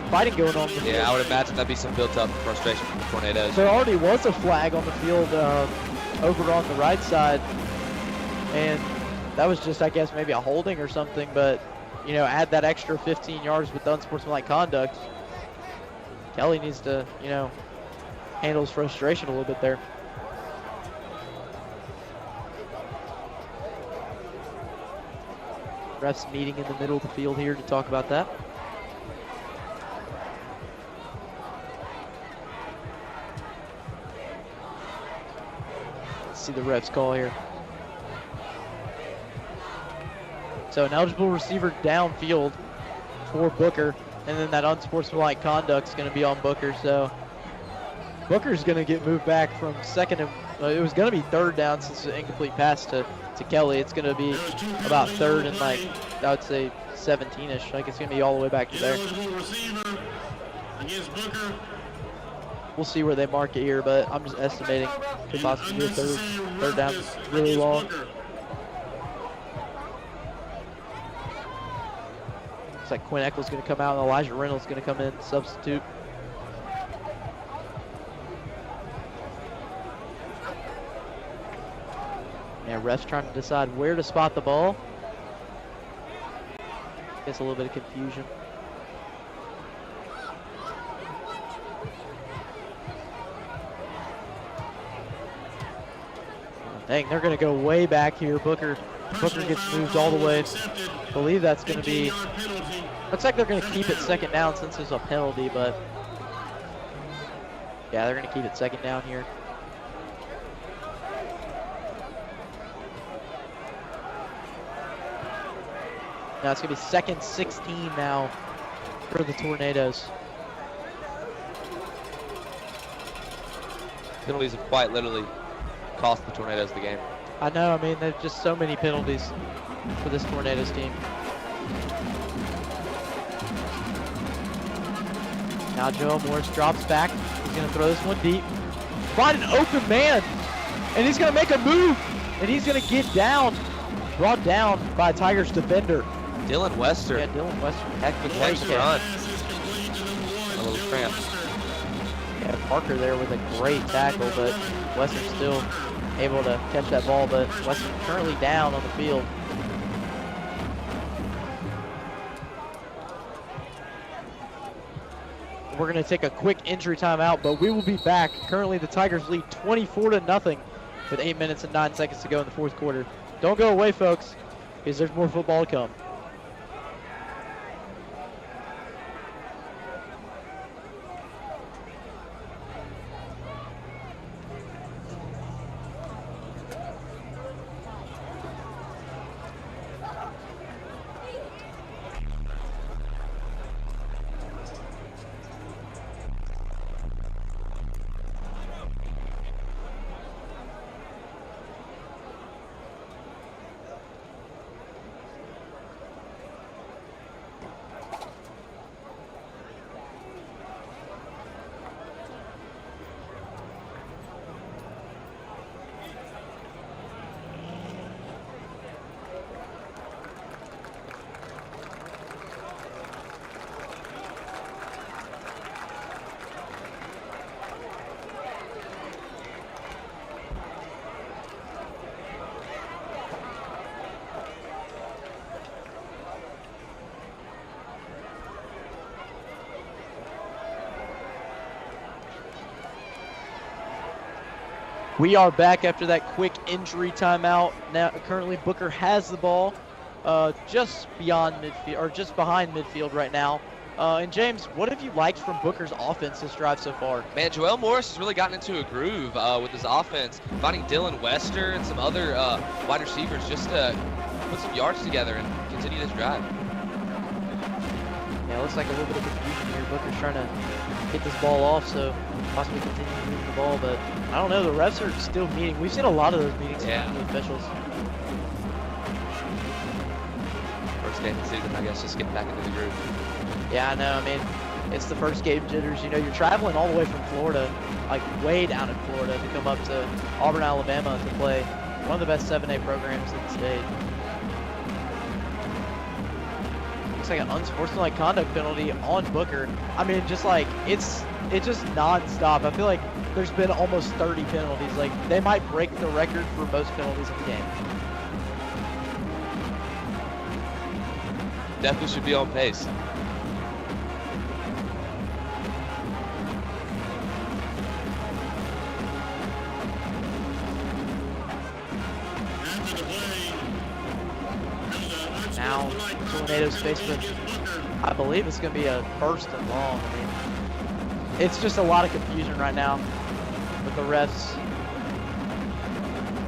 fighting going on. Yeah, I would imagine that'd be some built-up frustration from the Tornadoes. There already was a flag on the field over on the right side, and that was just, I guess, maybe a holding or something. But you know, add that extra 15 yards with unsportsmanlike conduct. Kelly needs to, you know, handle his frustration a little bit there. Refs meeting in the middle of the field here to talk about that. Let's see the refs call here. So an eligible receiver downfield for Booker, and then that unsportsmanlike conduct is going to be on Booker. So Booker's going to get moved back from 2nd and it was going to be 3rd down since an incomplete pass to Kelly. It's going to be about 3rd and like, I would say 17-ish. Like it's going to be all the way back to there. We'll see where they mark it here, but I'm just estimating could possibly be a 3rd down. Really long. Looks like Quinn Eccles going to come out, and Elijah Reynolds going to come in, substitute. And refs trying to decide where to spot the ball. Guess a little bit of confusion. Dang, they're going to go way back here. Booker gets moved all the way. I believe that's going to be, looks like they're going to keep it second down since there's a penalty, but yeah, they're going to keep it second down here. Now it's going to be second 16 now for the Tornadoes. Penalties have quite literally cost the Tornadoes the game. I know, I mean, there's just so many penalties for this Tornadoes team. Now Joel Morris drops back. He's going to throw this one deep. Find an open man, and he's going to make a move, and he's going to get down, brought down by a Tigers defender. Dylan Wester. Yeah, Dylan Wester. Heck of a catch and run. A little cramp. Yeah, Parker there with a great tackle, but Wester still able to catch that ball, but Wester currently down on the field. We're going to take a quick injury timeout, but we will be back. Currently, the Tigers lead 24-0 with 8 minutes and 9 seconds to go in the fourth quarter. Don't go away, folks, because there's more football to come. We are back after that quick injury timeout. Now, currently Booker has the ball just beyond midfield, or just behind midfield right now. And James, what have you liked from Booker's offense this drive so far? Man, Joel Morris has really gotten into a groove with his offense, finding Dylan Wester and some other wide receivers just to put some yards together and continue this drive. Yeah, it looks like a little bit of confusion here. Booker's trying to get this ball off, so possibly continue moving the ball, but I don't know, the refs are still meeting. We've seen a lot of those meetings from the officials. First game of the season, I guess, just getting back into the groove. Yeah, I know. I mean, it's the first game jitters. You know, you're traveling all the way from Florida, like way down in Florida, to come up to Auburn, Alabama to play one of the best 7A programs in the state. Looks like an unsportsmanlike conduct penalty on Booker. I mean, just like, it's just non-stop. I feel like there's been almost 30 penalties. Like, they might break the record for most penalties in the game. Definitely should be on pace. Now, Tornadoes face with, I believe it's going to be a first and long. I mean, it's just a lot of confusion right now with the refs.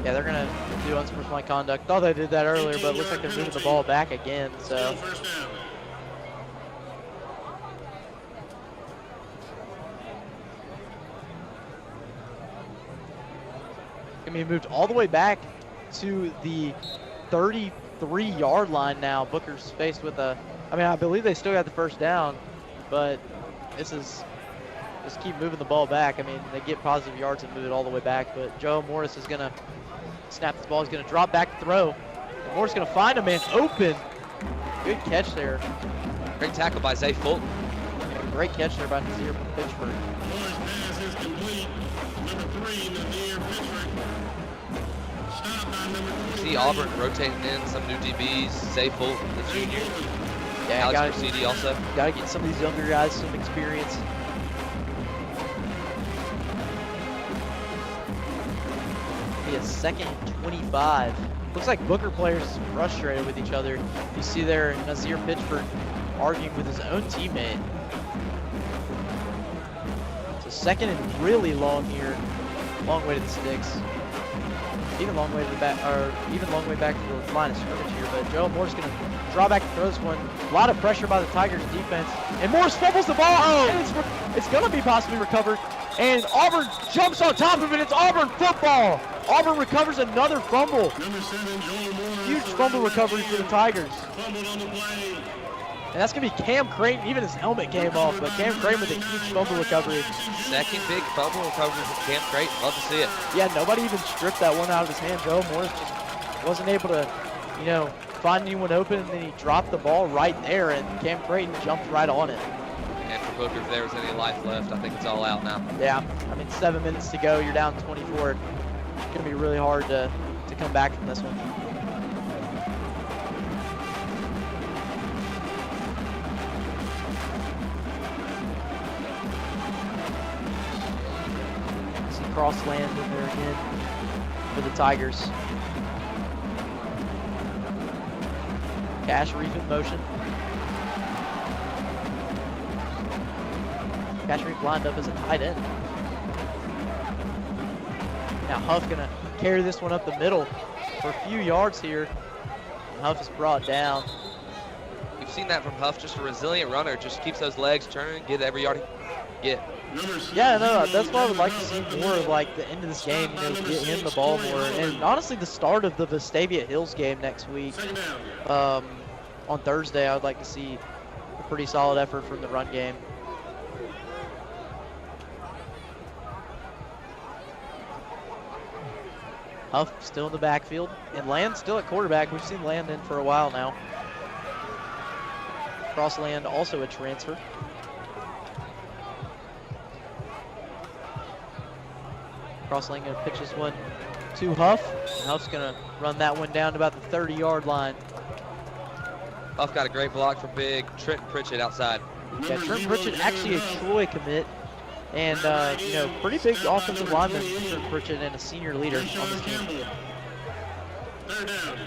Yeah, they're going to do unsportsmanlike conduct. Thought they did that earlier, but it looks like they're moving the ball back again, so. Going to be moved all the way back to the 33-yard line now. Booker's faced with a, I mean, I believe they still got the first down, but this is, just keep moving the ball back. I mean, they get positive yards and move it all the way back, but Joe Morris is going to snap the ball. He's going to drop back to throw. And Morris is going to find a man open. Good catch there Great tackle by Zay Fulton. Yeah, great catch there by Nazir Pitchford. Moore's pass is complete. Number 3, Nazir Pitchford. Stop by number 20. See Auburn rotating in some new DBs. Zay Fulton, the junior. Yeah, Alex Mercedes also. Got to get some of these younger guys some experience. Be a 2nd and 25. Looks like Booker players frustrated with each other. You see there Nazir Pitchford arguing with his own teammate. It's a 2nd and really long here. Long way to the sticks. Even long way to the back, or even long way back to the line of scrimmage here. But Joe Moore's going to draw back and throw this one. A lot of pressure by the Tigers defense. And Morris fumbles the ball. Oh, and it's going to be possibly recovered. And Auburn jumps on top of it. It's Auburn football. Auburn recovers another fumble. Number 7, Joel Moore. Huge fumble recovery for the Tigers. Fumbled on the play. And that's going to be Cam Creighton. Even his helmet came off. But Cam Creighton with a huge fumble recovery. 2nd big fumble recovery from Cam Creighton. Love to see it. Yeah, nobody even stripped that one out of his hand. Joe Morris just wasn't able to, you know, find anyone open, and then he dropped the ball right there, and Cam Creighton jumped right on it. And for Booker, if there was any life left, I think it's all out now. Yeah, I mean, 7 minutes to go. You're down 24. It's going to be really hard to come back from this one. See Crossland in there again for the Tigers. Cash Reef in motion. Cash Reef lined up as a tight end. Now Huff gonna carry this one up the middle for a few yards here. And Huff is brought down. You've seen that from Huff, just a resilient runner, just keeps those legs turning, get every yard he get. Yeah, no, that's what I would like to see more of, like the end of this game, you know, get him the ball more. And honestly, the start of the Vestavia Hills game next week, on Thursday, I would like to see a pretty solid effort from the run game. Huff still in the backfield, and Land still at quarterback. We've seen Land in for a while now. Crossland also a transfer. Crossland gonna pitch this one to Huff. And Huff's gonna run that one down to about the 30-yard line. Huff got a great block from big Trenton Pritchett outside. Yeah, Trenton Pritchett actually a Troy commit. And, you know, pretty big offensive lineman, Trenton Pritchett, and a senior leader on this team. 3rd down.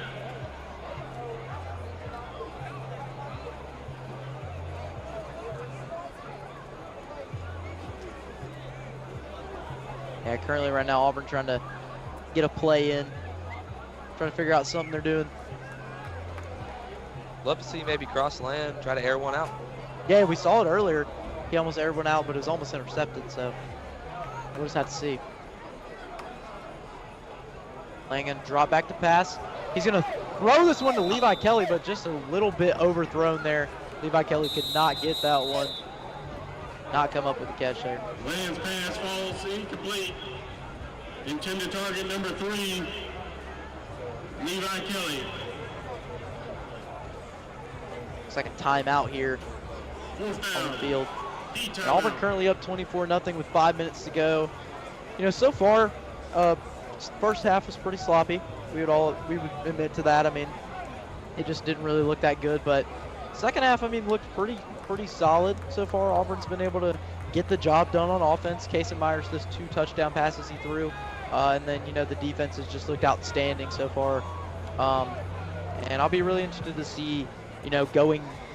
Yeah, currently right now Auburn trying to get a play in, trying to figure out something they're doing. Love to see maybe cross land, try to air one out. Yeah, we saw it earlier. He almost aired one out, but it was almost intercepted, so we'll just have to see. Langan drop back to pass. He's going to throw this one to Levi Kelly, but just a little bit overthrown there. Levi Kelly could not get that one. Not come up with the catch there. Land's pass falls incomplete. Intended target number 3, Levi Kelly. Looks like a timeout here on the field. And Auburn currently up 24-0 with 5 minutes to go. You know, so far, first half was pretty sloppy. We would admit to that. I mean, it just didn't really look that good. But second half, I mean, looked pretty solid so far. Auburn's been able to get the job done on offense. Casey Myers, those 2 touchdown passes he threw. And then, you know, the defense has just looked outstanding so far. And I'll be really interested to see, you know,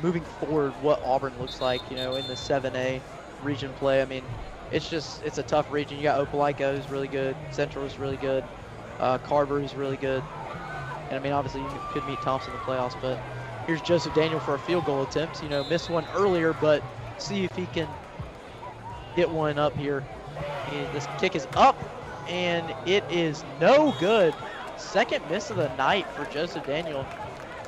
moving forward what Auburn looks like, you know, in the 7A region play. I mean, it's a tough region. You got Opelika, who's really good. Central is really good. Carver is really good. And I mean, obviously you could meet Thompson in the playoffs, but here's Joseph Daniel for a field goal attempt. You know, missed one earlier, but see if he can get one up here. This kick is up, and it is no good. Second miss of the night for Joseph Daniel.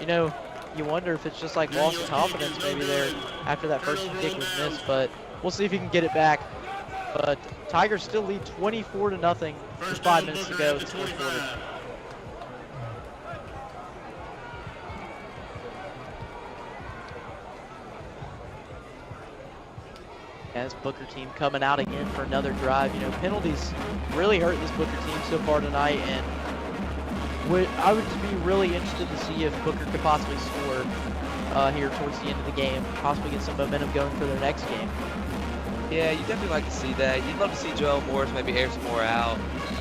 You know, you wonder if it's just like loss of confidence maybe there after that first kick was missed, but we'll see if he can get it back. But Tigers still lead 24-0 with 5 minutes to go in the fourth quarter. And this Booker team coming out again for another drive. You know, penalties really hurt this Booker team so far tonight, and I would be really interested to see if Booker could possibly score here towards the end of the game, possibly get some momentum going for their next game. Yeah, you definitely like to see that. You'd love to see Joel Morris maybe air some more out.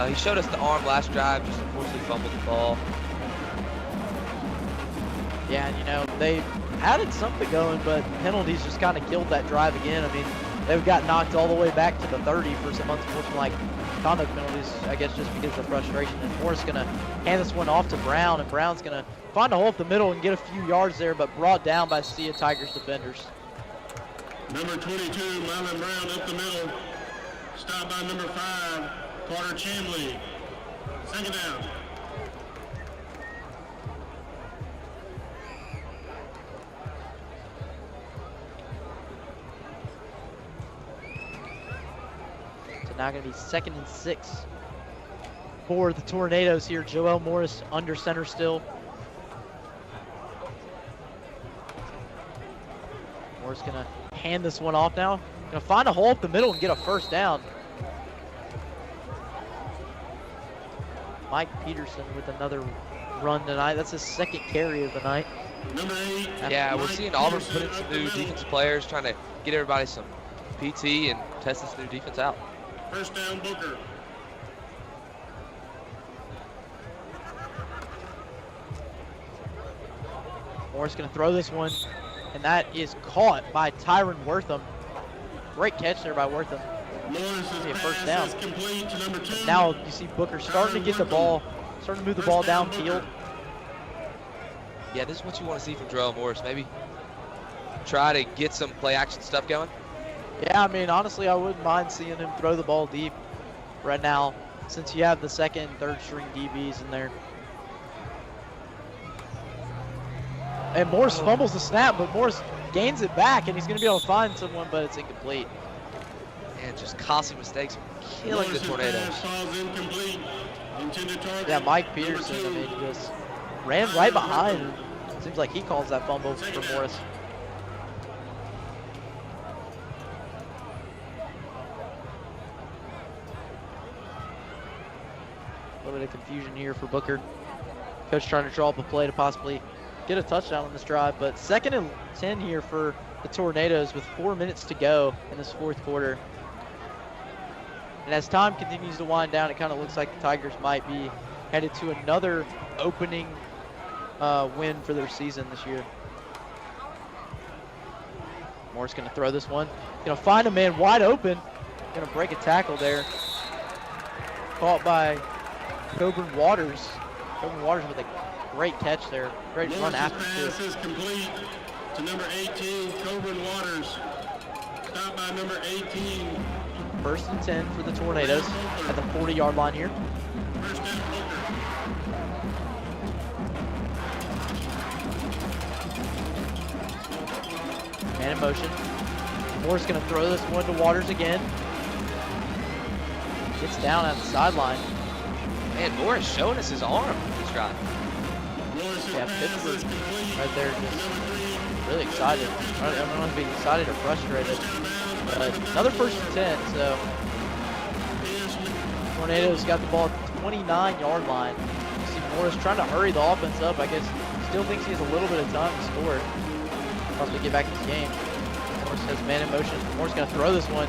He showed us the arm last drive, just unfortunately fumbled the ball. Yeah, and you know, they added something going, but penalties just kind of killed that drive again. I mean, they've got knocked all the way back to the 30 for some unsportsmanlike conduct penalties, I guess just because of the frustration. And Morris going to hand this one off to Brown, and Brown's going to find a hole up the middle and get a few yards there, but brought down by SIA Tigers defenders. Number 22, Marlon Brown up the middle. Stopped by number 5, Carter Chamley. Second down. So now going to be 2nd and 6 for the Tornadoes here. Joel Morris under center still. Morris going to hand this one off now. Going to find a hole up the middle and get a first down. Mike Peterson with another run tonight. That's his 2nd carry of the night. Number 8. Yeah, we're seeing Auburn put in some new defensive players, trying to get everybody some PT and test this new defense out. First down, Booker. Morris going to throw this one, and that is caught by Tyron Wortham. Great catch there by Wortham. Be a first down. And now you see Booker starting to get the ball, starting to move the ball downfield. Yeah, this is what you want to see from Joel Morris. Maybe try to get some play action stuff going. Yeah, I mean, honestly, I wouldn't mind seeing him throw the ball deep right now, since you have the 2nd and 3rd string DBs in there. And Morris fumbles the snap, but Morris gains it back, and he's going to be able to find someone, but it's incomplete. And just costly mistakes, killing the Tornadoes. Yeah, Mike Peterson, I mean, just ran right behind. Seems like he calls that fumble for Morris. A little bit of confusion here for Booker. Coach trying to draw up a play to possibly get a touchdown on this drive, but 2nd and 10 here for the Tornadoes with 4 minutes to go in this 4th quarter. And as time continues to wind down, it kind of looks like the Tigers might be headed to another opening win for their season this year. Morris going to throw this one. Going to find a man wide open. Going to break a tackle there. Caught by Coburn Waters. Coburn Waters with a great catch there. Great run after. Pass is complete to number 18, Coburn Waters. Stopped by number 18. 1st and 10 for the Tornadoes at the 40-yard line here. First down, Booker. Man in motion. Moore's going to throw this one to Waters again. Gets down at the sideline. Man, Moore is showing us his arm this drive. Yeah, Pittsburgh right there just really excited. I don't know if he's excited or frustrated. But another 1st and 10, so Tornadoes got the ball at the 29-yard line. You see Morris trying to hurry the offense up. I guess still thinks he has a little bit of time to score. Possibly get back in the game. Morris has man in motion. Morris going to throw this one.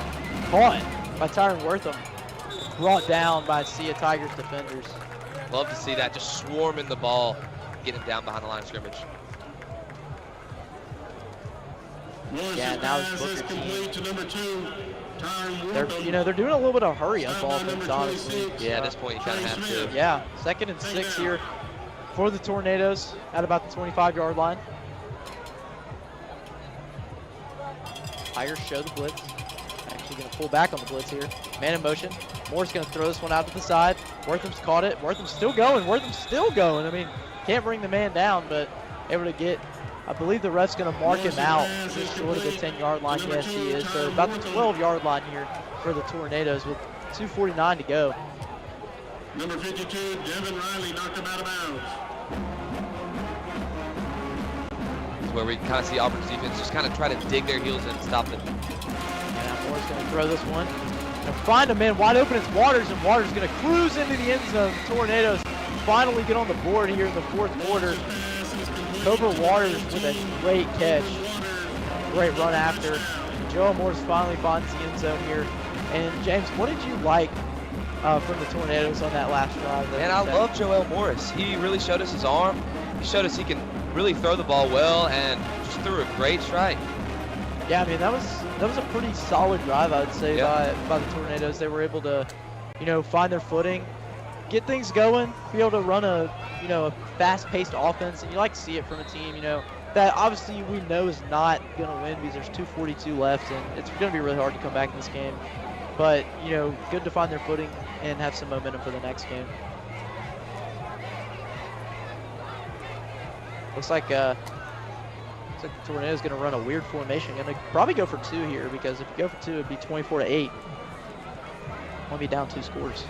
Caught by Tyron Wortham. Brought down by SIA Tigers defenders. Love to see that, just swarming the ball, getting him down behind the line of scrimmage. Yeah, now it's Booker team. They're doing a little bit of hurry up offense, honestly. Yeah, at this point you kind of have to. Yeah, 2nd and 6 here for the Tornadoes at about the 25-yard line. Tigers show the blitz. Actually going to pull back on the blitz here. Man in motion. Moore's going to throw this one out to the side. Wortham's caught it. Wortham's still going. I mean, can't bring the man down, but able to get, I believe the ref's going to mark him out just short of the 10-yard line. Yes, he is. So about the 12-yard line here for the Tornadoes with 2:49 to go. Number 52, Devin Riley knocked him out of bounds. Where we kind of see Auburn's defense just kind of try to dig their heels in and stop it. Yeah, Moore's Morris going to throw this one. And find a man wide open. It's Waters, and Waters going to cruise into the end zone. Tornadoes finally get on the board here in the fourth quarter. Cobra Waters with a great catch. Great run after. Joel Morris finally finds the end zone here. And James, what did you like from the Tornadoes on that last drive? Man, I love Joel Morris. He really showed us his arm. He showed us he can really throw the ball well and just threw a great strike. Yeah, I mean, that was a pretty solid drive, I would say, by the Tornadoes. They were able to, find their footing, get things going, be able to run a fast-paced offense, and you like to see it from a team, that obviously we know is not going to win because there's 2:42 left, and it's going to be really hard to come back in this game. But, good to find their footing and have some momentum for the next game. Looks like the Tornadoes going to run a weird formation. Going to probably go for 2 here, because if you go for 2, it'd be 24-8. Won't be down 2 scores.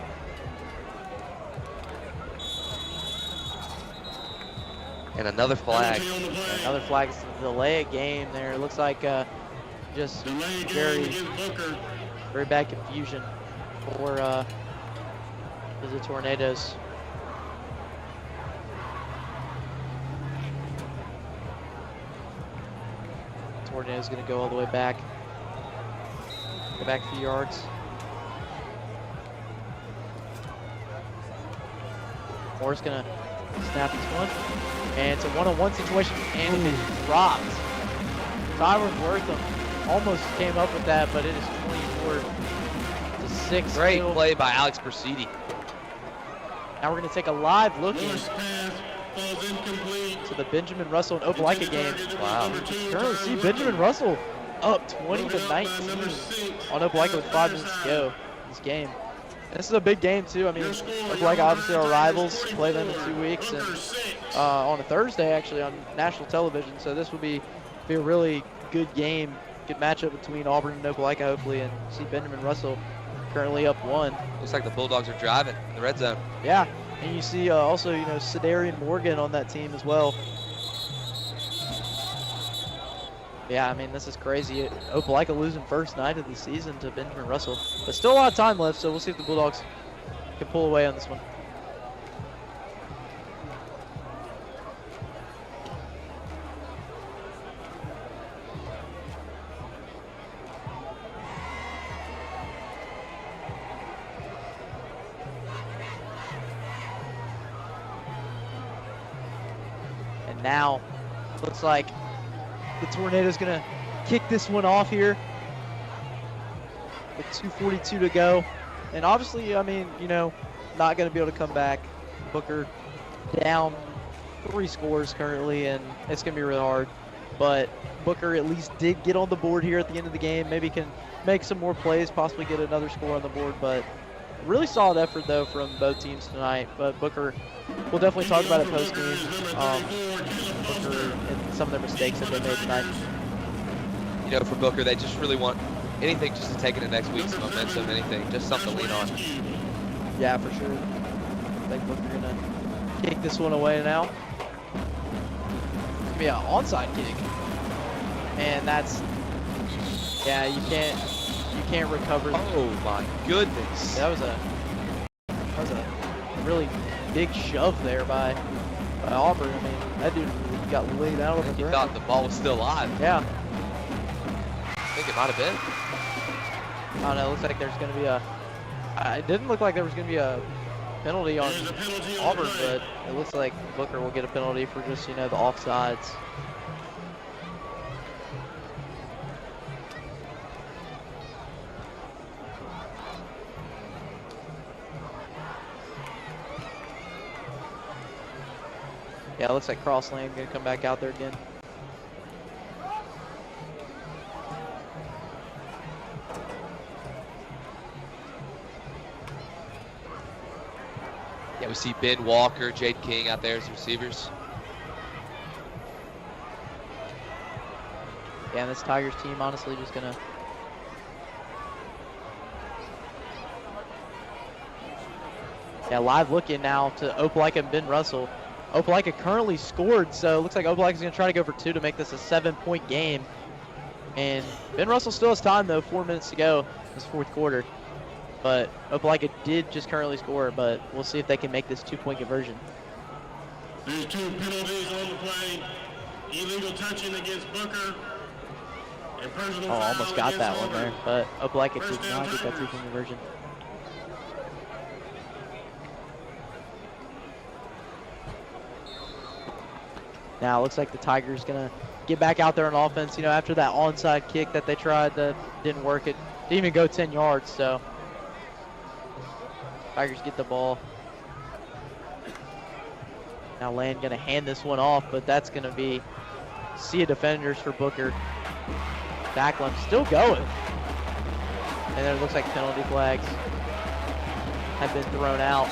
And another flag. Another flag is to delay a game there. It looks like just very bad confusion for the Tornadoes. Tornadoes going to go all the way back. Go back a few yards. Moore's going to snap this one. And it's a one-on-one situation, and it is dropped. Tyron Wortham almost came up with that, but it is 24-6. Great play by Alex Persidi. Now we're going to take a live look to the Benjamin Russell and Opelika game. Wow. Currently see Benjamin Russell up 20-19 on Opelika with 5 minutes to go in this game. And this is a big game too. I mean, Opelika obviously our rivals, play them in 2 weeks, and on a Thursday actually on national television. So this will be a really good game, good matchup between Auburn and Opelika hopefully, and see Benjamin Russell currently up 1. Looks like the Bulldogs are driving in the red zone. Yeah, and you see also, Sedarian Morgan on that team as well. Yeah, I mean, this is crazy. Opelika losing first night of the season to Benjamin Russell. But still a lot of time left, so we'll see if the Bulldogs can pull away on this one. And now, looks like the Tornadoes going to kick this one off here with 2:42 to go. And obviously, I mean, not going to be able to come back. Booker down 3 scores currently, and it's going to be really hard. But Booker at least did get on the board here at the end of the game. Maybe can make some more plays, possibly get another score on the board. But really solid effort, though, from both teams tonight. But Booker, we'll definitely talk about it post-game. Booker and some of their mistakes that they made tonight. For Booker, they just really want anything just to take it to next week, some momentum, anything, just something to lean on. Yeah, for sure. I think Booker going to kick this one away now. It's going to be an onside kick. And that's, yeah, you can't recover. Oh my goodness. That was a really big shove there by Auburn. I mean, that dude got laid out on the ground. He thought the ball was still live. Yeah. I think it might have been. I don't know. It looks like there's going to be it didn't look like there was going to be a penalty on Auburn, but it looks like Booker will get a penalty for just, the offsides. Yeah, it looks like Crossland going to come back out there again. Yeah, we see Ben Walker, Jade King out there as receivers. Yeah, and this Tigers team honestly just going to live look in now to Opelika and Ben Russell. Opelika currently scored, so it looks like Opelika is going to try to go for 2 to make this a 7-point game. And Ben Russell still has time, though. 4 minutes to go in this fourth quarter. But Opelika did just currently score, but we'll see if they can make this 2-point conversion. There's 2 penalties on the play. Illegal touching against Booker. And personal foul Almost got that one Auburn. there, but Opelika did First down not get that Tigers. 2-point conversion. Now it looks like the Tigers gonna get back out there on offense. You know, after that onside kick that they tried that didn't work, it didn't even go 10 yards. So Tigers get the ball. Now Land gonna hand this one off, but that's gonna be SIA defenders for Booker. Backlund still going. And then it looks like penalty flags have been thrown out.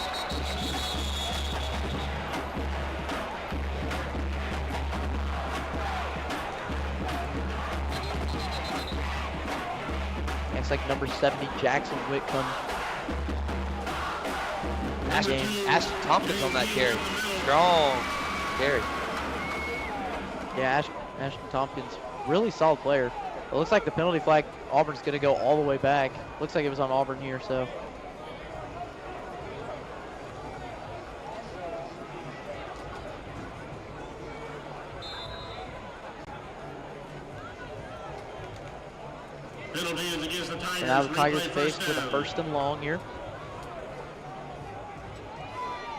Looks like number 70, Jackson Whitcomb. Ashton Tompkins on that carry. Strong carry. Yeah, Ashton Tompkins, really solid player. It looks like the penalty flag, Auburn's going to go all the way back. Looks like it was on Auburn here, so. Penalty is against the Tigers. And now the Tigers Replay faced first with a down. 1st and long here.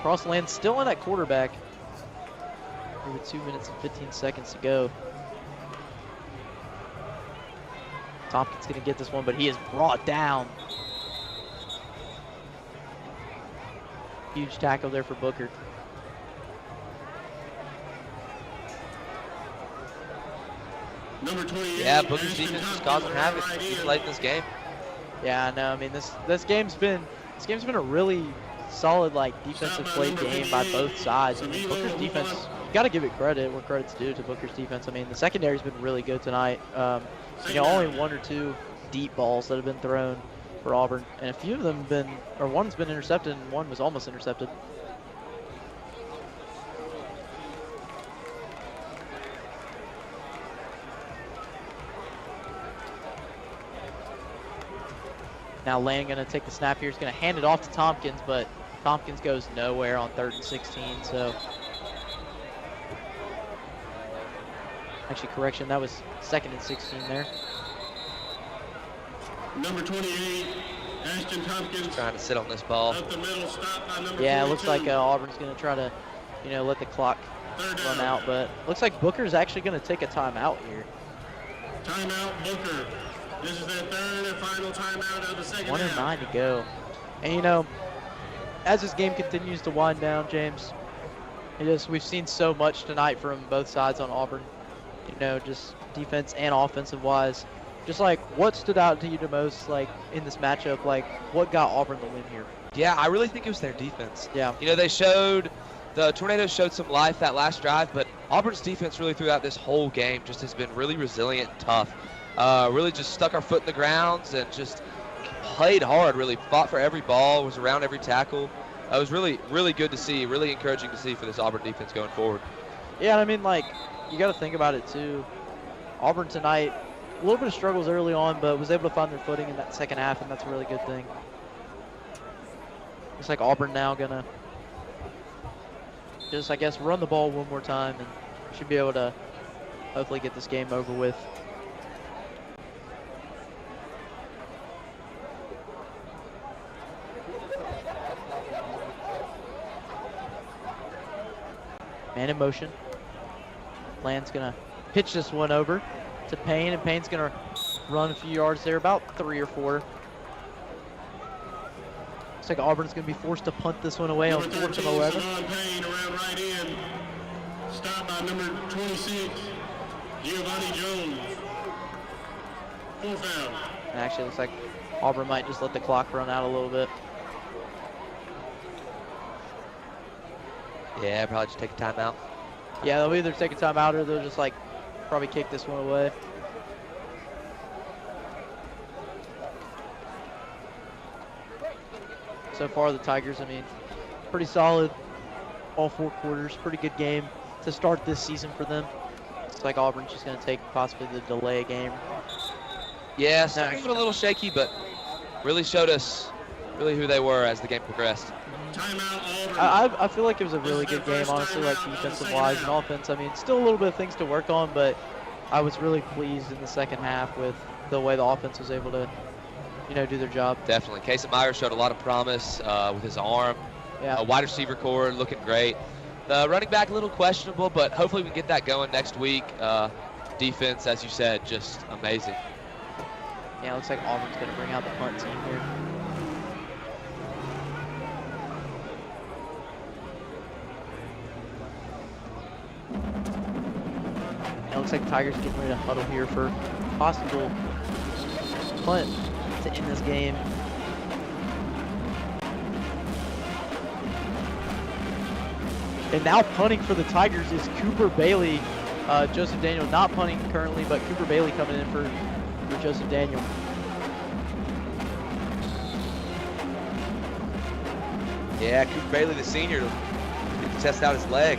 Crossland still in at quarterback. Here with 2 minutes and 15 seconds to go. Tompkins gonna get this one, but he is brought down. Huge tackle there for Booker. Number 28. Yeah, Booker's defense is causing havoc even late in this game. Yeah, I know. I mean, this game's been a really solid defensive play game by both sides. I mean, Booker's defense, you got to give it credit where credit's due to Booker's defense. I mean, the secondary's been really good tonight. Only 1 or 2 deep balls that have been thrown for Auburn, and a few of them one's been intercepted and one was almost intercepted. Now Land gonna take the snap here. He's gonna hand it off to Tompkins, but Tompkins goes nowhere on 3rd and 16. So, actually, correction, that was 2nd and 16 there. Number 28, Ashton Tompkins. Trying to sit on this ball. Up the middle, stopped by number Yeah, it 42. looks like Auburn's gonna try to, let the clock run out, but looks like Booker's actually gonna take a timeout here. Timeout, Booker. This is their 3rd and final timeout of the second 1 and half. 9 to go. And as this game continues to wind down, James, we've seen so much tonight from both sides on Auburn. Just defense and offensive wise. Just what stood out to you the most, in this matchup? What got Auburn the win here? Yeah, I really think it was their defense. Yeah. The Tornadoes showed some life that last drive, but Auburn's defense really throughout this whole game just has been really resilient and tough. Really just stuck our foot in the grounds and just played hard, really fought for every ball, was around every tackle. It was really, really good to see, really encouraging to see for this Auburn defense going forward. Yeah, I mean, you got to think about it too. Auburn tonight, a little bit of struggles early on, but was able to find their footing in that second half, and that's a really good thing. Looks like Auburn now gonna just, run the ball one more time, and should be able to hopefully get this game over with. Man in motion. Land's gonna pitch this one over to Payne, and Payne's gonna run a few yards there, about 3 or 4. Looks like Auburn's gonna be forced to punt this one away on 4th and 11. Payne around right in. Stopped by number 26, Giovanni Jones. 4th down. And actually, looks like Auburn might just let the clock run out a little bit. Yeah, probably just take a timeout. Yeah, they'll either take a timeout or they'll just probably kick this one away. So far, the Tigers, pretty solid all 4 quarters. Pretty good game to start this season for them. It's like Auburn's just going to take possibly the delay game Yeah, starting a little shaky, but really showed us really who they were as the game progressed. I feel like it was a really good game, honestly, like defensive-wise and offense. I mean, still a little bit of things to work on, but I was really pleased in the second half with the way the offense was able to, do their job. Definitely. Casey Myers showed a lot of promise with his arm. Yeah. Wide receiver core looking great. The running back a little questionable, but hopefully we can get that going next week. Defense, as you said, just amazing. Yeah, it looks like Auburn's going to bring out the punt team here. It looks like the Tigers getting ready to huddle here for possible punt to end this game. And now punting for the Tigers is Cooper Bailey. Joseph Daniel not punting currently, but Cooper Bailey coming in for Joseph Daniel. Yeah, Cooper Bailey, the senior, to test out his leg.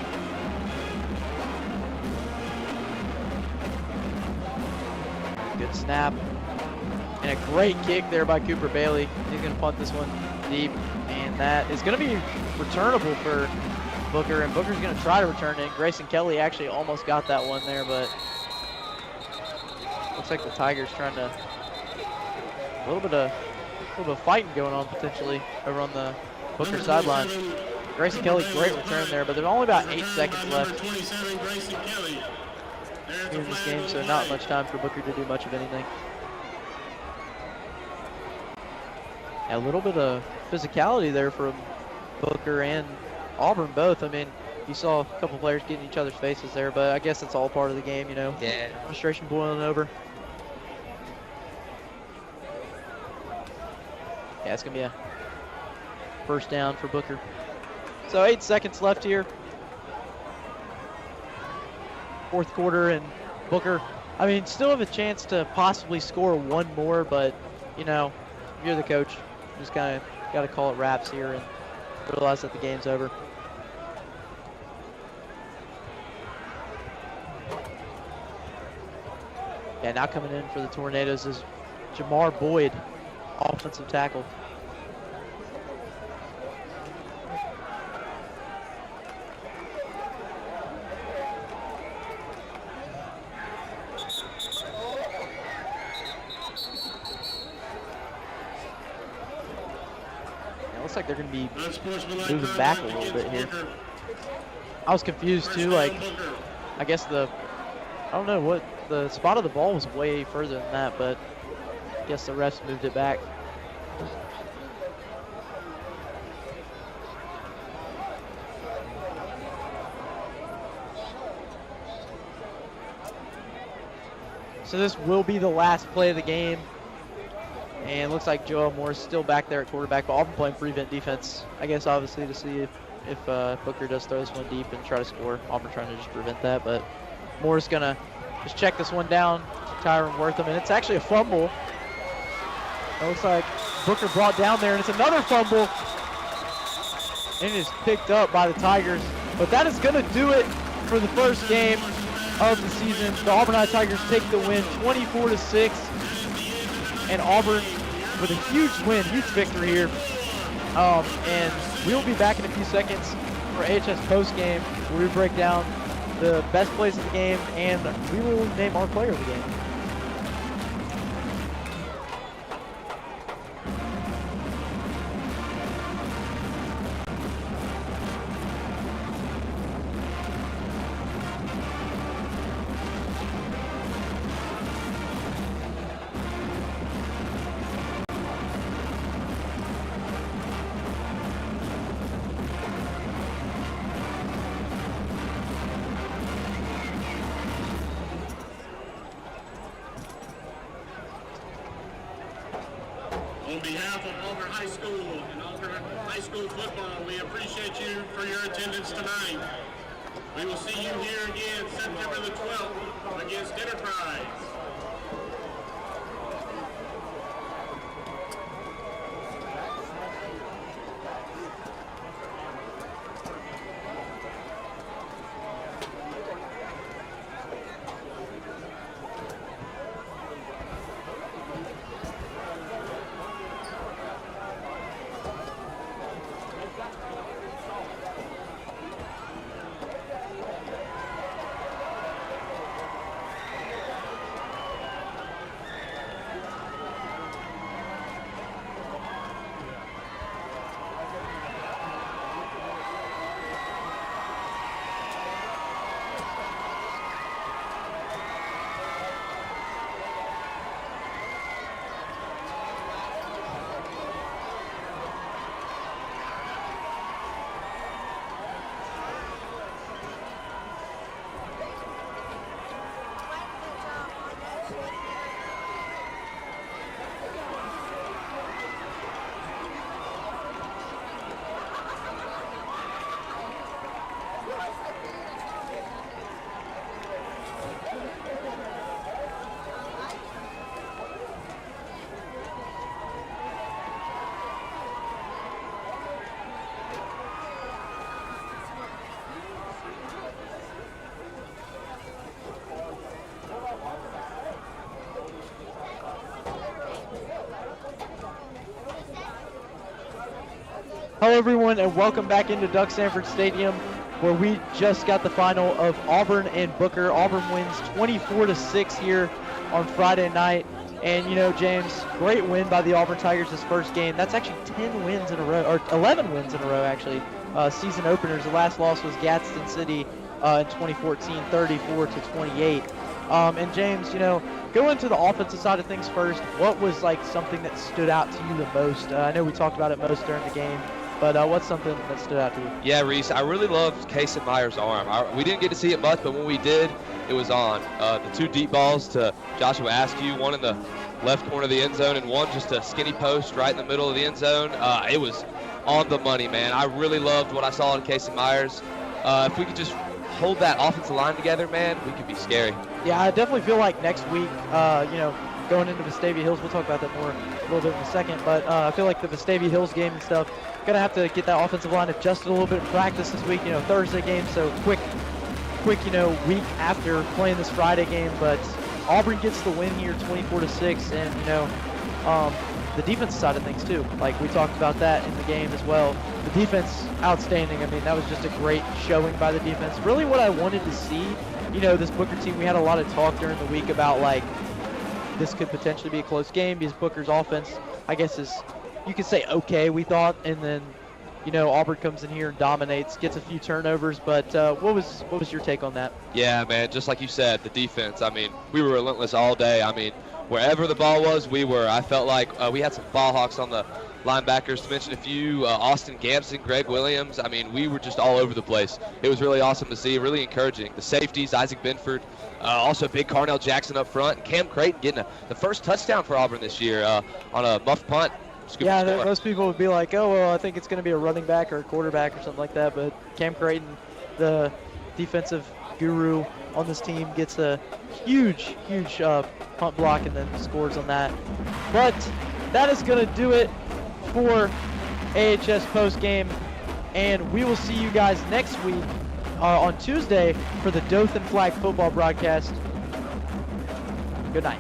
Good snap. And a great kick there by Cooper Bailey. He's going to punt this one deep. And that is going to be returnable for Booker. And Booker's going to try to return it. Grayson Kelly actually almost got that one there, but looks like the Tigers trying to a little bit of fighting going on potentially over on the Booker sideline. Grayson Kelly, great return there, but there's only about 8 seconds left in this game, so not much time for Booker to do much of anything. A little bit of physicality there from Booker and Auburn both. I mean, you saw a couple players getting in each other's faces there, but I guess it's all part of the game, Yeah. Frustration boiling over. Yeah, it's going to be a first down for Booker. So 8 seconds left here. Fourth quarter, and Booker, I mean, still have a chance to possibly score one more, but, if you're the coach, you just kind of got to call it wraps here and realize that the game's over. Yeah, now coming in for the Tornadoes is Jamar Boyd, offensive tackle. Looks like they're going to be moving back a little bit here. I was confused too, like, I guess I don't know what, the spot of the ball was way further than that, but I guess the refs moved it back. So this will be the last play of the game. And looks like Joel Moore's still back there at quarterback, but Auburn playing prevent defense, I guess, obviously, to see if Booker does throw this one deep and try to score. Auburn trying to just prevent that, but Moore's going to just check this one down to Tyron Wortham, and it's actually a fumble. It looks like Booker brought down there, and it's another fumble. And it is picked up by the Tigers. But that is going to do it for the first game of the season. The Auburn High Tigers take the win 24-6. And Auburn with a huge win, huge victory here. And we'll be back in a few seconds for AHS postgame, where we break down the best plays of the game, and we will name our player of the game. On behalf of Auburn High School and Auburn High School football, we appreciate you for your attendance tonight. We will see you here again September the 12th against Enterprise. Hello, everyone, and welcome back into Duck Sanford Stadium, where we just got the final of Auburn and Booker. Auburn wins 24-6 here on Friday night. And, you know, James, great win by the Auburn Tigers this first game. That's actually 10 wins in a row, or 11 wins in a row, actually. Season openers. The last loss was Gadsden City in 2014, 34-28. And James, you know, go into the offensive side of things first. What was like something that stood out to you the most? I know we talked about it most during the game, but what's something that stood out to you? Yeah, Reese, I really loved Casey Meyer's arm. We didn't get to see it much, but when we did, it was on. The 2 deep balls to Joshua Askew, one in the left corner of the end zone and one just a skinny post right in the middle of the end zone. It was on the money, man. I really loved what I saw in Casey Myers. If we could just hold that offensive line together, man, we could be scary. Yeah, I definitely feel like next week, you know, going into Vestavia Hills, we'll talk about that more a little bit in a second, but I feel like the Vestavia Hills game and stuff, gonna have to get that offensive line adjusted a little bit in practice this week. You know, Thursday game, so quick, you know, week after playing this Friday game, but Auburn gets the win here 24-6, and, you know, the defense side of things too. Like we talked about that in the game as well. The defense, outstanding. I mean, that was just a great showing by the defense. Really what I wanted to see, you know, this Booker team, we had a lot of talk during the week about like, this could potentially be a close game because Booker's offense, I guess, is, you could say okay, we thought, and then, you know, Auburn comes in here and dominates, gets a few turnovers, but what was your take on that? Yeah, man, just like you said, the defense, I mean, we were relentless all day. I mean, wherever the ball was, we were. I felt like we had some ball hawks on the linebackers, to mention a few, Austin Gampson, Greg Williams. I mean, we were just all over the place. It was really awesome to see, really encouraging. The safeties, Isaac Benford, also big Carnell Jackson up front, and Cam Creighton getting the first touchdown for Auburn this year on a muff punt. Yeah, most people would be like, oh, well, I think it's going to be a running back or a quarterback or something like that, but Cam Creighton, the defensive guru on this team, gets a huge punt block and then scores on that. But that is going to do it for AHS post game, and we will see you guys next week on Tuesday for the Dothan Flag football broadcast. Good night.